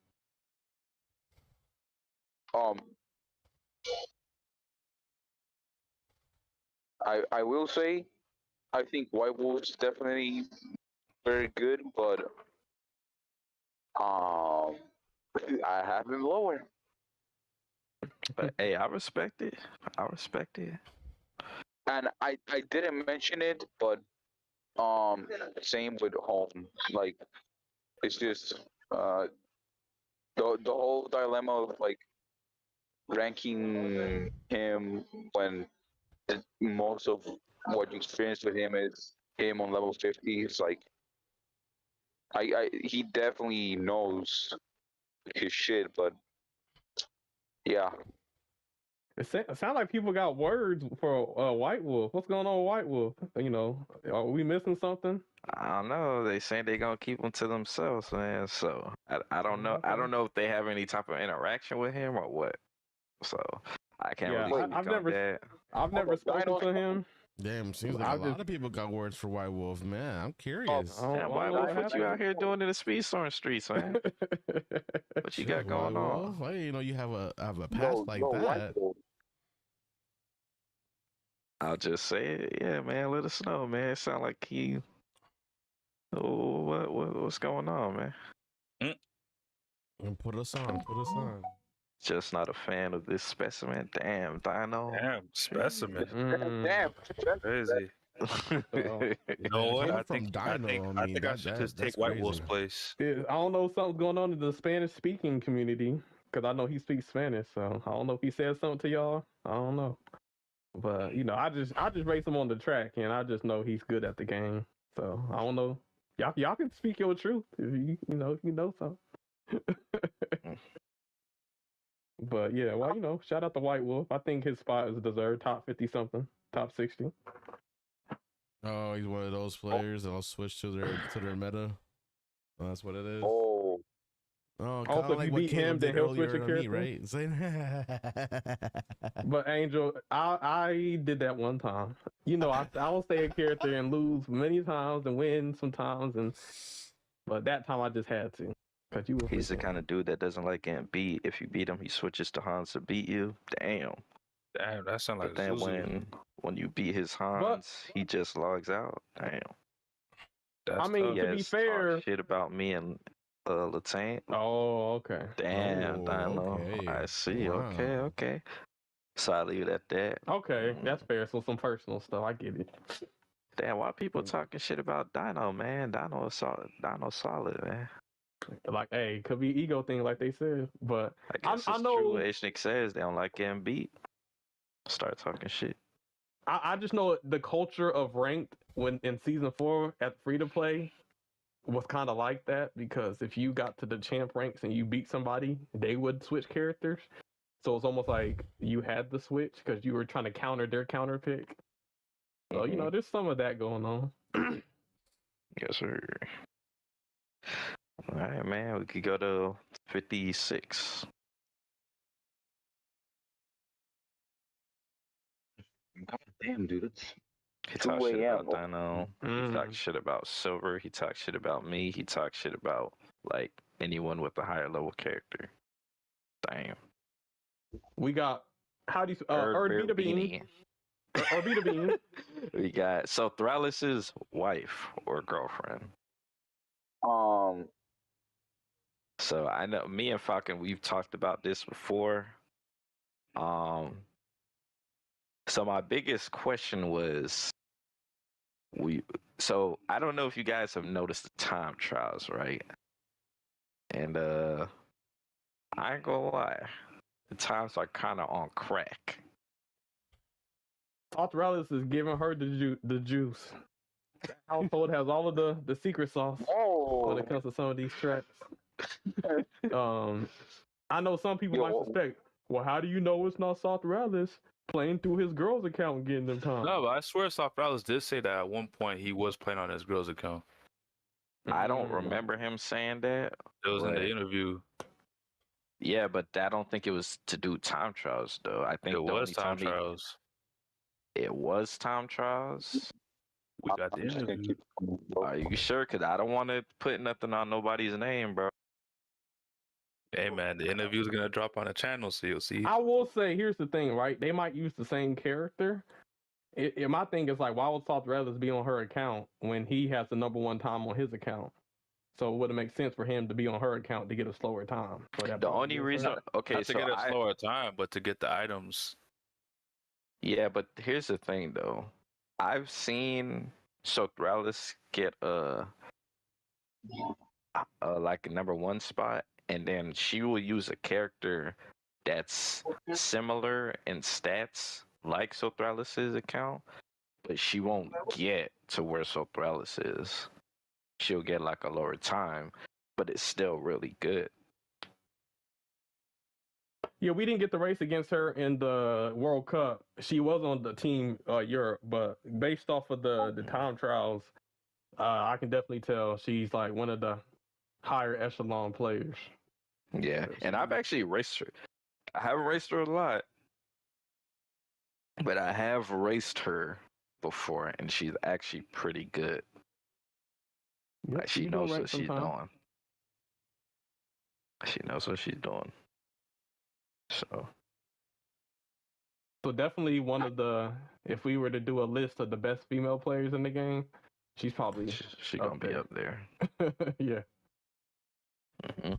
I will say, I think White Wolf's definitely very good, but I have him lower. But hey, I respect it. And I didn't mention it, but same with Home. Like, it's just the whole dilemma of like ranking him when most of what you experience with him is him on level 50. It's like he definitely knows his shit, but yeah. It sounds like people got words for White Wolf. What's going on with White Wolf? Are we missing something? I don't know. They saying they gonna keep him to themselves, man. So I don't know. I don't know if they have any type of interaction with him or what. So I can't really speak on that. I've never spoken to him. Damn, seems like a lot of people got words for White Wolf, man. I'm curious. White Wolf, what you out here doing in the Speedstorm streets, man? What you got going on? I didn't know you have a past like that. I'll just say it, yeah, man. Let us know, man. It sound like he. Oh, what's going on, man? And put us on. Just not a fan of this specimen. Damn, Dino. Damn, specimen. Damn, crazy. You know what? I think I should just take White Wolf's place. I don't know if something's going on in the Spanish speaking community because I know he speaks Spanish. So I don't know if he said something to y'all. I don't know, but I just race him on the track, and I just know he's good at the game. So I don't know. Y'all can speak your truth if you know something. But yeah, well, shout out to White Wolf. I think his spot is deserved. Top 50 something, top 60. Oh, he's one of those players that'll switch to their meta. Oh, that's what it is. Oh, also, if you beat him, then he'll switch a character, right? But Angel, I did that one time. I will say a character and lose many times and win sometimes, but that time I just had to. He's the kind of dude that doesn't like getting beat. If you beat him, he switches to Hans to beat you. Damn, that sounds like. But then when you beat his Hans, he just logs out. Damn. I mean, to be fair, shit about me and Latane. Oh, okay. Damn, Dino. Okay. I see. Wow. Okay. So I leave it at that. Okay, that's fair. So some personal stuff. I get it. Damn, why people talking shit about Dino, man? Dino solid, man. like, hey, it could be ego thing, like they said. But I guess I it's know. true. What Nick says they don't like getting beat. Start talking shit. I just know the culture of ranked when in season 4 at free to play was kind of like that, because if you got to the champ ranks and you beat somebody, they would switch characters. So it's almost like you had the switch because you were trying to counter their counter pick. So you know, there's some of that going on. Yes, sir. All right, man. We could go to 56. God damn, dude, it's He 2 talks shit a.m. about Nano. He talks shit about Silver. He talks shit about me. He talks shit about like anyone with a higher level character. Damn. We got how do you Erdbita Bean. Erdbita Bean. We got so Thralis's wife or girlfriend. So I know me and Falcon, we've talked about this before. So my biggest question was so I don't know if you guys have noticed the time trials, right? And I ain't gonna lie, the times are kind of on crack. Australis is giving her the juice. That household has all of the secret sauce when it comes to some of these tracks. I know some people might suspect, well, how do you know it's not Australis playing through his girl's account and getting them time? No, but I swear Soft did say that at one point he was playing on his girl's account. I don't remember him saying that. It was in the interview. Yeah, but I don't think it was to do time trials though. I think It was time trials. It was time trials. We got the interview. Are you sure? Because I don't want to put nothing on nobody's name, bro. Hey man, the interview's gonna drop on the channel, so you'll see. I will say, here's the thing, right? They might use the same character. My thing is like, why would Soft Relics be on her account when he has the #1 time on his account? So it wouldn't make sense for him to be on her account to get a slower time. The only reason, okay, not to get a slower time, but to get the items. Yeah, but here's the thing though. I've seen Sothralis get like a #1 spot, and then she will use a character that's similar in stats like Sothralis' account, but she won't get to where Sothralis is. She'll get like a lower time, but it's still really good. Yeah, we didn't get the race against her in the World Cup. She was on the team Europe, but based off of the time trials, I can definitely tell she's like one of the higher echelon players. Yeah, and I've actually raced her. I haven't raced her a lot, but I have raced her before, and she's actually pretty good. Yep, like she knows what she's doing. She knows what she's doing. So definitely one of the, if we were to do a list of the best female players in the game, she's probably she gonna be up there. Yeah. Mm-hmm.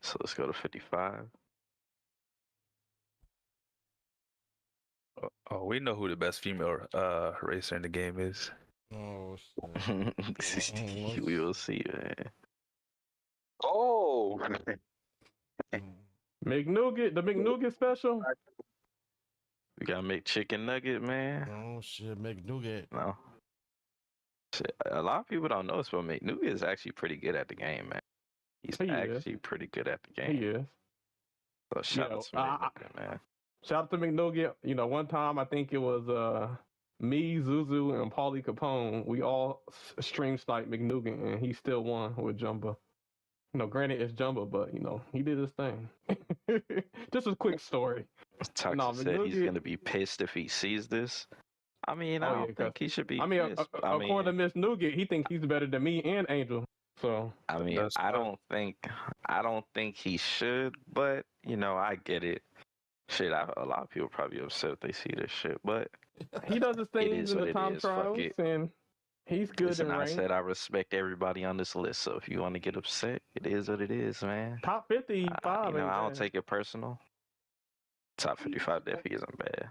So let's go to 55. Oh, we know who the best female racer in the game is. Oh shit. We will see, man. Oh. McNugget, the McNugget special. We gotta make chicken nugget, man. Oh shit, McNugget. No. Shit, a lot of people don't know this, but McNugget is actually pretty good at the game, man. He's actually pretty good at the game. He is. So shout out to McNugget, man. Shout out to McNugget. You know, one time I think it was me, Zuzu, and Paulie Capone. We all stream sniped McNugget, and he still won with Jumbo. You know, granted it's Jumbo, but you know he did his thing. Just a quick story. Toxic said he's gonna be pissed if he sees this. I mean, I don't think he should be. I mean, pissed. according to Miss Nougat, he thinks he's better than me and Angel. So I mean, I don't think he should, but you know, I get it. Shit, a lot of people probably upset if they see this shit, but he does his things in the time trials, and he's good. Listen, I said I respect everybody on this list, so if you want to get upset, it is what it is, man. Top 55. You know, I don't take it personal. Top 55 definitely isn't bad.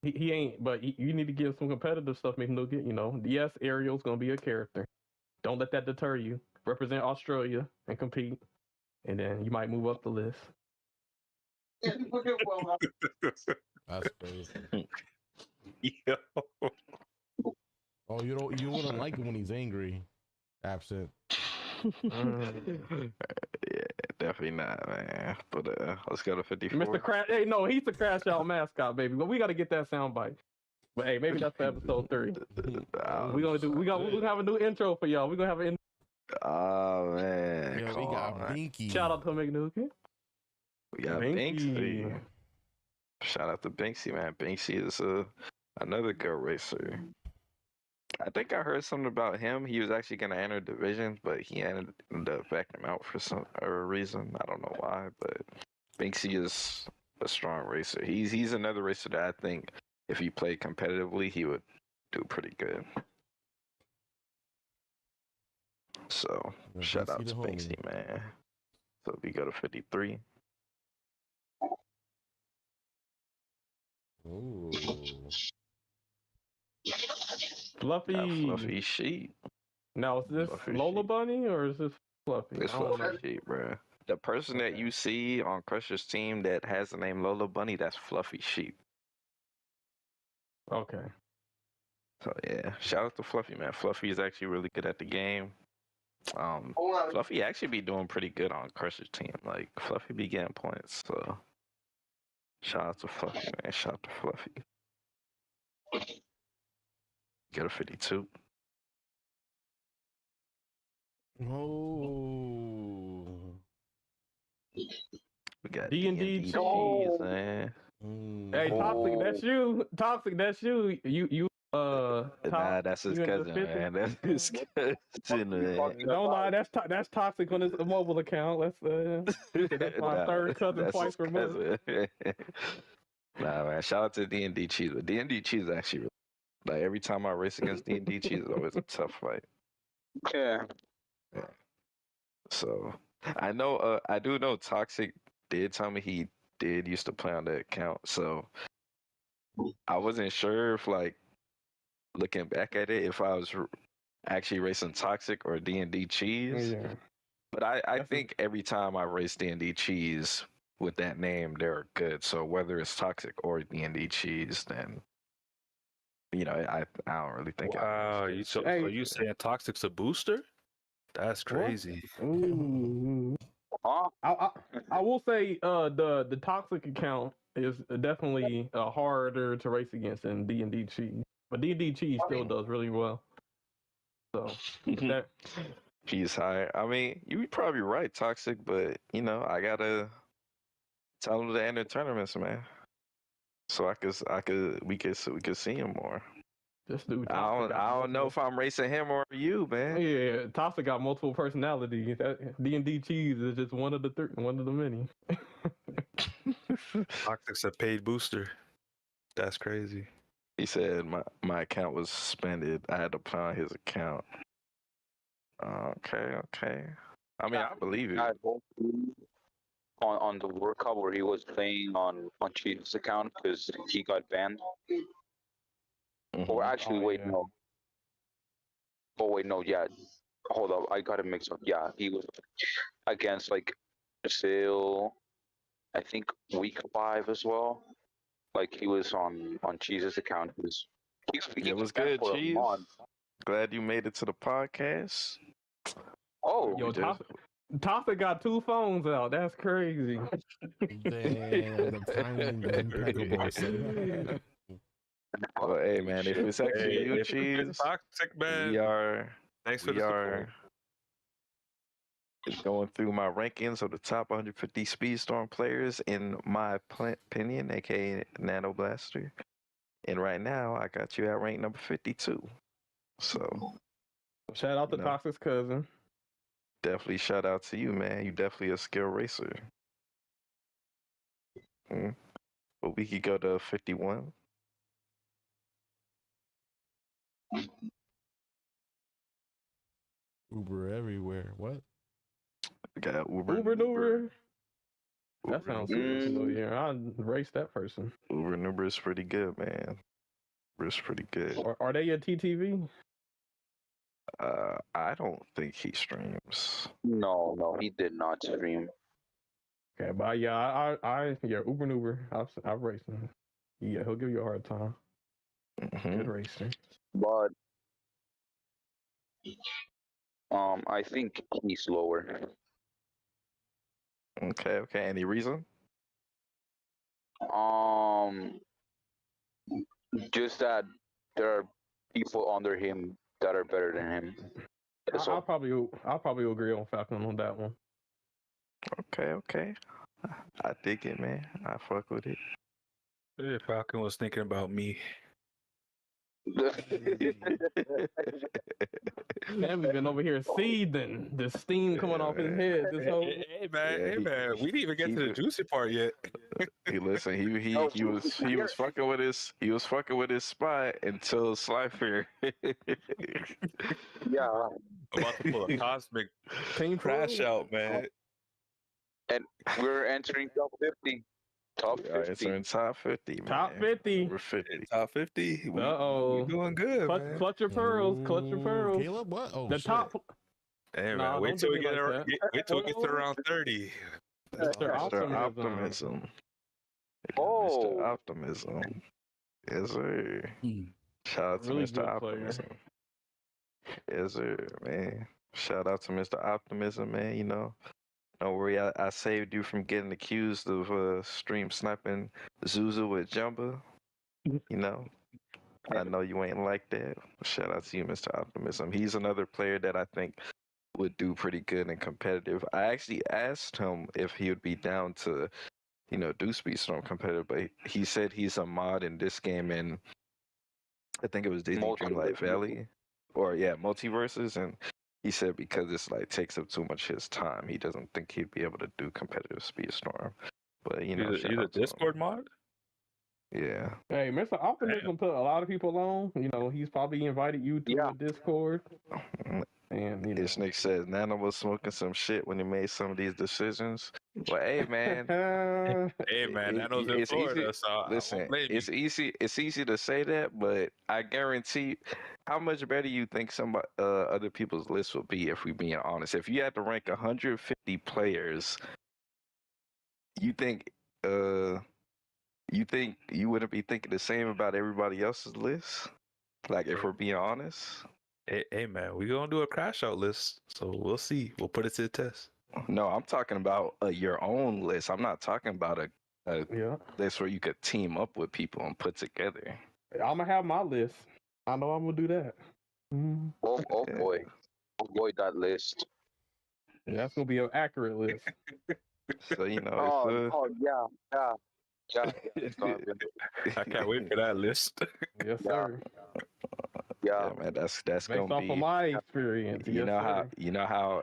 He ain't, but you need to give some competitive stuff, McNugget. You know, yes, Ariel's gonna be a character. Don't let that deter you. represent Australia and compete, and then you might move up the list. That's crazy. Yo. Oh, you wouldn't like him when he's angry, absent. Yeah, definitely not, man. But let's go to 54. Mr. Crash. Hey, no, he's the Crashout mascot, baby. But we got to get that soundbite. But hey, maybe that's for episode 3. We're gonna have a new intro for y'all. We're gonna have an Oh man, Yeah, we come got on. Binky. shout out to McNuken. We got Binksy. Shout out to Binksy, man. Binksy is another good racer. I think I heard something about him. He was actually going to enter divisions, but he ended up backing out for some reason. I don't know why, but Binksy is a strong racer. He's another racer that I think if he played competitively, he would do pretty good. So Yeah, shout Binksy out the to homie. Binksy, man. So we go to 53. Ooh. Fluffy. Fluffy sheep. Now is this Fluffy Lola sheep. Bunny or is this Fluffy? It's I don't know. Fluffy sheep, bro. The person that you see on Crusher's team that has the name Lola Bunny, that's Fluffy Sheep. Okay. So yeah, shout out to Fluffy, man. Fluffy is actually really good at the game. Fluffy actually be doing pretty good on Crusher's team. Like Fluffy be getting points. So shout out to Fluffy, man. Shout out to Fluffy. Get a 52. Oh. We got D&D D&D cheese. man. Hey, Toxic, that's you. Toxic, that's you. Nah, that's his you in the cousin, fifth? man. That's his cousin, man. Don't lie, that's Toxic on his mobile account. That's my Nah, third cousin that's twice his removed. cousin. Nah, man. Shout out to D&D Cheese. But D&D Cheese is actually really, like every time I race against D&D Cheese, it's always a tough fight. Yeah. So I know, I do know Toxic did tell me he did used to play on that account. So I wasn't sure if, like, looking back at it, if I was actually racing Toxic or D&D Cheese. Yeah. But I think every time I race D&D Cheese with that name, they're good. So whether it's Toxic or D&D Cheese, then I don't really think. Wow, are you saying Toxic's a booster? That's crazy. Ooh. Huh? I will say the Toxic account is definitely harder to race against than D&D Cheese. But D&D Cheese still does really well. So that He's high. I mean, you're probably right, Toxic, but I gotta tell him to enter tournaments, man. So we could see him more. this dude I Toxic don't know if I'm racing him or you, man. Yeah, Toxic got multiple personalities. D&D Cheese is just one of the many. Toxic's a paid booster. That's crazy. He said my account was suspended. I had to play on his account. Okay. I mean, I believe it. On the World Cup where he was playing on Cheetah's account because he got banned. Or actually, no. Oh wait, no, yeah. Hold up, I got it mixed up. Yeah, he was against like Brazil, I think week 5 as well. Like he was on Cheese's account. It was good, Cheese. Glad you made it to the podcast. Oh, Yo, Toxic got 2 phones out. That's crazy. Damn, the timing is impeccable. Well, hey man, if it's actually you, if Cheese, it's Toxic, man. Thanks for the support. Going through my rankings of the top 150 Speedstorm players in my opinion, aka Nano Blaster. And right now, I got you at rank number 52. So, shout out to Toxic's cousin. Definitely shout out to you, man. You definitely a skill racer. But we could go to 51. Uber everywhere. What? We got Uber. That sounds super familiar. I'd race that person. Uber is pretty good, man. Uber's pretty good. Are they a TTV? I don't think he streams. No, he did not stream. Okay, but yeah, Uber. I've raced him. Yeah, he'll give you a hard time. Good racer. But I think he's lower. Okay. Any reason? Just that there are people under him that are better than him. I'll probably agree on Falcon on that one. Okay. I dig it, man. I fuck with it. Yeah, Falcon was thinking about me. Sammy's been over here seething. The steam coming off his head. This whole Hey man, we didn't even get to the juicy part yet. He listen. He was fucking with his spot until Slifer. Yeah. About to pull a cosmic team crash out, man. And we're entering top 50. Top 50. It's in top 50, man. top 50. We're 50. Top 50. Uh-oh. We doing good, man. Clutch your pearls. Clutch your pearls. Caleb, what? Oh, The shit. top. Hey, Nah, man, wait don't till do we me get like that. wait till it gets to around 30. Mr. Optimism. Oh. Mr. Optimism. Yes, sir. Shout out to Really Mr. good player. Optimism. Yes, sir, man. Shout out to Mr. Optimism, man. You know, don't worry, I saved you from getting accused of stream sniping Zuzu with Jumba. You know, I know you ain't like that. Shout out to you, Mr. Optimism. He's another player that I think would do pretty good and competitive. I actually asked him if he would be down to, you know, do Speedstorm competitive, but he said he's a mod in this game, and I think it was Disney Dreamlight Valley, or yeah, Multiverses, and he said because it's like takes up too much his time, he doesn't think he'd be able to do competitive Speedstorm. But you know, He's a Discord mod? Yeah. Hey, Mr. Optimism put a lot of people on. You know, he's probably invited you to a Discord. And you know. This Nick says Nano was smoking some shit when he made some of these decisions. Well, hey man, Hey man, Nano's in Florida, so listen, I won't blame it's you. easy to say that, but I guarantee, how much better you think some other people's list would be if we being honest? If you had to rank 150 players, you think you wouldn't be thinking the same about everybody else's list? Like, if we're being honest. Hey man, we gonna do a crash out list, so we'll see. We'll put it to the test. No, I'm talking about your own list. I'm not talking about a list where you could team up with people and put together. I'm gonna have my list. I know I'm gonna do that. Oh boy, avoid that list. Yeah, that's gonna be an accurate list. So you know, yeah. I can't wait for that list. Yes, sir. Yeah, man, that's Based gonna off be. of my experience. You know how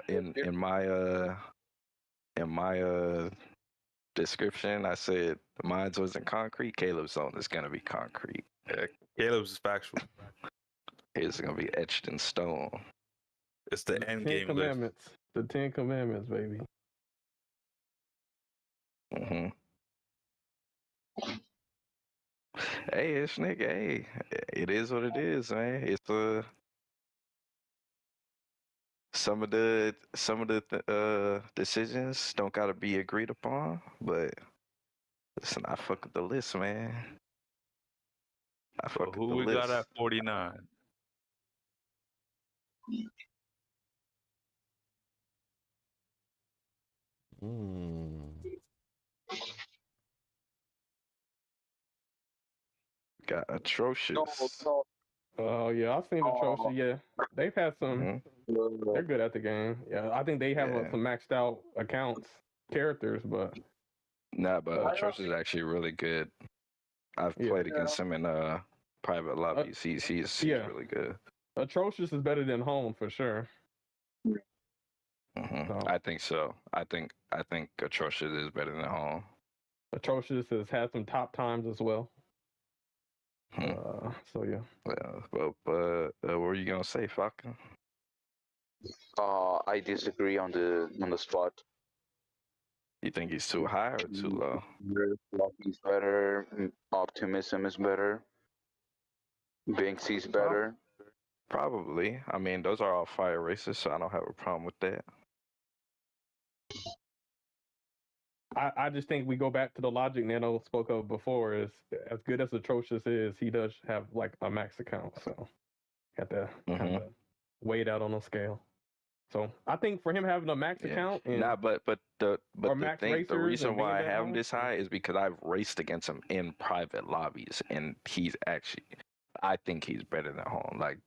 in my description I said mine wasn't concrete. Caleb's zone is gonna be concrete. Yeah, Caleb's is factual. It's gonna be etched in stone. It's the end game Commandments. list. The 10 Commandments, baby. Mm-hmm. Hey, it's Nick. Hey, it is what it is, man. It's some of the decisions don't gotta be agreed upon, but listen, I fuck with the list, man. I fuck with Who the we list. got at 49? Got atrocious. Oh yeah, I've seen atrocious. Yeah, they've had some. They're good at the game. Yeah, I think they have some maxed out accounts, characters, but Nah, but atrocious is actually really good. I've played against him in private lobbies. He's really good. atrocious is better than home for sure. So. I think so. I think atrocious is better than home. Atrocious has had some top times as well. So yeah. But what were you gonna say, Falcon? I disagree on the spot. You think he's too high or too low? He's better. Optimism is better. Banksy is better. Probably. I mean, those are all fire races, so I don't have a problem with that. I just think we go back to the logic Nano spoke of before. Is as good as Atrocious is, he does have like a max account, so got to kind of weigh it out on a scale. So I think for him having a max account and but the max thing, the racers reason and being why I that have him high, this high is because I've raced against him in private lobbies, and I think he's better than home. Like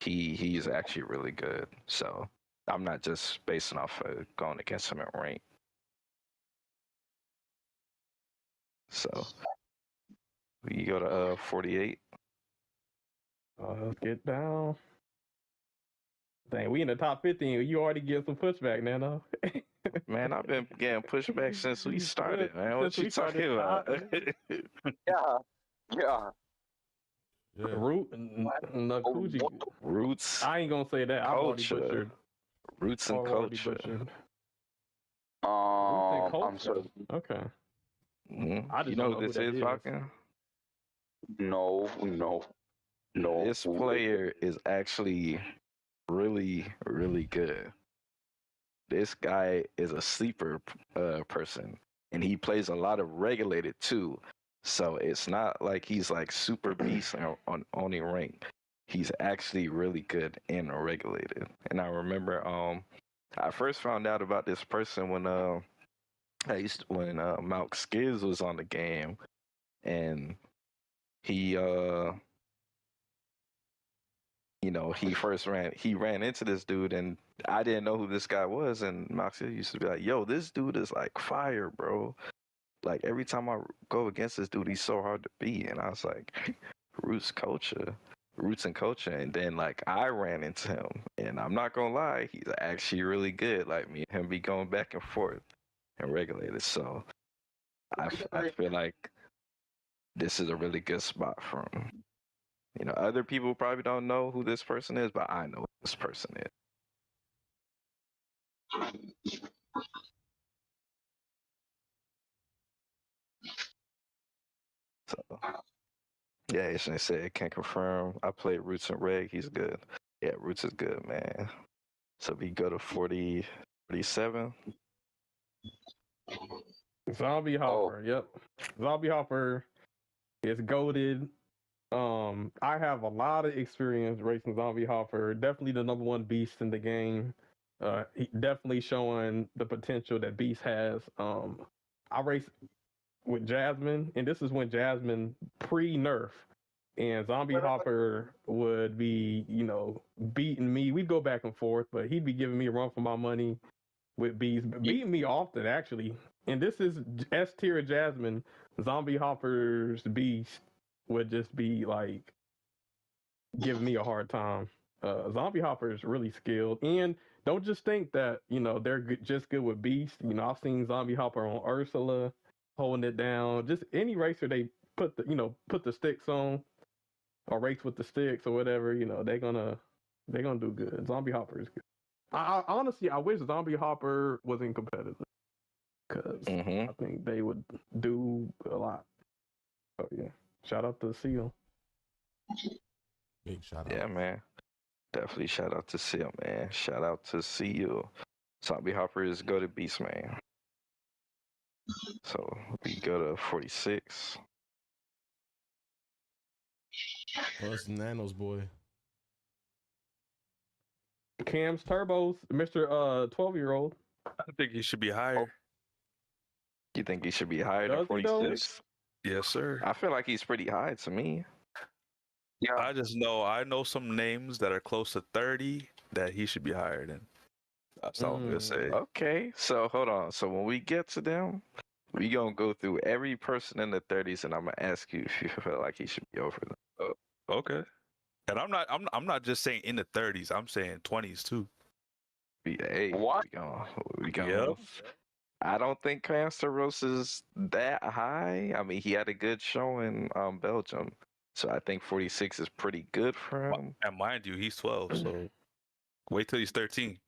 he's actually really good. So I'm not just basing off of going against him in rank. So you go to 48. let's get down. Dang, we in the top 15. You already get some pushback, Nano. Man, I've been getting pushback since we started, man. What you talking about? Yeah. Root and Nakuji. Roots. I ain't gonna say that. I've already Culture. butchered. Roots and culture. I'm sorry. Okay. Mm-hmm. I just You don't know who this is, Falcon? No. This player is actually really, really good. This guy is a sleeper person, and he plays a lot of regulated too. So it's not like he's like super beast on only rank. He's actually really good in regulated. And I remember I first found out about this person when Malk Skiz was on the game, and he he ran into this dude, and I didn't know who this guy was, and Malk Skiz used to be like, yo, this dude is like fire, bro. Like every time I go against this dude, he's so hard to beat. And I was like, roots and culture. And then like I ran into him, and I'm not gonna lie, he's actually really good. Like me and him be going back and forth and regulated. So I feel like this is a really good spot for him. You know, other people probably don't know who this person is, but I know who this person is. So, yeah, as I said, can't confirm. I played Roots and Reg. He's good. Yeah, Roots is good, man. So we go to 47. Zombie Hopper. Yep. Zombie Hopper is goated. I have a lot of experience racing Zombie Hopper. Definitely the number one beast in the game. He definitely showing the potential that Beast has. I raced with Jasmine, and this is when Jasmine pre-nerf, and Zombie Hopper would be, beating me. We'd go back and forth, but he'd be giving me a run for my money with Beast, beating me often actually. And this is S tier Jasmine. Zombie Hopper's Beast would just be like giving me a hard time. Zombie Hopper is really skilled, and don't just think that they're just good with Beast. I've seen Zombie Hopper on Ursula holding it down. Just any racer they put the sticks on or race with the sticks or whatever. They're gonna do good. Zombie Hopper is good. I honestly I wish Zombie Hopper wasn't competitive because I think they would do a lot. Oh yeah, shout out to Seal. Big shout out. Yeah, man. Definitely shout out to Seal, man. Shout out to Seal. Zombie Hopper is go to Beast, man. So we go to 46. Oh, it's Nano's boy. Cam's Turbos, Mr. 12-year-old. I think he should be higher. You think he should be higher Does than he though? 46? Yes, sir. I feel like he's pretty high to me. Yeah. I know some names that are close to 30 that he should be higher than. That's all I'm gonna say. Okay, so hold on. So when we get to them, we gonna go through every person in the 30s, and I'm gonna ask you if you feel like he should be over them. Okay. And I'm not just saying in the 30s. I'm saying 20s too. Hey, What? We gonna. Yep. I don't think Canceros is that high. I mean, he had a good show in Belgium, so I think 46 is pretty good for him. And mind you, he's 12, so wait till he's 13.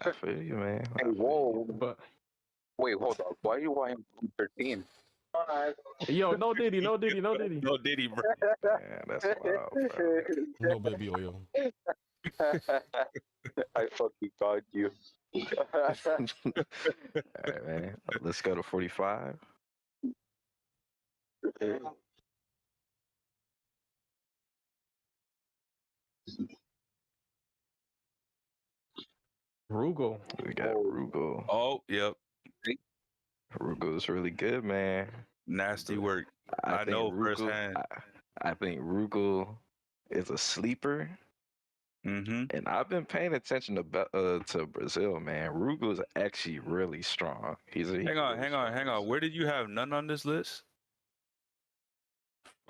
I feel you, man. Hey, whoa. But Wait, hold up. Why do you want him 13? Yo, no Diddy, no Diddy, no Diddy. No Diddy, bro. Man, that's wild, bro. No baby oil. I fucking got you. All right, man. Let's go to 45. Rugal. We got Rugal. Oh, yep. Rugal's really good, man. Nasty work. I think know Rugal, firsthand. I think Rugal is a sleeper. Mm-hmm. And I've been paying attention to Brazil, man. Rugal is actually really strong. Hang on. Where did you have none on this list?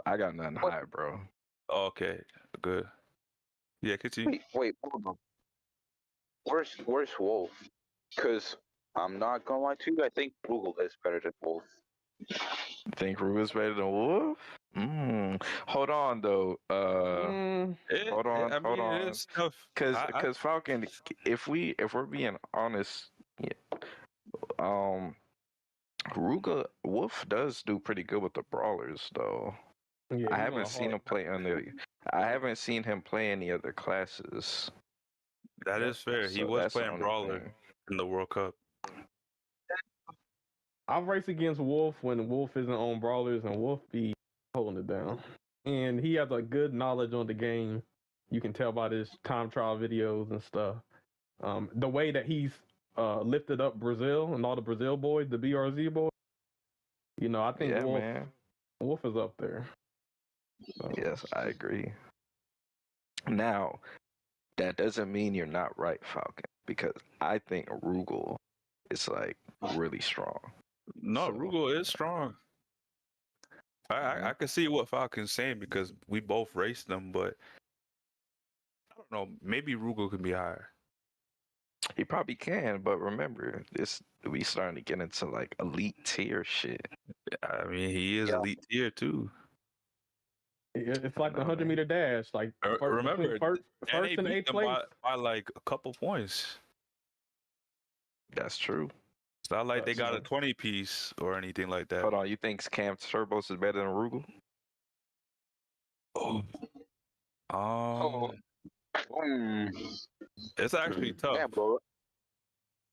I got nothing high, bro. Okay, good. Yeah, continue. Wait, hold on. Where's Wolf? Because I'm not gonna lie to you, I think Google is better than Wolf. Think Rugal's better than Wolf? Hold on though. Hold on. It's tough. Cause Falcon, if we're being honest, Rugal Wolf does do pretty good with the brawlers though. Yeah, I haven't seen him play any other classes. That is fair. He So was that's the playing only brawler thing. in the World Cup. I've raced against Wolf when Wolf isn't on brawlers and Wolf be holding it down. And he has a good knowledge on the game. You can tell by his time trial videos and stuff. The way that he's lifted up Brazil and all the Brazil boys, the BRZ boys. You know, I think Wolf is up there. So. Yes, I agree. Now, that doesn't mean you're not right, Falcon, because I think Rugal is like really strong. No, Rugal is strong. I can see what Falcon's saying because we both raced them, but I don't know. Maybe Rugal could be higher. He probably can, but remember, we starting to get into like elite tier shit. I mean, he is elite tier too. It's like the 100-meter dash. Like remember, first and eighth place by like a couple points. That's true. It's not like they got a 20 piece or anything like that. Hold on, you think Cam Turbos is better than Rugal? It's actually tough. Yeah, bro.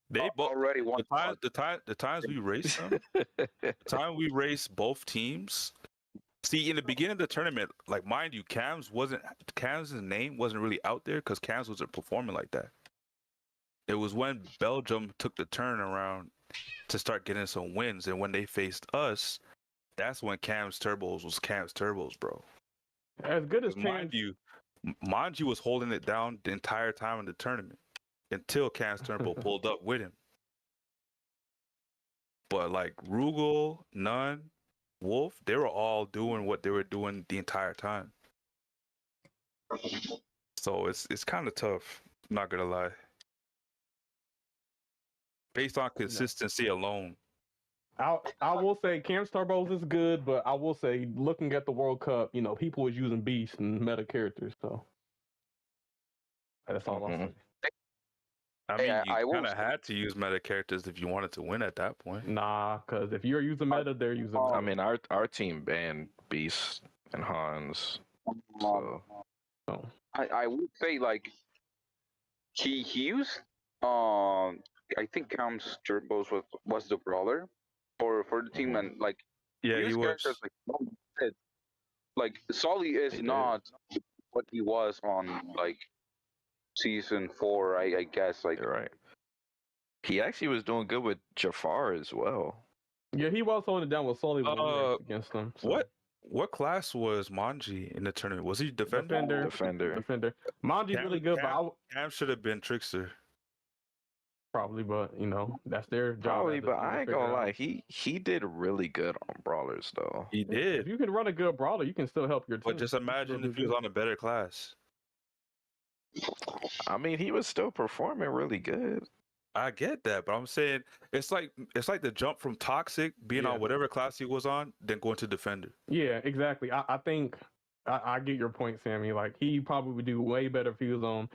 They both already won. The times we raced them, the time we raced both teams. See, in the beginning of the tournament, like mind you, Cam's name wasn't really out there because Cam's wasn't performing like that. It was when Belgium took the turnaround to start getting some wins, and when they faced us, that's when Cam's Turbos was Cam's Turbos, bro. As good as Manji was holding it down the entire time in the tournament until Cam's Turbo pulled up with him. But like Rugal, Nunn, Wolf, they were all doing what they were doing the entire time. So it's kind of tough, not gonna lie. Based on consistency alone. I will say Cam's Turbos is good, but I will say looking at the World Cup, you know, people was using beasts and meta characters, so that's all I'll say. I mean, you kind of had to use meta characters if you wanted to win at that point. Nah, because if you're using meta, they're using meta. I mean, our team banned Beast and Hans. So. I would say like he used I think Cam's Turbos was the brawler for the team, and like he was. Like Solly is not what he was on like season 4, I guess. Like, you're right. He actually was doing good with Jafar as well. Yeah, he was holding it down with Solly against them. So. What class was Manji in the tournament? Was he defender? Defender. Manji's really good, but Cam should have been trickster. Probably, but you know, that's their job. Probably, but I ain't gonna lie, he did really good on brawlers though. He did. If you can run a good brawler, you can still help your team. But just imagine if he was on a better class. I mean, he was still performing really good. I get that, but I'm saying it's like the jump from toxic being on whatever class he was on, then going to defender. Yeah, exactly. I think I get your point, Sammy. Like he probably would do way better if he was on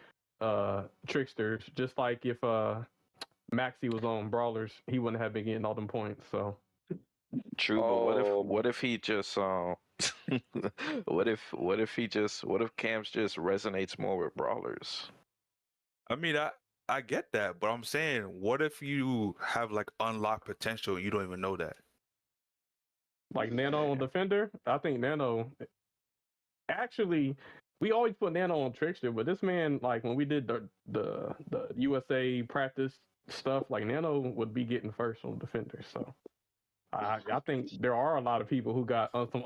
tricksters. Just like if Maxi was on brawlers, he wouldn't have been getting all them points. So True, but what if he just what if Cam's just resonates more with brawlers? I mean, I get that, but I'm saying, what if you have like unlocked potential and you don't even know that? Like Nano on Defender, I think Nano. Actually, we always put Nano on Trickster, but this man, like when we did the USA practice stuff, like Nano would be getting first on Defender. So I think there are a lot of people who got some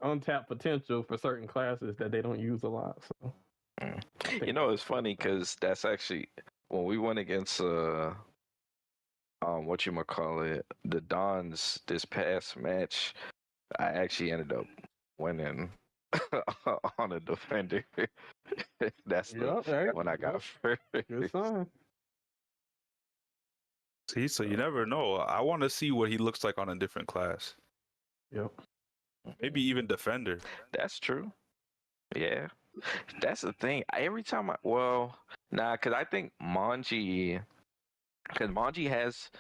untapped potential for certain classes that they don't use a lot. So You know, it's funny because that's actually when we went against what you might call it, the Dons this past match. I actually ended up winning on a defender. That's when I got first. Good sign. See, so you never know. I want to see what he looks like on a different class. Yep. Maybe even defender. That's true. Yeah, that's the thing. Every time because I think Manji has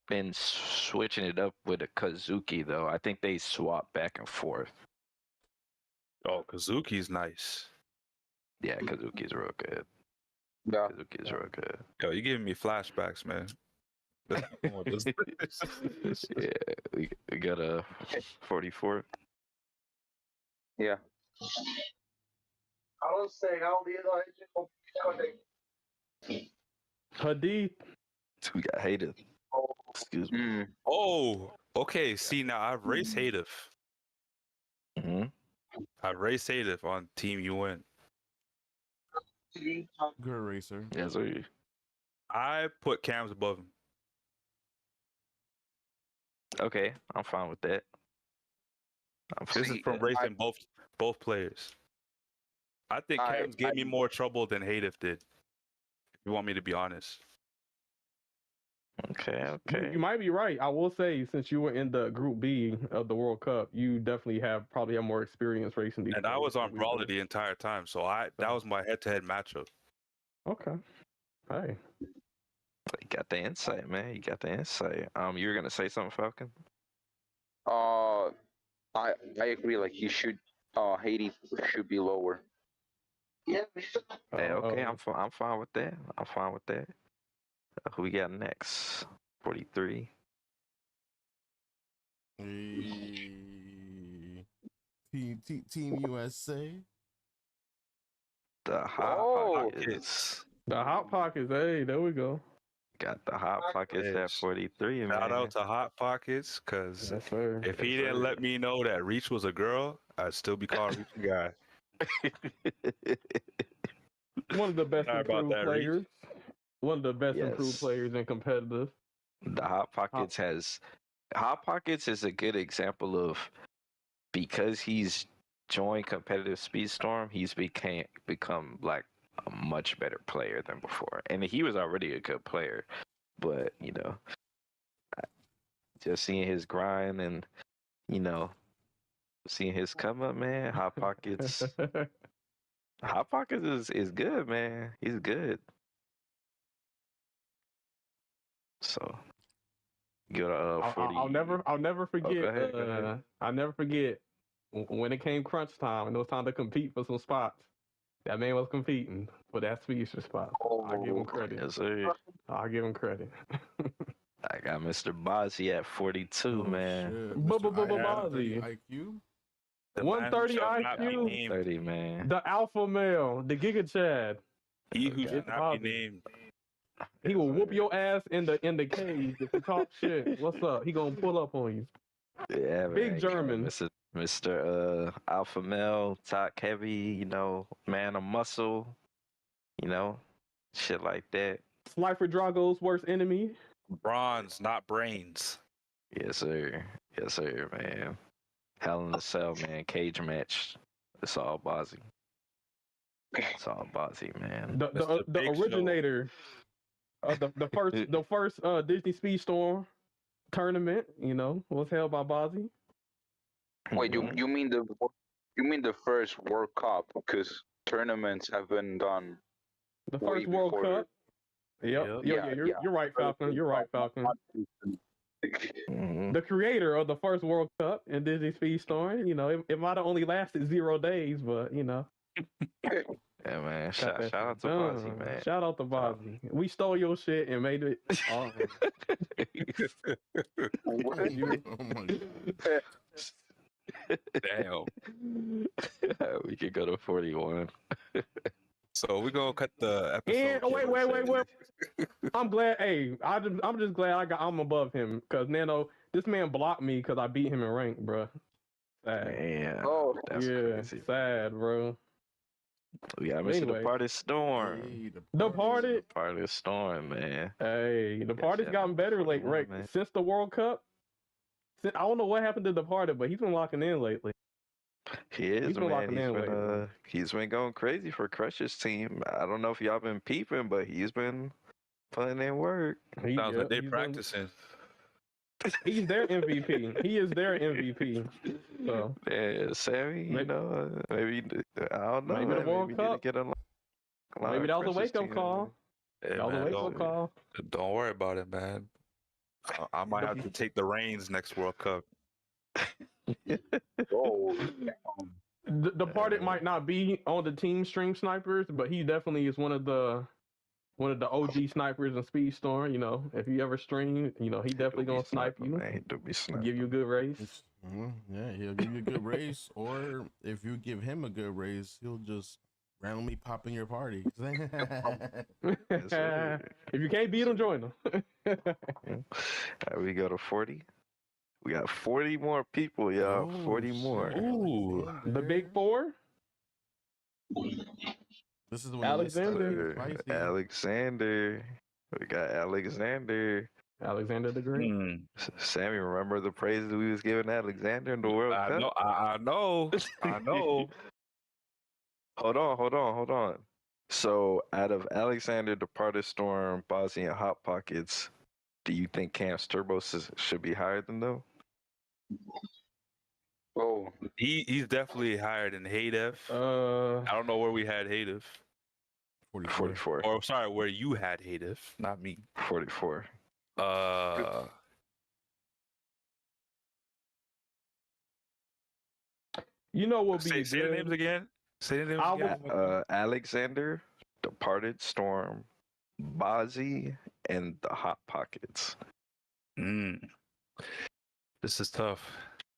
been switching it up with a Kazuki though. I think they swap back and forth. Oh, Kazuki's nice. Yeah, Kazuki's real good. Yeah. Kazuki's real good. Yo, you giving me flashbacks, man. Yeah, we got a 44. Yeah. I don't say how the Hadith. We got hated. Excuse me. Oh, okay. See, now I've raced Hadif. Mm-hmm. I've raced Hadif on Team UN. Good racer. Yeah, so I put Cams above him. okay, I'm fine with that. This is from racing both players. I think Cams gave me more trouble than Hadif did. If you want me to be honest. Okay. You might be right. I will say, since you were in the Group B of the World Cup, you definitely probably have more experience racing these. And I was on Brawler the entire time, so that was my head-to-head matchup. Okay. Hey. You got the insight, man. You got the insight. You were gonna say something, Falcon? I agree. Like he should, Haiti should be lower. Yeah. Hey, okay, I'm fine with that. I'm fine with that. Who we got next? 43. Team USA. The Hot Pockets. The Hot Pockets. Hey, there we go. Got the Hot Pockets at 43, man. Shout out to Hot Pockets, because if he didn't let me know that Reach was a girl, I'd still be called Reach guy. One of the best improved players. Reach. One of the best improved players in competitive. The Hot Pockets Hot Pockets is a good example of, because he's joined competitive Speedstorm, he's become like a much better player than before. And he was already a good player, but just seeing his grind and seeing his come up, man. Hot Pockets Hot Pockets is good, man. He's good. So go to 40. I'll never forget. Go ahead. I'll never forget when it came crunch time and it was time to compete for some spots. That man was competing for that speedster spot. I'll give him credit. Yes, sir. I'll give him credit. I got Mr. Bozzy at 42, man. Bozzy. IQ. 130 IQ. 30, man. The alpha male, the Giga Chad. He who should not be named. He will whoop your ass in the cage if you talk shit. What's up? He gonna pull up on you. Yeah, man. Big German. Mr. Alpha Male, talk heavy, man of muscle, shit like that. Slifer Drago's worst enemy. Bronze, not brains. Yes, sir. Yes, sir, man. Hell in a Cell, man. Cage match. It's all Bozzy. It's all Bozzy, man. The originator of the first Disney Speedstorm tournament, was held by Bozzy. Wait, you mean the first World Cup? Because tournaments have been done. The first World Cup. Yep. Yeah. You're right, Falcon. You're right, Falcon. the creator of the first World Cup in Disney Speedstorm. You know, it might have only lasted 0 days, but you know. Yeah, man. Got Shout that out shit to done. Bozzy, man. Shout out to Bozzy. We stole your shit and made it. Oh my God. Damn. We could go to 41. So we're gonna cut the episode. And wait. I'm glad. Hey, I'm just glad I'm above him because Nano, this man blocked me because I beat him in rank, bro. Sad. Man, Oh, that's yeah, crazy. sad, bro. We got Mr. Anyway. Departed Storm. Hey, Departed. Departed Storm, man. Hey, the Yes, party's yeah, gotten better for like one, right man. since the World Cup. I don't know what happened to Departed, but he's been locking in lately. He is, He's been man. locking in lately. He's been going crazy for Crush's team. I don't know if y'all been peeping, but he's been putting in work. Sounds like they practicing. He's their MVP. He is their MVP. So Yeah, Sammy, you know, maybe I don't know. Maybe the man, World maybe need to Cup. get a lot maybe of that was a Crush's wake up team. call. Hey, That was a man, wake up call. don't worry about it, man. I might have to take the reins next World Cup. oh. Departed might not be on the team stream snipers, but he definitely is one of the OG snipers in Speedstorm. You know, if you ever stream, you know he definitely gonna snipe you, Man, he do be sniping. give you a good race. Yeah, he'll give you a good race, or if you give him a good race, he'll just randomly pop in your party. Yes, sir. If you can't beat him, join him. We go to 40. We got 40 more people, y'all. 40 more. Ooh. The big four. This is when Alexander. Alexander. We got Alexander. Alexander the Great. Sammy, remember the praises we was giving Alexander in the World Cup? I know. Hold on. So, out of Alexander, Departed Storm, Bozzy, and Hot Pockets, do you think Cam's Turbo should be higher than them? Oh. He's definitely higher than Haydef. I don't know where we had Haydef. 44. Or sorry, where you had Haydef, not me. 44. You know what be Say the names again. Say the names again. Alexander, Departed Storm, Bozzy, and the Hot Pockets. This is tough.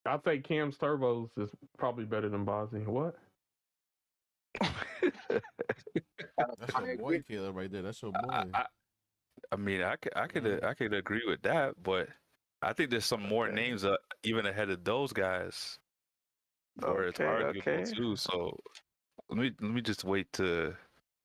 I think Cam's Turbos is probably better than Bozzy. What? That's your boy, Caleb, right there. That's your boy. I mean, I could agree with that, but I think there's some more names even ahead of those guys. Or it's arguable too. So let me just wait to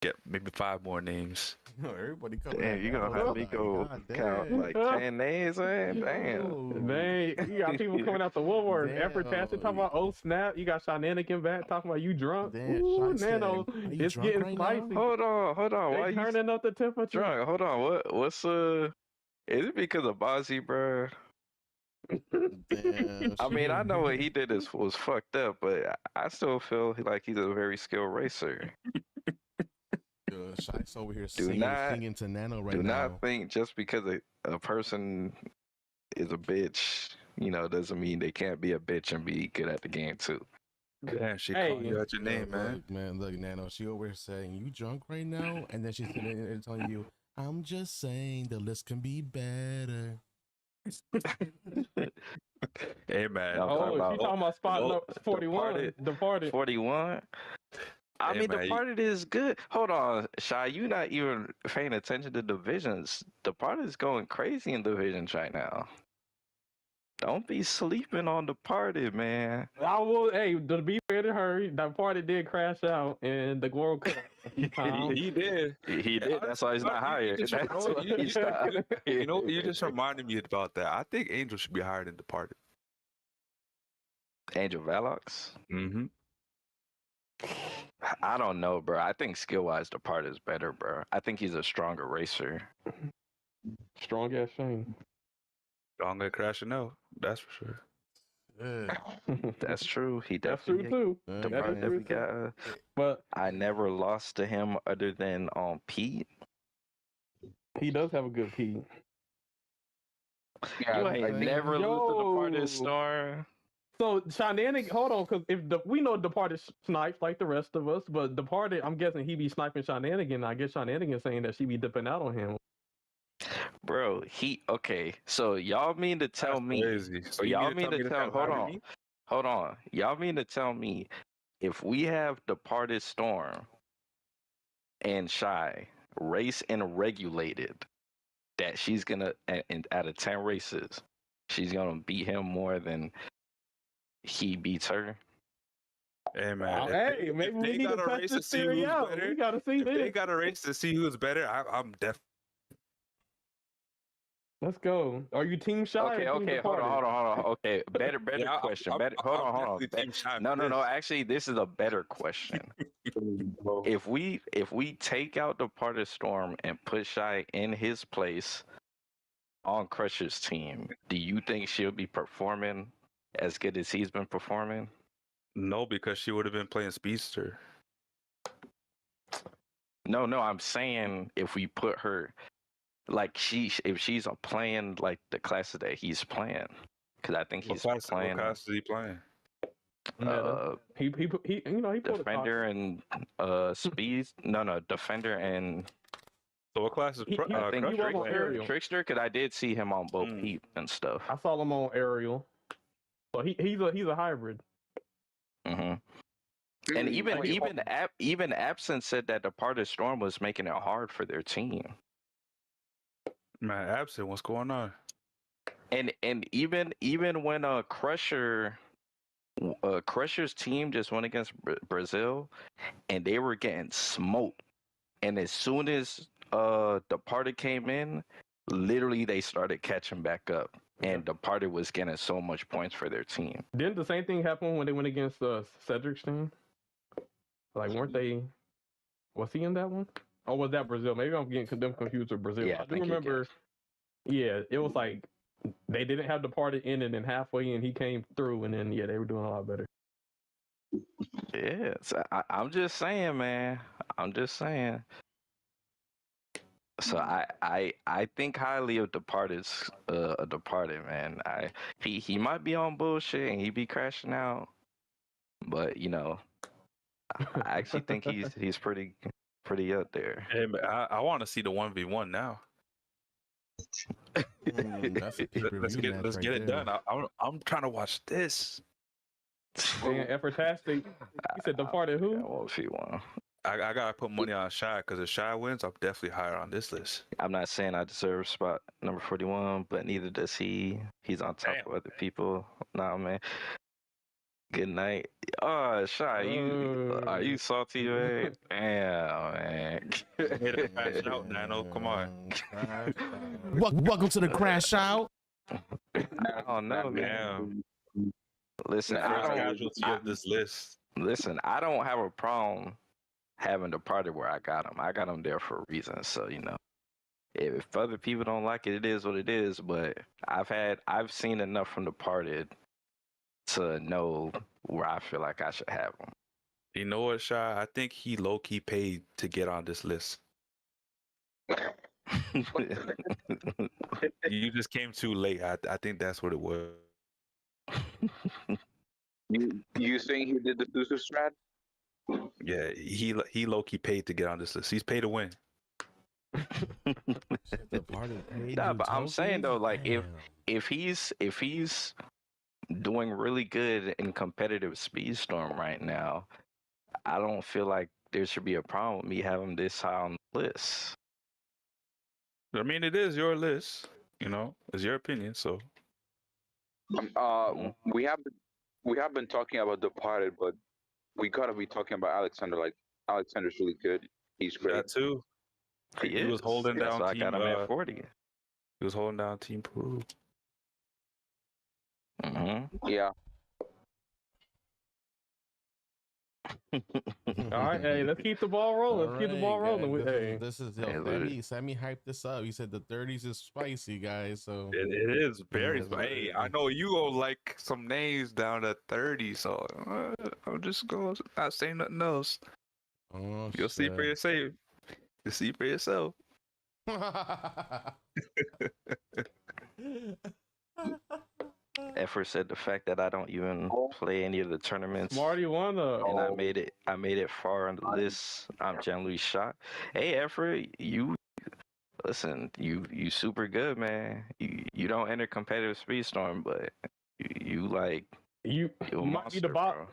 get maybe 5 more names. Everybody coming. Damn, you gonna have me go count like 10 names, man? Damn. Man, you got people coming out the woodwork. Damn. Effortastic talking about oh snap. You got Shenanigan back talking about you drunk. Damn, Ooh, Shy Nano, said, "Are you it's drunk getting right spicy. now?" Hold on. They Why you turning up the temperature. drunk? Hold on. What's is it because of Bozzy, bro? Damn, I mean, I know what he did was fucked up, but I still feel like he's a very skilled racer. Shy's over here Do not- singing to Nano right Do now. not think just because a person is a bitch, doesn't mean they can't be a bitch and be good at the game too. Damn, she Hey. called you out your name, man. Look, Nano, she over here saying, "You drunk right now?" And then she's sitting there telling you, "I'm just saying the list can be better." Hey, man. I'm Oh, talking she's talking about spot number 41. Departed. 41. I Hey, mean, man, Departed is good. Hold on, Shy, you not even paying attention to divisions. Departed is going crazy in divisions right now. Don't be sleeping on Departed, man. I will. Hey, to be fair to her, Departed did crash out in the World Cup. He did. He did. That's why he's not higher. That's why he's not. You know, you just reminded me about that. I think Angel should be higher than Departed. Angel Valox? Mm-hmm. I don't know, bro. I think skill-wise, Departed is better, bro. I think he's a stronger racer. Strong ass Shane. Stronger crashing out. That's for sure. That's true. He That's definitely true too. Departed That's true definitely got. But I never lost to him other than on Pete. he does have a good P. Yeah, You I ain't think never lose to the part of Yo. the storm. So shenanigans. Hold on, because we know Departed snipes like the rest of us, but Departed, I'm guessing he be sniping shenanigans. I guess shenanigans saying that she be dipping out on him. Bro, okay. So y'all mean to tell That's me, crazy. So or you y'all mean mean to tell, that's hold happening to on, me? hold on. Y'all mean to tell me if we have Departed Storm and Shy race and regulated, that she's gonna, out of 10 races, she's gonna beat him more than he beats her? Hey man, Hey, maybe we need to got a test race this to see theory who's out. better, We gotta see if they this. got a race to see who's better, I'm definitely. Let's go. Are you team Shy Okay, or team okay, hold Departed? on. Okay, better Yeah, question. I'm, Better, I'm, hold I'm on. definitely team Shy No, for this. Actually, this is a better question. If we take out Departed Storm and put Shy in his place on Crusher's team, do you think she'll be performing as good as he's been performing? No, because she would have been playing Speedster. No, I'm saying if we put her like if she's playing like the classes that he's playing, because I think he's What playing class is he playing? Meta. He pulled Defender and speed. No, Defender and So what class is He- he- I think he was on playing? Aerial. Trickster, because I did see him on both Mm. Heat and stuff. I saw him on Aerial. So he's a hybrid. Hmm. And even Absent said that Departed Storm was making it hard for their team. Man, Absent, what's going on? And even when Crusher's team just went against Brazil, and they were getting smoked, and as soon as Departed came in, literally they started catching back up, and Departed was getting so much points for their team. Didn't the same thing happen when they went against Cedric's team? Like, weren't they? Was he in that one? Or was that Brazil? Maybe I'm getting them confused with Brazil. Yeah, I do remember. Yeah, it was like they didn't have Departed in, and then halfway in he came through, and then they were doing a lot better. Yeah, so I'm just saying, man. I'm just saying. So I think highly of Departed's Departed, man. He might be on bullshit and he be crashing out, but I actually think he's pretty up there. Hey, man, I want to see the 1v1 now. That's a pay-per-view Let's match get right it there. done. I'm trying to watch this. Man, effortastic. He said Departed I who? won't see one. I gotta put money on Shy because if Shy wins, I'm definitely higher on this list. I'm not saying I deserve spot number 41, but neither does he. He's on top of other people. Nah, man. Good night. Oh, Shy, are you salty, man? Damn, man. Made a crash out, Nano. Come on. Welcome to the Crash Out. I don't know, man. Damn. Listen, Nah, First casualty of this list. Listen, I don't have a problem having Departed where I got him. I got him there for a reason. So, if other people don't like it, it is what it is. But I've seen enough from Departed to know where I feel like I should have him. You know what, Shy? I think he low-key paid to get on this list. You just came too late. I think that's what it was. You saying he did the Susu strat? Yeah, he low-key paid to get on this list. He's paid to win. Nah, but I'm saying though, like if he's doing really good in competitive Speedstorm right now, I don't feel like there should be a problem with me having this high on the list. I mean, it is your list. It's your opinion. So We have been talking about Departed, but we gotta be talking about Alexander. Like, Alexander's really good. He's great. that too. He was holding That's down why I team. got him at 40. He was holding down Team Peru. Mm-hmm. Yeah. All right, hey, let's keep the ball rolling. Let's keep the ball rolling. This is Sammy hyped this up. He said the 30s is spicy, guys. So It is very. Yeah, Hey, I know you gonna like some names down at 30, so I'm just gonna not say nothing else. You'll see for yourself. You'll see for yourself. Effort said the fact that I don't even play any of the tournaments Smarty won and I made it far on the list. I'm genuinely shocked. Hey, Effort, you listen, you super good, man. You don't enter competitive Speedstorm, but you like You you a might be monster, the bot. bro.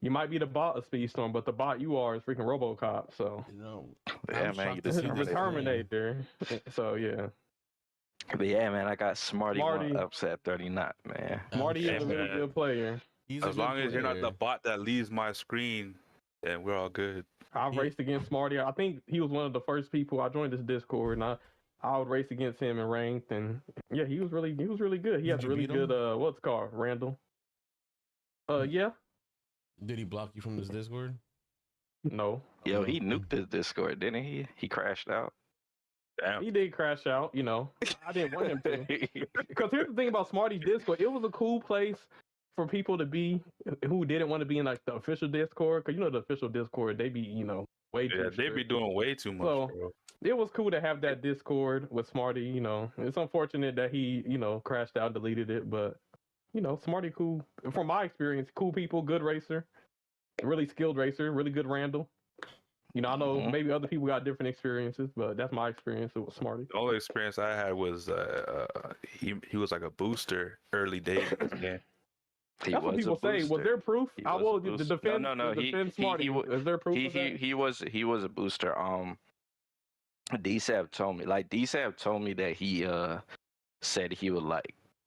You might be the bot of Speedstorm, but the bot you are is freaking RoboCop. So You know, Yeah, I'm man, shocked you to see the this the Terminator. So yeah, But yeah, man, I got Smarty Smarty. one upset 30 knot, man. Marty Hey, is a really man. good player. He's a As good long as you're not the player. bot that leaves my screen, then we're all good. I've raced against Smarty. I think he was one of the first people. I joined this Discord, and I would race against him in ranked, and yeah, he was really good. He Did has you really beat him? good what's it called, Randall. Yeah, Did he block you from this Discord? no, Yo, he nuked his Discord, didn't he? He crashed out. Damn. he did crash out. You know, I didn't want him to. Because here's the thing about Smarty's Discord, it was a cool place for people to be who didn't want to be in like the official Discord. Because you know the official Discord, they be way too. Yeah, they be strict. doing way too much, So, bro. It was cool to have that Discord with Smarty. It's unfortunate that he crashed out, deleted it, but Smarty cool. From my experience, cool people, good racer, really skilled racer, really good Randall. I know maybe other people got different experiences, but that's my experience with Smarty. The only experience I had was he was like a booster early days of the game. That's what people say. Was there proof? He I was a will booster. defend. No. Defend Smarty. Is there proof of that? He was a booster. DSAB told me that he said he would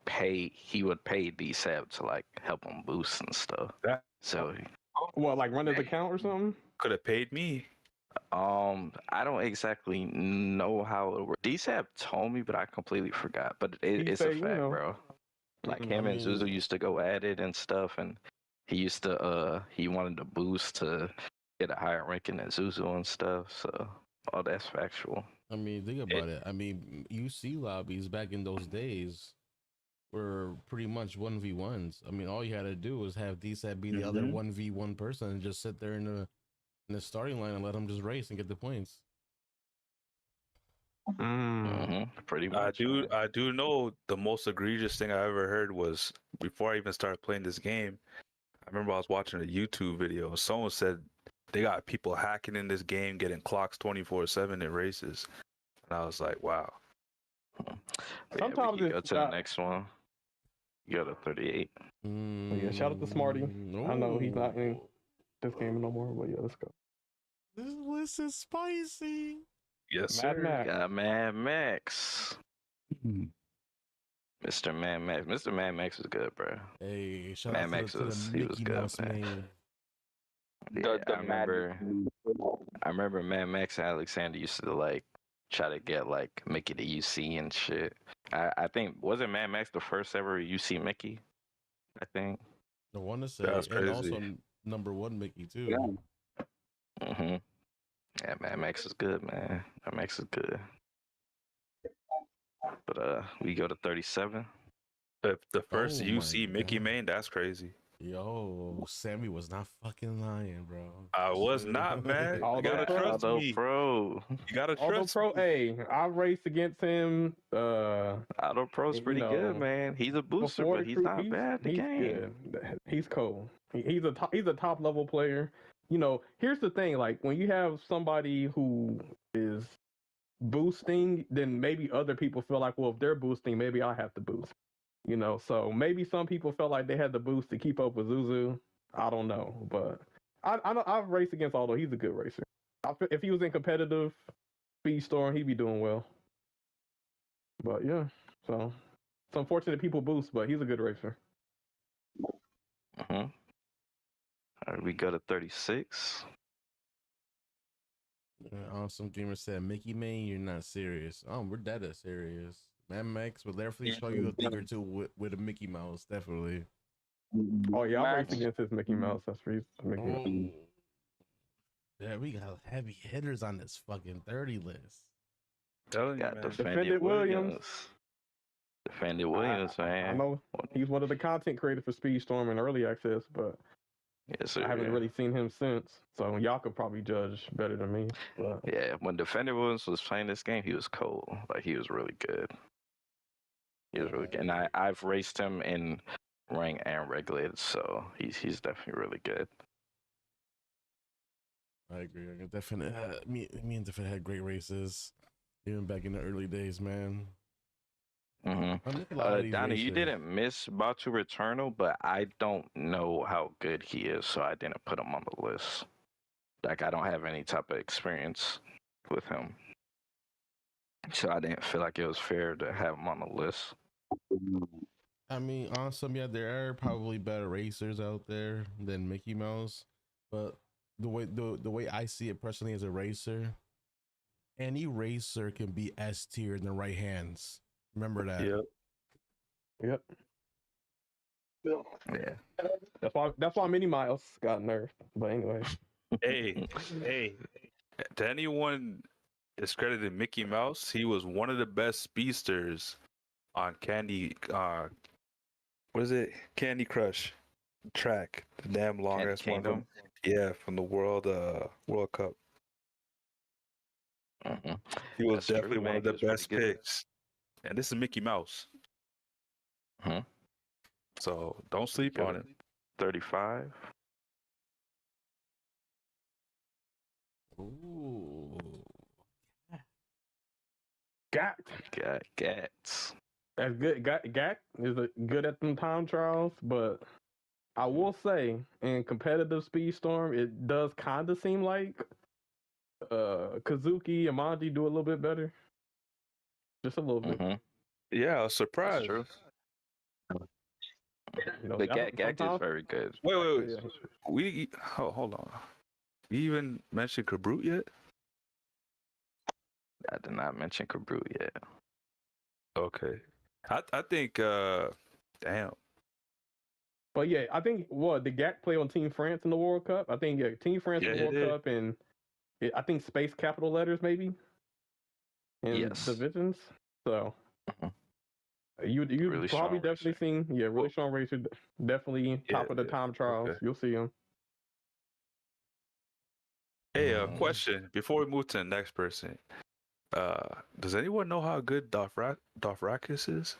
pay DSAB to help him boost and stuff. So What, like run his account or something? Could have paid me. I don't exactly know how it works. DSAB told me, but I completely forgot. But it's a fact, bro. Like him and Zuzu used to go at it and stuff, and he used to he wanted to boost to get a higher ranking than Zuzu and stuff. So all that's factual. I mean, think about it. I mean, UC lobbies back in those days were pretty much 1v1s. I mean, all you had to do was have DSAT be the other 1v1 person and just sit there in the starting line and let him just race and get the points. Pretty much. I do know the most egregious thing I ever heard was before I even started playing this game. I remember I was watching a YouTube video. Someone said they got people hacking in this game, getting clocks 24/7 in races, and I was like, wow. Sometimes we can go to the next one. You go to 38. Yeah, shout out to Smarty. I know he's not in this game no more, but yeah, let's go. This list is spicy. Yes, Mad sir. Max. Got Mad Max. Mr. Mad Max. Mr. Mad Max was good, bro. Hey, shout Mad out Max to the he was Mickey good, Mouse man. man. Yeah, I remember Mad Max and Alexander used to try to get Mickey to UC and shit. I think wasn't Mad Max the first ever UC Mickey? I think. I want to say, That's and crazy. also #1 Mickey too. Yeah, Mad Max is good, man. Mad Max is good. But we go to 37. If the first Oh UC my Mickey God. main, that's crazy. Yo, Sammy was not fucking lying, bro. I was not, man. You Although gotta pro- trust Although me. Pro. You gotta Although trust Pro, me. hey, I raced against him. Auto Pro's pretty good, man. He's a booster, Before but the he's crew, not bad at the he's game. good. He's cool. He's a top level player. Here's the thing: when you have somebody who is boosting, then maybe other people feel like, well, if they're boosting, maybe I have to boost. So maybe some people felt like they had to boost to keep up with Zuzu. I don't know, but I've raced against Aldo. He's a good racer. If he was in competitive Speedstorm, he'd be doing well. But yeah, so it's unfortunate people boost, but he's a good racer. All right, we go to 36. Awesome Gamer said, Mickey man, you're not serious. We're dead serious. Mad Max will definitely show you a thing or two with a Mickey Mouse, definitely. Oh yeah, I raced against his Mickey Mouse. That's for Mickey Mouse. Yeah, we got heavy hitters on this fucking 30 list. Telling you, Got man. Defended Williams. Defended Williams, I man. know he's one of the content creators for Speedstorm and Early Access, but Yes, sir. I haven't really seen him since. So y'all could probably judge better than me. But Yeah, when Defender Williams was playing this game, he was cold. He was really good. He was really good, and I've raced him in rank and regulated, so he's definitely really good. I agree. I definitely me and Definitely had great races, even back in the early days, man. Donnie, you didn't miss Batu Returnal, but I don't know how good he is, so I didn't put him on the list. Like, I don't have any type of experience with him, so I didn't feel like it was fair to have him on the list. I mean, awesome. Yeah, there are probably better racers out there than Mickey Mouse, but the way I see it personally as a racer, any racer can be S tier in the right hands. Remember that. Yep. Yeah. That's why Mini Miles got nerfed. But anyway. Hey, to anyone discredited Mickey Mouse, he was one of the best speedsters on Candy. What is it? Candy Crush track. The damn long ass one. Kingdom? Yeah, from the World Cup. He was That's definitely true, one man. of the He was pretty best good. picks. And this is Mickey Mouse. So don't sleep on it. 35. Ooh. Gak. Gats. That's good. Gak is good at them time trials, but I will say in competitive Speedstorm, it does kind of seem like Kazuki and Manji do a little bit better. Just a little bit. Yeah, I was That's surprised. true. You know, But Gak is sometimes- very good. Wait. Yeah. Hold on. You even mentioned Kabrut yet? I did not mention Kabrut yet. Okay. I think damn. But yeah, I think did Gak play on Team France in the World Cup? I think Team France in the Yeah, World he did. Cup, and I think space capital letters maybe in Yes. divisions. So you Really probably strong definitely racer. seen really strong racer, definitely top of the time trials. Okay. You'll see him. Hey, question before we move to the next person. Does anyone know how good Dothraki is?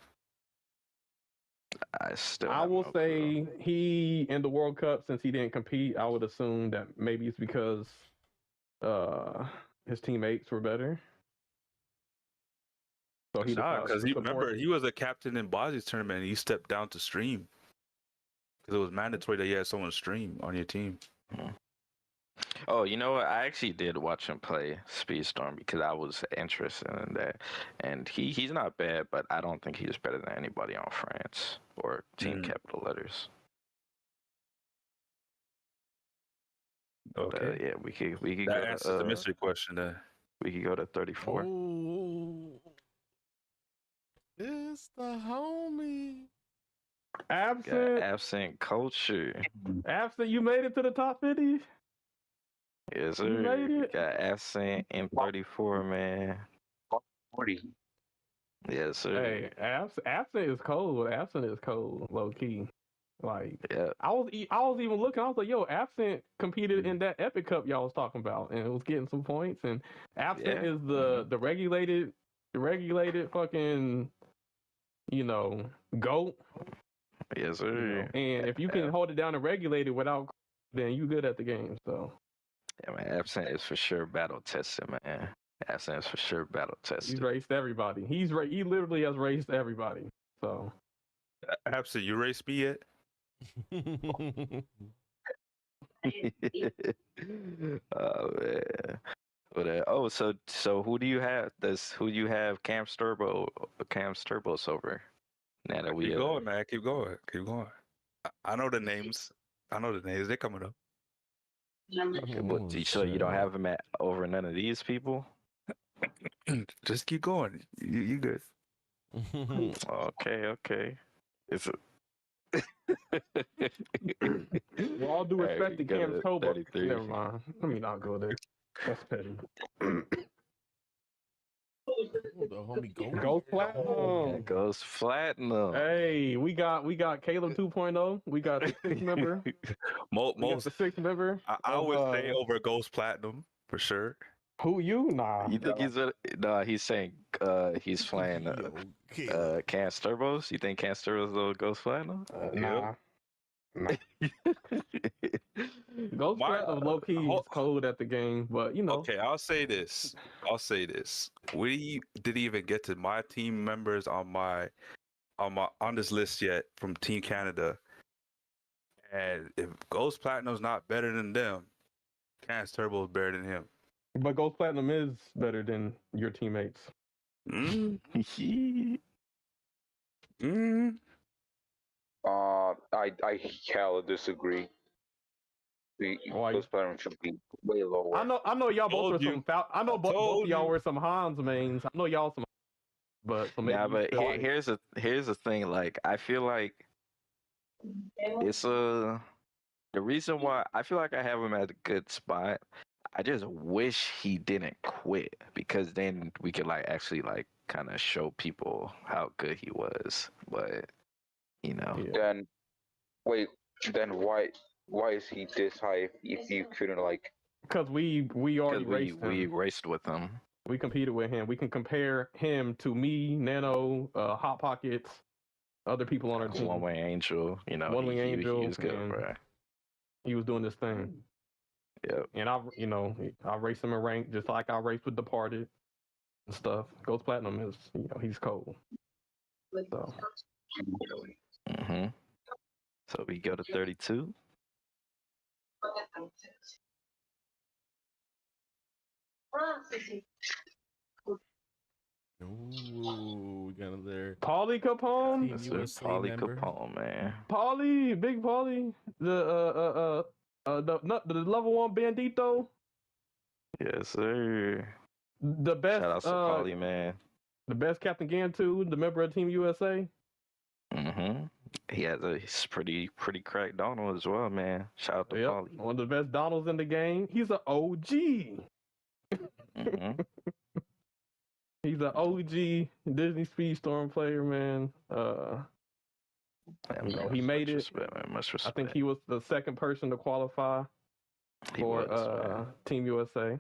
I will say he in the World Cup, since he didn't compete, I would assume that maybe it's because his teammates were better. So he Nah, decided because to he support. remember he was a captain in Bozzy's tournament and he stepped down to stream. Because it was mandatory that you had someone stream on your team. Oh, you know what? I actually did watch him play Speedstorm because I was interested in that. And he's not bad, but I don't think he's better than anybody on France or Team Capital Letters. Okay. But, yeah, we could That go answers to, the mystery question then. we could go to 34. Oh, it's the homie. Absent. Got Absent Culture. Absent, you made it to the top 50? Yes, You sir. made it? Got Absent in 34, man. 40. Yes, sir. Hey, absent is cold. Absent is cold, low key. Like, Yeah. I was even looking. I was like, yo, Absent competed in that Epic Cup y'all was talking about, and it was getting some points. And Absent Yeah. is the regulated fucking, GOAT. Yes, sir. And if you can hold it down and regulate it without, then you good at the game. So Yeah, man. Absent is for sure battle tested, man. Absent is for sure battle he's tested. raced everybody. He literally has raced everybody. So Absent, you raced me yet? Oh man. But so who do you have? Who do you have Cam's Turbos over? Now that we Keep going, man. Keep going. I know the names. They're coming up. So you don't have him over none of these people? Just keep going. You good. Okay. It's with all due respect to you go Cam's to Toba. 33. Never mind. Let me not go there. That's petty. The homie Go platinum. That goes platinum. Hey, we got Caleb 2.0. We got the sixth member. We got Most the sixth member. I would say over Ghost Platinum for sure. Who you? Nah. You think he's a? No, he's saying he's playing Okay. Cans Turbos. You think Cans Turbos will Ghost Platinum? Nah. Nah. Ghost My- Platinum low key is cold at the game, but you know. Okay, I'll say this. We didn't even get to my team members on this list yet from Team Canada. And if Ghost Platinum's not better than them, Cans Turbo is better than him. But Ghost Platinum is better than your teammates. Mm. I hella disagree. Why? Ghost Platinum should be way lower. I know y'all both Told were some. I know both told of y'all you. were some Hans mains. I know y'all some. But so maybe Yeah, you but feel like- here's the thing. Like, I feel like it's the reason why I feel like I have him at a good spot. I just wish he didn't quit, because then we could like actually like kind of show people how good he was. But you know, Yeah. Then wait, then why is he this high if you couldn't like? Because we already because raced him. we raced with him. We competed with him. We can compare him to me, Nano, Hot Pockets, other people on our team. One Way Angel, you know, One Wing he Angel, was good, and- bro. He was doing this thing. Yep. And I raced him in rank just like I raced with Departed and stuff. Ghost Platinum is, he's cold. So Mm-hmm. So we go to 32. Ooh, we got another Paulie Capone, Team That's USA Paulie member. Capone, man. Paulie, Big Paulie, the level 1 Bandito, Yes, sir. the best, Shout out to Paulie, man. the best Captain Gantu, the member of Team USA. Mm-hmm. He's pretty cracked Donald as well, man. Shout out to Yep, Paulie. one of the best Donalds in the game. He's an OG. Mm-hmm. He's an OG Disney Speedstorm player, man. He made it. Respect, man. Much I respect. think he was the second person to qualify He for was, man. Team USA.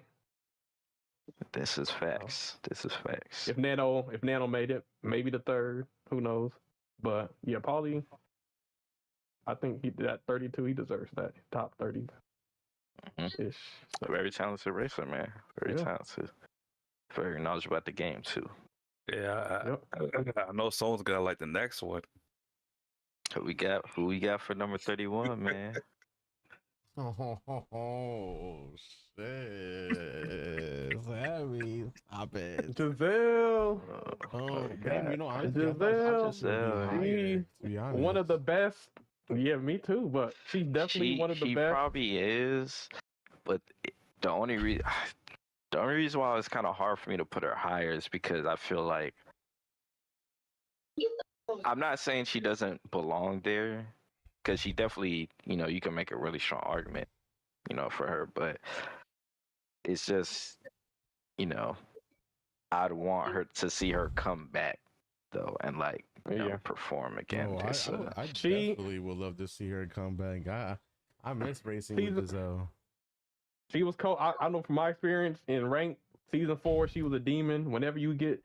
This is facts. This is facts. If Nano made it, maybe the third. Who knows? But yeah, Paulie, I think he did at 32. He deserves that top 30 ish. A very talented racer, man. Very Yeah. talented. Very knowledgeable about the game too. Yeah, I know someone's gonna like the next one. Who we got for number 31, man? Oh, shit. Sammy, stop it. Giselle, Oh, damn, you know, I Giselle, just would be higher, to be honest. one of the best. Yeah, me too. But she's definitely one of the She best. probably is, but the only reason why it's kind of hard for me to put her higher is because I feel like I'm not saying she doesn't belong there, because she definitely, you can make a really strong argument, for her, but it's just, I'd want her to see her come back though, and like, perform again. Oh, I definitely would love to see her come back. I miss racing with Giselle. She was cold. I know from my experience in rank season 4, she was a demon. Whenever you get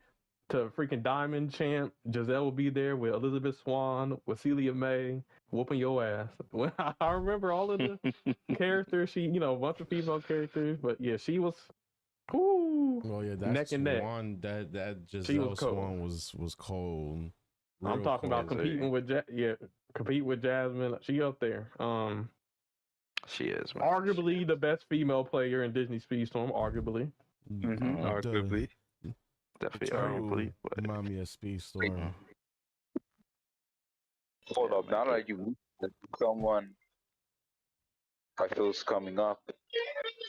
to freaking Diamond Champ, Giselle will be there with Elizabeth Swan, with Celia May, whooping your ass. When I remember all of the characters, a bunch of female characters, but yeah, she was. Whoo, Well, yeah, that's neck and neck. Swan. That Giselle Swan was cold. I'm talking about competing with compete with Jasmine. She up there. She is, man. Arguably the best female player in Disney Speedstorm. Arguably. Arguably. Definitely arguably. But... Remind me of Speedstorm. Hold up, now that you someone I feel is coming up,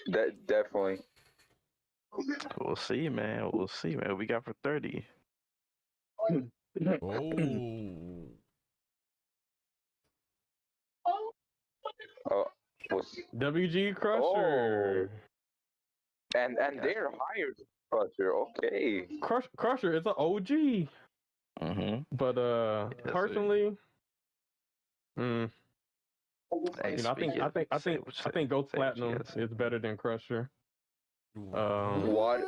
that definitely. We'll see, man. We'll see, man. What we got for 30? WG Crusher. And they're higher than Crusher. Okay. Crusher is an OG. Mm-hmm. But personally, I think Ghost Platinum is better than Crusher. What?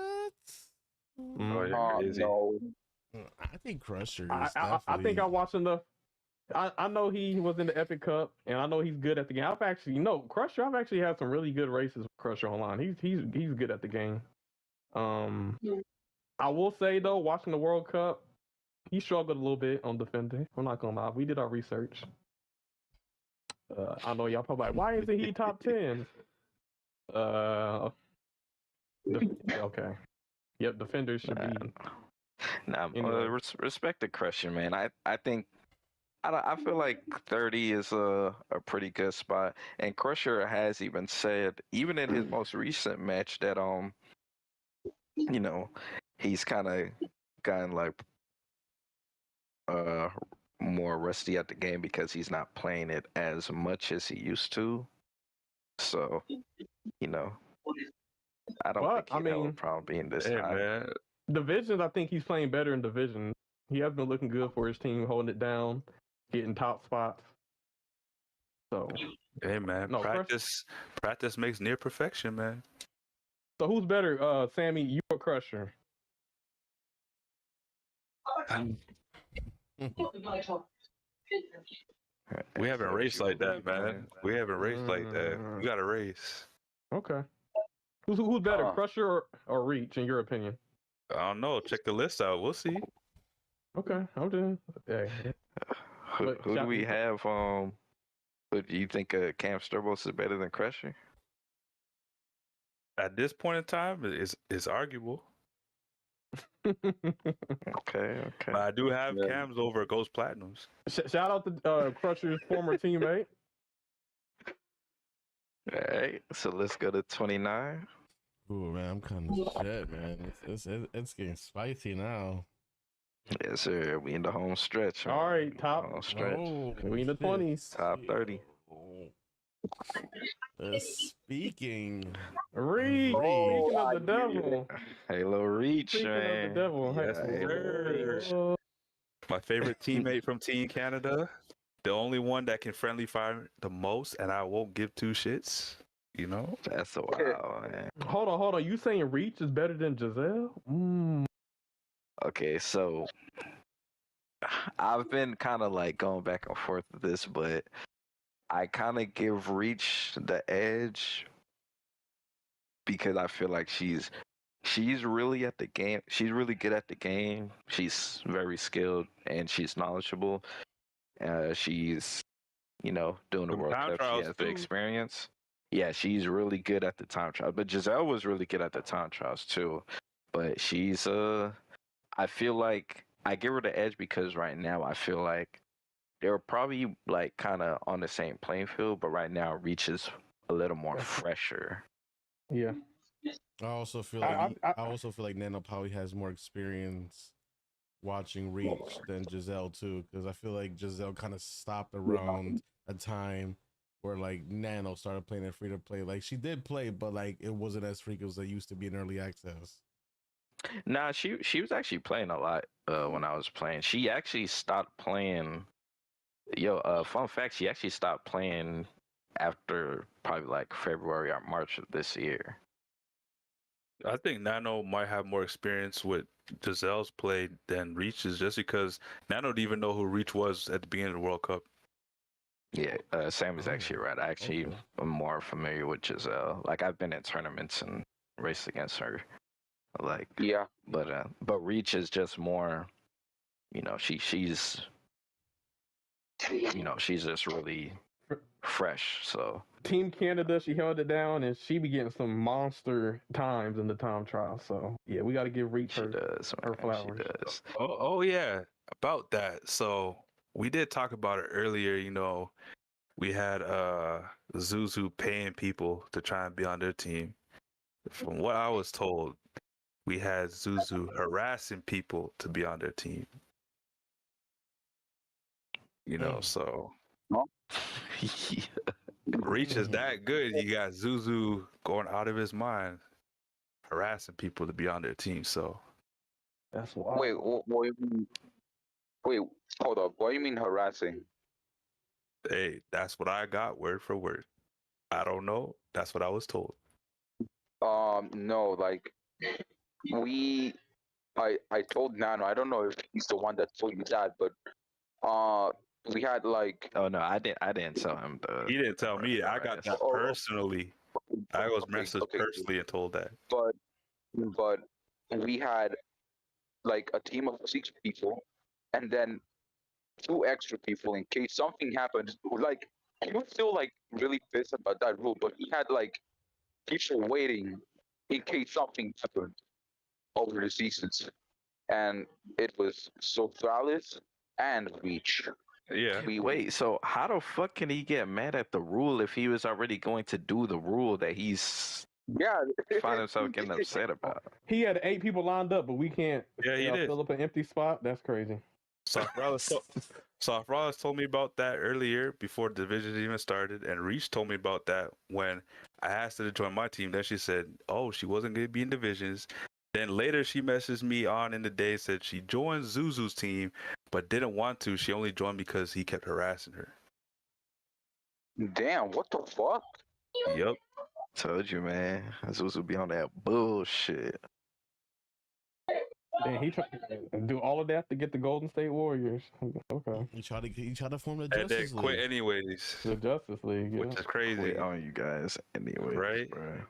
Oh, you're crazy. No. I think Crusher I is think definitely. I watched enough. I know he was in the Epic Cup, and I know he's good at the game. Crusher. I've actually had some really good races with Crusher online. He's good at the game. I will say though, watching the World Cup, he struggled a little bit on defending. I'm not gonna lie. We did our research. I know y'all probably like, why isn't he top 10? Okay. Yep, defenders should be. Nah, Anyway. respect the Crusher, man. I think I feel like 30 is a pretty good spot. And Crusher has even said, even in his most recent match, that you know, he's kind of gotten like more rusty at the game because he's not playing it as much as he used to. So, you know, I don't But, think I he'd have a mean, problem being this Hey, high. man. Divisions, I think he's playing better in division. He has been looking good for his team, holding it down, getting top spots. So, Hey, man. No, Practice makes near perfection, man. so who's better, Sammy, you or Crusher? We haven't raced like that, man. We haven't raced like that. We got to race. Okay. Who's better, Huh. Crusher or Reach, in your opinion? I don't know. Check the list out. We'll see. Okay, I'm doing. Hey, Who But do shall we we- have? Who do you think Cam Sturbos is better than Crusher? At this point in time, it's arguable. Okay. But I do have Yeah. Cams over Ghost Platinums. Shout out to Crusher's former teammate. All right, so let's go to 29. Ooh, man, I'm kind of shit, man. It's getting spicy now. Yes, sir. We in the home stretch. All right, man. top. Home stretch. Oh, We in the shit. 20s. Top 30. Speaking Reach. Oh, Speaking of the devil. Halo Reach, Speaking man. of the devil. Yes, sir. My favorite teammate from Team Canada. The only one that can friendly fire the most, and I won't give two shits. You know? That's a wow, man. Hold on. You saying Reach is better than Giselle? Okay, so I've been kind of like going back and forth with this, but I kind of give Reach the edge because I feel like she's really at the game. She's really good at the game. She's very skilled and she's knowledgeable. She's, doing the Them World time Cup. She trials, has the too. experience. Yeah, she's really good at the time trials. But Giselle was really good at the time trials too. But she's I feel like I give her the edge because right now I feel like they're probably like kind of on the same playing field, but right now Reach is a little more fresher. Yeah. I also feel I- like I- I also feel like Nano probably has more experience watching Reach than Giselle too, because I feel like Giselle kind of stopped around a time where like Nano started playing it free to play. Like she did play, but like it wasn't as freak as it used to be in early access. Nah, she was actually playing a lot when I was playing. She actually stopped playing. Fun fact, she actually stopped playing after probably like February or March of this year. I think Nano might have more experience with Giselle's play than Reach's, just because Nano didn't even know who Reach was at the beginning of the World Cup. Yeah, Sam is actually right. I actually Okay. am more familiar with Giselle. Like I've been in tournaments and raced against her. Like Yeah. but Reach is just more, she's she's just really fresh. So Team Canada, she held it down, and she be getting some monster times in the time trial. So yeah, we got to give Reach she her. does, her man, she flowers. does. Oh yeah, about that. So we did talk about it earlier. We had Zuzu paying people to try and be on their team. From what I was told, we had Zuzu harassing people to be on their team. So Yeah. Reach is that good. You got Zuzu going out of his mind, harassing people to be on their team. So That's wild. Wait, what you mean? Wait, hold up. What do you mean harassing? hey, that's what I got word for word. I don't know. That's what I was told. No, like I told Nano. I don't know if he's the one that told you that, but we had like Oh no, I didn't tell him the. He didn't tell me. I got that Oh, personally. I was messaged okay, personally and told that. but we had like a team of 6 people, and then 2 extra people in case something happened. Like he was still like really pissed about that rule, but he had like people waiting in case something happened over the seasons, and it was Sotralis and Reach. Yeah. Wait, so how the fuck can he get mad at the rule if he was already going to do the rule that he's Yeah, find himself getting upset about? He had 8 people lined up, but we can't Yeah, he did. fill up an empty spot. That's crazy. Safralis told me about that earlier before the division even started, and Reach told me about that when I asked her to join my team. Then she said, "Oh, she wasn't going to be in divisions." Then later she messaged me on in the day, said she joined Zuzu's team, but didn't want to. She only joined because he kept harassing her. damn, what the fuck? Yep. Told you, man. Zuzu be on that bullshit. Then he tried to do all of that to get the Golden State Warriors. Okay, He tried to form the And then Justice quit League. anyways, the Justice League. Yeah. which is crazy. Wait on you guys anyway, Right? bro.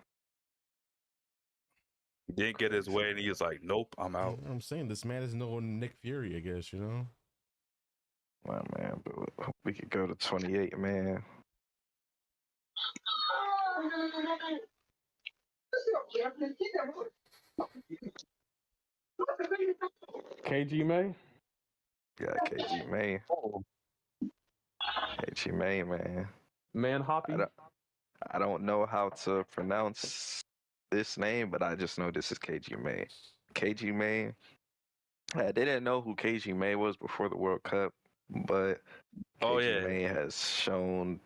He didn't get his way, and he was like, "Nope, I'm out." I'm saying this man is no Nick Fury, I guess, you know. Wow, man, but we could go to 28, man. KG May. Got KG May. KG May, man. Man Hoppy. I don't know how to pronounce this name, but I just know this is KG May. KG May. I didn't know who KG May was before the World Cup, but Oh KG yeah, May has shown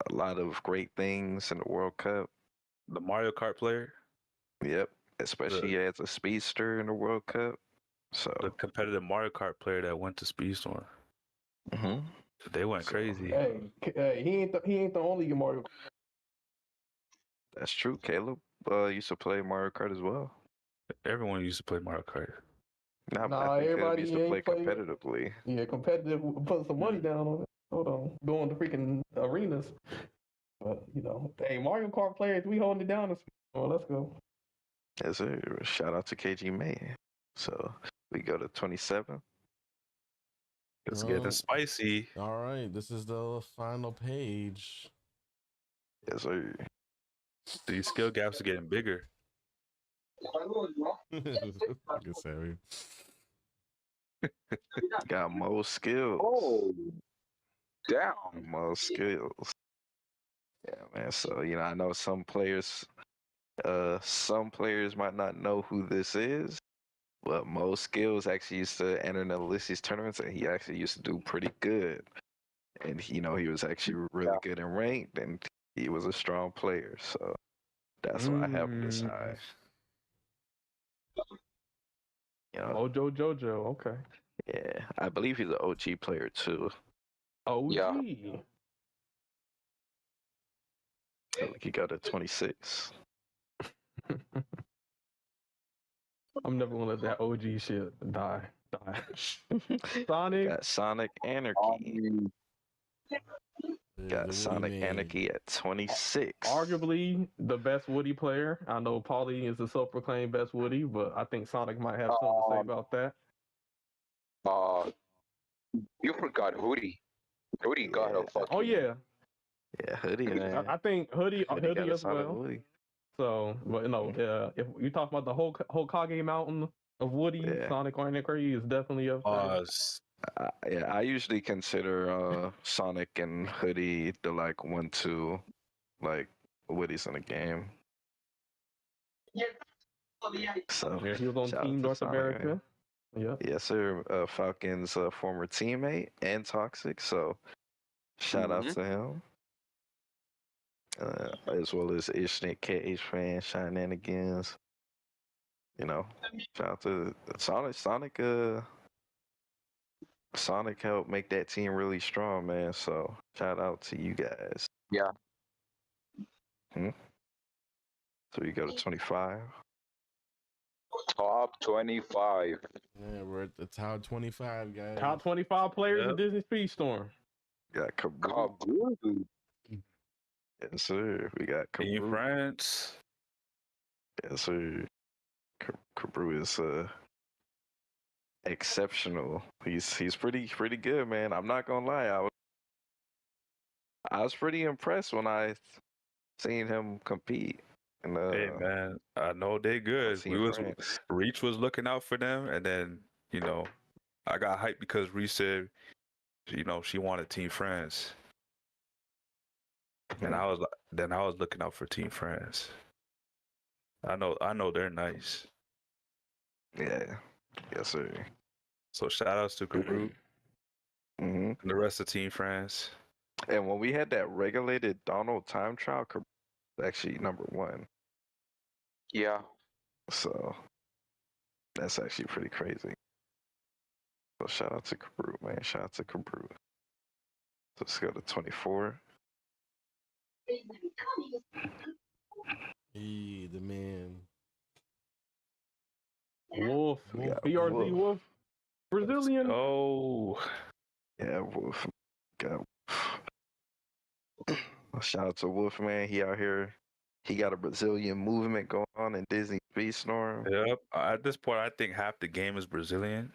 a lot of great things in the World Cup. the Mario Kart player, Yep, especially as a speedster in the World Cup. So the competitive Mario Kart player that went to Speedstorm. mhm. They went crazy. Hey, he ain't the only Mario. That's true. Caleb used to play Mario Kart as well. Everyone used to play Mario Kart. Nah, I think Caleb everybody used to play ain't play- competitively. Yeah, competitive. Putting some money down on it. Hold on, going to freaking arenas. But you know, hey, Mario Kart players, we holding it down. Oh, let's go. Yes, sir. Shout out to KG May. So we go to 27. It's getting spicy. All right, this is the final page. Yes, sir. These skill gaps are getting bigger. Fucking sorry. Got most skills. Oh, damn. Most skills. Yeah, man. So, I know some players might not know who this is, but most skills actually used to enter in the Ulysses tournaments, and he actually used to do pretty good. And he was actually really good in ranked, and he was a strong player. So that's why I have him this high. Mojo Jojo. Okay. Yeah, I believe he's an OG player too. OG. Yeah. So we could go to 26. I'm never gonna let that OG shit die. Sonic. Got Sonic Anarchy. Got Sonic Anarchy at 26. Arguably the best Woody player. I know Paulie is the self-proclaimed best Woody, but I think Sonic might have something to say about that. You forgot Hoodie. Hoodie got a fucking. Oh yeah. Yeah, Hoodie, man. I think Hoodie got a as solid well. Woody. So, but if you talk about the whole Hokage Mountain of Woody, Yeah. Sonic Ornacre is definitely up there. Yeah, I usually consider Sonic and Hoodie the 1-2 Woodies in the game. So Yeah, he was on shout out Team to North Sonic, America. man. Yeah. Yes, sir. Falcon's former teammate and Toxic. So shout out to him. As well as Ishnik KH fan shenanigans. Shout out to Sonic. Sonic helped make that team really strong, man. So shout out to you guys. Yeah. So we go to 25. Top 25. Yeah, we're at the top 25, guys. Top 25 players in Yep. Disney Speedstorm. We got Kabru. Kabru. Yes, sir. We got Team Kabru. France. Yes, sir. Kabru is exceptional. He's pretty good, man. I'm not gonna lie. I was pretty impressed when I seen him compete. And, Hey man, I know they good. Team France. Reach was looking out for them, and then I got hyped because Reach said, she wanted Team France, and I was looking out for Team France. I know they're nice. Yeah. Yes, sir. So shout outs to Kabru hmm and the rest of Team France. And when we had that regulated Donald time trial, Kabru was actually number 1. Yeah. So that's actually pretty crazy. So shout out to Kabru, man. Shout out to Kabru. So let's go to 24. Hey, the man. Wolf. We got BRZ Wolf. Brazilian. Oh, Yeah, Wolf. Got shout out to Wolf, man. He out here. He got a Brazilian movement going on in Disney Speedstorm. yep. At this point, I think half the game is Brazilian.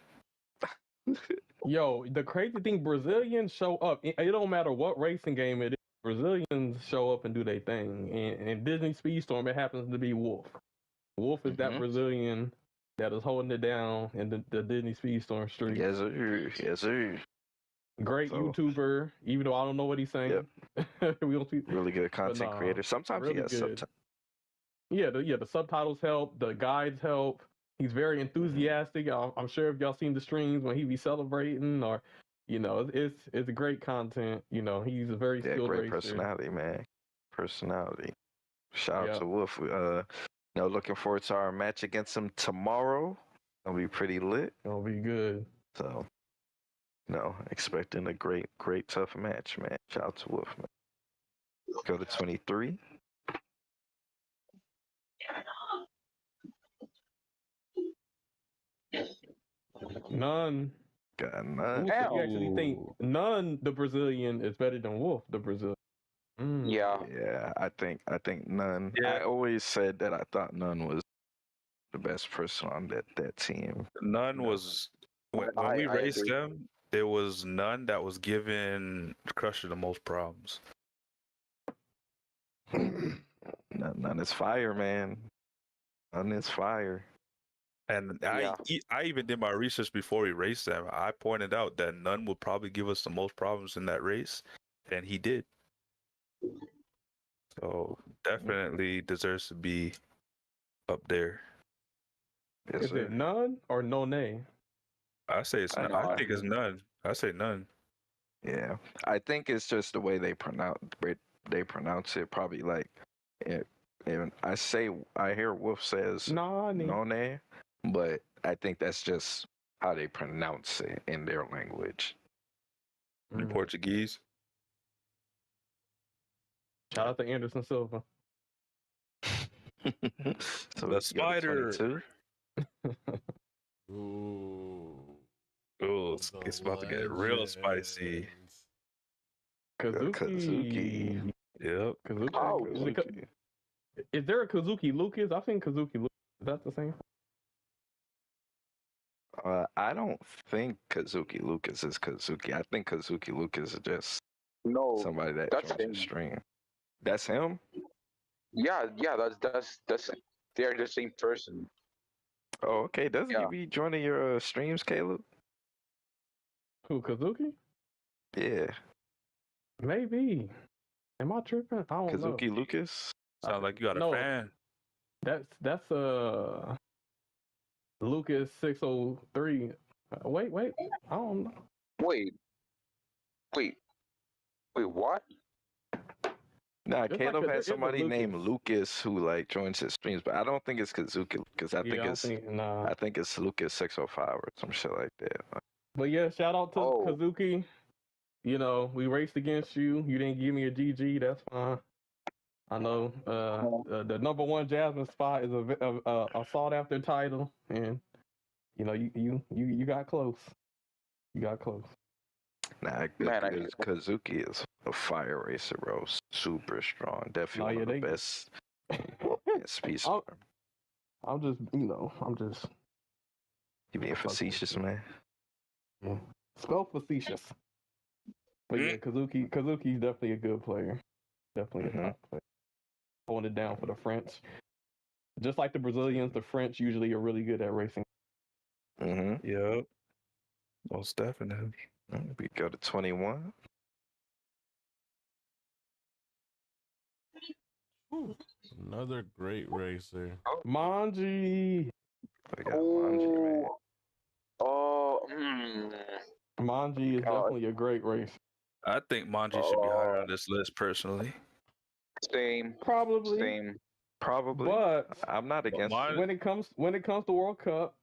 Yo, the crazy thing, Brazilians show up. It don't matter what racing game it is. Brazilians show up and do their thing. And in Disney Speedstorm, it happens to be Wolf. Wolf is that Mhm. Brazilian that is holding it down in the Disney Speedstorm street. Yes, sir. Yes, sir. Great So- YouTuber, even though I don't know what he's saying. We don't see. Really good content nah, creator. Sometimes really he has good. subtitles. Yeah, the subtitles help, the guides help. He's very enthusiastic. I'm sure if y'all seen the streams when he be celebrating, or it's great content. He's a very Yeah, skilled great racer. personality, man. Personality. Shout out Yep. to Wolf. Looking forward to our match against him tomorrow. It'll be pretty lit. It'll be good. So, expecting a great tough match, man. Shout out to Wolf, man. Go to 23. None. Got none. You actually think None, the Brazilian, is better than Wolf, the Brazilian? Yeah. Yeah, I think none. Yeah. I always said that I thought none was the best person on that team. None was when we I raced agree. them. There was none that was giving Crusher the most problems. None is fire, man. None is fire. And Yeah. I even did my research before we raced them. I pointed out that none would probably give us the most problems in that race, and he did. So definitely deserves to be up there. Yes, Is sir. it None or No Nay? I say it's none. I think it's none. I say none. Yeah, I think it's just the way they pronounce it. Probably like, and I hear Wolf says Nani. none, but I think that's just how they pronounce it in their language. In Portuguese. Shout out to Anderson Silva. So The we go to spider. 22. Ooh. Oh, it's about to get real spicy. Kazuki. Kazuki. Yep. Kazuki. Oh, Kazuki. Is there a Kazuki Lucas? I've seen Kazuki Lucas. Is that the same? I don't think Kazuki Lucas is Kazuki. I think Kazuki Lucas is just No. somebody that that's joins the him. stream. That's him? Yeah. That's. They're the same person. Oh, okay. Doesn't Yeah. he be joining your streams, Caleb? Who, Kazuki? Yeah. Maybe. Am I tripping? I don't know. Kazuki Lucas? Sounds like you got a No. fan. That's Lucas 603. Wait. I don't know. Wait. What? Nah, It's like Caleb there has is a somebody named Lucas. Lucas who like joins his streams, but I don't think it's Kazuki Lucas. I Nah. think it's Lucas 605 or some shit like that. But yeah, shout out to Oh. Kazuki. We raced against you. You didn't give me a GG. That's fine. I know the number one Jasmine spot is a sought after title, and you know you got close. You got close. Nah, Man, Kazuki is a fire racer, bro. Super strong. Definitely Oh, one yeah, of the best speed I'm, storm. I'm just You being facetious, man. yeah. Spell facetious. But yeah, Kazuki's definitely a good player. Definitely a top player. Holding it down for the French. Just like the Brazilians, the French usually are really good at racing. Mm-hmm. Yep. Most definitely. We go to 21. Another great racer. Manji. We got Manji, man. Manji is definitely a great racer. I think Manji should be higher on this list personally. Same. Probably. Same. Probably. But I'm not against it. when it comes to World Cup,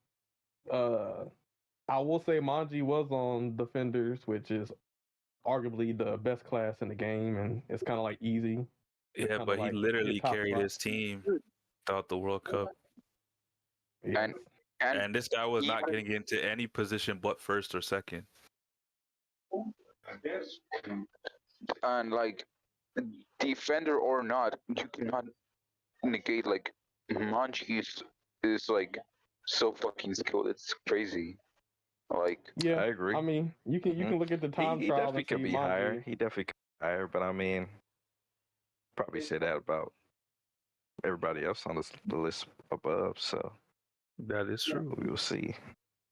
I will say Manji was on Defenders, which is arguably the best class in the game, and it's kind of like easy. Yeah, but he literally carried his team throughout the World Cup. Yeah. And this guy was not getting into any position but first or second. And like, defender or not, you cannot negate like Manji is like so fucking skilled. It's crazy. Like, Yeah, I agree. I mean, you can look at the time He trial definitely and could see be Manji. higher. He definitely could be higher, but I mean, probably say that about everybody else on the list above. So that is true. We will see.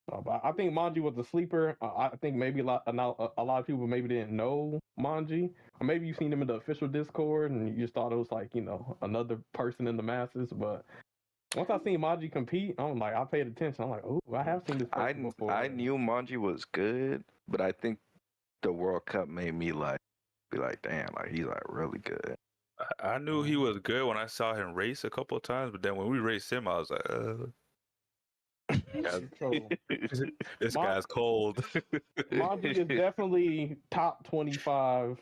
But I think Manji was a sleeper. I think maybe a lot of people maybe didn't know Manji, or maybe you've seen him in the official Discord and you just thought it was like another person in the masses. But once I seen Manji compete, I'm like, I paid attention. I'm like, oh, I have seen this person before. I knew Manji was good, but I think the World Cup made me be like, damn, like he's like really good. I knew he was good when I saw him race a couple of times, but then when we raced him, I was like, this guy's cold. Manji is definitely top 25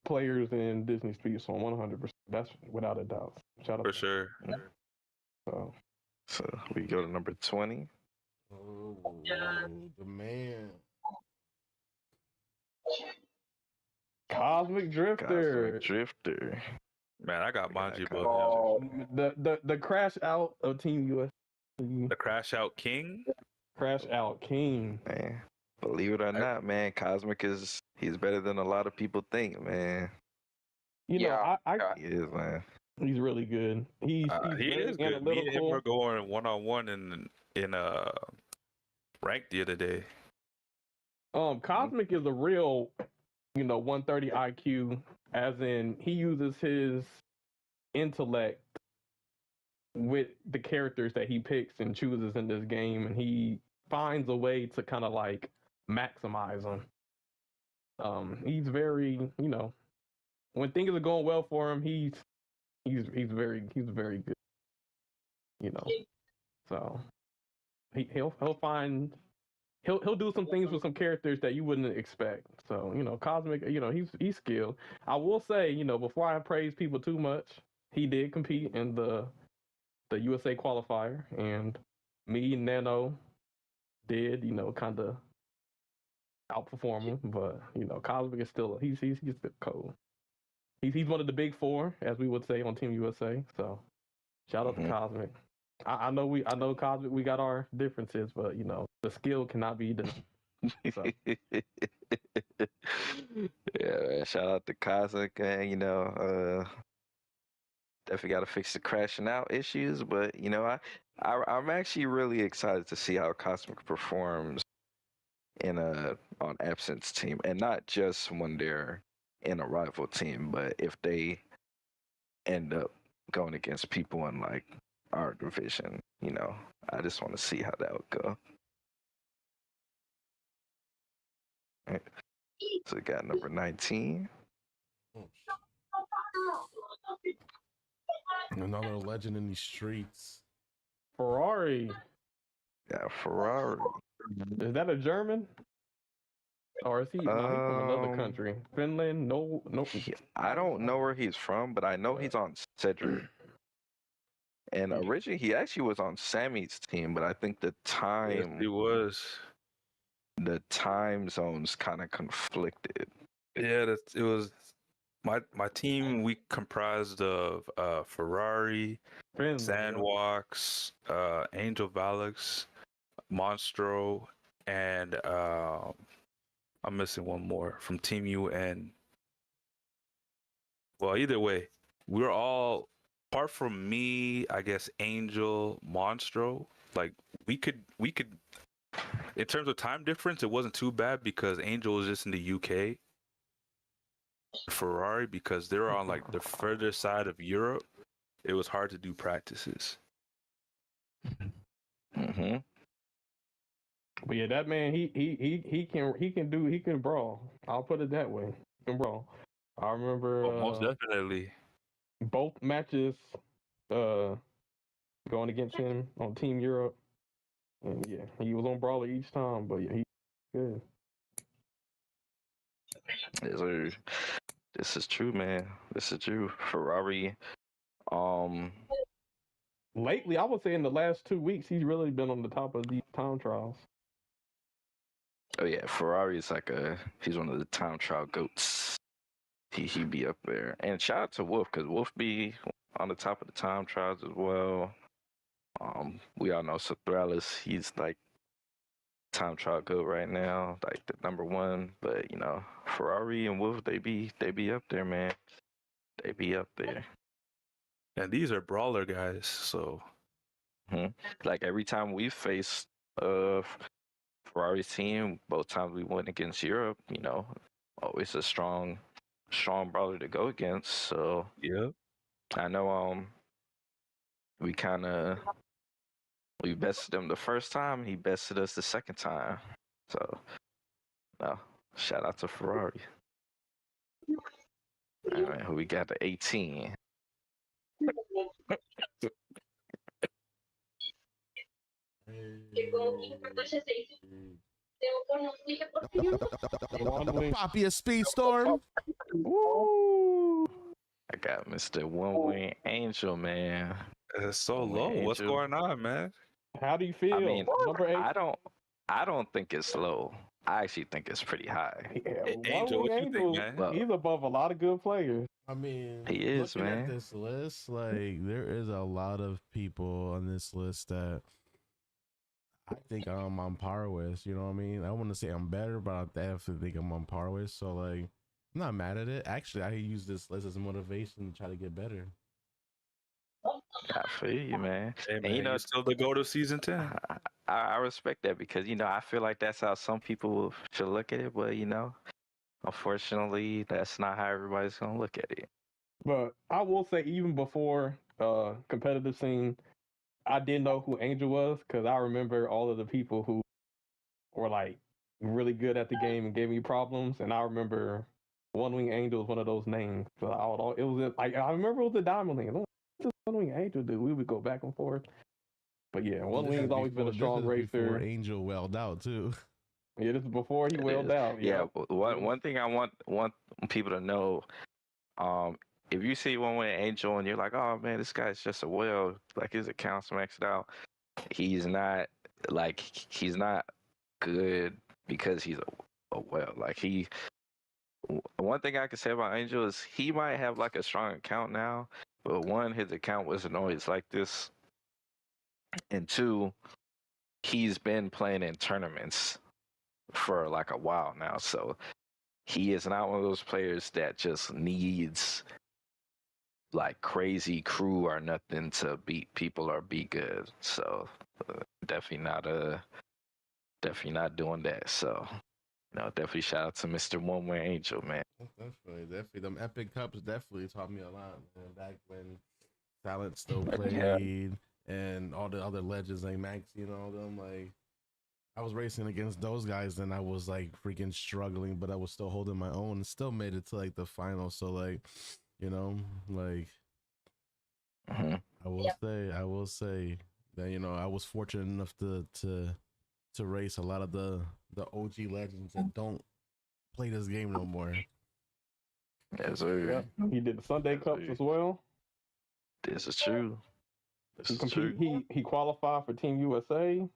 players in Disney Speedstorm, 100%. That's without a doubt. Shout out for sure. So we go to number 20. Oh, the man. Cosmic Drifter. Man, I got Manji above him. The crash out of Team US. The Crashout King? Crashout King. Man, believe it or not, man, Cosmic he's better than a lot of people think, man. He is, man. He's really good. He is good. Me and him were going one-on-one in ranked the other day. Cosmic is a real 130 IQ, as in he uses his intellect with the characters that he picks and chooses in this game, and he finds a way to kind of like maximize them. He's very, when things are going well for him, he's very good. So he'll do some things with some characters that you wouldn't expect. So, Cosmic, he's skilled. I will say, before I praise people too much, he did compete in the USA qualifier, and me and Nano did, kind of outperform him. But, Cosmic is still he's still cold. He's one of the big four, as we would say on Team USA. So shout out to Cosmic. I know Cosmic, we got our differences, but the skill cannot be denied. So. Yeah, man, shout out to Cosmic, man. Definitely got to fix the crashing out issues, but I'm actually really excited to see how Cosmic performs on Absint's team, and not just when they're in a rival team, but if they end up going against people in like our division, I just want to see how that would go. All right. So we got number 19. Another legend in these streets. Ferrari. Yeah, Ferrari. Is that a German? Or is he? No, he's from another country. Finland? No. I don't know where he's from, but I know he's on Cedric. And originally, he actually was on Sammy's team, but I think Yes, he the was. time zones kind of conflicted. Yeah, it was my team. We comprised of Ferrari, Finland. Sandwax, Angel Valix, Monstro, and I'm missing one more from Team UN. Well, either way, we're all apart from me, I guess Angel, Monstro, like we could in terms of time difference, it wasn't too bad because Angel was just in the UK. Ferrari, because they're on like the further side of Europe, it was hard to do practices. Mm-hmm. But yeah, that man, he can brawl. I'll put it that way. He can brawl. I remember Most definitely. both matches going against him on Team Europe. And yeah, he was on brawler each time, but yeah, he good. This is true, man. This is true. Ferrari. Lately, I would say in the last 2 weeks, he's really been on the top of these time trials. Oh yeah, Ferrari is he's one of the time trial goats. He be up there. And shout out to Wolf, because Wolf be on the top of the time trials as well. We all know Sothralis, he's like time trial goat right now, like the number one. But you know, Ferrari and Wolf, they be up there, man. They be up there. And these are brawler guys, so like every time we faced Ferrari's team, both times we went against Europe, you know, always a strong brawler to go against. So yeah, I know we bested him the first time, he bested us the second time. So no, shout out to Ferrari. All right, who we got, the 18. Poppy a speed storm. Woo! I got Mr. One Wing Angel, man. it's so One Wing low. What's Angel. going on, man? How do you feel? I mean, Number 8. I don't think it's low. I actually think it's pretty high. Yeah, Angel, what you think, Angel, man? Well, he's above a lot of good players. I mean, He is, looking man. at this list, like there is a lot of people on this list that I think I'm on par with. You know what I mean? I want to say I'm better, but I definitely think I'm on par with. So like, I'm not mad at it. Actually, I use this list as motivation to try to get better. I feel you, man. Hey, man, And you know, you're still the go to season 10. I respect that, because you know, I feel like that's how some people should look at it, but you know, unfortunately, that's not how everybody's gonna look at it. But I will say, even before competitive scene, I did know who Angel was, because I remember all of the people who were like really good at the game and gave me problems. And I remember One Wing Angel was one of those names. So it was like, I remember it was the Diamond League. What does One Wing Angel do? We would go back and forth. But yeah, One Wing's always been a strong Before racer. Angel welled out too. Yeah, this is before he welled out. Yeah, one thing I want people to know, if you see One Wing Angel and you're like, oh man, this guy's just a whale, like his account's maxed out. He's not good because he's a whale. Like one thing I can say about Angel is he might have like a strong account now, but one, his account wasn't always like this, and two, he's been playing in tournaments for like a while now, so he is not one of those players that just needs like crazy crew or nothing to beat people or be good. So definitely not doing that. So definitely shout out to Mr. One Way Angel, man. Definitely. Them epic cups definitely taught me a lot, man. Back when Talent still played and all the other legends like Maxi and all them, like I was racing against those guys and I was like freaking struggling, but I was still holding my own and still made it to like the final. So like, like I will say that, I was fortunate enough to race a lot of the OG legends that don't play this game no more. Yes, sir. Yeah. He did the Sunday Cups as well. This is true. He qualified for Team USA.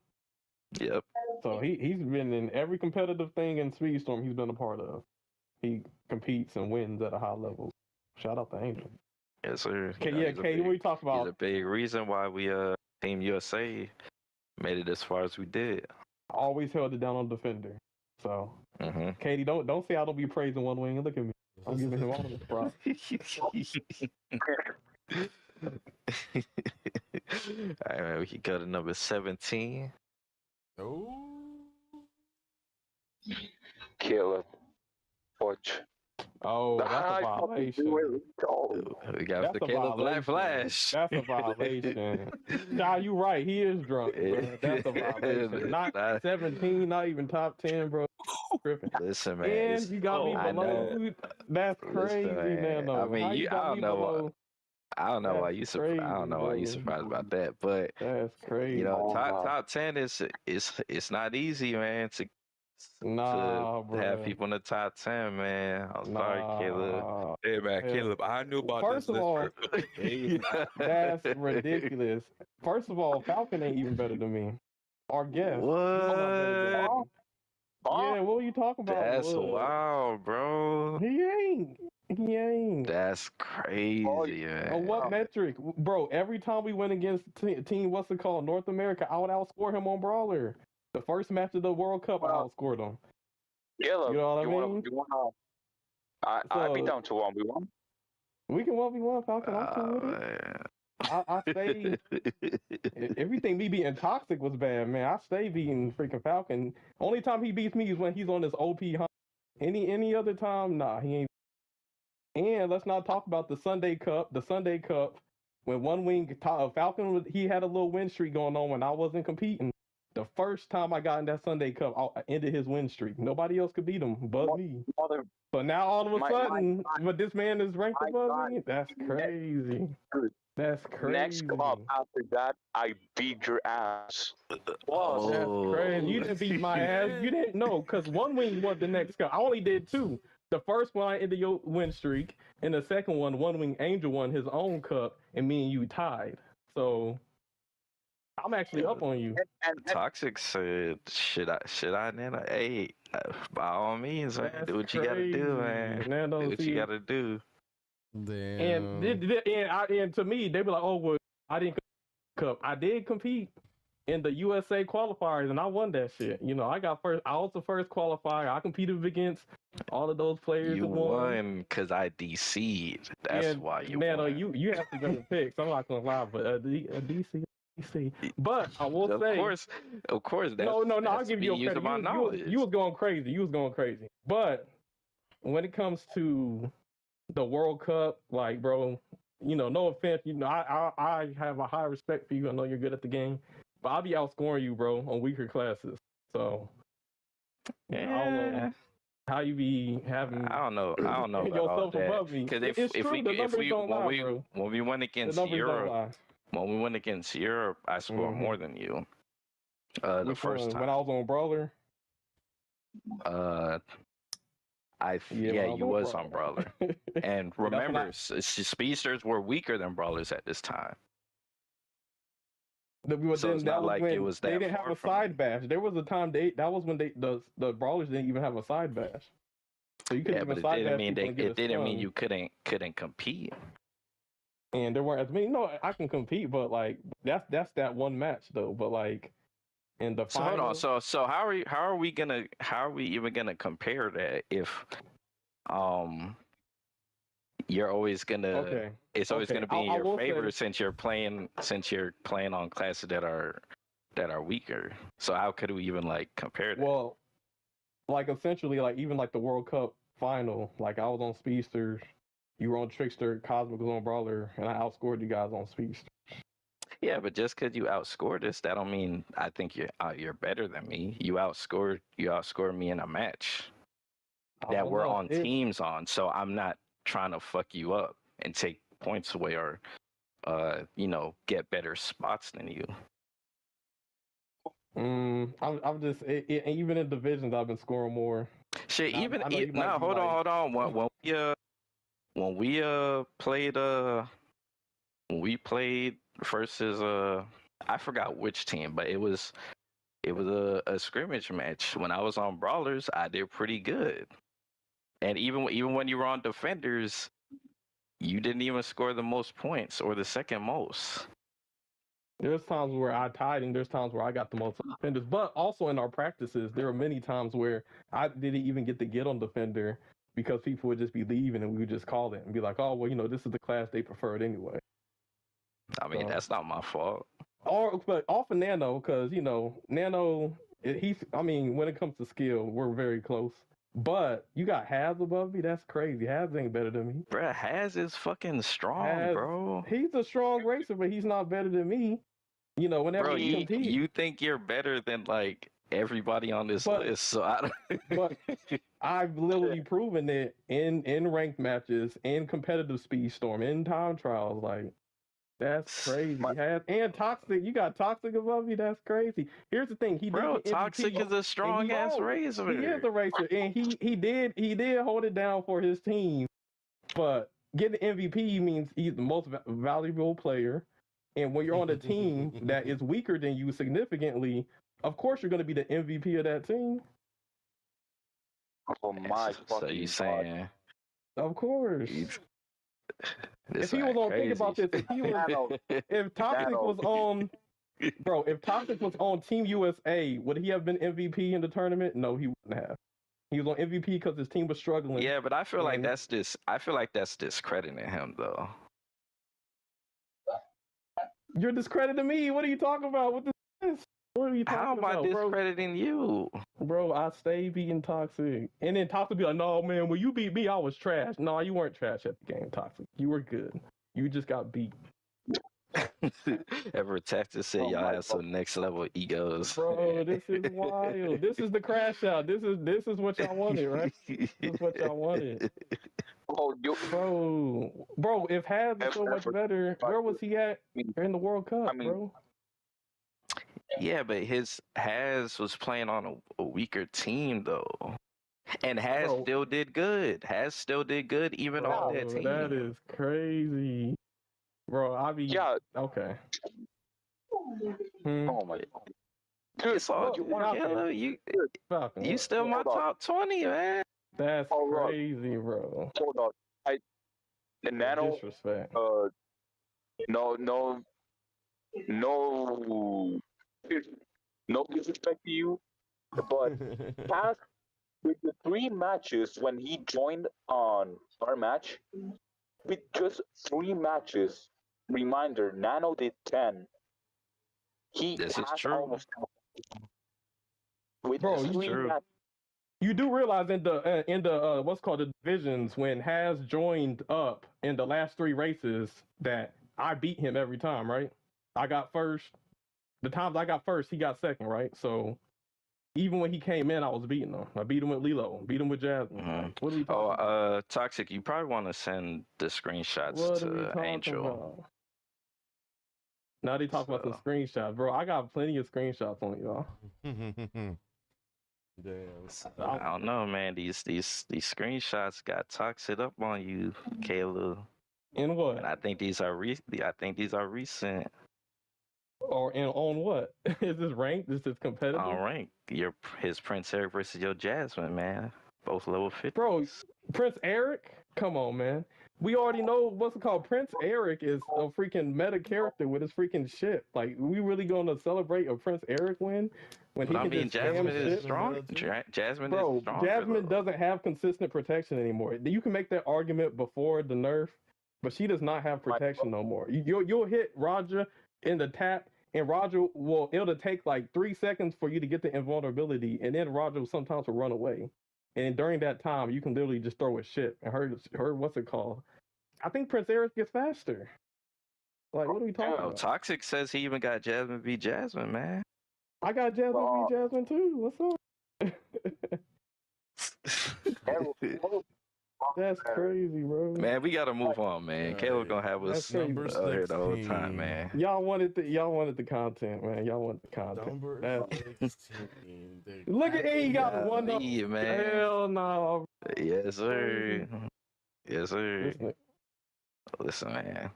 Yep. So he's been in every competitive thing in Speedstorm he's been a part of. He competes and wins at a high level. Shout out to Angel. Yes, sir. Okay, yeah, Kay, what you talk about? He's a big reason why we Team USA made it as far as we did. I always held it down on Defender. So Katie, don't say I don't be praising One Wing. Look at me. I'm giving him all of the props. All right, man, we can go to number 17. Oh. Caleb. Watch. Oh, that's a violation. We got the Caleb Black Flash. That's a violation. Nah, you right. He is drunk. Bro. That's a violation. Not 17, not even top 10, bro. Listen, man. And you got me below. That's crazy, man. I mean, I don't know why you crazy, I don't know why you surprised about that, but that's crazy. You know, top 10 is it's not easy, man. To have people in the top 10, man. I'm sorry, Caleb. Hey, man, Caleb, I knew about First this. of all, that's ridiculous. First of all, Falcon ain't even better than me. Our guest. What? Yeah, what are you talking about? That's wild, bro. He ain't. That's crazy, man. On what metric? Bro, every time we went against team, what's it called? North America, I would outscore him on Brawler. The first match of the World Cup, I outscored him. Caleb, you know what I mean? I'd be down to 1v1. We can 1v1, Falcon. I'm cool with it. I stay. Everything me beating Toxic was bad, man. I stay beating freaking Falcon. Only time he beats me is when he's on this OP hunt. Any other time, nah, he ain't. And let's not talk about the Sunday Cup. The Sunday Cup, when One Wing Falcon, he had a little win streak going on when I wasn't competing. The first time I got in that Sunday Cup, I ended his win streak. Nobody else could beat him but me. But now all of a sudden, but this man is ranked above me. That's crazy. That's crazy. Next club after that, I beat your ass. Whoa, that's crazy. You didn't beat my ass. You didn't know, because One Wing won the next cup. I only did two. The first one I ended your win streak, and the second one, One Wing Angel won his own cup, and me and you tied. So I'm actually up on you. Toxic said, should I Nano? Hey, by all means, man, do what you gotta do, man. Nano, do what you gotta do. Damn. And to me, they be like, oh, well, I didn't cup. I did compete in the USA qualifiers, and I won that shit. You know, I was the first qualifier. I competed against all of those players. You won because I DC'd. That's why you won. Man, you have to go to picks. I'm not gonna lie, but DC. But I will say, of course. No. I'll give you a credit. You was going crazy. But when it comes to the World Cup, like, bro, you know, no offense, you know, I have a high respect for you. I know you're good at the game, but I'll be outscoring you, bro, on weaker classes. So, I don't know how you be having. I don't know about all that. Because when we went against Europe. When we went against Europe, I scored more than you. The first time when I was on Brawler. You was on Brawler. And remember, speedsters were weaker than Brawlers at this time. So it's not like it was that. They didn't have a side bash. There was a time that was when the Brawlers didn't even have a side bash. So you couldn't even side bash. It didn't mean you couldn't compete. And there weren't as many. No, I can compete, but like that's that one match though. But like in the final. Hold on. So how are we even gonna compare that if you're always gonna it's always gonna be in your favor since you're playing on classes that are weaker. So how could we even like compare that? Well, like essentially, like even like the World Cup final, like I was on Speedsters. You were on Trickster, Cosmic was on Brawler, and I outscored you guys on Speedster. Yeah, but just because you outscored us, that don't mean I think you're better than me. You outscored me in a match that we're on teams on. So I'm not trying to fuck you up and take points away or get better spots than you. I'm just even in divisions I've been scoring more. Shit, I- even I know you might no, be hold on, like- hold on. When we played versus I forgot which team, but it was a scrimmage match. When I was on Brawlers, I did pretty good. And even when you were on Defenders, you didn't even score the most points or the second most. There's times where I tied and there's times where I got the most defenders. But also in our practices, there are many times where I didn't even get to get on defender because people would just be leaving and we would just call it and be like, oh, well, this is the class they preferred anyway. I mean, So- that's not my fault. But off of Nano, because, Nano, when it comes to skill, we're very close. But you got Haz above me? That's crazy. Haz ain't better than me. Bruh, Haz is fucking strong, Haz- bro. He's a strong racer, but he's not better than me. Whenever Bro, we compete. you think you're better than like everybody on this But- list, so I don't. But I've literally proven it in ranked matches, in competitive speed storm, in time trials. Like, that's crazy. And Toxic, you got Toxic above me. That's crazy. Here's the thing, he Bro, did get MVP. Toxic is a strong ass racer. He is a racer, and he did hold it down for his team. But getting MVP means he's the most valuable player. And when you're on a team that is weaker than you significantly, of course you're going to be the MVP of that team. Oh my So fucking you God. saying Of course. this If he was ain't on, think crazy. about this. If he was, Nano, if Toxic Nano. was on, bro, if Toxic was on Team USA, would he have been MVP in the tournament? No, he wouldn't have. He was on MVP because his team was struggling. Yeah, but I feel like And- I feel like that's discrediting him though. You're discrediting me. What are you talking about? What are you How talking am I about, bro? discrediting you? Bro, I stay beating Toxic. And then Toxic be like, no, man, when you beat me, I was trash. No, you weren't trash at the game, Toxic. You were good. You just got beat. Ever Texas said Oh y'all my have some next level egos. Bro, this is wild. This is the crash out. This is what y'all wanted, right? This is what y'all wanted. Oh, Bro, if Haz is so much Effort. better, where was he at in the World Cup, I mean- bro? Yeah, but his Haz was playing on a weaker team though. And Haz Bro. still did good. Haz still did good even on that Bro, team. that is crazy. Bro, yeah. okay. Oh my. Dude, It's all you Bro, want Falcon. Killer, you Falcon, still my Hold on. top 20, man. that's Hold on. crazy, bro. hold on. The Nano. Disrespect. No, no disrespect to you, but past with the 3 matches when he joined on our match, with just 3 matches, reminder, Nano did 10. This is has true. almost with Bro, the you- 3 True. matches. You do realize in the what's called the divisions when Haz joined up in the last 3 races that I beat him every time, right? I got first. The times I got first, he got second, right? So even when he came in, I was beating him. I beat him with Lilo, beat him with Jasmine. Mhm. Like, what are we Oh, talking about? Toxic, you probably want to send the screenshots What are we to talking Angel. about? Now they talk about some screenshots, bro. I got plenty of screenshots on y'all. Damn. I don't know, man. These screenshots got Toxic up on you, Caleb. In what? And I think these are recent. Or on what? Is this ranked? Is this competitive? On rank. His Prince Eric versus your Jasmine, man. Both level 50. Bro, Prince Eric? Come on, man. We already know what's it called. Prince Eric is a freaking meta character with his freaking shit. Like, we really gonna celebrate a Prince Eric win when But he I can mean, just Jasmine spam is shit? strong. Jasmine Bro, is stronger. Jasmine though. doesn't have consistent protection anymore. You can make that argument before the nerf, but she does not have protection no more. You'll hit Roger in the tap, and Roger it'll take like 3 seconds for you to get the invulnerability, and then Roger sometimes will run away. And during that time, you can literally just throw a shit. And her what's it called? I think Prince Eric gets faster. Like, what are we talking Oh, about? Toxic says he even got Jasmine v Jasmine, man. I got Jasmine v Jasmine too. What's up? That's crazy, bro. Man, we gotta move on, man. Caleb gonna have us That's crazy. here the whole time, man. Y'all wanted the content, man. Y'all wanted the content. Number 16. Look at he got one up. Yeah, man. Hell no. Yes, sir. Yes, sir. Listen, man.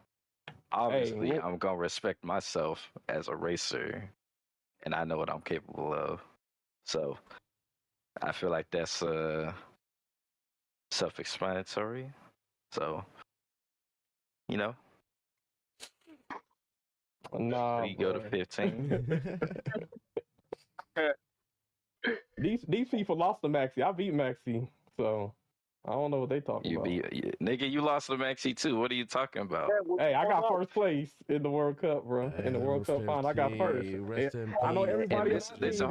Obviously, I'm gonna respect myself as a racer, and I know what I'm capable of. So, I feel like that's self-explanatory. So, you know, nah, you go to 15. These people lost to Maxi. I beat Maxi, so I don't know what they talking about. Nigga, you lost to Maxi too. What are you talking about? Hey, I got first place in the World Cup, bro. In the World Cup final, I got first. I know everybody. Listen,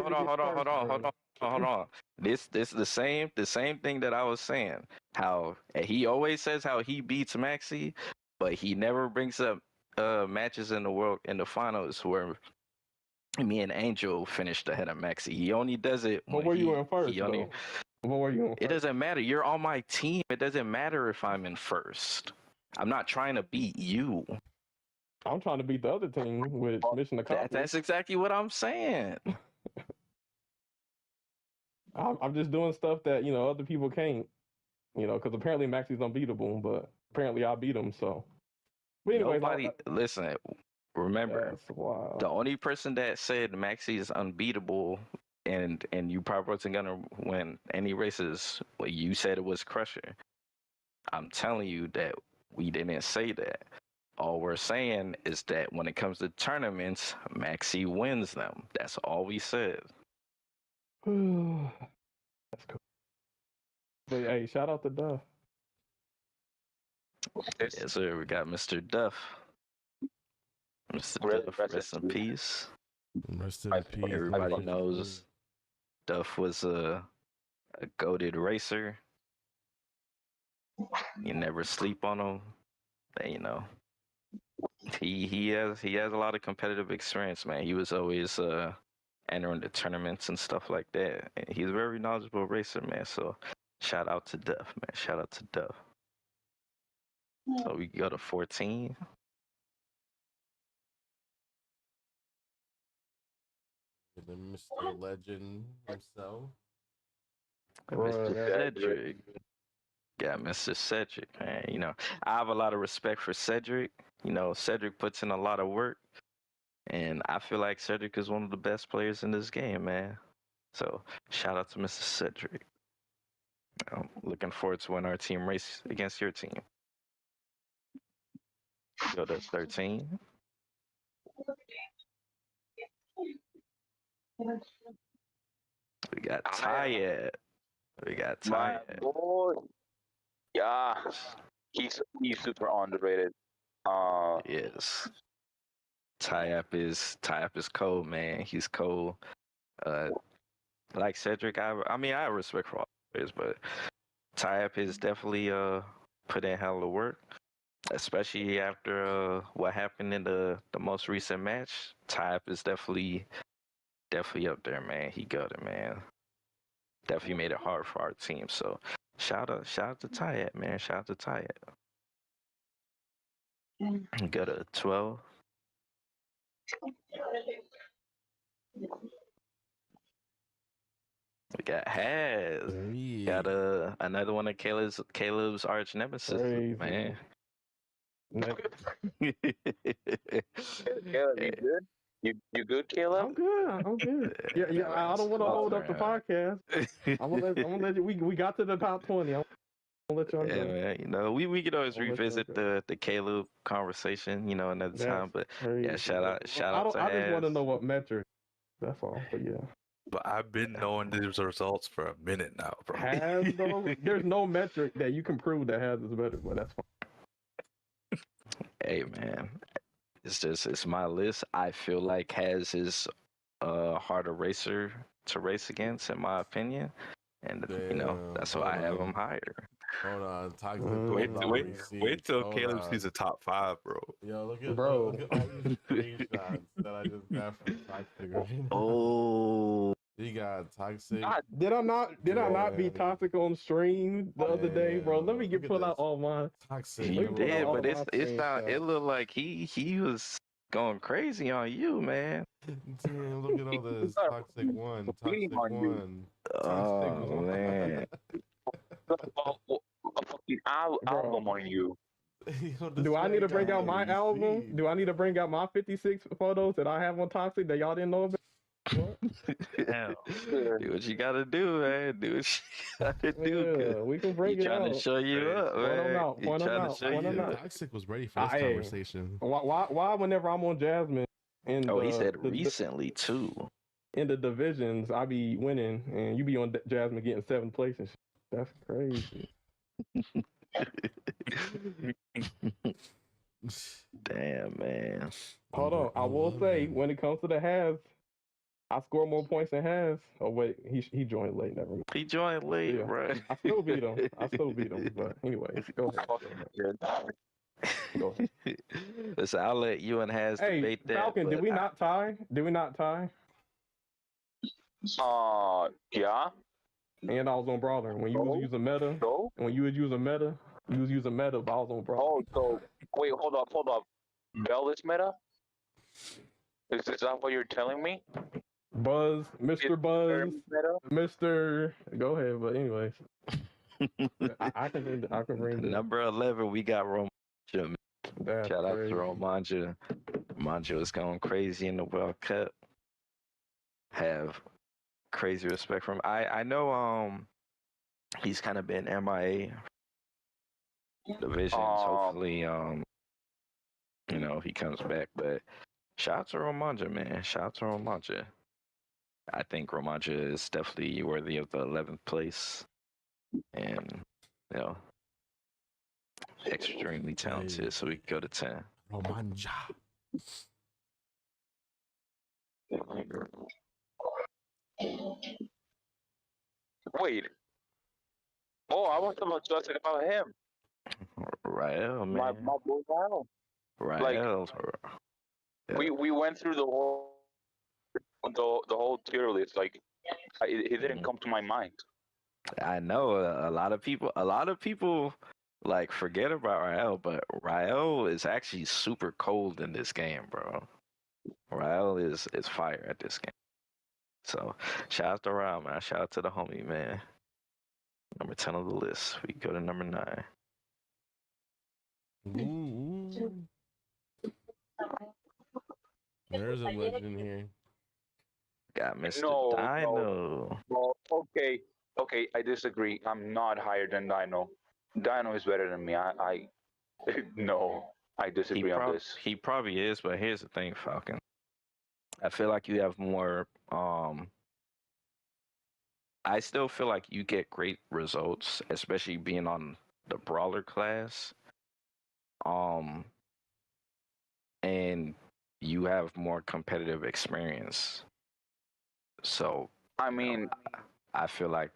hold on. This the same thing that I was saying. How he always says how he beats Maxi, but he never brings up matches in the finals where me and Angel finished ahead of Maxi. He only does it. What were you in first? What were you in first? It doesn't matter. You're on my team. It doesn't matter if I'm in first. I'm not trying to beat you. I'm trying to beat the other team with mission accomplished. That's exactly what I'm saying. I'm just doing stuff that other people can't. Because apparently Maxi's unbeatable, but apparently I beat him. So, but anyway, listen. Remember, the only person that said Maxi is unbeatable and you probably wasn't gonna win any races, well, you said it was Crusher. I'm telling you that we didn't say that. All we're saying is that when it comes to tournaments, Maxi wins them. That's all we said. That's cool. But hey, shout out to Duff. Yes, sir. We got Mr. Duff. Mr. Duff, rest in peace. Rest in peace. Everybody knows Duff was a goated racer. You never sleep on him. He has a lot of competitive experience, man. He was always entering the tournaments and stuff like that. And he's a very knowledgeable racer, man. So shout out to Duff, man. Shout out to Duff. So we go to 14. Mr. Legend himself. Mr. Cedric. Yeah, Mr. Cedric, man. I have a lot of respect for Cedric. Cedric puts in a lot of work. And I feel like Cedric is one of the best players in this game, man. So shout out to Mr. Cedric. I'm looking forward to when our team race against your team. Go to 13. We got Tyat. Yeah, he's super underrated. Yes. Tyap is cold, man. He's cold. Like Cedric, I have respect for all players, but Tyap is definitely put in hell of work. Especially after what happened in the most recent match. Tyap is definitely up there, man. He got it, man. Definitely made it hard for our team. So shout out to Tyat, man. Shout out to Tyat. We got a 12. We got Haz. Got another one of Caleb's arch nemesis, man. Caleb, you good? You good, Caleb? I'm good. Yeah. I don't want to hold up the podcast. I'm gonna let you. We got to the top 20. I'm gonna let y'all go. Yeah, man. We could always revisit the Caleb conversation, another time. But yeah, shout out to Haz. I just want to know what metric. That's all. But yeah. But I've been knowing these results for a minute now, bro. Haz, though, there's no metric that you can prove that Haz is better, but that's fine. Hey, man. It's my list. I feel like Haz is a harder racer to race against, in my opinion. And, that's why I have him higher. Hold on. Wait till Caleb sees the top 5, bro. Yo, look at all these screenshots that I just got from Top Figure. Oh. You got toxic. God, Did I not be Yeah. toxic on stream the other day, bro? Let me Look at pull out this. all my. Toxic. You Let me pull out did, all but my it's not. It screenshots. looked like he was going crazy on you, man. Damn, look at all this. got Toxic one. beating Toxic on you. one. Toxic Oh one. man. A fucking album on you. Yo, this Do I need man to bring got out my album? receipts. Do I need to bring out my 56 photos that I have on Toxic that y'all didn't know about? Damn. Do what you gotta do, man. Do what you gotta do. Yeah, 'Cause we can he bring it trying out. to show you up, Point 'em man. out, He point 'em trying to out, show point 'em you out. up. Toxic was ready for this Hey, conversation. why whenever I'm on Jasmine in Oh, he said the recently too. in the divisions, I be winning, and you be on Jasmine getting 7th place and shit. That's crazy. Damn, man. Hold on, I will say when it comes to the halves, I score more points than halves. Oh wait, he joined late. Never mind. He joined late, Yeah. right? I still beat him. But anyways, go ahead. Go ahead. Listen, I'll let you and Has Hey, debate that. Falcon, did but we not tie? Did we not tie? Yeah. And I was on Brawler. When you was No. using meta, So, when you was using meta, but I was on Brawler. oh, so wait, hold up. Bell is meta? Is that what you're telling me? Buzz, Mr. Buzz, Meta? Mr. Go ahead, but anyways, I can bring this. Number 11, we got Romanja. That's Shout out crazy. to Romanja. Romanja was going crazy in the World Cup. Have crazy respect for him. I know he's kind of been MIA divisions. Hopefully he comes back. But shout out to Romanja, man. Shout out to Romanja. I think Romanja is definitely worthy of the 11th place. And extremely talented, so we can go to 10. Romanja. Wait. Oh, I was about to talk about him. Rael, man. My boy Rael. Rael. Yeah. We went through the whole tier list. Like, he didn't come to my mind. I know a lot of people like forget about Rael, but Rael is actually super cold in this game, bro. Rael is fire at this game. So shout out to Rael, man. Shout out to the homie, man. Number 10 on the list. We go to number 9. Ooh. There's a legend here. Got Mr. No, Dino. Well, okay, I disagree. I'm not higher than Dino. Dino is better than me. I no, I disagree on this. He probably is, but here's the thing, Falcon. I feel like you have more. I still feel like you get great results, especially being on the brawler class. And you have more competitive experience. So I mean, I feel like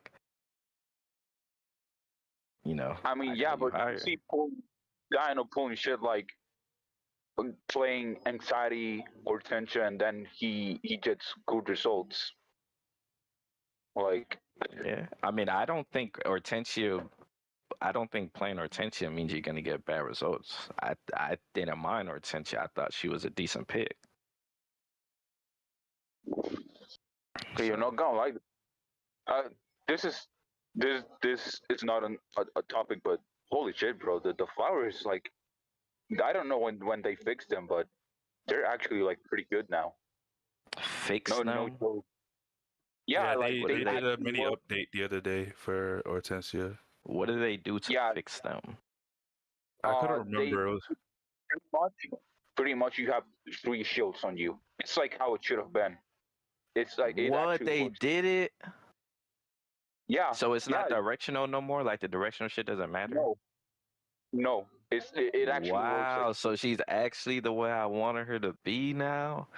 I mean, yeah, but you see Dino pulling shit like playing anxiety or tension, and then he gets good results. Like, yeah. I mean, I don't think playing Hortensia means you're gonna get bad results. I didn't mind Hortensia. I thought she was a decent pick. okay, you're not gonna like this is not a topic, but holy shit, bro, the flowers, like, I don't know when they fixed them, but they're actually like pretty good now. Fix them? No. Yeah, like they did a actually mini work. update the other day for Hortensia. What do they do to fix them? I couldn't remember. It was Pretty much you have 3 shields on you. It's like how it should have been. It's like What, they works. did it? Yeah. So it's not directional no more? Like the directional shit doesn't matter? No. It actually works. Wow, so she's actually the way I wanted her to be now?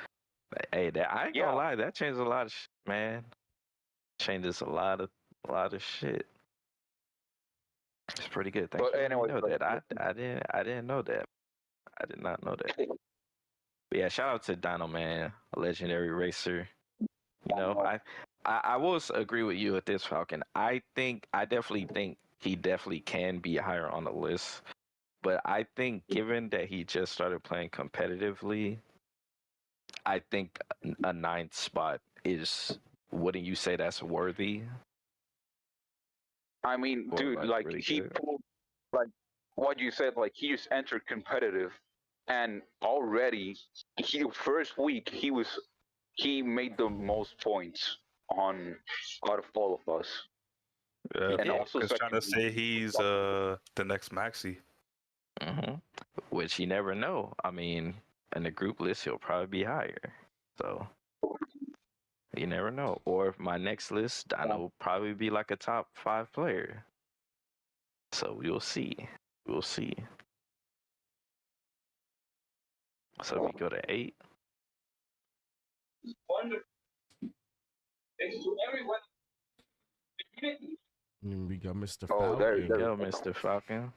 Hey, I ain't gonna lie, that changes a lot of shit, man. Changes a lot of shit. It's pretty good. Thanks for letting me know that. I didn't know that. I did not know that. But yeah, shout out to Dino, man, a legendary racer. I will agree with you with this, Falcon. I definitely think he definitely can be higher on the list. But I think given that he just started playing competitively, I think a ninth spot is, wouldn't you say that's worthy? I mean, Or, dude, like, like really he good? pulled, like what you said, like he just entered competitive, and already first week he made the most points on out of all of us, Yeah, and Yeah. also Falcons trying second to week. say he's the next Maxi. hmm Which you never know. I mean, in the group list, he'll probably be higher. So you never know. Or if my next list, I know will probably be like a top 5 player. So we'll see. We'll see. So we go to 8. We got Mr. Oh, there Falcon. Yo, Mr. Falcon.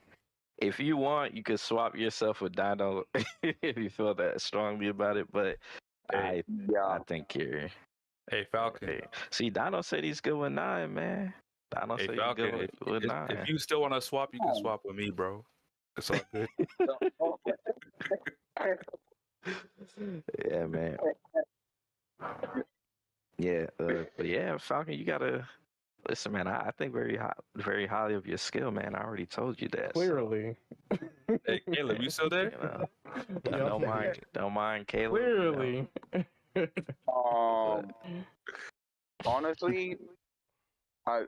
If you want, you could swap yourself with Dino if you feel that strongly about it. But Hey, yeah. I think you're. hey Falcon. Hey. See, Dino said he's good with 9, man. Dino Hey said he's Falcon. good with 9. If you still want to swap, you can swap with me, bro. It's all good. Yeah, man. Yeah, but yeah, Falcon, you gotta listen, man. I think very highly of your skill, man. I already told you that. Clearly. Hey Caleb, you still there? So, don't mind Caleb. Clearly. Honestly, I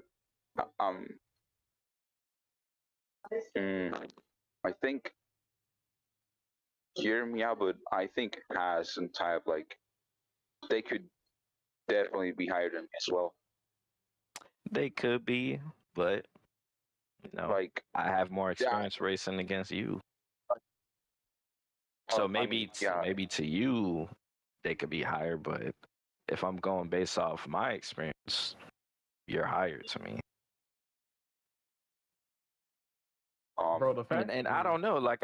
um I think hear me out, but I think has some type like they could definitely be higher than me as well. They could be, but Like I have more experience racing against you. So maybe to you they could be higher, but if I'm going based off my experience, you're higher to me. Bro, the fact And I don't know, like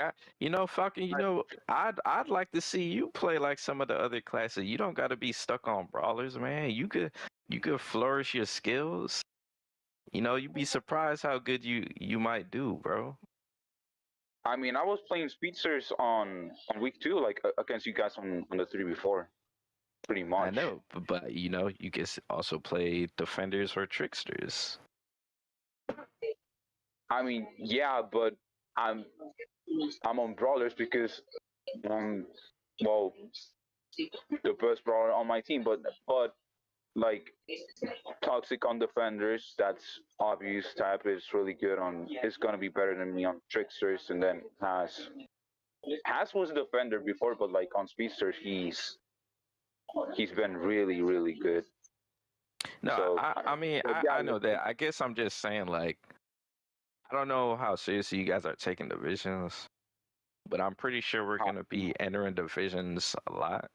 Falcon, I'd like to see you play like some of the other classes. You don't got to be stuck on brawlers, man. You could flourish your skills. You'd be surprised how good you might do, bro. I mean, I was playing speedsters on week 2, like against you guys on the 3v4, pretty much. I know, but you can also play defenders or tricksters. I mean, yeah, but I'm on brawlers because well, the best brawler on my team, but like toxic on defenders, that's obvious. Type is really good on. It's gonna be better than me on tricksters, and then Has was a defender before, but like on speedsters, he's been really really good. No, So, I know that. I guess I'm just saying, like, I don't know how seriously you guys are taking divisions, but I'm pretty sure we're gonna be entering divisions a lot.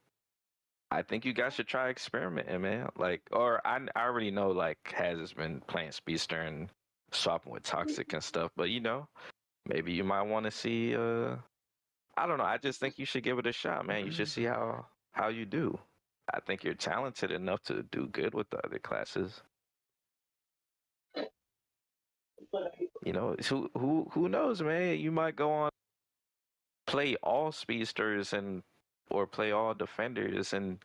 I think you guys should try experimenting, man. Like, or I already know, like, has been playing speedster and swapping with toxic and stuff, but maybe you might want to see. I don't know. I just think you should give it a shot, man. You should see how you do. I think you're talented enough to do good with the other classes. Who knows, man? You might go on play all speedsters or play all defenders and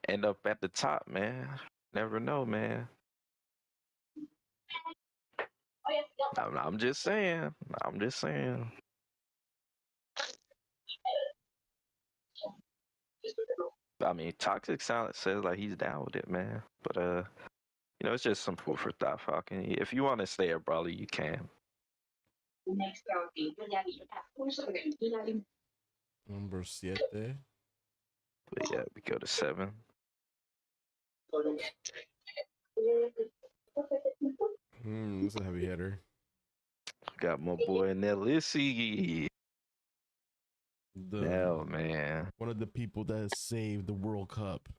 end up at the top, man. Never know, man. I'm just saying. I'm just saying. I mean, Toxic Silence says like he's down with it, man. But it's just some food for thought, Falcon. If you want to stay at Brawley, you can. Number 7. But yeah, we go to 7. It's a heavy hitter. Got my boy Nelisi. Hell, man. One of the people that saved the World Cup.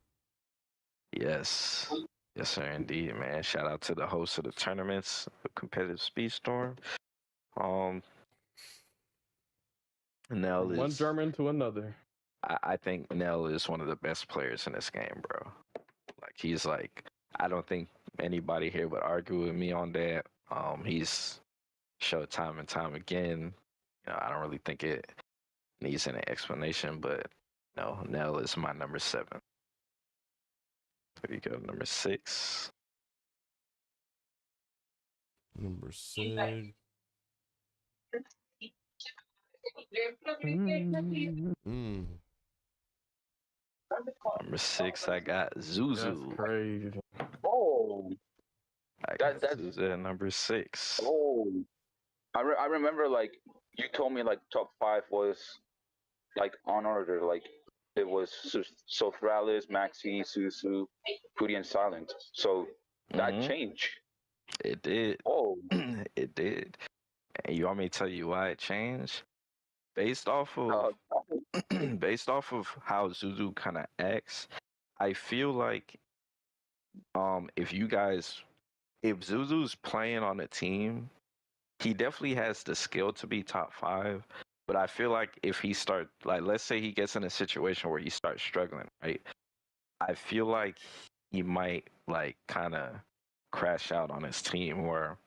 Yes. Yes, sir, indeed, man. Shout out to the host of the tournaments, the competitive Speedstorm. Nell From one is German to another. I think Nell is one of the best players in this game, bro. Like he's like I don't think anybody here would argue with me on that. He's showed time and time again. I don't really think it needs any explanation, but no, Nell is my number 7. There you go, number 6. Number 6. Mm. Number 6, I got Zuzu. That's crazy. Oh, I got that's Zuzu at number 6. oh. I remember like you told me like top 5 was like on order. Like it was Sofralis, Maxi, Susu, Pooty, and Silent. So that changed. It did. Oh, It did. And you want me to tell you why it changed? Based off of based off of how Zuzu kind of acts, I feel like if Zuzu's playing on a team, he definitely has the skill to be top 5. But I feel like if he let's say he gets in a situation where he starts struggling, right? I feel like he might like kind of crash out on his team, or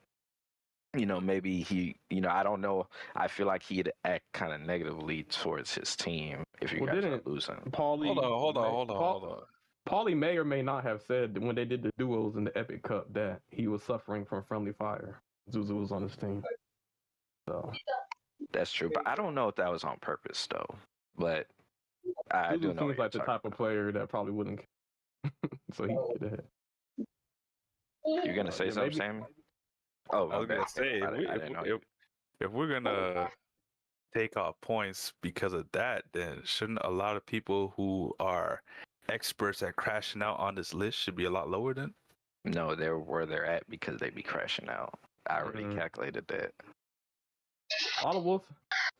maybe he, I don't know. I feel like he'd act kind of negatively towards his team if you guys are losing. Paulie, Hold on. Paulie may or may not have said that when they did the duos in the Epic Cup that he was suffering from friendly fire. Zuzu was on his team. So That's true, but I don't know if that was on purpose though. But I Zuzu do know seems like the type of player that probably wouldn't. So he did that. You're gonna say something, Sammy? Oh, I was gonna say I didn't know. if we're gonna take our points because of that, then shouldn't a lot of people who are experts at crashing out on this list should be a lot lower then? No, they're where they're at because they be crashing out. I already calculated that. All I will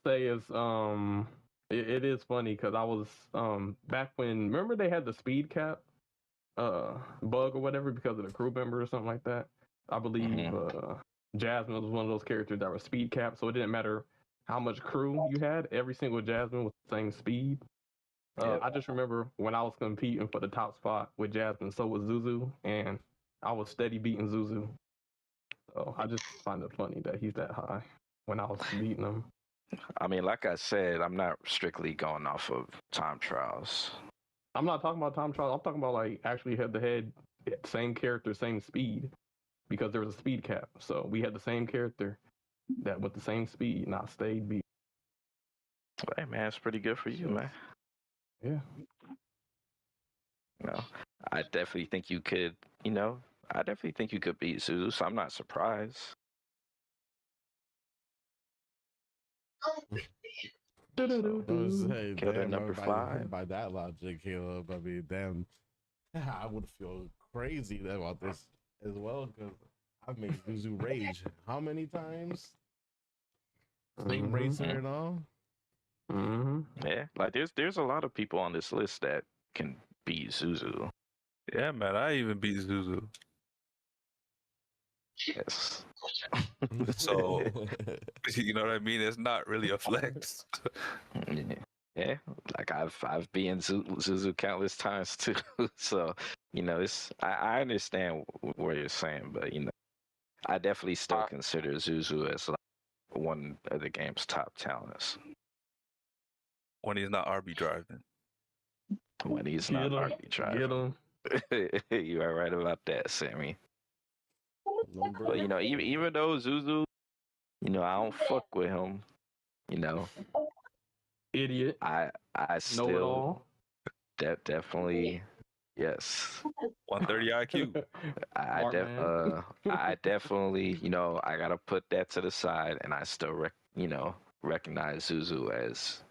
say is it is funny because I was back when, remember they had the speed cap bug or whatever because of the crew member or something like that. I believe Jasmine was one of those characters that was speed capped, so it didn't matter how much crew you had. Every single Jasmine was the same speed. I just remember when I was competing for the top spot with Jasmine, so was Zuzu, and I was steady beating Zuzu. So I just find it funny that he's that high when I was beating him. I mean, like I said, I'm not strictly going off of time trials. I'm not talking about time trial. I'm talking about like actually head to head, same character, same speed, because there was a speed cap. So we had the same character that with the same speed, and I stayed beat. Hey man, it's pretty good for you, man. Yeah. I definitely think you could. I definitely think you could beat Zuzu. So I'm not surprised. Hey, damn, number 5. By that logic, Caleb, I mean, damn, I would feel crazy about this as well because I made Zuzu rage how many times? Same racer and all. Yeah, like there's a lot of people on this list that can beat Zuzu. Yeah, man, I even beat Zuzu. Yes. So, you know what I mean? It's not really a flex. Yeah, like I've been Zuzu countless times too. So, I understand what you're saying, but I definitely still consider Zuzu as like one of the game's top talents. When he's not RB driving. When he's not RB driving. You are right about that, Sammy. But even though Zuzu, I don't fuck with him. Idiot. I still definitely yes. 130 IQ. I definitely I gotta put that to the side, and I still recognize Zuzu as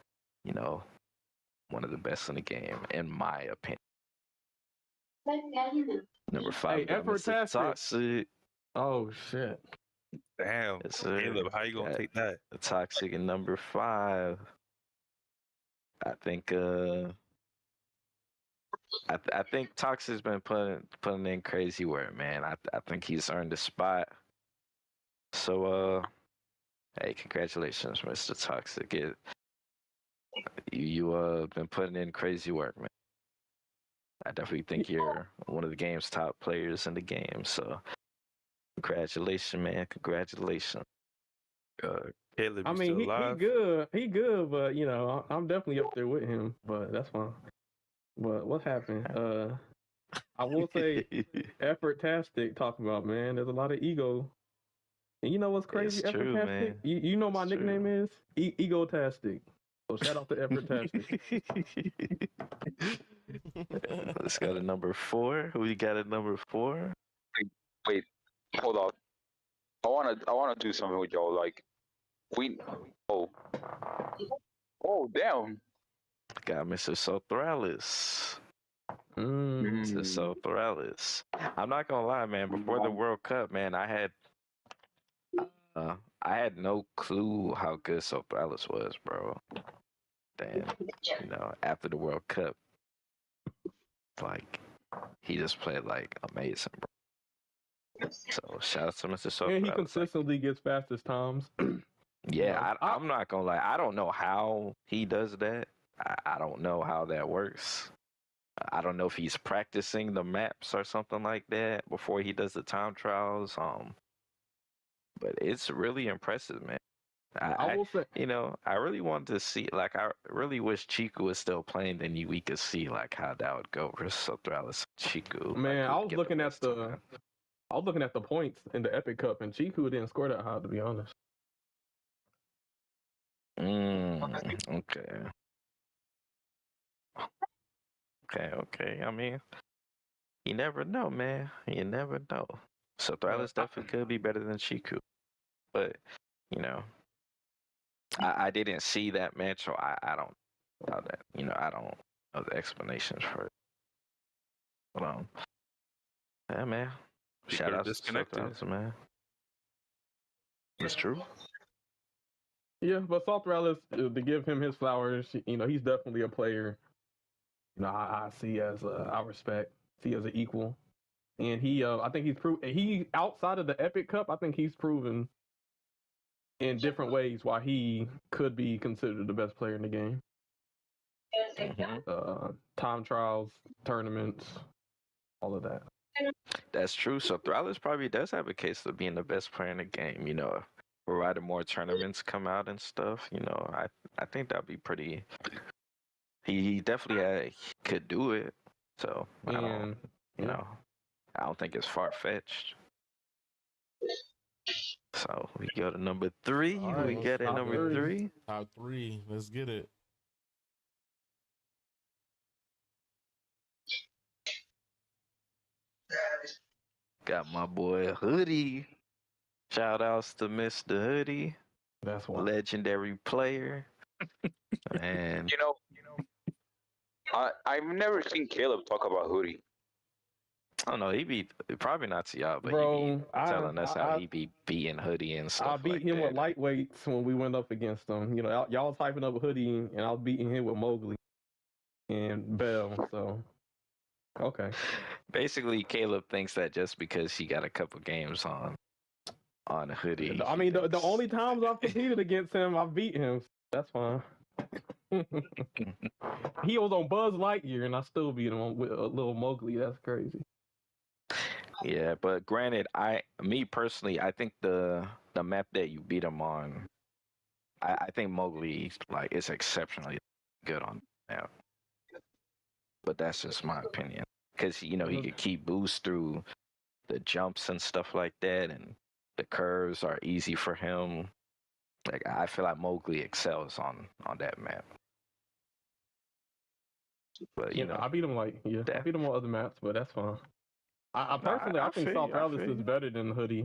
one of the best in the game, in my opinion. Number 5, hey, Mr. Toxic. Oh shit! Damn, Caleb, how you gonna take that? Toxic in number 5. I think I think Toxic's been putting in crazy work, man. I think he's earned a spot. So hey, congratulations, Mr. Toxic. You been putting in crazy work, man. I definitely think you're one of the game's top players in the game. So, congratulations, man. Congratulations. Caleb, I you mean, still alive? he good, but you know, I'm definitely up there with him. But that's fine. But what happened? I will say, effort-tastic. Talking about, man. There's a lot of ego. And you know what's crazy? It's true, Effort-tastic. man. You know my It's nickname true. is Ego-tastic. So shout out to effort-tastic. Let's go to number 4. Who you got at number 4? Wait, hold on. I wanna do something with y'all. Like we oh damn. Got Mr. Sothralis. Mm. Mr. Sothralis. I'm not gonna lie, man. Before the World Cup, man, I had no clue how good Sothralis was, bro. Then, you know, after the World Cup, like he just played like amazing, bro. So shout out to Mr. Sothralis. And he consistently gets fastest times. Yeah, I'm not gonna lie. I don't know how he does that. I don't know how that works. I don't know if he's practicing the maps or something like that before he does the time trials. But it's really impressive, man. I will say, you know, I really wanted to see. Like, I really wish Chiku was still playing. Then we could see like how that would go versus Sothralis Chiku. man, like, I was looking at the points in the Epic Cup, and Chiku didn't score that high, to be honest. Okay. Okay. I mean, you never know, man. You never know. Sothralis definitely could be better than Chiku, but you know, I didn't see that match, so I don't know that. You know, I don't know the explanations for it. But yeah, man. You Shout could've out to disconnected. Sothralis, man. That's true. Yeah, but Sothralis, to give him his flowers, you know, he's definitely a player. You know, I see as I respect, see as an equal, and I think he outside of the Epic Cup, I think he's proven in different ways why he could be considered the best player in the game. Time trials, tournaments, all of that. That's true. Sothralis probably does have a case of being the best player in the game. You know, provided more tournaments come out and stuff. You know, I think that'd be pretty. He definitely could do it. So I don't, you know, I don't think it's far fetched. So we go to number 3. All right, we get at number 3. Top 3. Let's get it. Got my boy Hoodie. Shout outs to Mr. Hoodie. That's one legendary player. And You know, I've never seen Caleb talk about Hoodie. I don't know, he be probably not to y'all, but Bro, he be telling us how he be beating Hoodie and stuff. I beat like him that. with lightweights when we went up against him. You know, y'all was hyping up Hoodie, and I was beating him with Mowgli and Bell. So, okay. Basically, Caleb thinks that just because he got a couple games on Hoodie. I mean, the only times I've competed against him, I've beat him. That's fine. He was on Buzz Lightyear, and I still beat him with a little Mowgli. That's crazy. Yeah, but granted, me personally, I think the map that you beat him on, I think Mowgli like is exceptionally good on the map. But that's just my opinion, because you know he could keep boost through the jumps and stuff like that, and the curves are easy for him. Like I feel like Mowgli excels on that map. But you know, I beat him I beat him on other maps, but that's fine. I personally, I think Sothralis is better than Hoodie,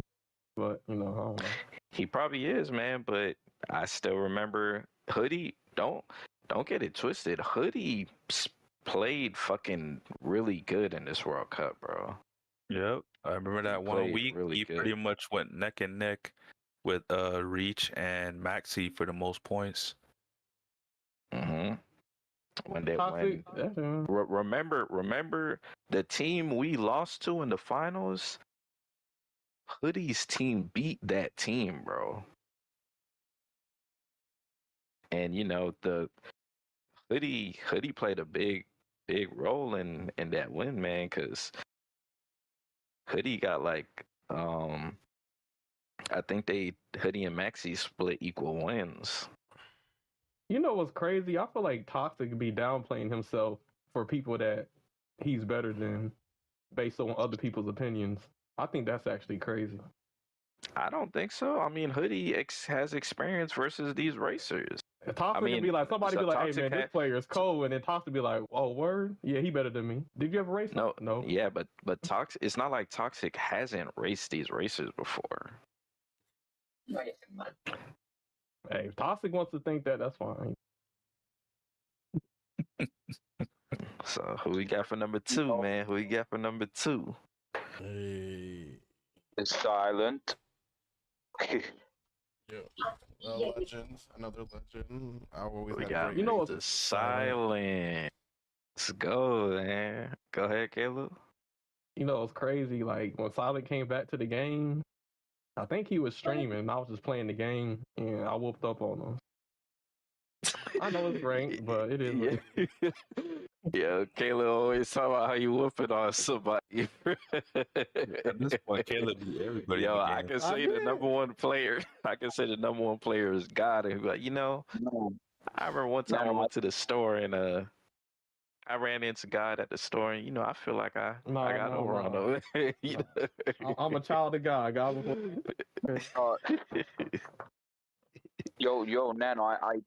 but you know, I don't know. He probably is, man. But I still remember Hoodie. Don't get it twisted. Hoodie played fucking really good in this World Cup, bro. Yep, I remember that one week. Really he good. pretty much went neck and neck with Reach and Maxi for the most points. Mm-hmm. Remember the team we lost to in the finals? Hoodie's team beat that team, bro. And you know, the Hoodie played a big big role in that win, man, because Hoodie got like I think Hoodie and Maxi split equal wins. You know what's crazy? I feel like Toxic could be downplaying himself for people that he's better than based on other people's opinions. I think that's actually crazy. I don't think so. I mean, Hoodie has experience versus these racers. Toxic mean, could be like, somebody so be like, hey Toxic man, this had- player is cold, and then Toxic be like, oh word? Yeah, he better than me. Did you ever race him? No. Yeah, but Toxic. It's not like Toxic hasn't raced these racers before. Hey, if Toxic wants to think that, that's fine. So who we got for number 2, man? Who we got for number 2? Hey. It's silent. Legends, another legend. I always We had got great You know races. what's- the silent. Let's go, man. Go ahead, Caleb. You know, it's crazy. Like when Silent came back to the game, I think he was streaming. I was just playing the game, and I whooped up on him. I know it's ranked, but it is. What it is. Yeah, Caleb always talk about how you whooping on somebody. At this point, Caleb beat everybody. Yo, in the I game. can say the did. number one player. I can say the number one player is God. And like, I remember one time I went to the store and I ran into God at the store, and I feel like I got over on him. You know? I'm a child of God. God before. Yo, Nano,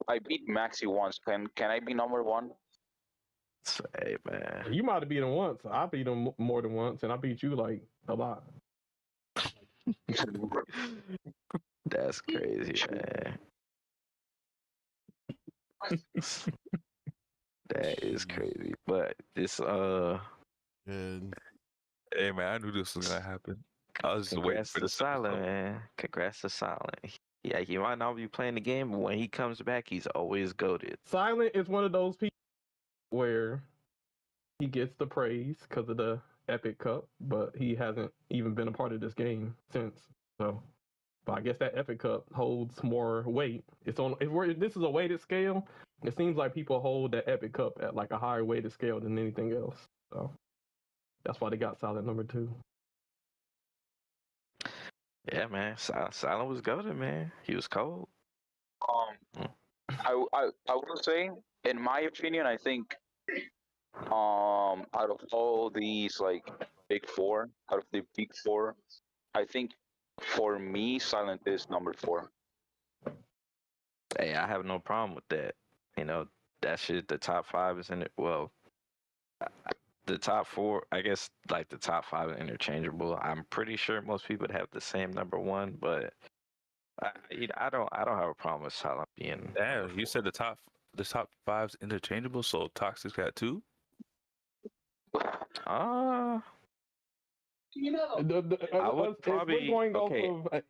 I beat Maxi once. Can I be number 1? Hey man, You might have beat him once. I beat him more than once, and I beat you like a lot. that's crazy, man. That is crazy. But this Good. Hey man, I knew this was gonna happen. I was just waiting congrats for to this Silent, episode. man. Congrats to Silent. Yeah, he might not be playing the game, but when he comes back, he's always goated. Silent is one of those people where he gets the praise because of the Epic Cup, but he hasn't even been a part of this game since. So, but I guess that Epic Cup holds more weight. It's on. This is a weighted scale. It seems like people hold that Epic Cup at like a higher weighted scale than anything else. So that's why they got Silent number 2. Yeah, man. Silent was goated, man. He was cold. I will say, in my opinion, I think out of all these like big 4, out of the big 4, I think for me, Silent is number 4. Hey, I have no problem with that. That shit. The top 5 is in it. Well, the top 4, I guess, like the top 5 are interchangeable. I'm pretty sure most people have the same number 1, but I don't have a problem with Silent being. Damn, you said the top 5's interchangeable, so Toxic's got 2. Ah, I would probably If we're going off of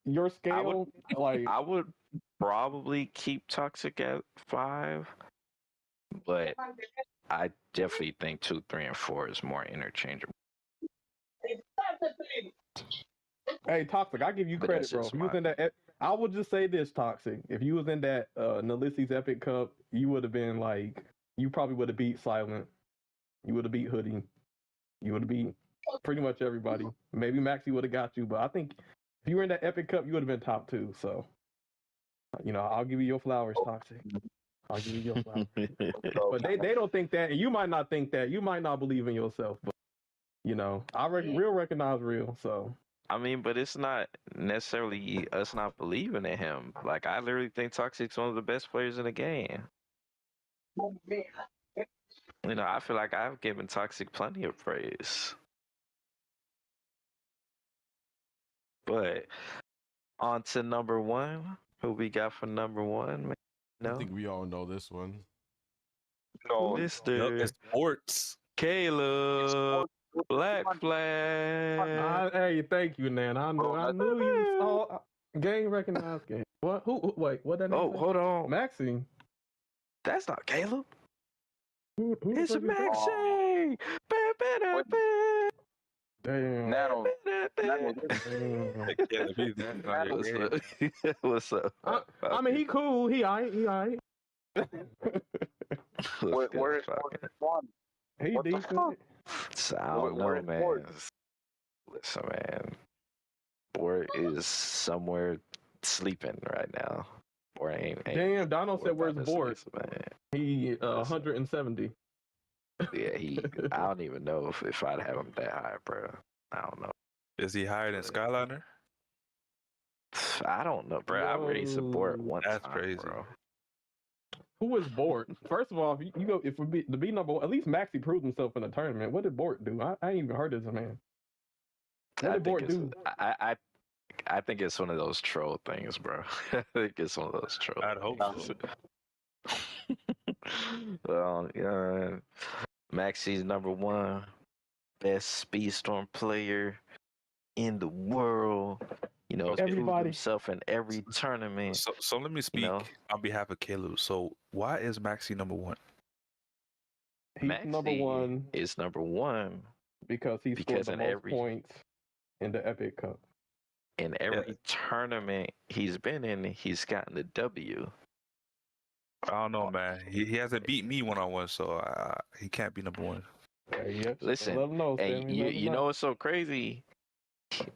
your scale, I would probably keep Toxic at 5, but I definitely think 2, 3, and 4 is more interchangeable. Hey, Toxic, I give you But credit, that's bro. just If you was in that, I would just say this, Toxic. If you was in that Nalisi's Epic Cup, you would have been like, you probably would have beat Silent. You would have beat Hoodie. You would have beat pretty much everybody. Maybe Maxie would have got you, but I think if you were in that Epic Cup, you would have been top 2. So, I'll give you your flowers, Toxic. I'll give you your flowers. But they don't think that, and you might not think that. You might not believe in yourself, but real recognize real. So. I mean, but it's not necessarily us not believing in him. Like, I literally think Toxic's one of the best players in the game. I feel like I've given Toxic plenty of praise. But on to number 1. Who we got for number 1, man? I think we all know this one. No, Mr. It's sports. Caleb Black Flag. Hey, thank you, Nan. I knew you saw game recognized game. What? Wait, what that name? Oh, say? hold on. Maxie. That's not Caleb. Who It's the fuck is that? Maxie. Damn. Nano, Damn. Caleb, he's definitely on your game. What's up? I mean, he cool. He aight. where's 1? He What the decent. fuck? So, I don't know, Where's man. Bort? Listen, man. Bort is somewhere sleeping right now. Bort ain't Damn, Donald said, "Where's about his Bort?" list, man. He Listen. 170. Yeah, I don't even know if I'd have him that high, bro. I don't know. Is he higher than Skyliner? I don't know, bro. I raised a Bort one That's time, crazy. bro. Who is Bort? First of all, if you go, if we be to be number one, at least Maxi proved himself in the tournament. What did Bort do? I ain't even heard of this man. What did Bort do? I think it's one of those troll things, bro. I think it's one of those troll I'd hope so. Well, yeah, Maxi's number one, best Speedstorm player in the world. You know, Okay. proved Everybody. himself in every tournament. So let me speak know. on behalf of Caleb. So why is Maxi number one? He's Maxi number one is number one because he scored the in most every points in the Epic Cup. in every tournament he's been in, he's gotten the W. I don't know, man. He hasn't beat me one-on-one, so he can't be number one. Yeah, Listen, let him know, and Sammy, let him you know what's so crazy?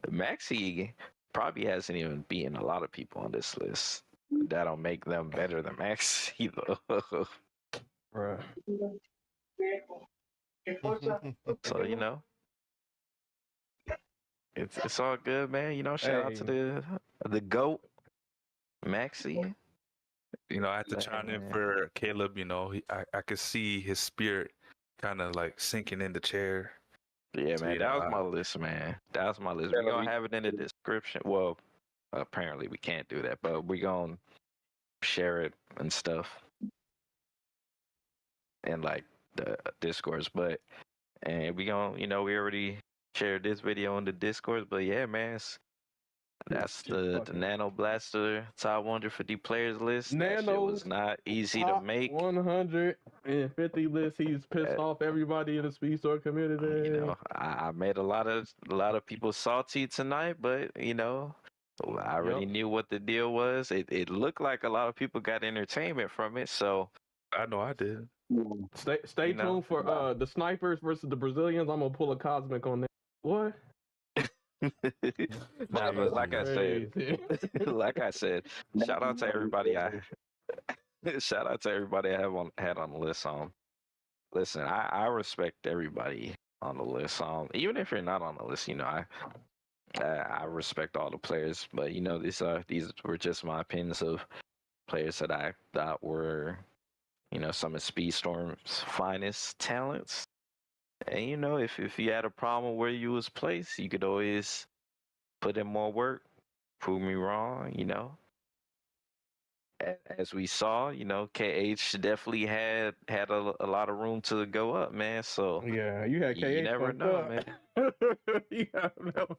Maxi probably hasn't even beaten a lot of people on this list. That'll make them better than Maxi, though. Bruh. So you know, it's all good, man. You know, shout out to the GOAT, Maxi. You know, I had to chime in for Caleb. You know, I could see his spirit kind of like sinking in the chair. Yeah, So, man, you that know, was my list, man. That was my list. Yeah, We're gonna have it in the description. Well, apparently we can't do that, but we're gonna share it and stuff in like the discourse. And we gonna, you know, we already shared this video in the discourse, but yeah, man, that's the Nano Blaster Top 150 players list. That shit was not easy to make. 150 list. He's pissed off everybody in the Speedstore community. You know, I made a lot of people salty tonight, but you know, I already knew what the deal was. It looked like a lot of people got entertainment from it, so I know I did. Stay tuned for the snipers versus the Brazilians. I'm gonna pull a cosmic on that. What? Nah, but like I said, shout out to everybody shout out to everybody I had on the list. Listen, I respect everybody on the list. Even if you're not on the list, you know, I respect all the players. But you know, these were just my opinions of players that I thought were, you know, some of Speedstorm's finest talents. And you know, if you had a problem where you was placed, you could always put in more work, prove me wrong, you know. As we saw, you know, KH definitely had a lot of room to go up, man. So yeah, you had KH. You never know, man.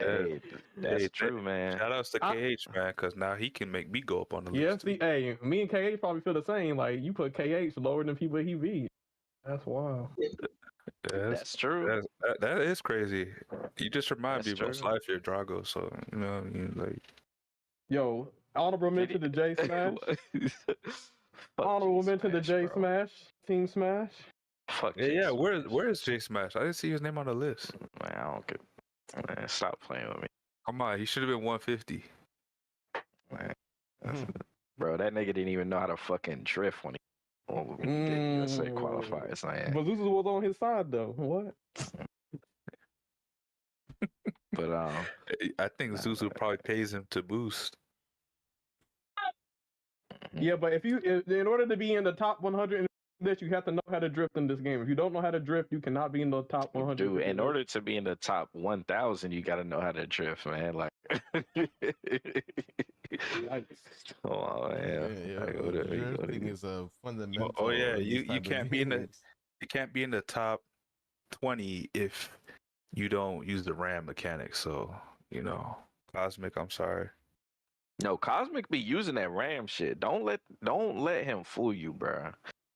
Hey, that's true, man. Shout outs to KH, man, because now he can make me go up on the list. Yes, hey, me and KH probably feel the same. Like you put KH lower than people he beat. That's wild. That's true. That is crazy. You just remind That's me of Life here, Drago. So you know, what I mean, like, yo, honorable mention to J Smash. Honorable mention to J Smash, Team Smash. Fuck yeah. Where is J Smash? I didn't see his name on the list. Man, I don't get. Man, stop playing with me. Come on, he should have been 150. Man, bro, that nigga didn't even know how to fucking drift when he did USA qualifiers, man. But Zeus was on his side though. What? But I think Zuzu probably pays him to boost. Yeah, but in order to be in the top 100 this, you have to know how to drift in this game. If you don't know how to drift, you cannot be in the top 100. Dude, in order to be in the top 1,000, you got to know how to drift, man. Like, come on, man. Drifting is a fundamental. Oh yeah, you can't be in the top 20 if you don't use the RAM mechanics. So you know, Cosmic, I'm sorry. No, Cosmic be using that RAM shit. Don't let him fool you, bro.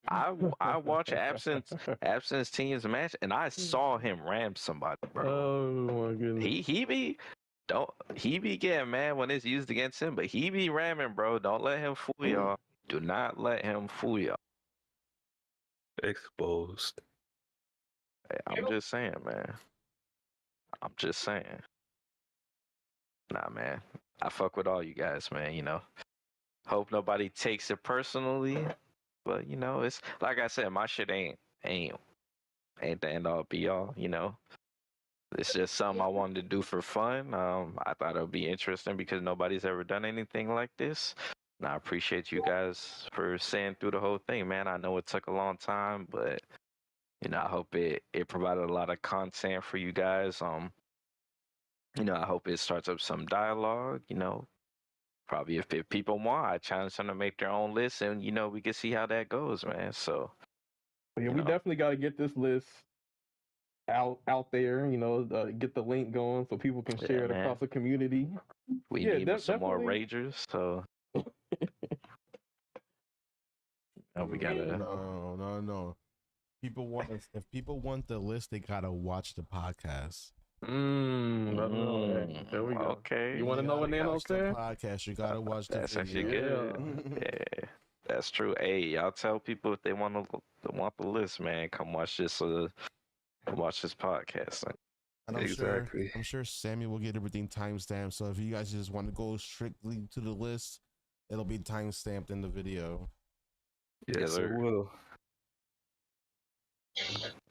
I watch Absence teams match, and I saw him ram somebody, bro. Oh my goodness. He be getting mad when it's used against him, but he be ramming, bro. Don't let him fool y'all. Do not let him fool y'all. Exposed. Hey, I'm just saying, man. I'm just saying. Nah, man. I fuck with all you guys, man. Hope nobody takes it personally, but it's like I said, my shit ain't the end all be all. It's just something I wanted to do for fun. I thought it would be interesting because nobody's ever done anything like this. And I appreciate you guys for saying through the whole thing, man. I know it took a long time, but I hope it provided a lot of content for you guys. I hope it starts up some dialogue. Probably if people want, I challenge them to make their own list, and we can see how that goes, man. So Yeah, we definitely got to get this list out there. Get the link going so people can share it across the community. We need some more ragers. So we gotta. No. If people want the list, they gotta watch the podcast. There we go. Okay. You want to know what Nano said? Podcast, you gotta watch the That's video. actually good. Yeah, that's true. Hey, y'all tell people if they want the list, man, come watch this. Watch this podcast. And I'm sure Sammy will get everything timestamped. So if you guys just want to go strictly to the list, it'll be timestamped in the video. Yes, it will.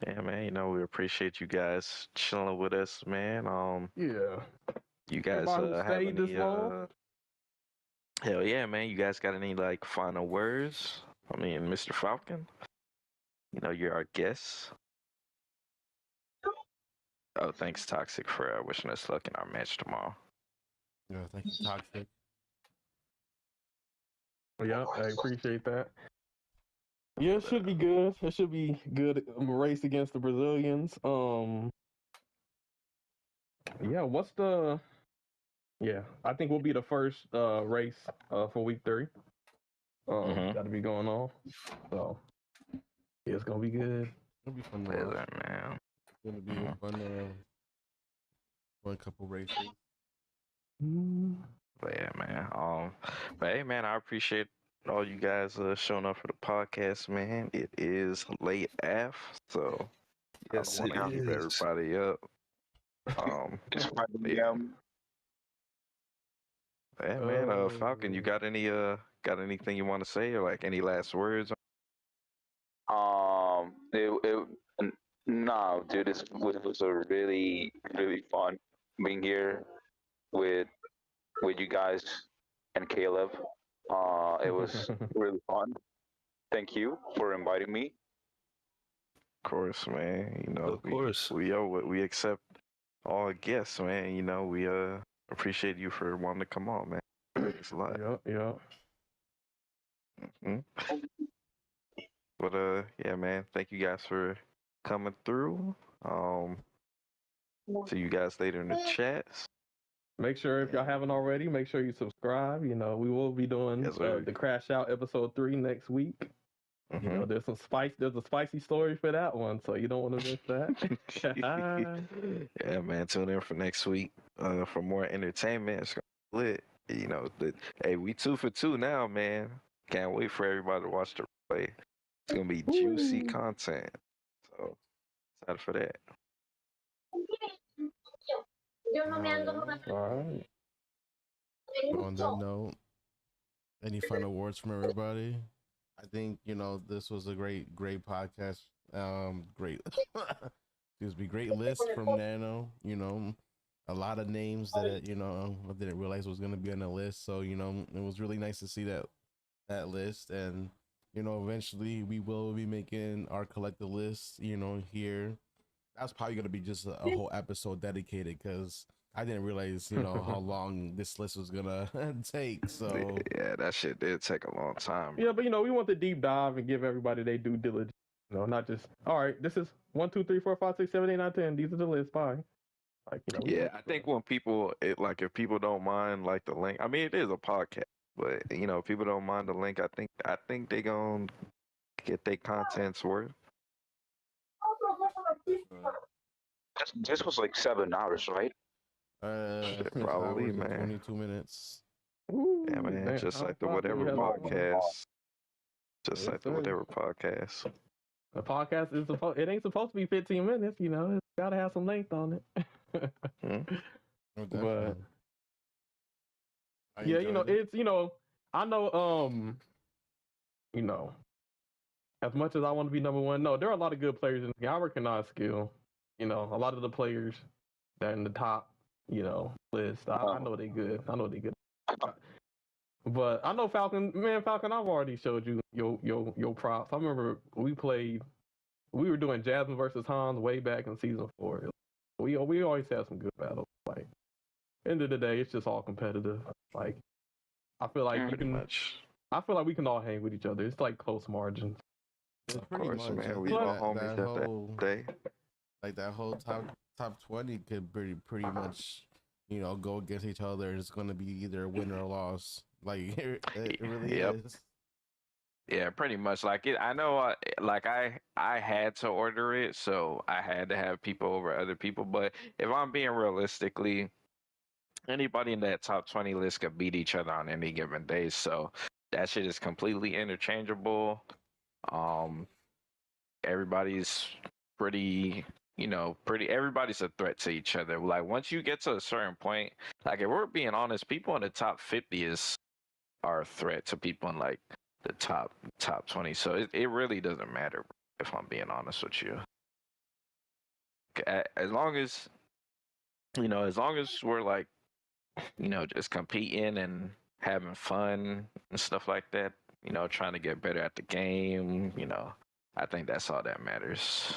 Yeah, man. We appreciate you guys chilling with us, man. Yeah. You guys have any? Hell yeah, man. You guys got any final words? I mean, Mr. Falcon, you're our guest. Oh, thanks, Toxic, for wishing us luck in our match tomorrow. Yeah, thank you, Toxic. Yeah, I appreciate that. Yeah, it should be good. It should be good race against the Brazilians. Yeah, I think we'll be the first race for week 3. That'll be going on. So yeah, it's gonna be good. It'll be fun, man. It's gonna be a fun couple races. But yeah, man. But hey, man, I appreciate all you guys showing up for the podcast, man. It is late af, so yes, I want to keep everybody up. It's 5 p.m. Yeah, man. Falcon, you got anything you want to say, or any last words? No, dude, it was a really, really fun being here with you guys and Caleb. It was really fun. Thank you for inviting me. Of course, man. Of course. We accept all guests, man. We appreciate you for wanting to come on, man. Thanks a lot. Yeah. Mm-hmm. But yeah, man. Thank you guys for coming through. See you guys later in the chats. Make sure, if y'all haven't already, make sure you subscribe. We will be doing the Crashout episode 3 next week. Mm-hmm. There's a spicy story for that one, so you don't want to miss that. Yeah, man. Tune in for next week for more entertainment. It's gonna be lit. Hey, we 2 for 2 now, man. Can't wait for everybody to watch the replay. It's gonna be juicy content. So excited for that. All right. On that note, any final words from everybody? I think this was a great podcast. Great, great list from Nano. A lot of names that I didn't realize was gonna be on the list. So it was really nice to see that list, and eventually we will be making our collective list. Here. That's probably gonna be just a whole episode dedicated because I didn't realize how long this list was gonna take. So yeah, that shit did take a long time. Yeah, but we want the deep dive and give everybody their due diligence. Not just all right. This is 1, 2, 3, 4, 5, 6, 7, 8, 9, 10. These are the lists. Bye. Yeah, I think when people if people don't mind the link. I mean, it is a podcast, but if people don't mind the link, I think they gonna get their content's worth. This was 7 hours, right? Probably, man. 22 minutes. Ooh, yeah, man. Just like the whatever podcast. Just like the whatever podcast. The podcast is it ain't supposed to be 15 minutes, you know. It's gotta have some length on it. Oh, But definitely. I yeah, you know, enjoyed it. it's I know you know, as much as I want to be number one, no, there are a lot of good players in the game. I recognize skill. You know, a lot of the players that are in the top, list. I know they good. I know they good. But I know Falcon, Falcon, I've already showed you your props. I remember we were doing Jasmine versus Hans way back in season 4. We always had some good battles. Like, end of the day, it's just all competitive. Like, I feel like Pretty much. I feel like we can all hang with each other. It's like close margins. It's Of pretty course, much. man. I We think all that homies at whole that day. like that whole top 20 could pretty much go against each other. It's going to be either a win or a loss. Like it really Yep. is. Yeah, pretty much. Like it, I know. I had to order it, so I had to have people over other people. But if I'm being realistically, anybody in that top 20 list could beat each other on any given day. So that shit is completely interchangeable. Um, everybody's pretty. Everybody's a threat to each other. Like once you get to a certain point, like if we're being honest, people in the top 50 are a threat to people in like the top 20. So it really doesn't matter if I'm being honest with you. As long as we're like, just competing and having fun and stuff like that, trying to get better at the game, I think that's all that matters.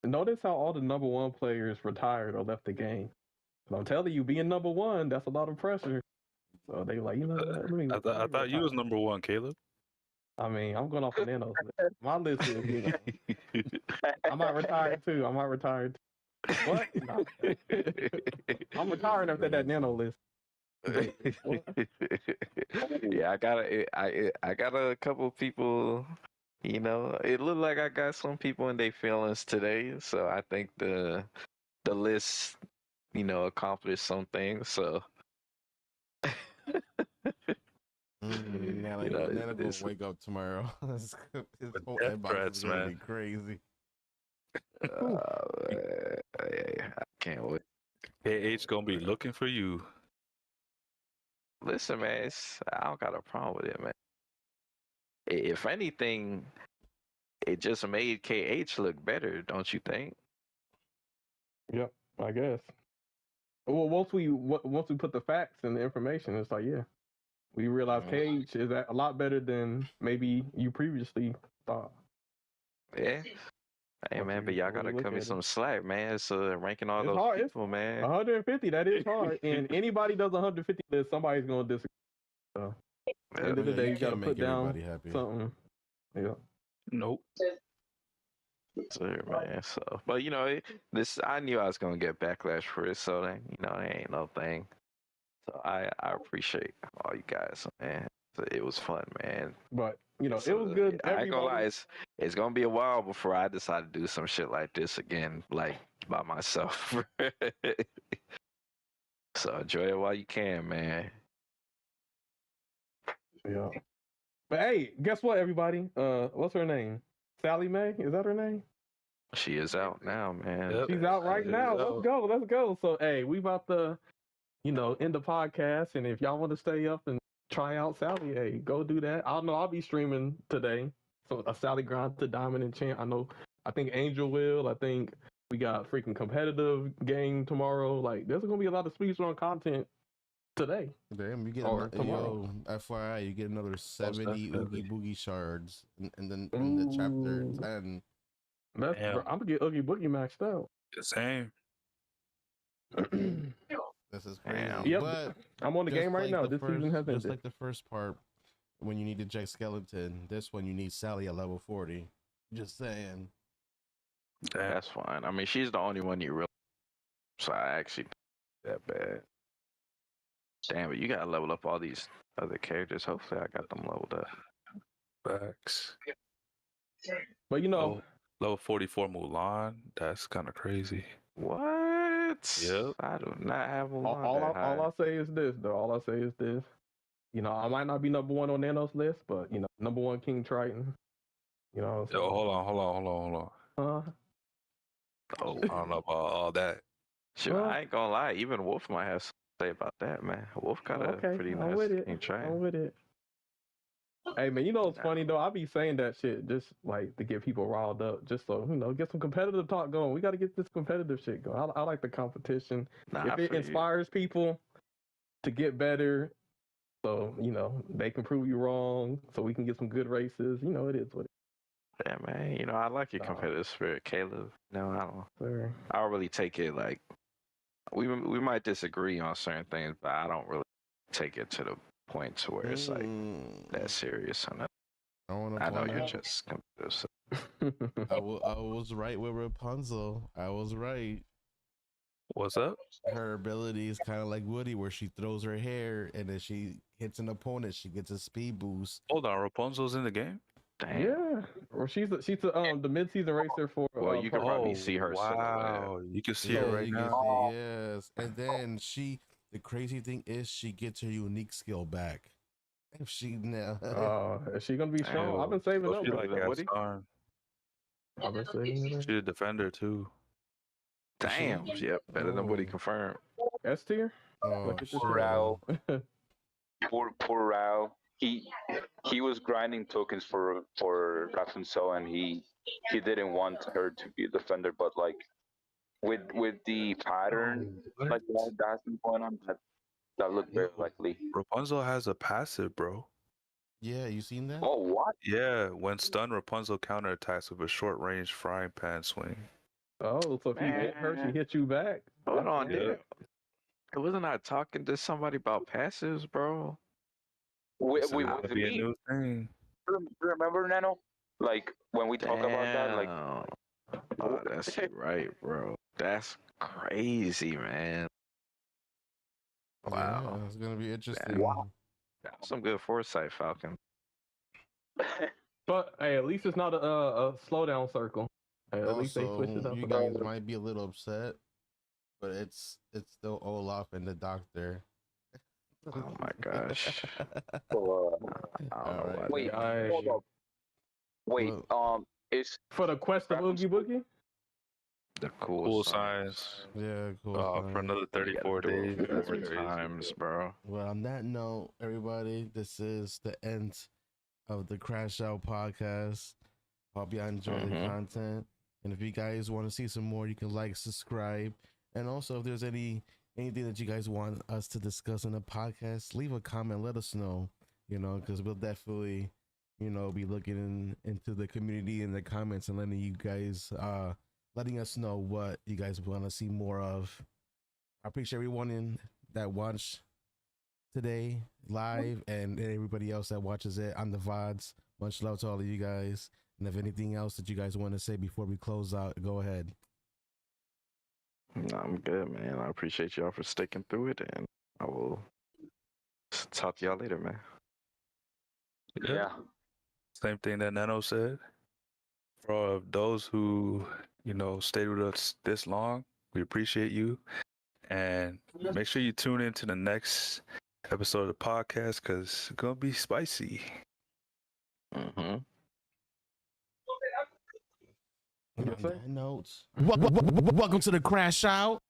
Notice how all the number one players retired or left the game. And I'm telling you, being number one, that's a lot of pressure. So they like, let me I thought you was number one, Caleb. I mean, I'm going off the Nano's list. My list is, I might retire too. What? No. I'm retiring after that Nano list. Yeah, I got a couple people. It looked like I got some people in their feelings today, so I think the list, accomplished some things. So, Nana gonna wake up tomorrow. His whole death inbox threats, is gonna man. be crazy. I can't wait. KH gonna be looking for you. Listen, man, I don't got a problem with it, man. If anything, it just made KH look better, don't you think? Yep, I guess. Well, once we put the facts and the information, it's like, yeah, we realize KH is a lot better than maybe you previously thought. Yeah. Hey, man, but y'all gotta cut me some slack, man. It's ranking all It's those hard. people, man. 150, that is hard. And anybody does 150 list, somebody's gonna disagree. So at the end of the day, you gotta put down happy. something. Yeah. Nope. Sure, man. So, but I knew I was gonna get backlash for it, so then, it ain't no thing. So I appreciate all you guys, man. So it was fun, man. But it was good. I ain't gonna lie, it's gonna be a while before I decide to do some shit like this again, like by myself. So enjoy it while you can, man. Yeah. But hey, guess what, everybody? What's her name? Sally Mae? Is that her name? She is out now, man. Yep. She's out right now. Let's Let's go. So hey, we about to, end the podcast. And if y'all want to stay up and try out Sally, hey, go do that. I don't know. I'll be streaming today. So a Sally grind to Diamond and Champ. I think Angel will. I think we got freaking competitive game tomorrow. Like there's gonna be a lot of speedrun content today. Damn, you get tomorrow. FYI, you get another 70 Oogie Boogie shards in the chapter 10. I'm gonna get Oogie Boogie maxed out. The same. This is crazy. Yep. But I'm on the game right now. This season has just ended. like the first part, when you need to check skeleton, this one you need Sally at level 40. Just saying. That's fine. I mean, she's the only one you really. So I actually that bad. Damn it, you gotta level up all these other characters. Hopefully, I got them leveled up. Facts. But Level 44 Mulan. That's kind of crazy. What? Yep. I do not have Mulan. all I'll say is this, though. All I say is this. I might not be number one on Nano's list, but number one King Triton. You know what I'm Yo, saying? hold on. Oh, I don't know about all that. shoot, I ain't gonna lie. Even Wolf might have something to say about that, man. Wolf got a Okay, pretty I'm nice with it. team train. I'm with it. Hey man, you know what's funny though? I be saying that shit just like to get people riled up, just so get some competitive talk going. We got to get this competitive shit going. I like the competition. Nah, If I it feel you. inspires people to get better, so they can prove you wrong, so we can get some good races. It is what it Yeah, man. I like your Nah. competitive spirit, Caleb. I don't. is. I don't really take it like we might disagree on certain things, but I don't really take it to the point to where it's like that serious. I want to I know point you're out. just competitive. So. I was right with Rapunzel. I was right. What's up? Her ability is kind of like Woody, where she throws her hair and then she hits an opponent, she gets a speed boost. Hold on, Rapunzel's in the game? Damn. Yeah, or she's the mid-season racer for. Well, you could Pro- probably see her silhouette. Wow, you can see Yeah, it right you can now. see, yes. And then the crazy thing is, she gets her unique skill back. If she now, Is she gonna be strong? Oh, I've been saving So up. she bro. like Woody? that star. I've been saving it. She's a defender too. Damn. Yep. Better than Woody confirmed. S tier. oh, Look at this Poor Rao. shit. Poor Rao. He was grinding tokens for Rapunzel, and he didn't want her to be a defender, but like with the pattern like that's been going on, that looked very likely. Rapunzel has a passive, bro. yeah, you seen that? Oh, what? Yeah, when stunned, Rapunzel counterattacks with a short range frying pan swing. Oh, so if you hit her, she hit you back. Hold on, Yeah. Wasn't I talking to somebody about passives, bro? With That'd be a new thing. remember Nano? Like when we talk about that, like oh, that's right, bro. That's crazy, man. Wow. Yeah, it's gonna be interesting. Wow. Some good foresight, Falcon. But hey, at least it's not a slowdown circle. Hey, at least they Also, switched it up. you guys might be a little upset, but it's still Olaf and the Doctor. Oh my gosh. So, I don't know Alright. why. wait, Guys. hold up. Wait, is For the quest of Oogie Boogie. The Cool science. Yeah, cool. For another 34 days. That's Four crazy. times, bro. Well, on that note, everybody, this is the end of the Crashout Podcast. Hope y'all enjoy the content. And if you guys want to see some more, you can like, subscribe. And also, if there's anything that you guys want us to discuss in the podcast, leave a comment, let us know, because we'll definitely, be looking into the community in the comments and letting us know what you guys want to see more of. I appreciate everyone that watched today live and everybody else that watches it on the VODs. Much love to all of you guys. And if anything else that you guys want to say before we close out, go ahead. No, I'm good, man. I appreciate y'all for sticking through it, and I will talk to y'all later, man. yeah. Same thing that Nano said. For those who, stayed with us this long, we appreciate you. And make sure you tune in to the next episode of the podcast because it's going to be spicy. On that note, welcome to the Crash Out.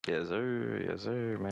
Yes, sir. Yes, sir, man.